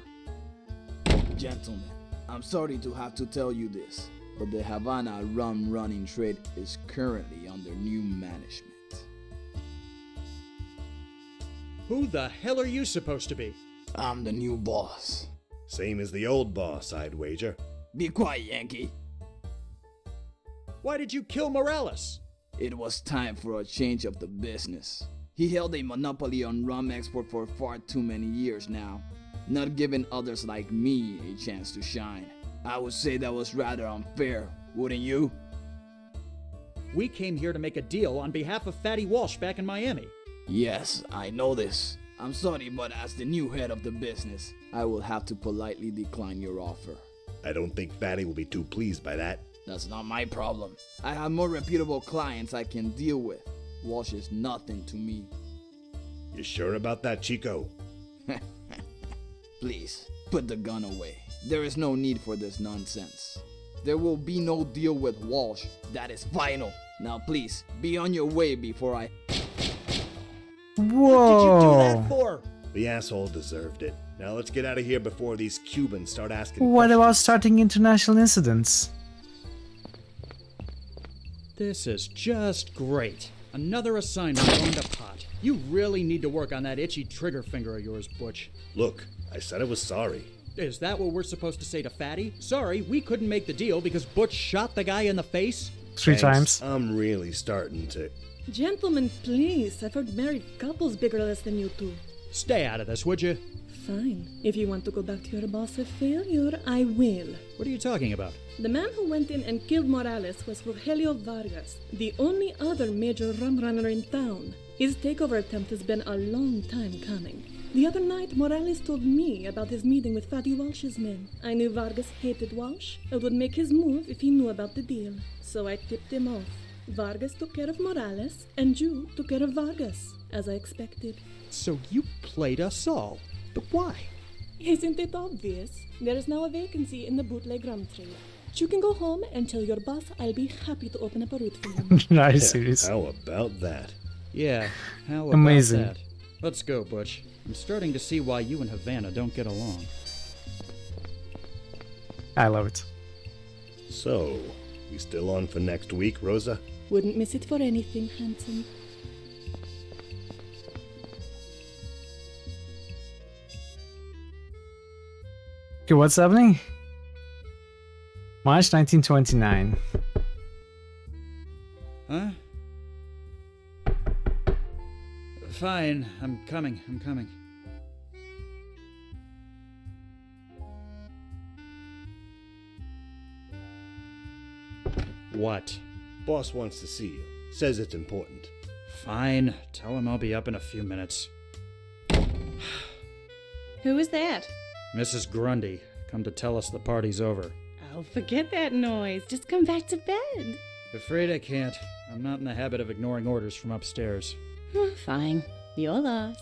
N: Gentlemen, I'm sorry to have to tell you this, but the Havana rum running trade is currently under new management.
A: Who the hell are you supposed to be?
N: I'm the new boss.
O: Same as the old boss, I'd wager.
N: Be quiet, Yankee.
A: Why did you kill Morales?
N: It was time for a change of the business. He held a monopoly on rum export for far too many years now, not giving others like me a chance to shine. I would say that was rather unfair, wouldn't you?
A: We came here to make a deal on behalf of Fatty Walsh back in Miami.
N: Yes, I know this. I'm sorry, but as the new head of the business, I will have to politely decline your offer.
O: I don't think Fatty will be too pleased by that.
N: That's not my problem. I have more reputable clients I can deal with. Walsh is nothing to me.
O: You sure about that, Chico?
N: Please, put the gun away. There is no need for this nonsense. There will be no deal with Walsh. That is final. Now please, be on your way before I...
G: Whoa!
A: What did you do that for?
O: The asshole deserved it. Now let's get out of here before these Cubans start asking
G: What
O: questions.
G: about starting international incidents?
A: This is just great. Another assignment going to pot. You really need to work on that itchy trigger finger of yours, Butch.
O: Look, I said I was sorry.
A: Is that what we're supposed to say to Fatty? Sorry, we couldn't make the deal because Butch shot the guy in the face?
G: 3 times.
O: I'm really starting to...
W: Gentlemen, please. I've heard married couples bigger less than you two.
A: Stay out of this, would you?
W: Fine. If you want to go back to your boss of failure, I will.
A: What are you talking about?
W: The man who went in and killed Morales was Rogelio Vargas, the only other major rum runner in town. His takeover attempt has been a long time coming. The other night, Morales told me about his meeting with Fatty Walsh's men. I knew Vargas hated Walsh and would make his move if he knew about the deal. So I tipped him off. Vargas took care of Morales, and you took care of Vargas, as I expected.
A: So you played us all. But why?
W: Isn't it obvious? There is now a vacancy in the bootleg rum trade. You can go home and tell your boss I'll be happy to open up a route for you.
G: Are you serious?
O: How about that?
A: Yeah, how about
G: Amazing.
A: that? Let's go, Butch. I'm starting to see why you and Havana don't get along.
G: I love it.
O: So, we still on for next week, Rosa?
W: Wouldn't miss it for anything, handsome.
G: Okay, what's happening? March 1929.
A: Huh? Fine, I'm coming. What?
O: Boss wants to see you. Says it's important.
A: Fine. Tell him I'll be up in a few minutes.
R: Who is that?
A: Mrs. Grundy, come to tell us the party's over.
R: Oh, forget that noise. Just come back to bed.
A: Afraid I can't. I'm not in the habit of ignoring orders from upstairs.
R: Fine. Your loss.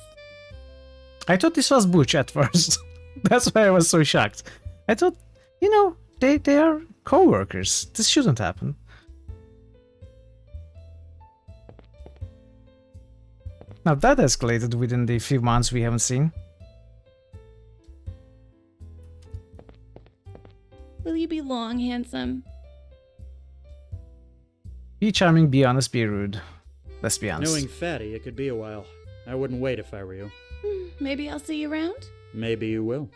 G: I thought this was Butch at first. That's why I was so shocked. I thought, you know, they are co-workers. This shouldn't happen. Now that escalated within the few months we haven't seen.
R: Will you be long, handsome?
G: Be charming, be honest, be rude. Let's be honest.
A: Knowing Fatty, it could be a while. I wouldn't wait if I were you.
R: Maybe I'll see you around?
A: Maybe you will.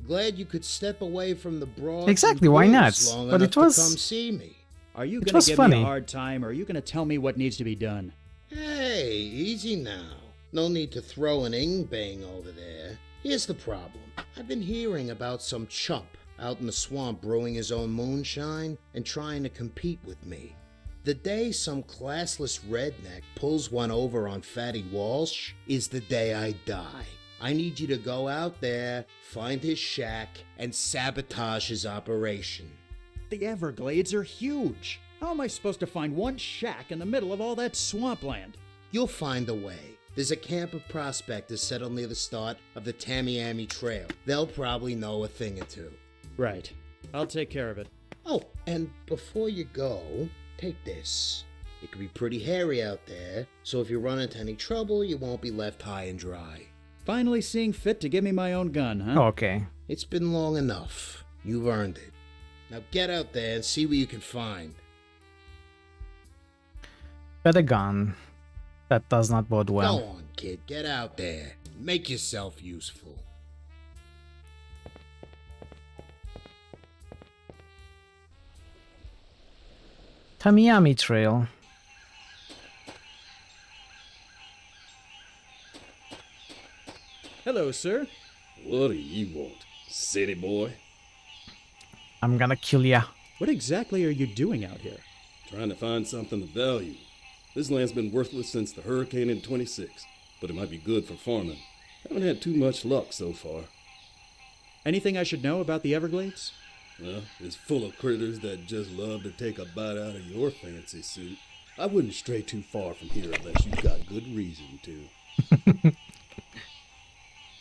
B: Glad you could step away from the broad.
G: Exactly, why not? But it was.
B: Come see me.
A: Are you going to give me a hard time, or are you going to tell me what needs to be done?
B: Hey, easy now. No need to throw an ing-bang over there. Here's the problem. I've been hearing about some chump out in the swamp brewing his own moonshine and trying to compete with me. The day some classless redneck pulls one over on Fatty Walsh is the day I die. I need you to go out there, find his shack, and sabotage his operation.
A: The Everglades are huge. How am I supposed to find one shack in the middle of all that swampland?
B: You'll find a way. There's a camp of prospectors settled near the start of the Tamiami Trail. They'll probably know a thing or two.
A: Right. I'll take care of it.
B: Oh, and before you go, take this. It can be pretty hairy out there, so if you run into any trouble, you won't be left high and dry.
A: Finally seeing fit to give me my own gun, huh?
G: Okay.
B: It's been long enough. You've earned it. Now get out there and see what you can find.
G: Got a gun. That does not bode well.
B: Go on, kid. Get out there. Make yourself useful.
G: Tamiami Trail.
A: Hello, sir.
S: What do you want, city boy?
G: I'm gonna kill ya.
A: What exactly are you doing out here?
S: Trying to find something of value. This land's been worthless since the hurricane in 26, but it might be good for farming. Haven't had too much luck so far.
A: Anything I should know about the Everglades?
S: Well, it's full of critters that just love to take a bite out of your fancy suit. I wouldn't stray too far from here unless you've got good reason to.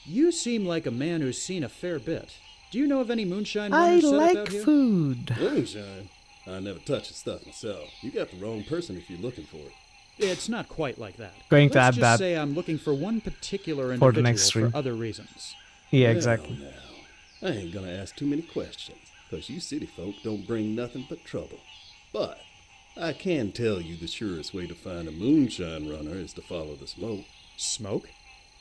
A: You seem like a man who's seen a fair bit. Do you know of any moonshine runners
G: I
A: set
G: like
A: up out here?
G: food.
S: Moonshine? I never touch the stuff myself. You got the wrong person if you're looking for it.
A: It's not quite like that.
G: Going to add
A: Let's just
G: that
A: say I'm looking for one particular
G: for
A: individual
G: the next stream.
A: for other reasons.
G: Yeah, exactly.
S: Now, I ain't gonna ask too many questions, because you city folk don't bring nothing but trouble. But I can tell you the surest way to find a moonshine runner is to follow the smoke.
A: Smoke?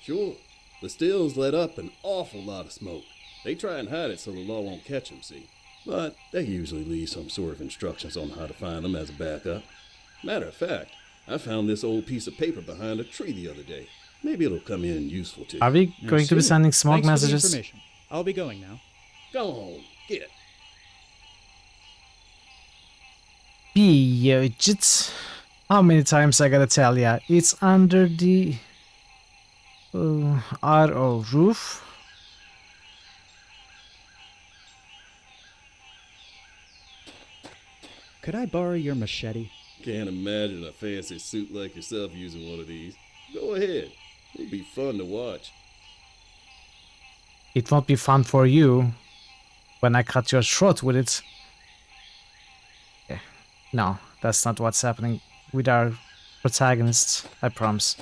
S: Sure. The stills let up an awful lot of smoke. They try and hide it so the law won't catch them, see? But they usually leave some sort of instructions on how to find them as a backup. Matter of fact, I found this old piece of paper behind a tree the other day. Maybe it'll come in useful to you.
G: Are we going to be sending smoke
A: Thanks
G: messages?
A: For the information. I'll be going now.
S: Go on, get.
G: Budget. How many times I gotta tell ya? It's under the RO roof.
A: Could I borrow your machete?
S: Can't imagine a fancy suit like yourself using one of these. Go ahead. It'll be fun to watch.
G: It won't be fun for you when I cut your throat with it. Yeah. No, that's not what's happening with our protagonists, I promise.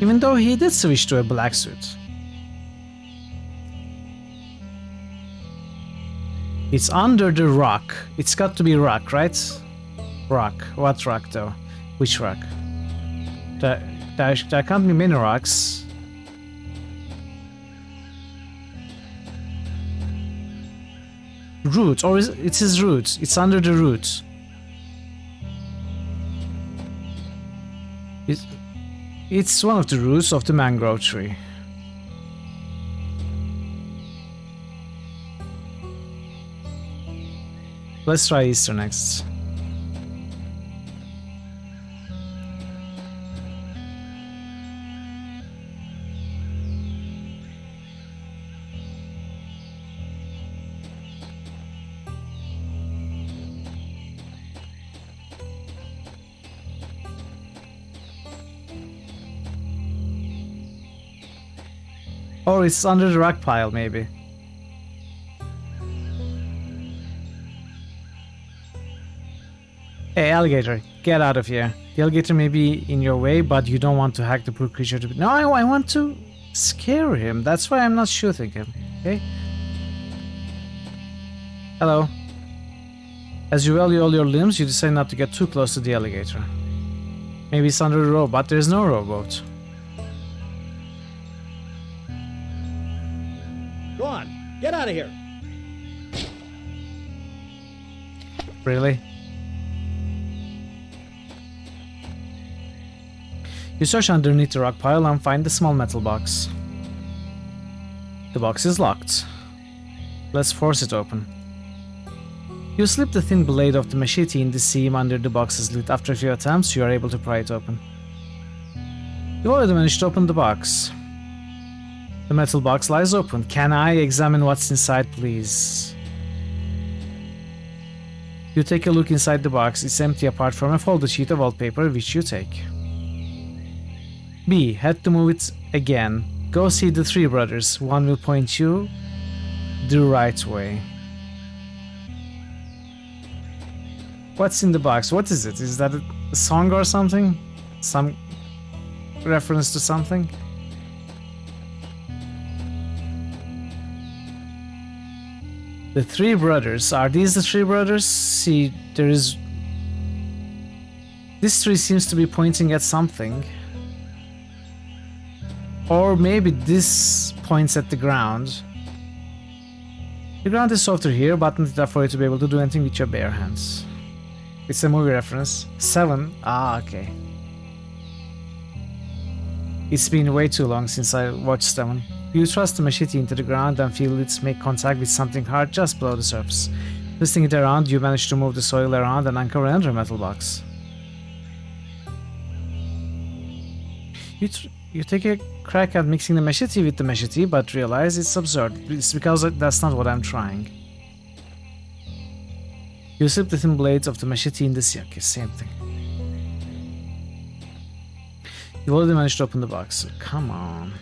G: Even though he did switch to a black suit. It's under the rock. It's got to be rock, right? Rock. What rock though? Which rock? There can't be many rocks. Root, or it's his roots. It's under the roots. It's one of the roots of the mangrove tree. Let's try Easter next. Or it's under the rock pile, maybe. Hey, alligator, get out of here. The alligator may be in your way, but you don't want to hack the poor creature to... No, I want to scare him. That's why I'm not shooting him, okay? Hello. As you value all your limbs, you decide not to get too close to the alligator. Maybe it's under the row, but there's no rowboat.
F: Go on, get out of here.
G: Really? You search underneath the rock pile and find the small metal box. The box is locked. Let's force it open. You slip the thin blade of the machete in the seam under the box's lid. After a few attempts, you are able to pry it open. You already managed to open the box. The metal box lies open. Can I examine what's inside, please? You take a look inside the box. It's empty apart from a folded sheet of wallpaper, which you take. B. Had to move it again. Go see the three brothers. One will point you the right way. What's in the box? What is it? Is that a song or something? Some reference to something? The three brothers. Are these the three brothers? See, there is... This tree seems to be pointing at something. Or maybe this points at the ground. The ground is softer here, but not enough for you to be able to do anything with your bare hands. It's a movie reference. 7. Ah, okay. It's been way too long since I watched 7. You thrust the machete into the ground and feel it make contact with something hard just below the surface. Twisting it around, you manage to move the soil around and uncover another metal box. You take a crack at mixing the machete with the machete, but realize it's absurd. It's because that's not what I'm trying. You slip the thin blades of the machete in the sea. Okay, same thing. You already managed to open the box. So come on.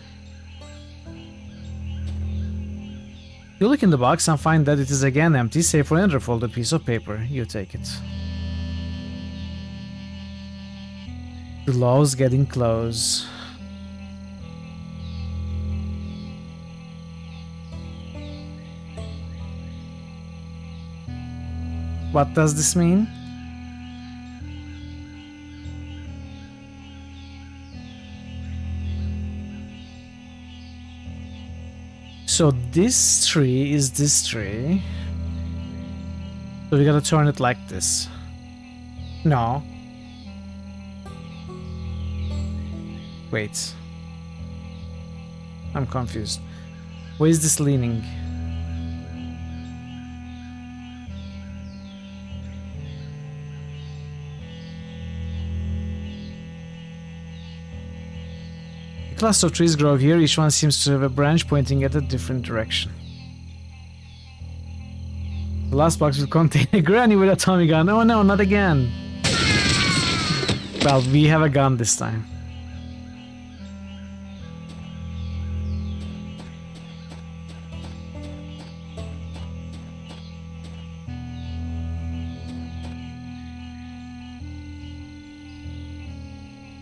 G: You look in the box and find that it is again empty, save for another folded piece of paper. You take it. The law's getting close. What does this mean? So this tree is this tree. So we gotta turn it like this. No. Wait. I'm confused. Where is this leaning? A cluster of trees grow here, each one seems to have a branch pointing at a different direction. The last box will contain a granny with a Tommy gun. Oh no, not again! Well, we have a gun this time.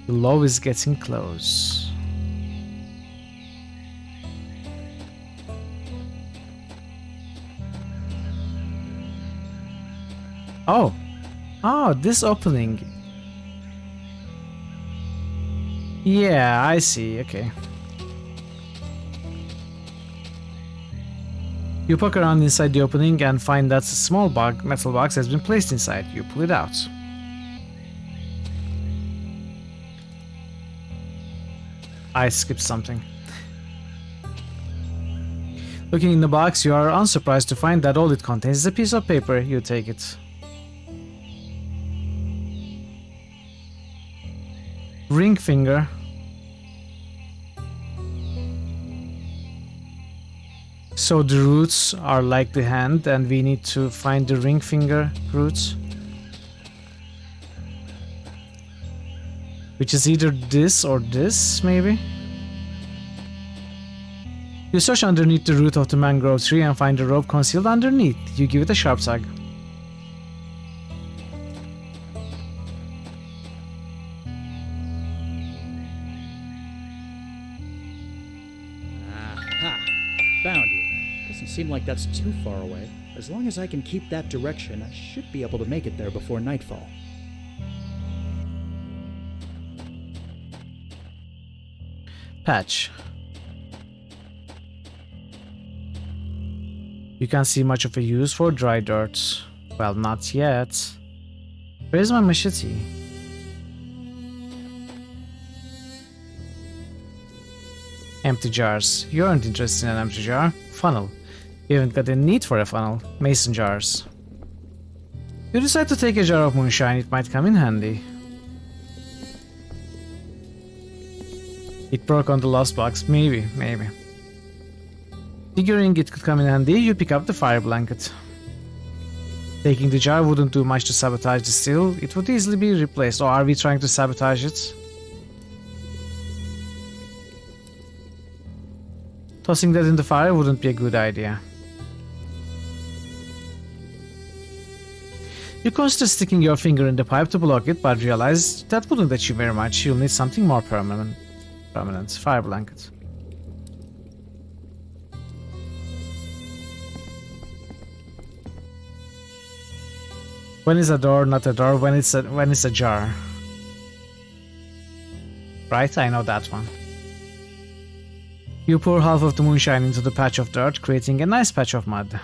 G: The law is getting close. Oh. Oh, this opening. Yeah, I see. Okay. You poke around inside the opening and find that a small metal box has been placed inside. You pull it out. I skipped something. Looking in the box, you are unsurprised to find that all it contains is a piece of paper. You take it. Ring finger. So the roots are like the hand, and we need to find the ring finger roots. Which is either this or this, maybe? You search underneath the root of the mangrove tree and find a rope concealed underneath. You give it a sharp tug.
A: Aha! Found you. Doesn't seem like that's too far away. As long as I can keep that direction, I should be able to make it there before nightfall.
G: Patch. You can't see much of a use for dry dirt. Well, not yet. Where's my machete? Empty jars. You aren't interested in an empty jar. Funnel. You haven't got a need for a funnel. Mason jars. You decide to take a jar of moonshine. It might come in handy. It broke on the last box. Maybe. Figuring it could come in handy, you pick up the fire blanket. Taking the jar wouldn't do much to sabotage the steel. It would easily be replaced. Or are we trying to sabotage it? Tossing that in the fire wouldn't be a good idea. You consider sticking your finger in the pipe to block it, but realize that wouldn't achieve very much. You'll need something more permanent. Fire blanket. When is a door not a door? When it's a jar. Right, I know that one. You pour half of the moonshine into the patch of dirt, creating a nice patch of mud.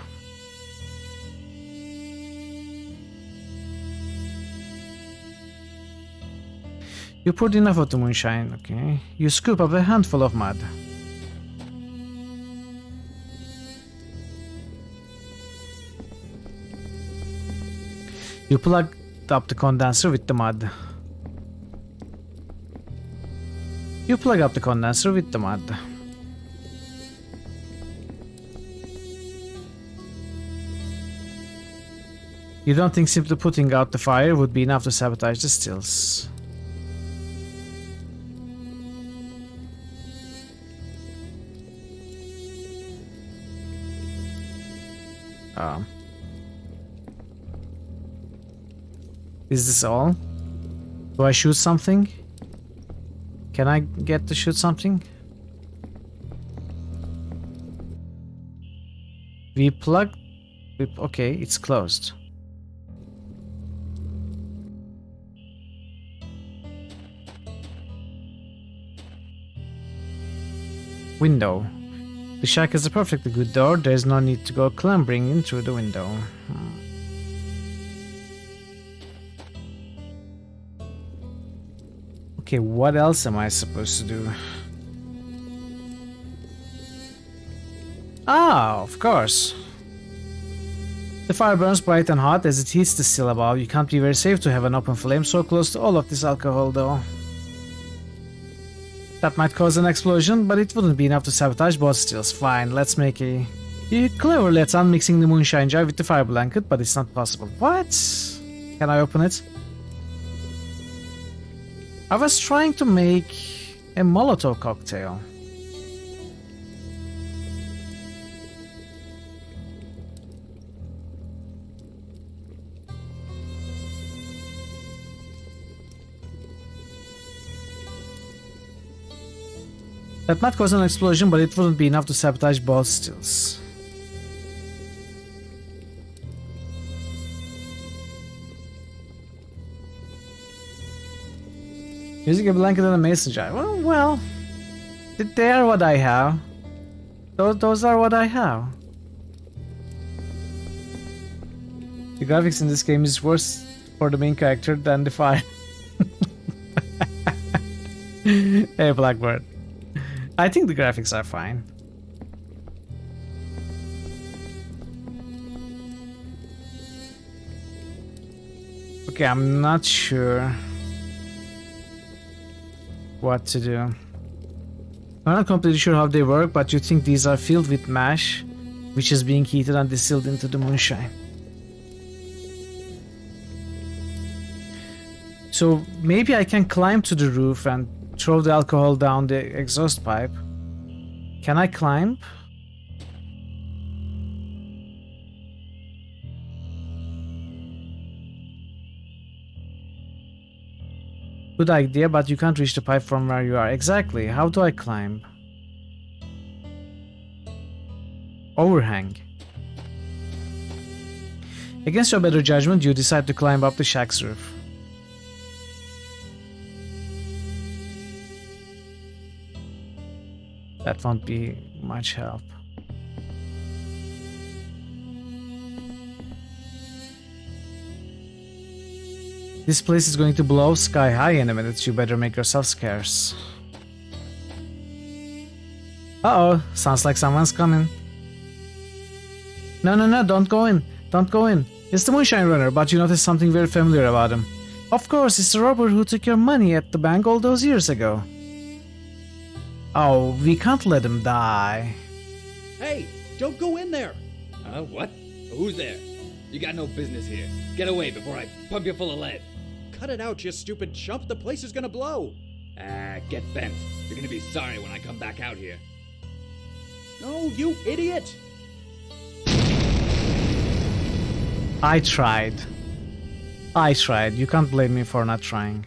G: You poured enough of the moonshine, okay. You scoop up a handful of mud. You plugged up the condenser with the mud. You plug up the condenser with the mud. You don't think simply putting out the fire would be enough to sabotage the stills? Is this all? Do I shoot something? Can I get to shoot something? We plug... Okay, it's closed. Window. The shack is a perfectly good door. There's no need to go clambering in through the window. Okay, what else am I supposed to do? Ah, of course. The fire burns bright and hot as it heats the steel above. You can't be very safe to have an open flame so close to all of this alcohol, though. That might cause an explosion, but it wouldn't be enough to sabotage both steels. Fine, let's make a... You cleverly at unmixing the moonshine jar with the fire blanket, but it's not possible. What? Can I open it? I was trying to make a Molotov cocktail. That might cause an explosion, but it wouldn't be enough to sabotage both stills. Using a blanket and a mason jar. Well, they are what I have. Those are what I have. The graphics in this game is worse for the main character than the fire. Hey, Blackbird. I think the graphics are fine. Okay, I'm not sure what to do. I'm not completely sure how they work, but you think these are filled with mash, which is being heated and distilled into the moonshine. So maybe I can climb to the roof and throw the alcohol down the exhaust pipe. Can I climb? Good idea, but you can't reach the pipe from where you are. Exactly. How do I climb? Overhang. Against your better judgment, you decide to climb up the shack's roof. That won't be much help. This place is going to blow sky high in a minute. You better make yourself scarce. Uh-oh, sounds like someone's coming. No, don't go in. Don't go in. It's the Moonshine Runner, but you notice something very familiar about him. Of course, it's the robber who took your money at the bank all those years ago. Oh, we can't let him die.
A: Hey, don't go in there!
H: What? Who's there? You got no business here. Get away before I pump you full of lead.
A: Cut it out, you stupid chump. The place is gonna blow.
H: Get bent. You're gonna be sorry when I come back out here.
A: No, you idiot!
G: I tried. You can't blame me for not trying.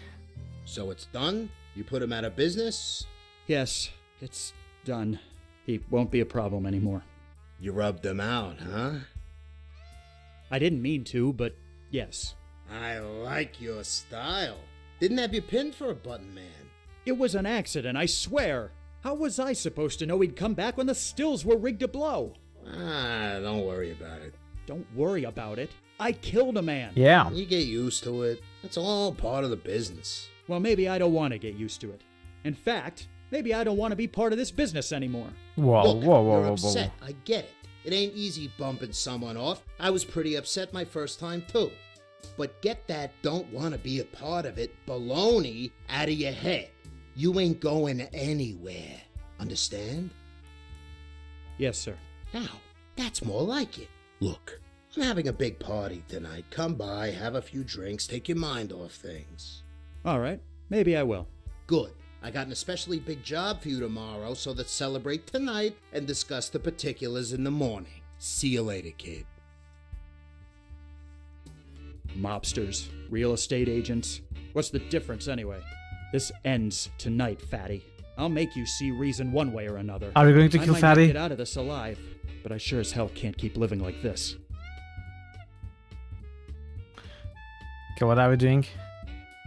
B: So it's done? You put him out of business?
A: Yes, it's done. He won't be a problem anymore.
B: You rubbed him out, huh?
A: I didn't mean to, but yes.
B: I like your style. Didn't have you pinned for a button man.
A: It was an accident, I swear. How was I supposed to know he'd come back when the stills were rigged to blow?
B: Don't worry about it.
A: Don't worry about it. I killed a man.
G: Yeah.
B: You get used to it. It's all part of the business.
A: Well, maybe I don't want to get used to it. In fact, maybe I don't want to be part of this business anymore.
G: Whoa.
B: You're upset. I get it. It ain't easy bumping someone off. I was pretty upset my first time, too. But get that don't want to be a part of it baloney out of your head. You ain't going anywhere. Understand?
A: Yes, sir.
B: Now, that's more like it. Look, I'm having a big party tonight. Come by, have a few drinks, take your mind off things.
A: All right. Maybe I will.
B: Good. I got an especially big job for you tomorrow, so let's celebrate tonight and discuss the particulars in the morning. See you later, kid.
A: Mobsters, real estate agents. What's the difference anyway? This ends tonight, Fatty. I'll make you see reason one way or another.
G: Are we going to kill
A: I might
G: Fatty?
A: not get out of this alive, but I sure as hell can't keep living like this.
G: Okay, what are we doing?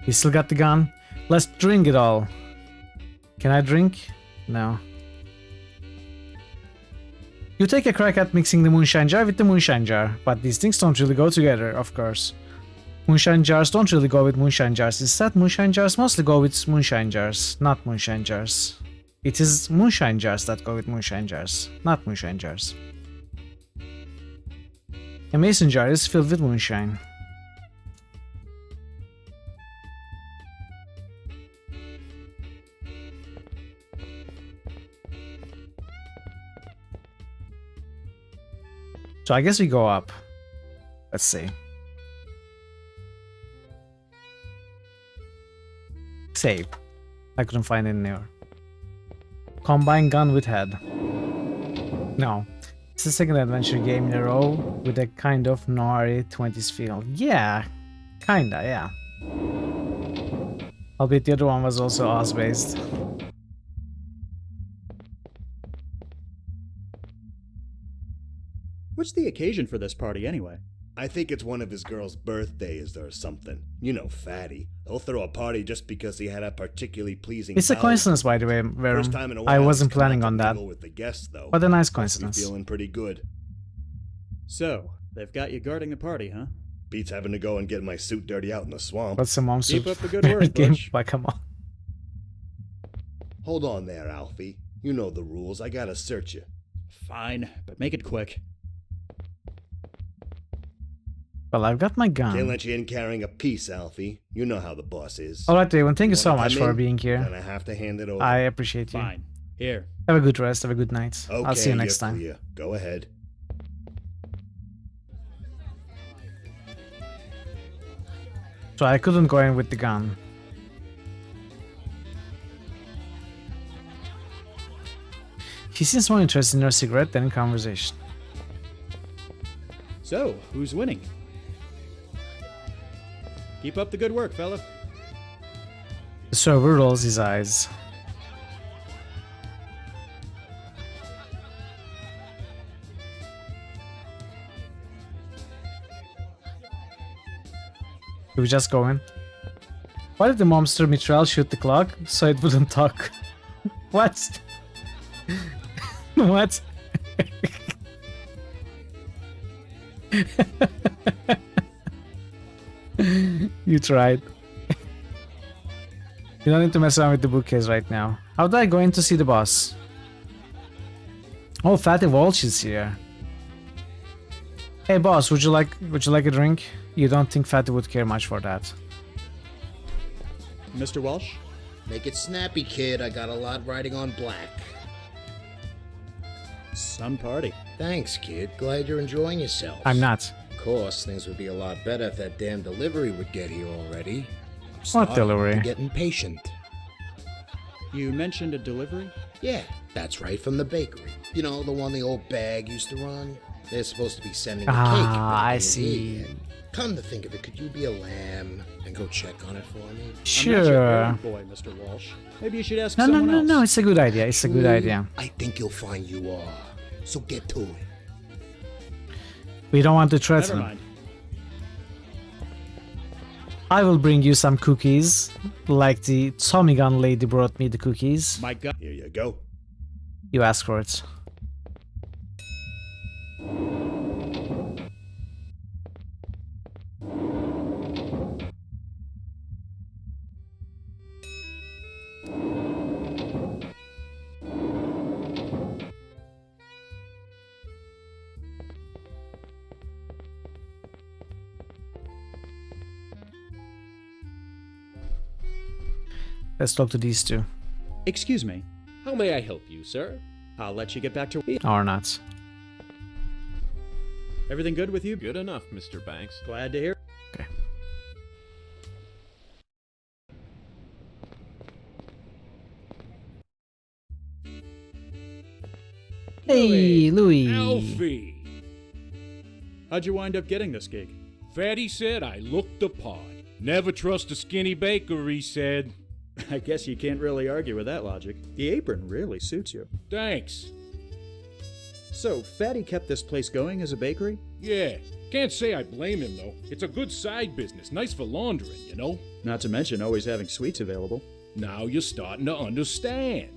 G: We still got the gun. Let's drink it all. Can I drink? No. You take a crack at mixing the moonshine jar with the moonshine jar, but these things don't really go together, of course. Moonshine jars don't really go with moonshine jars. Instead, moonshine jars mostly go with moonshine jars, not moonshine jars. It is moonshine jars that go with moonshine jars, not moonshine jars. A mason jar is filled with moonshine. So I guess we go up. Let's see. Save. I couldn't find it anywhere. Combine gun with head. No. It's the second adventure game in a row with a kind of noir 20s feel. Yeah. Kinda, yeah. Albeit the other one was also Oz based.
A: What's the occasion for this party anyway?
O: I think it's one of his girl's birthdays or something. You know, Fatty. He'll throw a party just because he had a particularly pleasing.
G: It's a coincidence, by the way, where
O: First time in a while
G: I wasn't
O: he's come out
G: planning
O: to
G: on that.
O: mingle with the guests, though.
G: What a nice
O: Must be
G: coincidence.
O: feeling pretty good.
A: So, they've got you guarding the party, huh?
O: Beats having to go and get my suit dirty out in the swamp.
G: What's the mom's
A: Keep up the good work,
G: game?
A: Butch.
G: Like, come on.
O: Hold on there, Alfie. You know the rules. I gotta search you.
A: Fine, but make it quick.
G: Well, I've got my gun.
O: Can't let you in carrying a piece, Alfie. You know how the boss is.
G: Alright, Davon, thank you so
O: Wanna
G: much
O: come
G: for
O: in?
G: being here.
O: Then I have to hand it over.
G: I appreciate you.
A: Fine. Here.
G: Have a good rest, have a good night.
O: Okay,
G: I'll see you next
O: you're
G: time.
O: clear. Go ahead.
G: So I couldn't go in with the gun. He seems more interested in her cigarette than in conversation.
A: So, who's winning? Keep up the good work, fella.
G: The server rolls his eyes. Do we just go in? Why did the monster Mitral shoot the clock? So it wouldn't talk. What? What? You tried. You don't need to mess around with the bookcase right now. How do I go in to see the boss? Oh, Fatty Walsh is here. Hey boss, would you like a drink? You don't think Fatty would care much for that?
A: Mr. Walsh?
B: Make it snappy, kid. I got a lot riding on black.
A: Some party.
B: Thanks, kid. Glad you're enjoying yourself.
G: I'm not.
B: Of course, things would be a lot better if that damn delivery would get here already. I'm
G: What
B: starting
G: delivery?
B: to get impatient.
A: You mentioned a delivery?
B: Yeah, that's right, from the bakery. You know, the one the old bag used to run? They're supposed to be sending a cake.
G: Ah, I
B: when
G: see.
B: they get. Come to think of it, could you be a lamb and go check on it for me?
A: I'm not your
G: Sure.
A: errand boy, Mr. Walsh. Maybe you should ask
G: No, no,
A: someone
G: no,
A: else.
G: no. It's a good idea. It's a good idea.
B: I think you'll find you are. So get to it.
G: We don't want to
A: Never
G: threaten.
A: mind.
G: I will bring you some cookies, like the Tommy gun lady brought me the cookies.
A: My God.
O: Here you go.
G: You ask for it. Let's talk to these two.
A: Excuse me.
K: How may I help you, sir?
A: I'll let you get back to...
G: Or not.
A: Everything good with you?
D: Good enough, Mr. Banks.
A: Glad to hear.
G: Okay. Hey, Louis.
K: Alfie!
A: How'd you wind up getting this gig?
K: Fatty said I looked the part. Never trust a skinny baker, he said.
A: I guess you can't really argue with that logic. The apron really suits you.
K: Thanks.
A: So, Fatty kept this place going as a bakery?
K: Yeah, can't say I blame him, though. It's a good side business, nice for laundering, you know?
A: Not to mention always having sweets available.
K: Now you're starting to understand.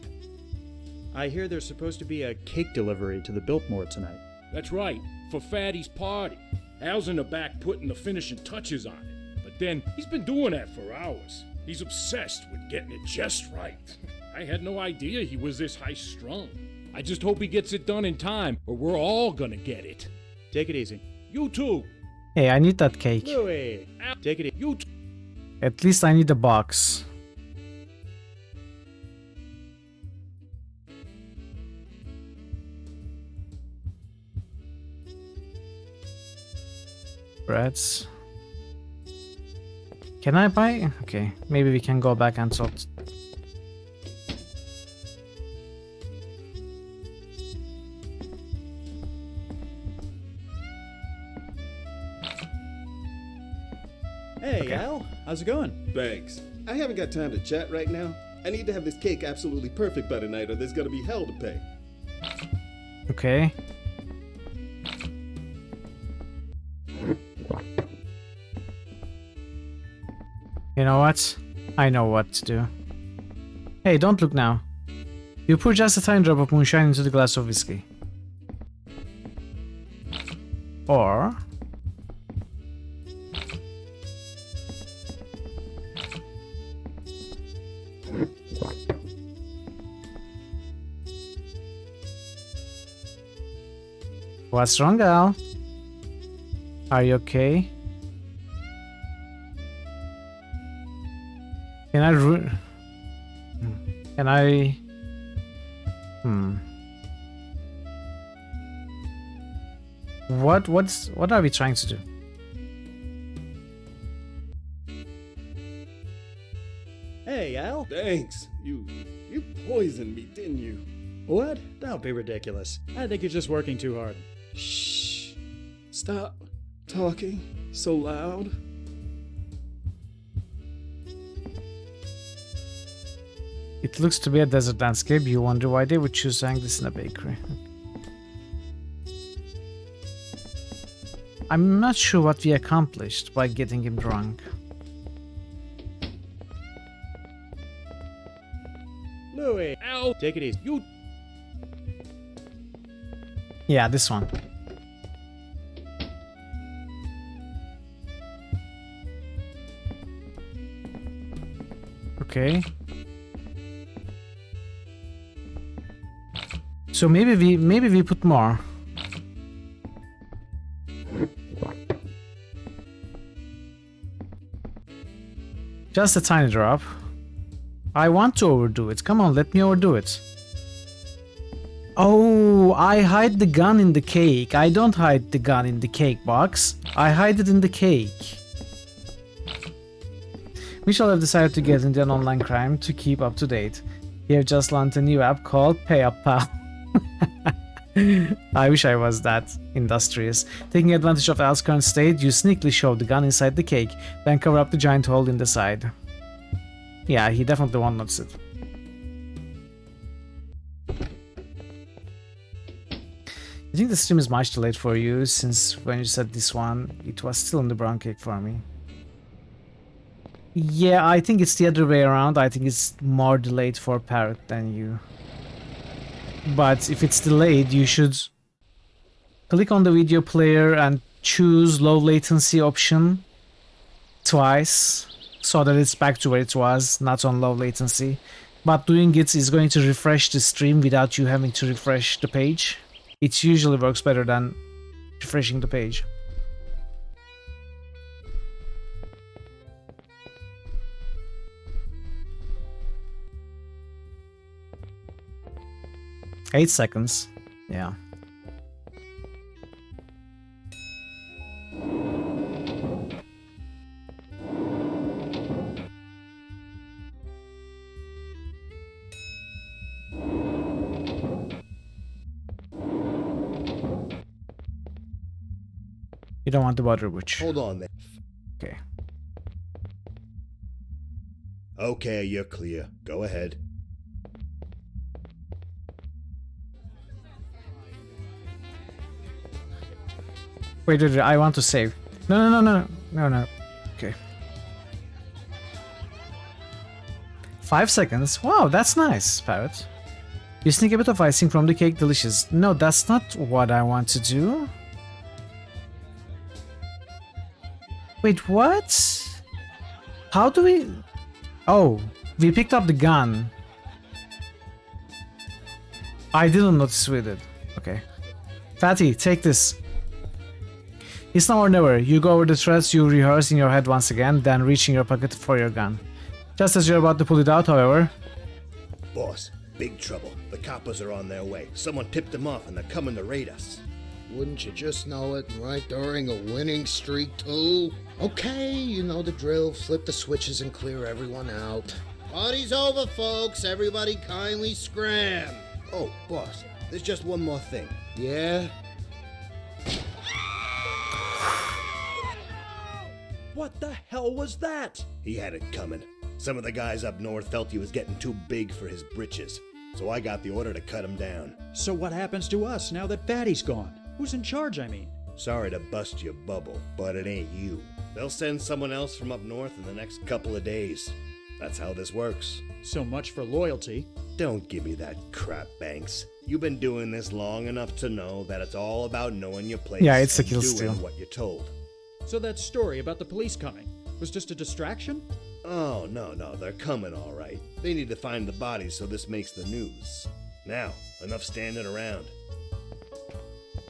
A: I hear there's supposed to be a cake delivery to the Biltmore tonight.
K: That's right, for Fatty's party. Al's in the back putting the finishing touches on it. But then, he's been doing that for hours. He's obsessed with getting it just right. I had no idea he was this high-strung. I just hope he gets it done in time, or we're all gonna get it.
A: Take it easy.
K: You too.
G: Hey, I need that cake.
A: Louis! Take it easy.
K: You too.
G: At least I need a box. Breads. Can I buy? Okay, maybe we can go back and sort.
A: Hey,
G: Okay.
A: Al. How's it going?
S: Thanks. I haven't got time to chat right now. I need to have this cake absolutely perfect by tonight or there's gonna be hell to pay.
G: Okay. You know what? I know what to do. Hey, don't look now. You pour just a tiny drop of moonshine into the glass of whiskey. Or... What's wrong, Al? Are you okay? Can I What are we trying to do?
A: Hey, Al.
S: Thanks. You poisoned me, didn't you?
A: What? Don't be ridiculous. I think you're just working too hard.
S: Shh. Stop talking so loud.
G: It looks to be a desert landscape. You wonder why they would choose to hang this in a bakery. I'm not sure what we accomplished by getting him drunk.
A: Louis! Ow! Take it easy. You...
G: Yeah, this one. Okay. So maybe we put more. Just a tiny drop. I want to overdo it. Come on, let me overdo it. Oh, I hide the gun in the cake. I don't hide the gun in the cake box. I hide it in the cake. We shall have decided to get into an online crime to keep up to date. We have just launched a new app called Pay Up Pal. I wish I was that industrious. Taking advantage of Al's current state, you sneakily shove the gun inside the cake, then cover up the giant hole in the side. Yeah, he definitely won't notice it. I think the stream is much too late for you, since when you said this one, it was still in the brown cake for me. Yeah, I think it's the other way around. I think it's more delayed for Parrot than you. But if it's delayed, you should click on the video player and choose low latency option twice so that it's back to where it was, not on low latency. But doing it is going to refresh the stream without you having to refresh the page. It usually works better than refreshing the page. Eight seconds. Yeah. You don't want the butter witch.
O: Hold on there.
G: Okay.
O: Okay, you're clear. Go ahead.
G: Wait, I want to save. No. Okay. 5 seconds. Wow, that's nice, Parrot. You sneak a bit of icing from the cake, delicious. No, that's not what I want to do. Wait, what? How do we... Oh, we picked up the gun. I didn't notice we did. Okay. Fatty, take this. It's now or never. You go over the threads you rehearse in your head once again, then reach in your pocket for your gun. Just as you're about to pull it out, however...
O: Boss, big trouble. The coppers are on their way. Someone tipped them off and they're coming to raid us.
B: Wouldn't you just know it, right during a winning streak too? Okay, you know the drill. Flip the switches and clear everyone out. Party's over, folks. Everybody kindly scram.
O: Oh, boss, there's just one more thing.
B: Yeah?
A: What the hell was that?
O: He had it coming. Some of the guys up north felt he was getting too big for his britches, so I got the order to cut him down.
A: So what happens to us now that Fatty's gone? Who's in charge, I mean?
O: Sorry to bust your bubble, but it ain't you. They'll send someone else from up north in the next couple of days. That's how this works.
A: So much for loyalty.
O: Don't give me that crap, Banks. You've been doing this long enough to know that it's all about knowing your place
G: Yeah, it's a
O: and
G: kill
O: doing
G: steal.
O: what you're told.
A: So that story about the police coming was just a distraction?
O: Oh, no, they're coming all right. They need to find the bodies so this makes the news. Now, enough standing around.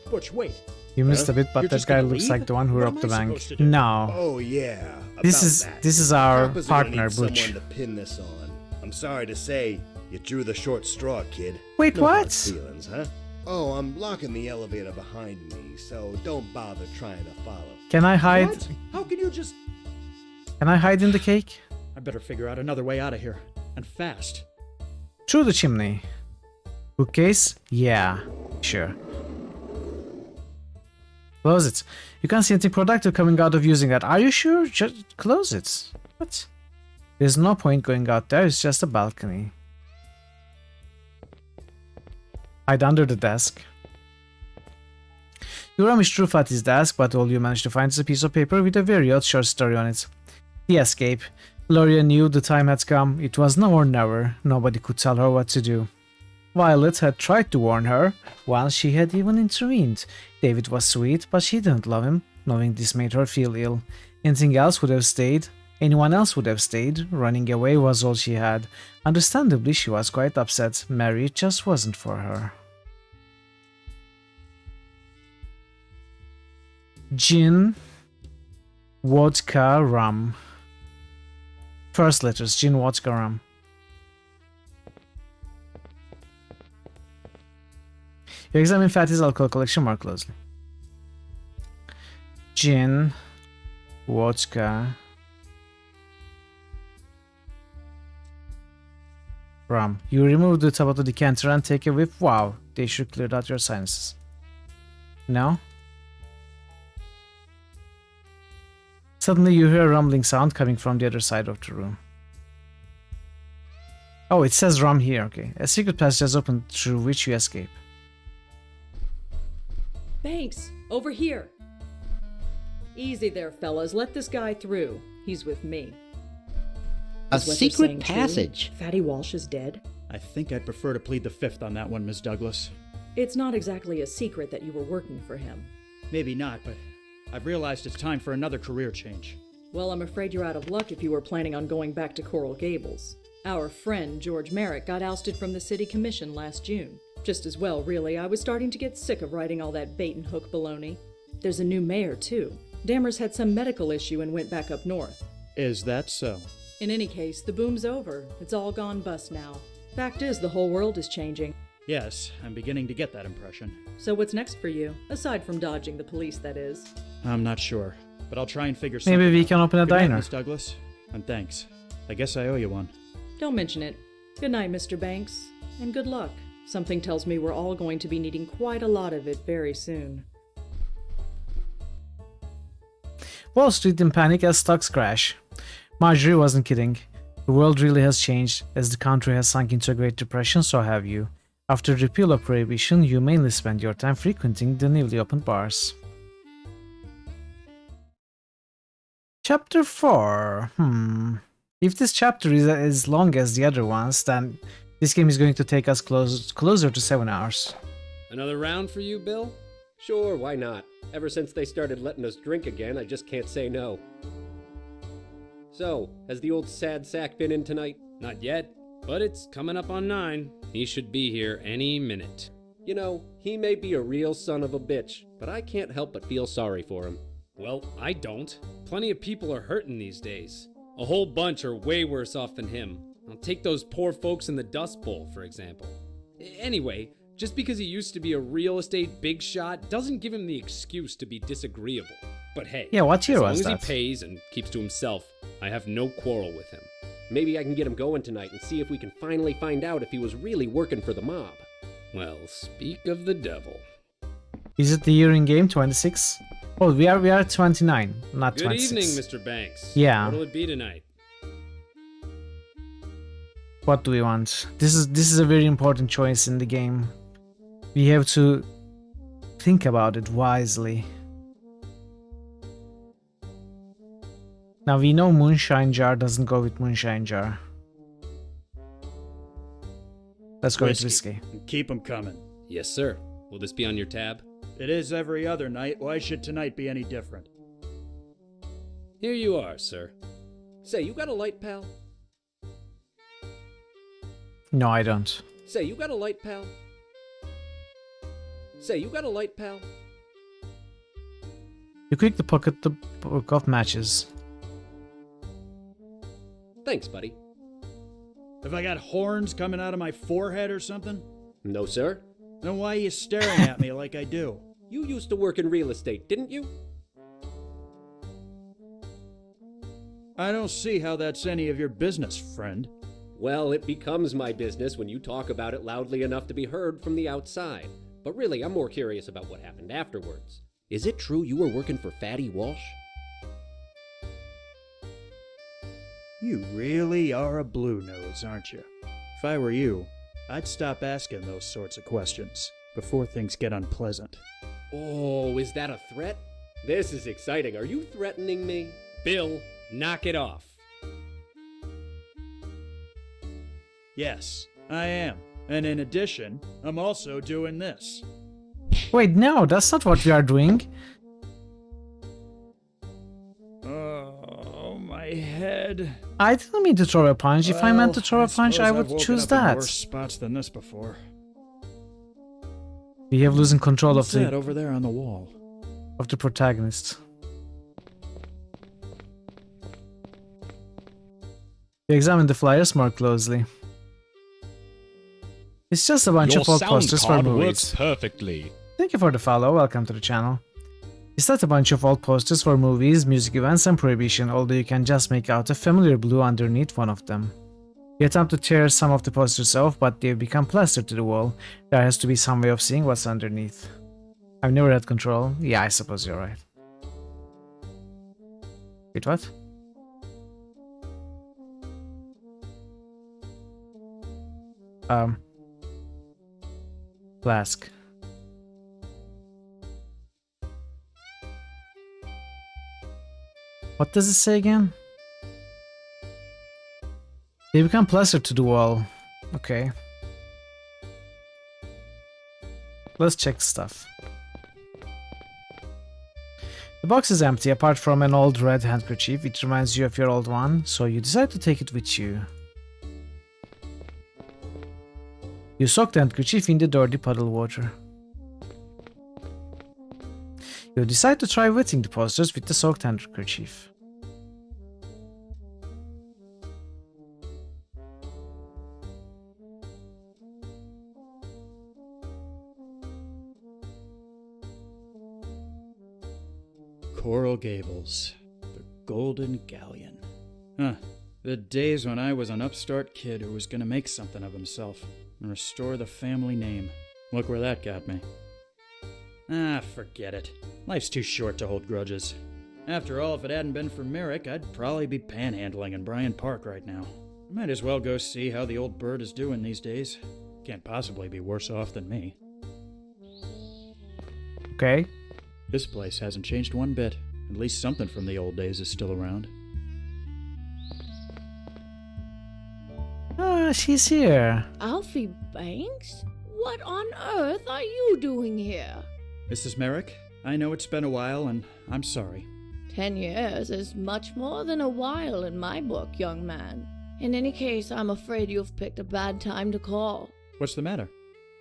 A: Butch, wait.
G: You missed a bit, but
A: You're
G: that
A: just
G: guy
A: gonna
G: looks
A: leave?
G: like the one who
A: What
G: robbed
A: am
G: the
A: I
G: bank.
A: supposed to do?
G: No.
O: Oh, yeah.
G: This
O: about
G: is
O: that.
G: our
O: Coppers are gonna
G: partner,
O: need
G: Butch.
O: someone to pin this on. I'm sorry to say, you drew the short straw, kid.
G: Wait,
O: No
G: what?
O: hard feelings, huh? Oh, I'm locking the elevator behind me, so don't bother trying to follow.
G: Can I hide?
A: What? How can you just...
G: Can I hide in the cake?
A: I better figure out another way out of here. And fast.
G: Through the chimney. Bookcase? Yeah, sure. Close it. You can't see anything productive coming out of using that. Are you sure? Just close it. What? There's no point going out there. It's just a balcony. Hide under the desk. You rummage through Fatty's desk, but all you manage to find is a piece of paper with a very odd short story on it. The escape. Gloria knew the time had come. It was now or never. Nobody could tell her what to do. Violet had tried to warn her, while she had even intervened. David was sweet, but she didn't love him. Knowing this made her feel ill. Anything else would have stayed. Anyone else would have stayed. Running away was all she had. Understandably, she was quite upset. Mary just wasn't for her. Gin, vodka, rum. First letters, gin, vodka, rum. You examine Fatty's alcohol collection more closely. Gin, vodka, rum. You remove the top of the decanter and take a whiff. Wow, they should clear out your sinuses. No? Suddenly you hear a rumbling sound coming from the other side of the room. Oh, it says rum here, okay. A secret passage has opened through which you escape.
D: Banks, over here. Easy there, fellas. Let this guy through. He's with me.
F: A
D: Is what they're
F: secret
D: saying true?
F: passage.
D: Fatty Walsh is dead?
A: I think I'd prefer to plead the fifth on that one, Miss Douglas.
D: It's not exactly a secret that you were working for him.
A: Maybe not, but I've realized it's time for another career change.
D: Well, I'm afraid you're out of luck if you were planning on going back to Coral Gables. Our friend, George Merrick, got ousted from the city commission last June. Just as well, really. I was starting to get sick of writing all that bait-and-hook baloney. There's a new mayor, too. Dammers had some medical issue and went back up north.
A: Is that so?
D: In any case, the boom's over. It's all gone bust now. Fact is, the whole world is changing.
A: Yes, I'm beginning to get that impression.
D: So what's next for you? Aside from dodging the police, that is.
A: I'm not sure, but I'll try and figure something
G: Maybe we
A: out.
G: can open a
A: Good night,
G: diner.
A: Miss Douglas, and thanks. I guess I owe you one.
D: Don't mention it. Good night, Mr. Banks. And good luck. Something tells me we're all going to be needing quite a lot of it very soon.
G: Wall Street in panic as stocks crash. Marjorie wasn't kidding. The world really has changed. As the country has sunk into a Great Depression, so have you. After the repeal of Prohibition, you mainly spend your time frequenting the newly opened bars. Chapter 4. If this chapter is as long as the other ones, then this game is going to take us closer to 7 hours.
T: Another round for you, Bill?
U: Sure, why not? Ever since they started letting us drink again, I just can't say no. So, has the old sad sack been in tonight?
H: Not yet, but it's coming up on 9. He should be here any minute.
U: You know, he may be a real son of a bitch, but I can't help but feel sorry for him.
H: Well, I don't. Plenty of people are hurting these days. A whole bunch are way worse off than him. I'll take those poor folks in the Dust Bowl, for example. Anyway, just because he used to be a real estate big shot doesn't give him the excuse to be disagreeable. But hey,
G: Yeah, what year was
H: as long
G: that?
H: as he pays and keeps to himself, I have no quarrel with him.
U: Maybe I can get him going tonight and see if we can finally find out if he was really working for the mob.
H: Well, speak of the devil.
G: Is it the year in game 26? Oh, we are at 29, not
H: Good
G: 26.
H: evening, Mr. Banks.
G: Yeah.
H: What'll it be tonight?
G: What do we want? This is a very important choice in the game. We have to think about it wisely. Now we know Moonshine Jar doesn't go with Moonshine Jar. Let's go with whiskey.
A: And keep 'em coming.
H: Yes, sir. Will this be on your tab?
A: It is every other night. Why should tonight be any different?
H: Here you are, sir. Say, you got a light, pal?
G: No, I don't.
H: Say, you got a light, pal? Say, you got a light, pal?
G: You quick to pocket the book of matches.
H: Thanks, buddy.
A: Have I got horns coming out of my forehead or something?
H: No, sir.
A: Then why are you staring at me like I do?
H: You used to work in real estate, didn't you?
A: I don't see how that's any of your business, friend.
H: Well, it becomes my business when you talk about it loudly enough to be heard from the outside. But really, I'm more curious about what happened afterwards. Is it true you were working for Fatty Walsh?
A: You really are a blue nose, aren't you? If I were you, I'd stop asking those sorts of questions before things get unpleasant.
H: Oh, is that a threat? This is exciting. Are you threatening me?
K: Bill, knock it off.
A: Yes, I am. And in addition, I'm also doing this.
G: Wait, no, that's not what we are doing.
A: Oh, my head.
G: I didn't mean to throw a punch. If I meant to throw a punch, I would choose that.
A: Worse spots than this before.
G: We have losing control
A: What's
G: of
A: that
G: the
A: over there on the wall?
G: Of the protagonist. We examine the flyers more closely. It's just a bunch of old posters for movies.
J: Works perfectly.
G: Thank you for the follow. Welcome to the channel. It's not a bunch of old posters for movies, music events, and prohibition, although you can just make out a familiar blue underneath one of them. You attempt to tear some of the posters off, but they've become plastered to the wall. There has to be some way of seeing what's underneath. I've never had control. Yeah, I suppose you're right. Wait, what? Flask. What does it say again? They become plastered to the wall. Okay. Let's check stuff. The box is empty apart from an old red handkerchief. It reminds you of your old one, so you decide to take it with you. You soak the handkerchief in the dirty puddle water. You decide to try wetting the posters with the soaked handkerchief.
A: Coral Gables, the Golden Galleon. Huh, the days when I was an upstart kid who was gonna make something of himself and restore the family name. Look where that got me. Ah, forget it. Life's too short to hold grudges. After all, if it hadn't been for Merrick, I'd probably be panhandling in Bryant Park right now. I might as well go see how the old bird is doing these days. Can't possibly be worse off than me.
G: Okay.
A: This place hasn't changed one bit. At least something from the old days is still around.
G: Ah, she's here.
P: Alfie Banks? What on earth are you doing here?
A: Mrs. Merrick, I know it's been a while, and I'm sorry.
P: 10 years is much more than a while in my book, young man. In any case, I'm afraid you've picked a bad time to call.
A: What's the matter?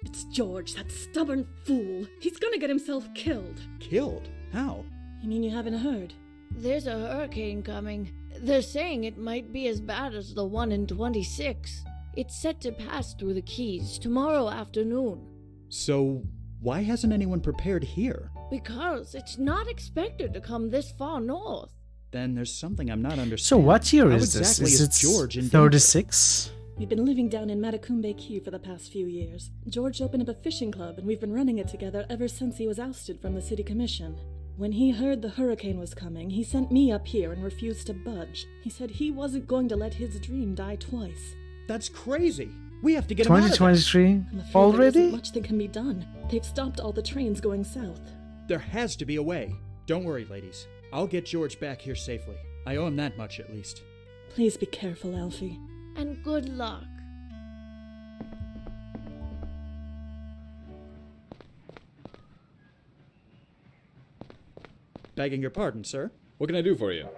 W: It's George, that stubborn fool. He's gonna get himself killed.
A: Killed? How?
W: You mean you haven't heard?
P: There's a hurricane coming. They're saying it might be as bad as the one in 26. It's set to pass through the Keys tomorrow afternoon.
A: So, why hasn't anyone prepared here?
P: Because it's not expected to come this far north.
A: Then there's something I'm not understanding.
G: So what year is
A: How
G: this?
A: exactly
G: Is it
A: George in
G: 36?
W: We've been living down in Matacumbe Key for the past few years. George opened up a fishing club, and we've been running it together ever since he was ousted from the city commission. When he heard the hurricane was coming, he sent me up here and refused to budge. He said he wasn't going to let his dream die twice.
A: That's crazy. We have to get him out of there.
G: 2023
W: I'm afraid
G: already?
W: there isn't much that can be done. They've stopped all the trains going south.
A: There has to be a way. Don't worry, ladies. I'll get George back here safely. I owe him that much at least.
W: Please be careful, Alfie.
P: And good luck.
A: Begging your pardon, sir.
C: What can I do for you?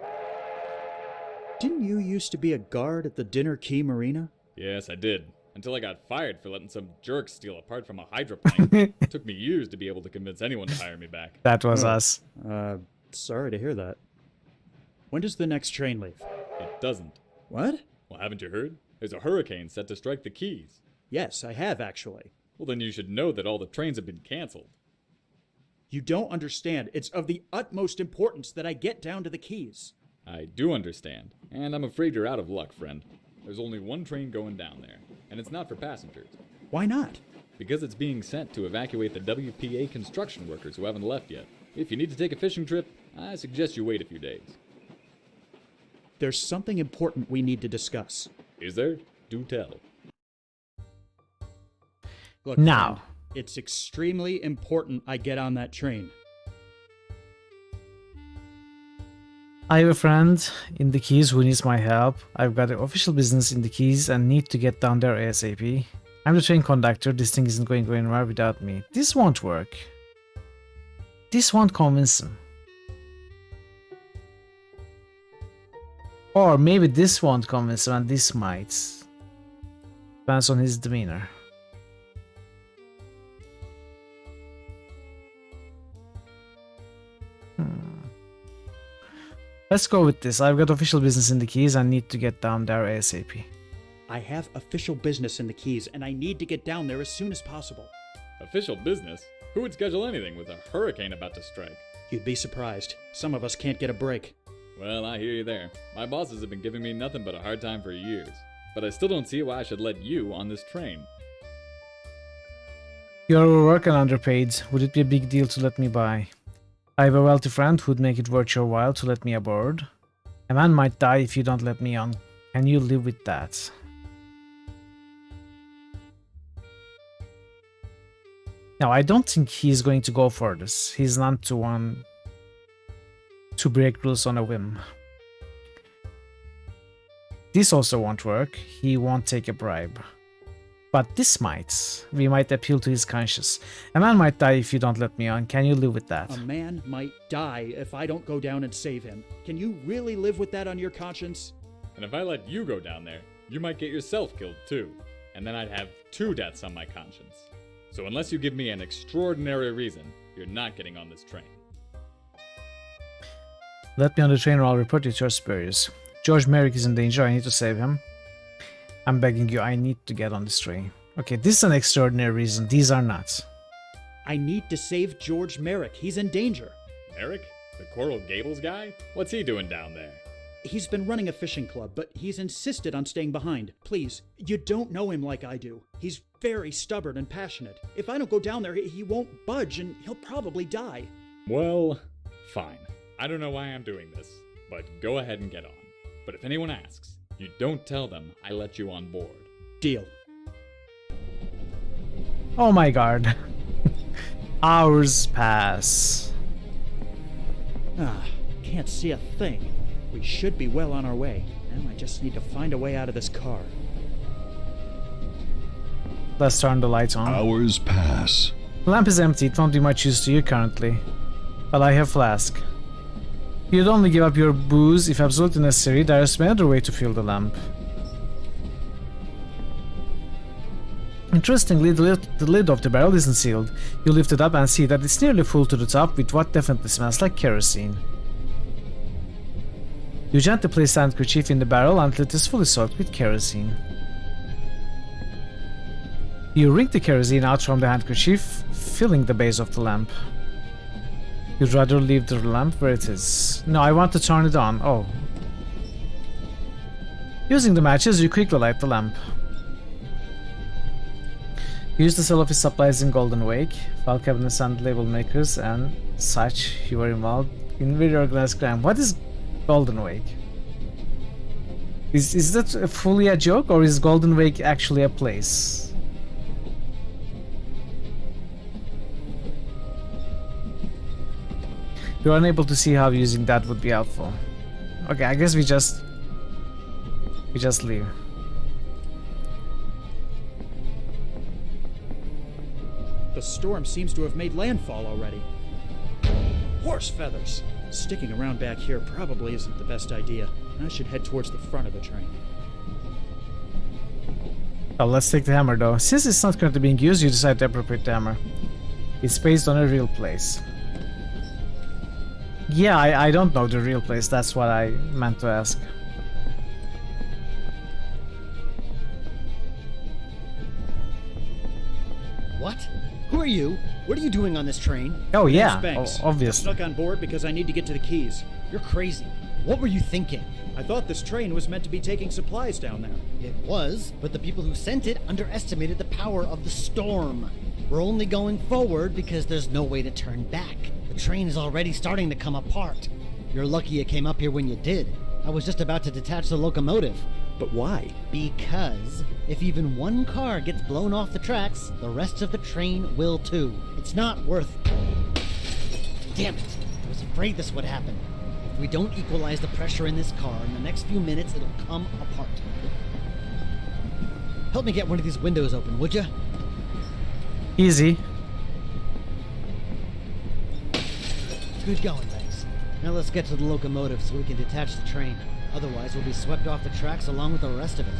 A: Didn't you used to be a guard at the Dinner Key Marina?
C: Yes, I did. Until I got fired for letting some jerk steal a part from a hydroplane. It took me years to be able to convince anyone to hire me back.
G: That was us.
A: Sorry to hear that. When does the next train leave?
C: It doesn't.
A: What?
C: Well, haven't you heard? There's a hurricane set to strike the Keys.
A: Yes, I have actually.
C: Well, then you should know that all the trains have been canceled.
A: You don't understand. It's of the utmost importance that I get down to the Keys.
C: I do understand, and I'm afraid you're out of luck, friend. There's only one train going down there, and it's not for passengers.
A: Why not?
C: Because it's being sent to evacuate the WPA construction workers who haven't left yet. If you need to take a fishing trip, I suggest you wait a few days.
A: There's something important we need to discuss.
C: Is there? Do tell.
A: Look,
G: now,
A: friend, it's extremely important I get on that train.
G: I have a friend in the Keys who needs my help. I've got an official business in the Keys and need to get down there ASAP. I'm the train conductor. This thing isn't going anywhere without me. This won't work. This won't convince him. Or maybe this won't convince him and this might. Depends on his demeanor. Let's go with this. I've got official business in the Keys and need to get down there ASAP.
A: I have official business in the Keys and I need to get down there as soon as possible.
C: Official business? Who would schedule anything with a hurricane about to strike?
A: You'd be surprised. Some of us can't get a break.
C: Well, I hear you there. My bosses have been giving me nothing but a hard time for years. But I still don't see why I should let you on this train.
G: You're overworked and underpaid. Would it be a big deal to let me by? I have a wealthy friend who'd make it worth your while to let me aboard. A man might die if you don't let me on. Can you live with that? Now, I don't think he's going to go for this. He's not the one to break rules on a whim. This also won't work. He won't take a bribe. But this might. We might appeal to his conscience. A man might die if you don't let me on. Can you live with that?
A: A man might die if I don't go down and save him. Can you really live with that on your conscience?
C: And if I let you go down there, you might get yourself killed too. And then I'd have 2 deaths on my conscience. So unless you give me an extraordinary reason, you're not getting on this train.
G: Let me on the train or I'll report you to your superiors. George Merrick is in danger. I need to save him. I'm begging you, I need to get on this train. Okay, this is an extraordinary reason. These are not.
A: I need to save George Merrick. He's in danger.
C: Merrick? The Coral Gables guy? What's he doing down there?
A: He's been running a fishing club, but he's insisted on staying behind. Please, you don't know him like I do. He's very stubborn and passionate. If I don't go down there, he won't budge and he'll probably die.
C: Well, fine. I don't know why I'm doing this, but go ahead and get on. But if anyone asks, you don't tell them I let you on board.
A: Deal.
G: Oh my god. Hours pass.
A: Can't see a thing. We should be well on our way. Now I just need to find a way out of this car.
G: Let's turn the lights on.
I: Hours pass.
G: The lamp is empty. It won't be much use to you currently. But I have flask. You'd only give up your booze if absolutely necessary. There is no other way to fill the lamp. Interestingly, the lid of the barrel isn't sealed. You lift it up and see that it's nearly full to the top with what definitely smells like kerosene. You gently place the handkerchief in the barrel until it is fully soaked with kerosene. You wring the kerosene out from the handkerchief, filling the base of the lamp. You'd rather leave the lamp where it is. No, I want to turn it on. Oh. Using the matches, you quickly light the lamp. Use the sale of his supplies in Golden Wake, file cabinets and label makers and such. You are involved in very organized crime. What is Golden Wake? Is that fully a joke or is Golden Wake actually a place? You're unable to see how using that would be helpful. Okay, I guess we just leave.
A: The storm seems to have made landfall already. Horse feathers! Sticking around back here probably isn't the best idea. I should head towards the front of the train.
G: Oh, let's take the hammer though. Since it's not currently being used, you decide to appropriate the hammer. It's based on a real place. Yeah, I don't know the real place, that's what I meant to ask.
F: What? Who are you? What are you doing on this train?
G: Oh yeah,
A: Banks.
G: obviously.
A: I snuck on board because I need to get to the Keys.
F: You're crazy. What were you thinking?
A: I thought this train was meant to be taking supplies down there.
F: It was, but the people who sent it underestimated the power of the storm. We're only going forward because there's no way to turn back. The train is already starting to come apart. You're lucky it came up here when you did. I was just about to detach the locomotive.
A: But why?
F: Because if even one car gets blown off the tracks, the rest of the train will too. It's not worth... Damn it! I was afraid this would happen. If we don't equalize the pressure in this car, in the next few minutes it'll come apart. Help me get one of these windows open, would ya?
G: Easy.
F: Good going, Banks. Now let's get to the locomotive so we can detach the train. Otherwise, we'll be swept off the tracks along with the rest of it.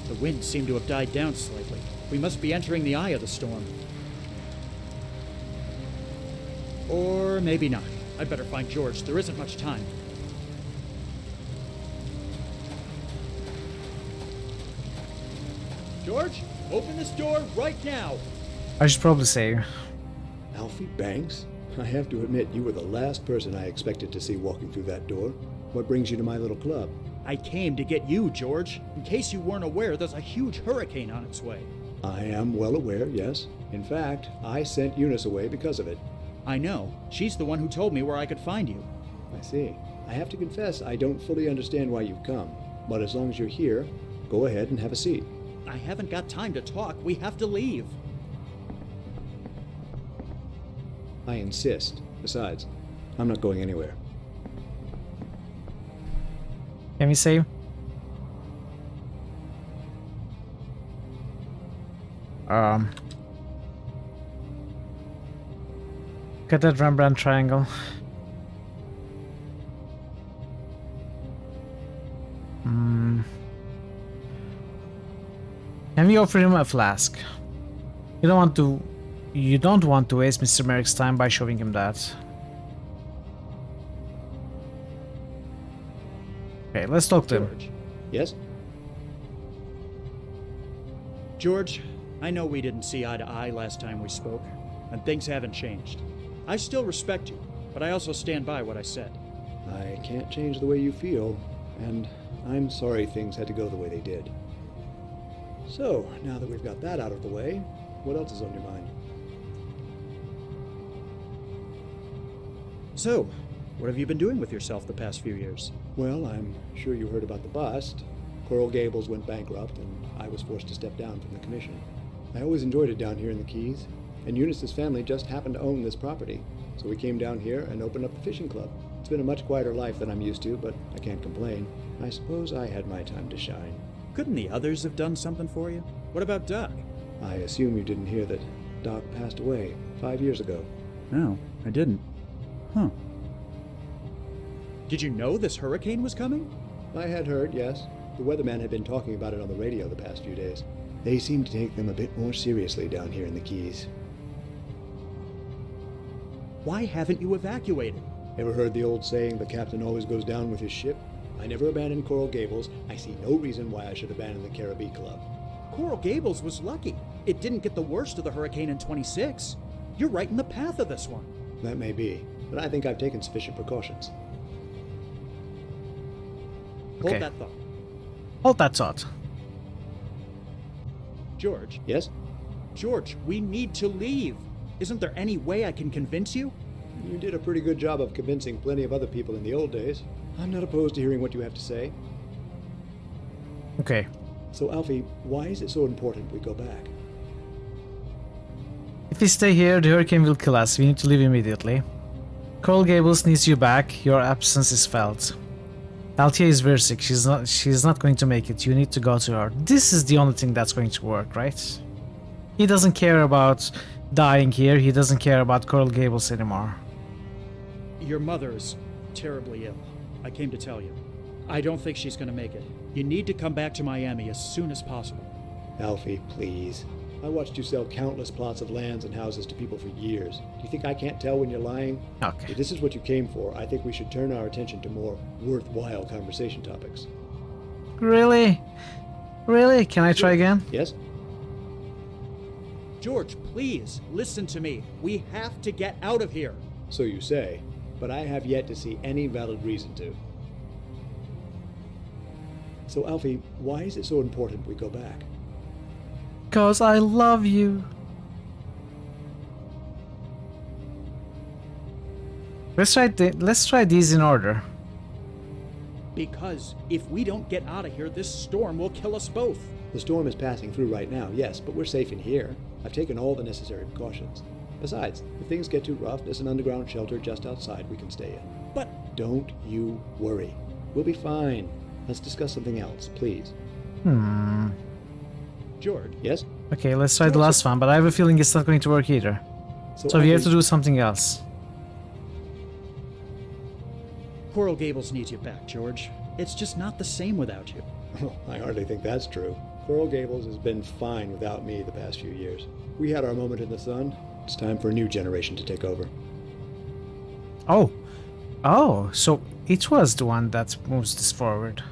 A: The wind seemed to have died down slightly. We must be entering the eye of the storm. Or maybe not. I'd better find George. There isn't much time. George, open this door right now!
G: I should probably say.
O: Alfie Banks? I have to admit, you were the last person I expected to see walking through that door. What brings you to my little club?
A: I came to get you, George. In case you weren't aware, there's a huge hurricane on its way.
O: I am well aware, yes. In fact, I sent Eunice away because of it.
A: I know. She's the one who told me where I could find you.
O: I see. I have to confess, I don't fully understand why you've come. But as long as you're here, go ahead and have a seat.
A: I haven't got time to talk. We have to leave.
O: I insist. Besides, I'm not going anywhere.
G: Can we save? Get that Rembrandt triangle. Can we offer him a flask? You don't want to waste Mr. Merrick's time by showing him that. Okay, let's talk to him.
O: Yes?
A: George, I know we didn't see eye to eye last time we spoke, and things haven't changed. I still respect you, but I also stand by what I said.
O: I can't change the way you feel, and I'm sorry things had to go the way they did. So, now that we've got that out of the way, what else is on your mind?
A: So, what have you been doing with yourself the past few years?
O: Well, I'm sure you heard about the bust. Coral Gables went bankrupt, and I was forced to step down from the commission. I always enjoyed it down here in the Keys, and Eunice's family just happened to own this property, so we came down here and opened up the fishing club. It's been a much quieter life than I'm used to, but I can't complain. I suppose I had my time to shine.
A: Couldn't the others have done something for you? What about Doc?
O: I assume you didn't hear that Doc passed away 5 years ago.
A: No, I didn't. Huh. Did you know this hurricane was coming?
O: I had heard, yes. The weatherman had been talking about it on the radio the past few days. They seem to take them a bit more seriously down here in the Keys.
A: Why haven't you evacuated?
O: Ever heard the old saying, the captain always goes down with his ship? I never abandoned Coral Gables. I see no reason why I should abandon the Caribbean Club.
A: Coral Gables was lucky. It didn't get the worst of the hurricane in 26. You're right in the path of this one.
O: That may be, but I think I've taken sufficient precautions.
A: Hold
G: Okay.
A: that thought.
G: Hold that thought.
A: George.
O: Yes?
A: George, we need to leave. Isn't there any way I can convince you?
I: You did a pretty good job of convincing plenty of other people in the old days. I'm not opposed to hearing what you have to say.
G: Okay.
I: So, Alfie, why is it so important we go back?
G: If we stay here, the hurricane will kill us. We need to leave immediately. Coral Gables needs you back. Your absence is felt. Althea is very sick. She's not going to make it. You need to go to her. This is the only thing that's going to work, right? He doesn't care about dying here. He doesn't care about Coral Gables anymore.
A: Your mother is terribly ill. I came to tell you. I don't think she's going to make it. You need to come back to Miami as soon as possible.
I: Alfie, please. I watched you sell countless plots of lands and houses to people for years. Do you think I can't tell when you're lying?
G: Okay.
I: If this is what you came for, I think we should turn our attention to more worthwhile conversation topics.
G: Really? Really? Can I try again?
I: Yes?
A: George, please, listen to me. We have to get out of here.
I: So you say, but I have yet to see any valid reason to. So, Alfie, why is it so important we go back?
G: Because I love you. Let's try these in order.
A: Because if we don't get out of here, this storm will kill us both.
I: The storm is passing through right now, yes, but we're safe in here. I've taken all the necessary precautions. Besides, if things get too rough, there's an underground shelter just outside we can stay in.
A: But
I: don't you worry. We'll be fine. Let's discuss something else, please.
A: George.
I: Yes?
G: Okay, let's try the last one, but I have a feeling it's not going to work either. So we have to do something else.
A: Coral Gables needs you back, George. It's just not the same without you.
I: Oh, I hardly think that's true. Coral Gables has been fine without me the past few years. We had our moment in the sun. It's time for a new generation to take over.
G: Oh, so it was the one that moves this forward.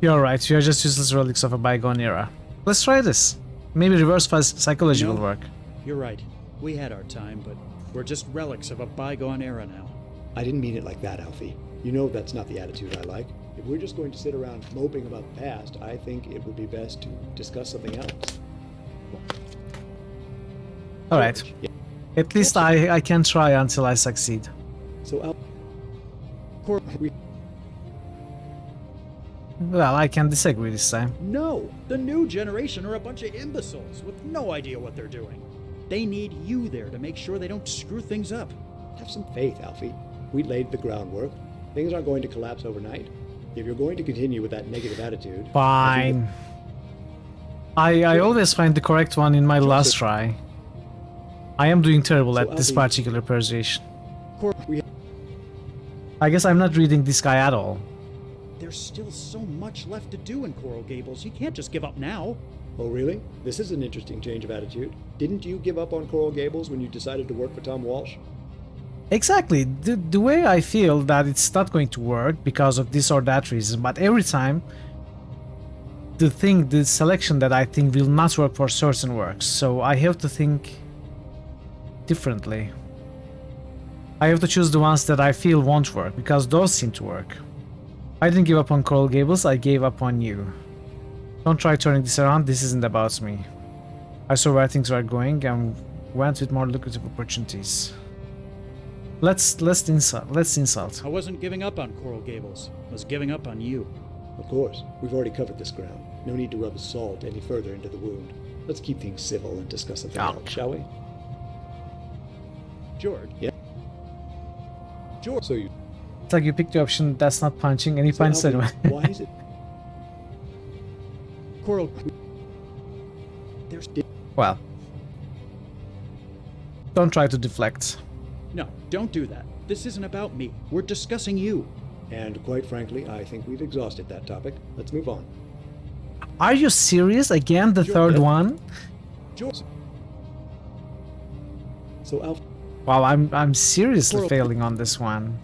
G: You're right, we are just useless relics of a bygone era. Let's try this. Maybe reverse psychology will work.
A: You're right. We had our time, but we're just relics of a bygone era now.
I: I didn't mean it like that, Alfie. You know that's not the attitude I like. If we're just going to sit around moping about the past, I think it would be best to discuss something else.
G: Alright.
I: Yeah.
G: At least I can try until I succeed.
I: So,
G: Well, I can disagree this time.
A: No! The new generation are a bunch of imbeciles with no idea what they're doing. They need you there to make sure they don't screw things up.
I: Have some faith, Alfie. We laid the groundwork. Things aren't going to collapse overnight. If you're going to continue with that negative attitude...
G: Fine. I always find the correct one in my last try. I am doing terrible at this particular persuasion. I guess I'm not reading this guy at all.
A: There's still so much left to do in Coral Gables. You can't just give up now.
I: Oh, really? This is an interesting change of attitude. Didn't you give up on Coral Gables when you decided to work for Tom Walsh?
G: Exactly. The way I feel that it's not going to work because of this or that reason, but every time the selection that I think will not work for certain works, so I have to think differently. I have to choose the ones that I feel won't work, because those seem to work. I didn't give up on Coral Gables, I gave up on you. Don't try turning this around, this isn't about me. I saw where things were going and went with more lucrative opportunities. Let's insult.
A: I wasn't giving up on Coral Gables. I was giving up on you.
I: Of course. We've already covered this ground. No need to rub salt any further into the wound. Let's keep things civil and discuss something else, shall we?
A: George?
I: Yeah? George, so you...
G: It's like you picked the option that's not punching and he punched anyway.
I: Why is it...
A: Coral... There's...
G: Well. Don't try to deflect.
A: No, don't do that. This isn't about me. We're discussing you.
I: And quite frankly, I think we've exhausted that topic. Let's move on.
G: Are you serious? Again, the third one?
I: George. So, Alf...
G: Wow, I'm seriously failing on this one.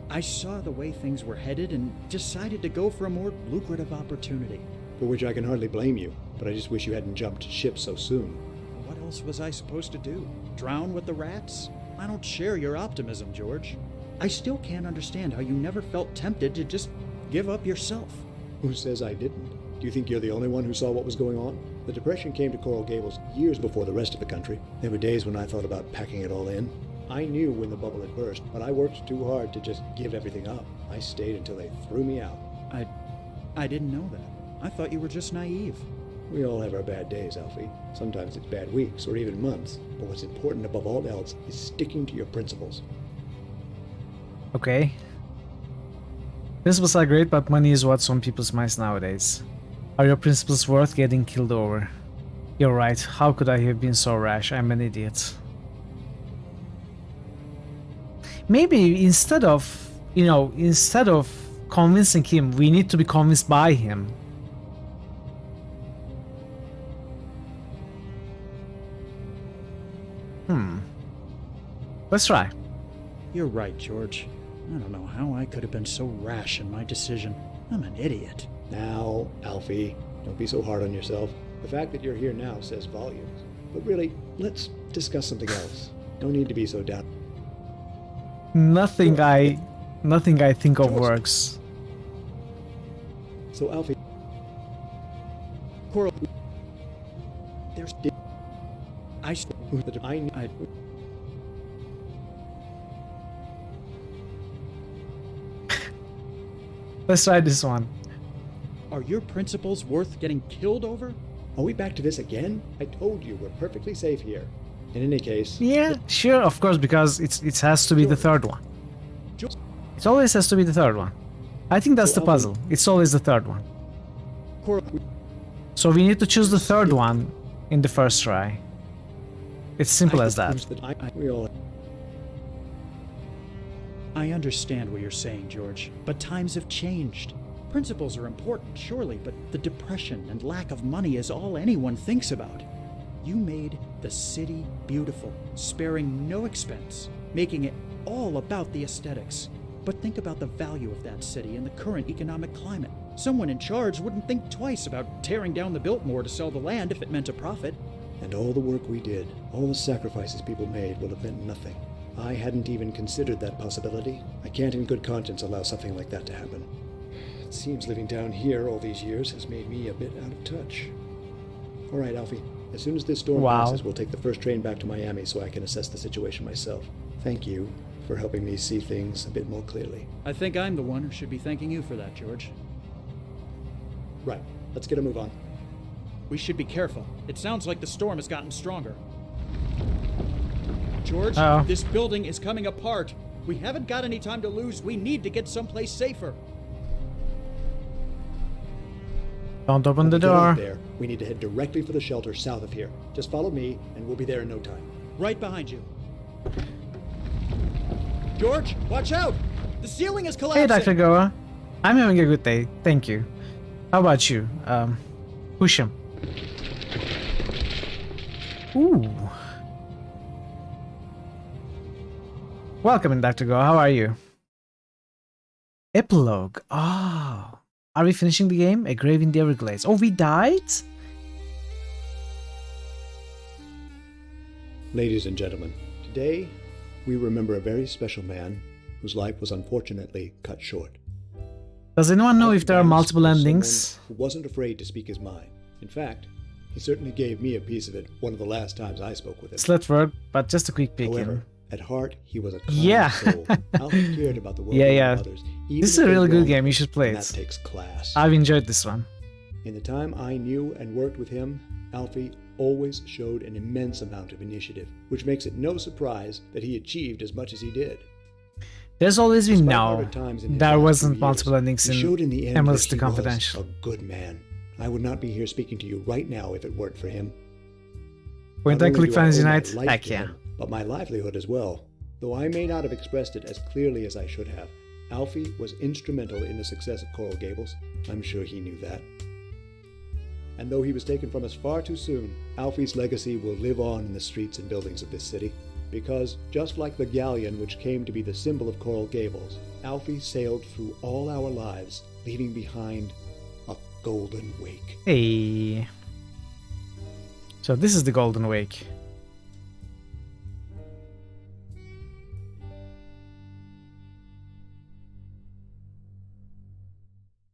A: I saw the way things were headed and decided to go for a more lucrative opportunity.
I: For which I can hardly blame you, but I just wish you hadn't jumped ship so soon.
A: What else was I supposed to do? Drown with the rats? I don't share your optimism, George. I still can't understand how you never felt tempted to just give up yourself.
I: Who says I didn't? Do you think you're the only one who saw what was going on? The Depression came to Coral Gables years before the rest of the country. There were days when I thought about packing it all in. I knew when the bubble had burst, but I worked too hard to just give everything up. I stayed until they threw me out.
A: I didn't know that. I thought you were just naive.
I: We all have our bad days, Alfie. Sometimes it's bad weeks or even months. But what's important above all else is sticking to your principles.
G: Okay. Principles are great, but money is what's on people's minds nowadays. Are your principles worth getting killed over? You're right. How could I have been so rash? I'm an idiot. Maybe instead of convincing him, we need to be convinced by him. Let's try.
A: You're right, George. I don't know how I could have been so rash in my decision. I'm an idiot.
I: Now, Alfie, don't be so hard on yourself. The fact that you're here now says volumes. But really, let's discuss something else. Don't need to be so down.
G: Nothing I think of works.
I: So, Alfie, Coral, there's I
G: Let's try this one.
A: Are your principles worth getting killed over?
I: Are we back to this again? I told you we're perfectly safe here. In any case...
G: Yeah, sure, of course, because it has to be the third one. It always has to be the third one. I think that's the puzzle. It's always the third one. So we need to choose the third one in the first try. It's simple as that.
A: I understand what you're saying, George, but times have changed. Principles are important, surely, but the depression and lack of money is all anyone thinks about. You made the city beautiful, sparing no expense, making it all about the aesthetics. But think about the value of that city in the current economic climate. Someone in charge wouldn't think twice about tearing down the Biltmore to sell the land if it meant a profit.
I: And all the work we did, all the sacrifices people made would have meant nothing. I hadn't even considered that possibility. I can't in good conscience allow something like that to happen. It seems living down here all these years has made me a bit out of touch. All right, Alfie. As soon as this storm passes, we'll take the first train back to Miami so I can assess the situation myself. Thank you for helping me see things a bit more clearly.
A: I think I'm the one who should be thanking you for that, George.
I: Right. Let's get a move on.
A: We should be careful. It sounds like the storm has gotten stronger. George, this building is coming apart. We haven't got any time to lose. We need to get someplace safer.
G: Don't open the door.
I: There. We need to head directly for the shelter south of here. Just follow me, and we'll be there in no time.
A: Right behind you. George, watch out! The ceiling is collapsing!
G: Hey, Dr. Goa. I'm having a good day. Thank you. How about you? Push him. Ooh. Welcome in, Dr. Goa. How are you? Epilogue. Oh. Are we finishing the game? A grave in the Everglades. Oh, we died?
I: Ladies and gentlemen, today we remember a very special man whose life was unfortunately cut short.
G: Does anyone know if there are multiple endings?
I: Who wasn't afraid to speak his mind. In fact, he certainly gave me a piece of it one of the last times I spoke with him.
G: Slut word, but just a quick peek.
I: However, at heart, he was a kind soul. Alfie cared about the well-being of others.
G: This is a really good game. You should play it.
I: That takes class.
G: I've enjoyed this one.
I: In the time I knew and worked with him, Alfie always showed an immense amount of initiative, which makes it no surprise that he achieved as much as he did.
G: There's always been there wasn't multiple endings in MLS The Confidential.
I: A good man. I would not be here speaking to you right now if it weren't for him.
G: Point and click Fantasy Night? Heck yeah.
I: But my livelihood as well. Though I may not have expressed it as clearly as I should have, Alfie was instrumental in the success of Coral Gables. I'm sure he knew that. And though he was taken from us far too soon, Alfie's legacy will live on in the streets and buildings of this city. Because, just like the galleon which came to be the symbol of Coral Gables, Alfie sailed through all our lives, leaving behind a golden wake.
G: Hey. So this is the golden wake.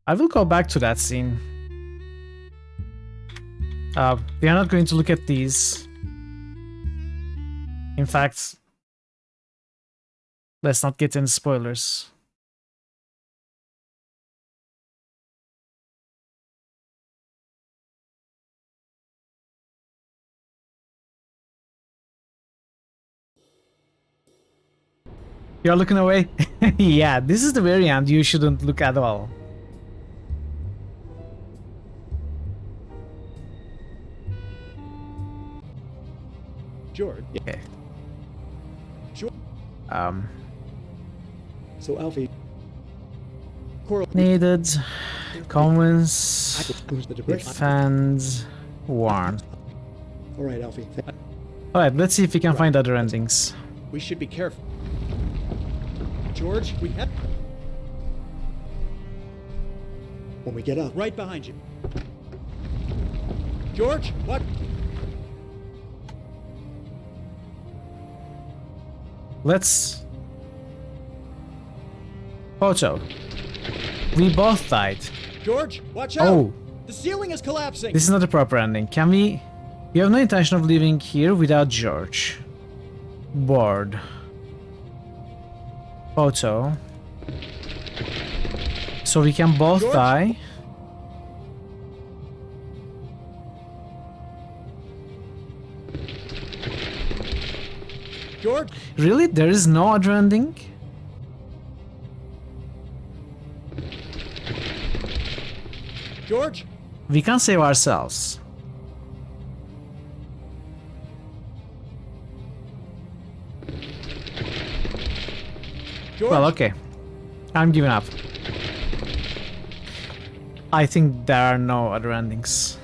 G: I will go back to that scene. We are not going to look at these. In fact, let's not get into spoilers. You're looking away? Yeah, this is the very end. You shouldn't look at all.
I: George.
G: Okay.
I: George.
G: So
I: Alfie. Coral.
G: Needed. Convince. Defend. Warn.
I: All right, Alfie.
G: All right, let's see if we can find other endings.
A: We should be careful. George, we have...
I: When we get up.
A: Right behind you. George, what?
G: Let's... Photo. We both died.
A: George, watch out!
G: Oh.
A: The ceiling is collapsing!
G: This is not a proper ending. Can we... We have no intention of leaving here without George. Bored. Photo. So we can both
A: George?
G: die.
A: George?
G: Really? There is no other ending?
A: George?
G: We can save ourselves.
A: George?
G: Well, okay. I'm giving up. I think there are no other endings.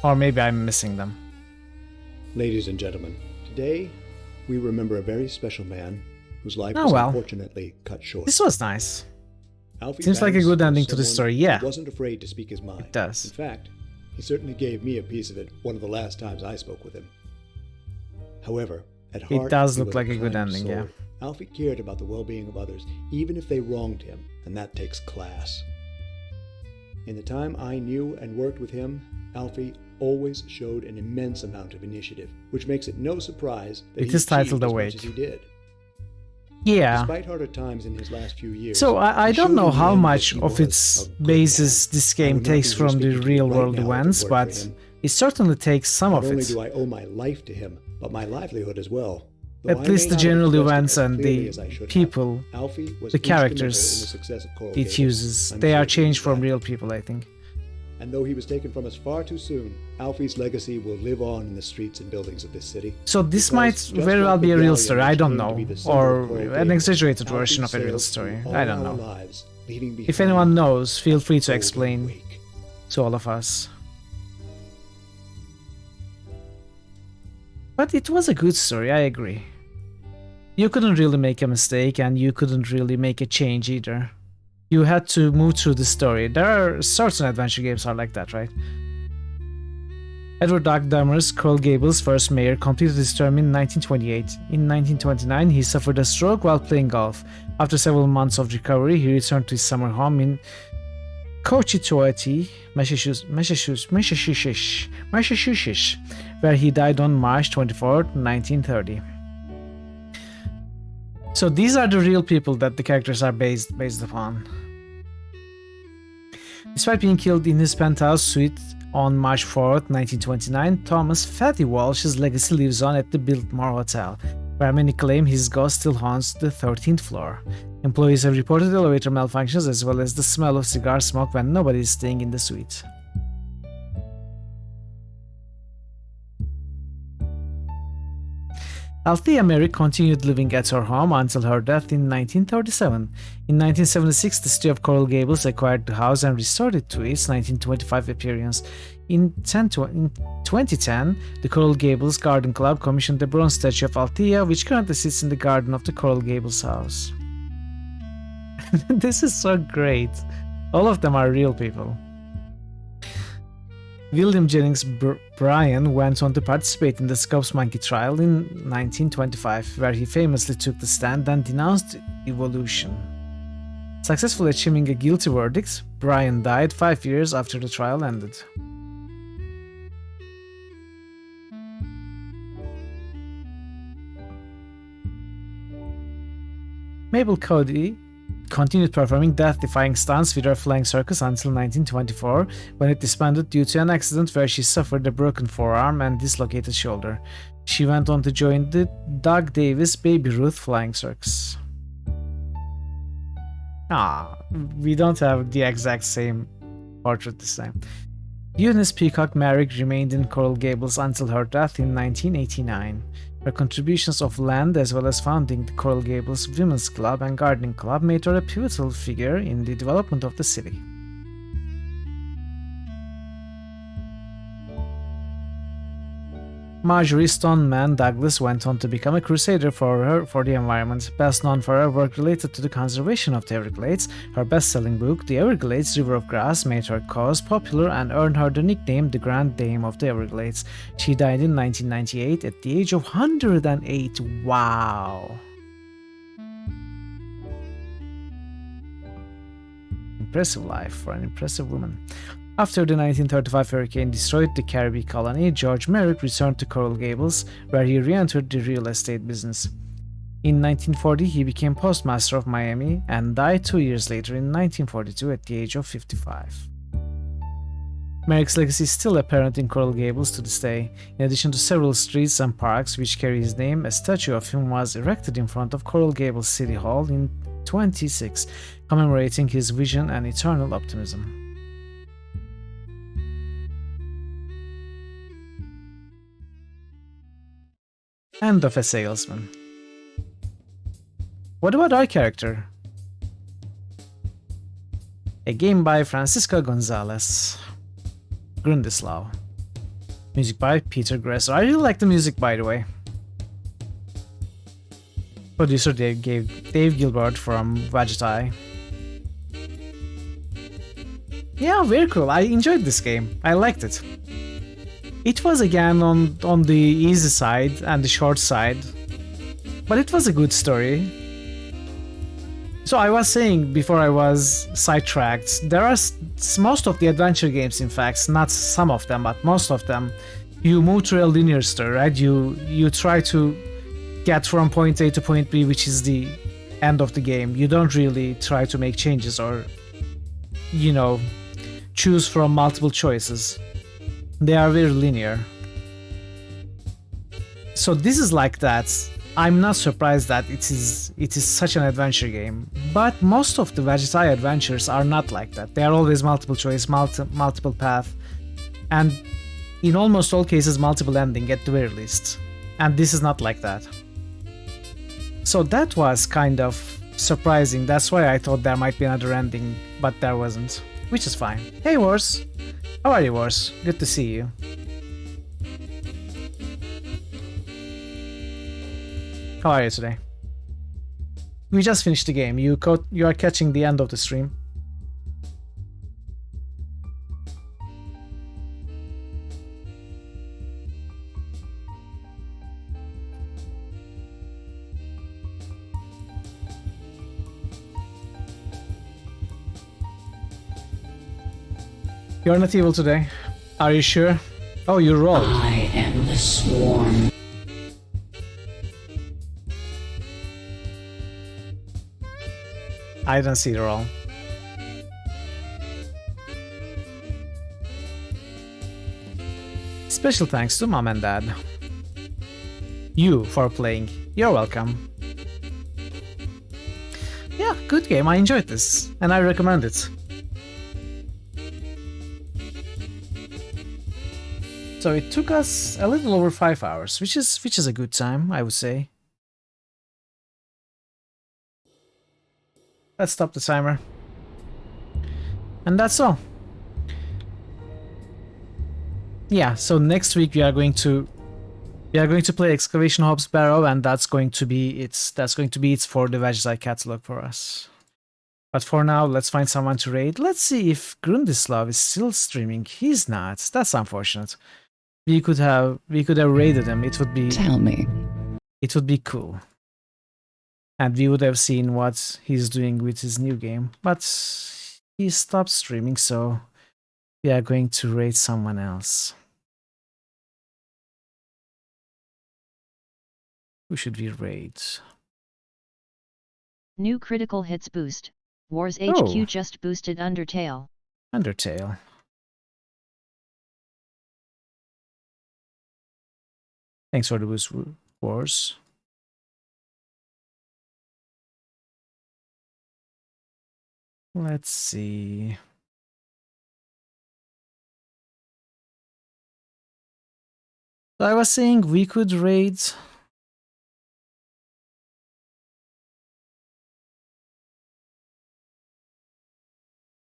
G: Or maybe I'm missing them.
I: Ladies and gentlemen, today we remember a very special man whose life was unfortunately cut short.
G: This was nice.
I: Alfie
G: Seems like a
I: Banks
G: good
I: was
G: ending to the
I: someone
G: story, yeah.
I: who wasn't afraid to speak his mind.
G: It does.
I: In fact, he certainly gave me a piece of it one of the last times I spoke with him. However, at heart,
G: It does
I: he
G: look
I: was
G: like a good
I: kind
G: ending,
I: soul.
G: yeah.
I: Alfie cared about the well-being of others, even if they wronged him, and that takes class. In the time I knew and worked with him, Alfie always showed an immense amount of initiative, which makes it no surprise that
G: It
I: he
G: is titled
I: achieved as
G: Awake.
I: much as he did.
G: Yeah.
I: Despite harder times in his last few years,
G: So I
I: he
G: don't
I: showed
G: know
I: in the
G: how
I: end that
G: much
I: he
G: of
I: was
G: its
I: a good
G: basis
I: man.
G: this
I: I
G: game
I: would not
G: takes
I: be
G: from the
I: speaking to you
G: real
I: right
G: world
I: now if it
G: events,
I: weren't
G: but
I: for him.
G: it certainly takes some
I: Not
G: of
I: only
G: it.
I: do I owe my life to him, but my livelihood as well. Though
G: At
I: I
G: least
I: may
G: the
I: not have
G: general
I: expressed it
G: events
I: as
G: and
I: clearly
G: the
I: as I should have,
G: people,
I: Alfie was
G: the
I: instrumental in the
G: characters
I: success of Coral
G: it
I: Gables.
G: uses,
I: I'm
G: they
I: sure
G: are
I: he knew
G: changed from
I: that.
G: real people, I think.
I: And though he was taken from us far too soon, Alfie's legacy will live on in the streets and buildings of this city.
G: So this
I: Because
G: might
I: just
G: very
I: like
G: well
I: the
G: be a real
I: galleon
G: story,
I: which
G: I don't
I: came to
G: know.
I: be the symbol of
G: Or
I: Coral
G: an
I: Gables,
G: exaggerated
I: Alfie
G: version of a real
I: sailed
G: story.
I: through
G: I
I: all
G: don't
I: our
G: know.
I: lives, leaving
G: If
I: behind
G: anyone knows, feel
I: a
G: free to
I: golden
G: explain
I: wake.
G: to all of us. But it was a good story, I agree. You couldn't really make a mistake, and you couldn't really make a change either. You had to move through the story. There are certain adventure games are like that, right? Edward Doug Dammers, Coral Gables' first mayor, completed his term in 1928. In 1929, he suffered a stroke while playing golf. After several months of recovery, he returned to his summer home in Cochituate, Massachusetts, where he died on March 24, 1930. So these are the real people that the characters are based upon. Despite being killed in his penthouse suite on March 4, 1929, Thomas Fatty Walsh's legacy lives on at the Biltmore Hotel, where many claim his ghost still haunts the 13th floor. Employees have reported elevator malfunctions as well as the smell of cigar smoke when nobody is staying in the suite. Althea Merrick continued living at her home until her death in 1937. In 1976, the city of Coral Gables acquired the house and restored it to its 1925 appearance. In 2010, the Coral Gables Garden Club commissioned the bronze statue of Althea, which currently sits in the garden of the Coral Gables house. This is so great. All of them are real people. William Jennings Bryan went on to participate in the Scopes Monkey trial in 1925, where he famously took the stand and denounced evolution. Successfully achieving a guilty verdict, Bryan died 5 years after the trial ended. Mabel Cody continued performing death-defying stunts with her flying circus until 1924, when it disbanded due to an accident where she suffered a broken forearm and dislocated shoulder. She went on to join the Doug Davis Baby Ruth Flying Circus. We don't have the exact same portrait this time. Eunice Peacock Merrick remained in Coral Gables until her death in 1989. Her contributions of land as well as founding the Coral Gables Women's Club and Gardening Club made her a pivotal figure in the development of the city. Marjorie Stoneman Douglas went on to become a crusader for the environment, best known for her work related to the conservation of the Everglades. Her best-selling book, The Everglades River of Grass, made her cause popular and earned her the nickname the Grand Dame of the Everglades. She died in 1998 at the age of 108. Wow! Impressive life for an impressive woman. After the 1935 hurricane destroyed the Caribbean colony, George Merrick returned to Coral Gables, where he re-entered the real estate business. In 1940, he became postmaster of Miami and died 2 years later in 1942 at the age of 55. Merrick's legacy is still apparent in Coral Gables to this day. In addition to several streets and parks which carry his name, a statue of him was erected in front of Coral Gables City Hall in 1926, commemorating his vision and eternal optimism. End of a salesman. What about our character? A game by Francisco Gonzalez. Grundislav. Music by Peter Gresser. I really like the music, by the way. Producer Dave Gilbert from Vegeta. Yeah, very cool. I enjoyed this game. I liked it. It was again on the easy side and the short side, but it was a good story. So I was saying before I was sidetracked, there are most of the adventure games, in fact, not some of them, but most of them, you move through a linear story, right? You try to get from point A to point B, which is the end of the game. You don't really try to make changes or, choose from multiple choices. They are very linear. So this is like that. I'm not surprised that it is such an adventure game. But most of the Vegeta adventures are not like that. They are always multiple choice, multiple path, and in almost all cases multiple ending at the very least. And this is not like that. So that was kind of surprising. That's why I thought there might be another ending, but there wasn't. Which is fine. Hey Wars! How are you, Wars? Good to see you. How are you today? We just finished the game. You are catching the end of the stream. You're not evil today. Are you sure? Oh, you rolled.
E: I am the swarm.
G: I don't see the roll. Special thanks to Mom and Dad. You for playing. You're welcome. Yeah, good game. I enjoyed this, and I recommend it. So it took us a little over 5 hours, which is a good time, I would say. Let's stop the timer. And that's all. Yeah, so next week we are going to play Excavation Hobbs Barrow, and that's going to be its for the Vegeta catalog for us. But for now, let's find someone to raid. Let's see if Grundislav is still streaming. He's not. That's unfortunate. We could have raided him. It would be.
E: Tell me.
G: It would be cool. And we would have seen what he's doing with his new game. But he stopped streaming, so we are going to raid someone else. Who should we raid?
J: New critical hits boost. Wars HQ just boosted Undertale.
G: Undertale. Thanks for the boost, Wars. Let's see. So I was saying we could raid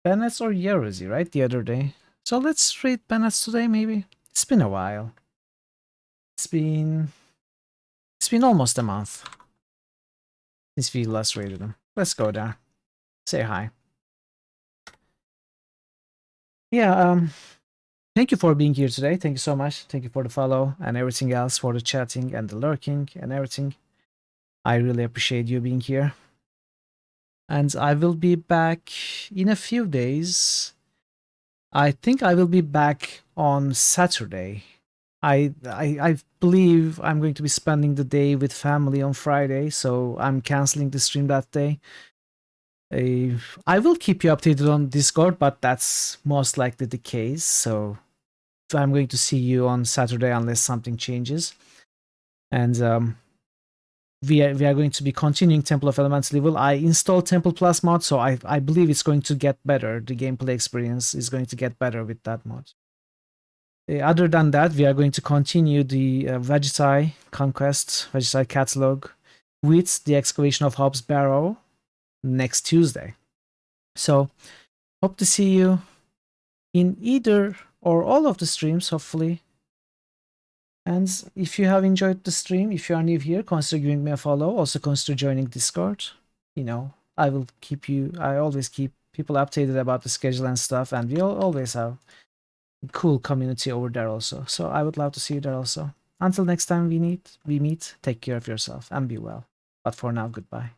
G: Bennett's or Yerozy, right? The other day. So let's raid Bennett's today, maybe. It's been a while. It's been almost a month since we last raided them. Let's go there. Say hi. Yeah, thank you for being here today. Thank you so much. Thank you for the follow and everything else, for the chatting and the lurking and everything. I really appreciate you being here. And I will be back in a few days. I think I will be back on Saturday. I believe I'm going to be spending the day with family on Friday, so I'm canceling the stream that day. I will keep you updated on Discord, but that's most likely the case, so I'm going to see you on Saturday unless something changes. And we are going to be continuing Temple of Elements Evil. I installed Temple Plus mod, so I believe it's going to get better. The gameplay experience is going to get better with that mod. Other than that, we are going to continue the Vegetai Conquest, Vegetai Catalog with the excavation of Hobbs Barrow next Tuesday. So, hope to see you in either or all of the streams, hopefully. And if you have enjoyed the stream, if you are new here, consider giving me a follow. Also consider joining Discord. You know, I always keep people updated about the schedule and stuff, and we always have a cool community over there also. So I would love to see you there also. Until next time we meet, take care of yourself and be well. But for now, goodbye.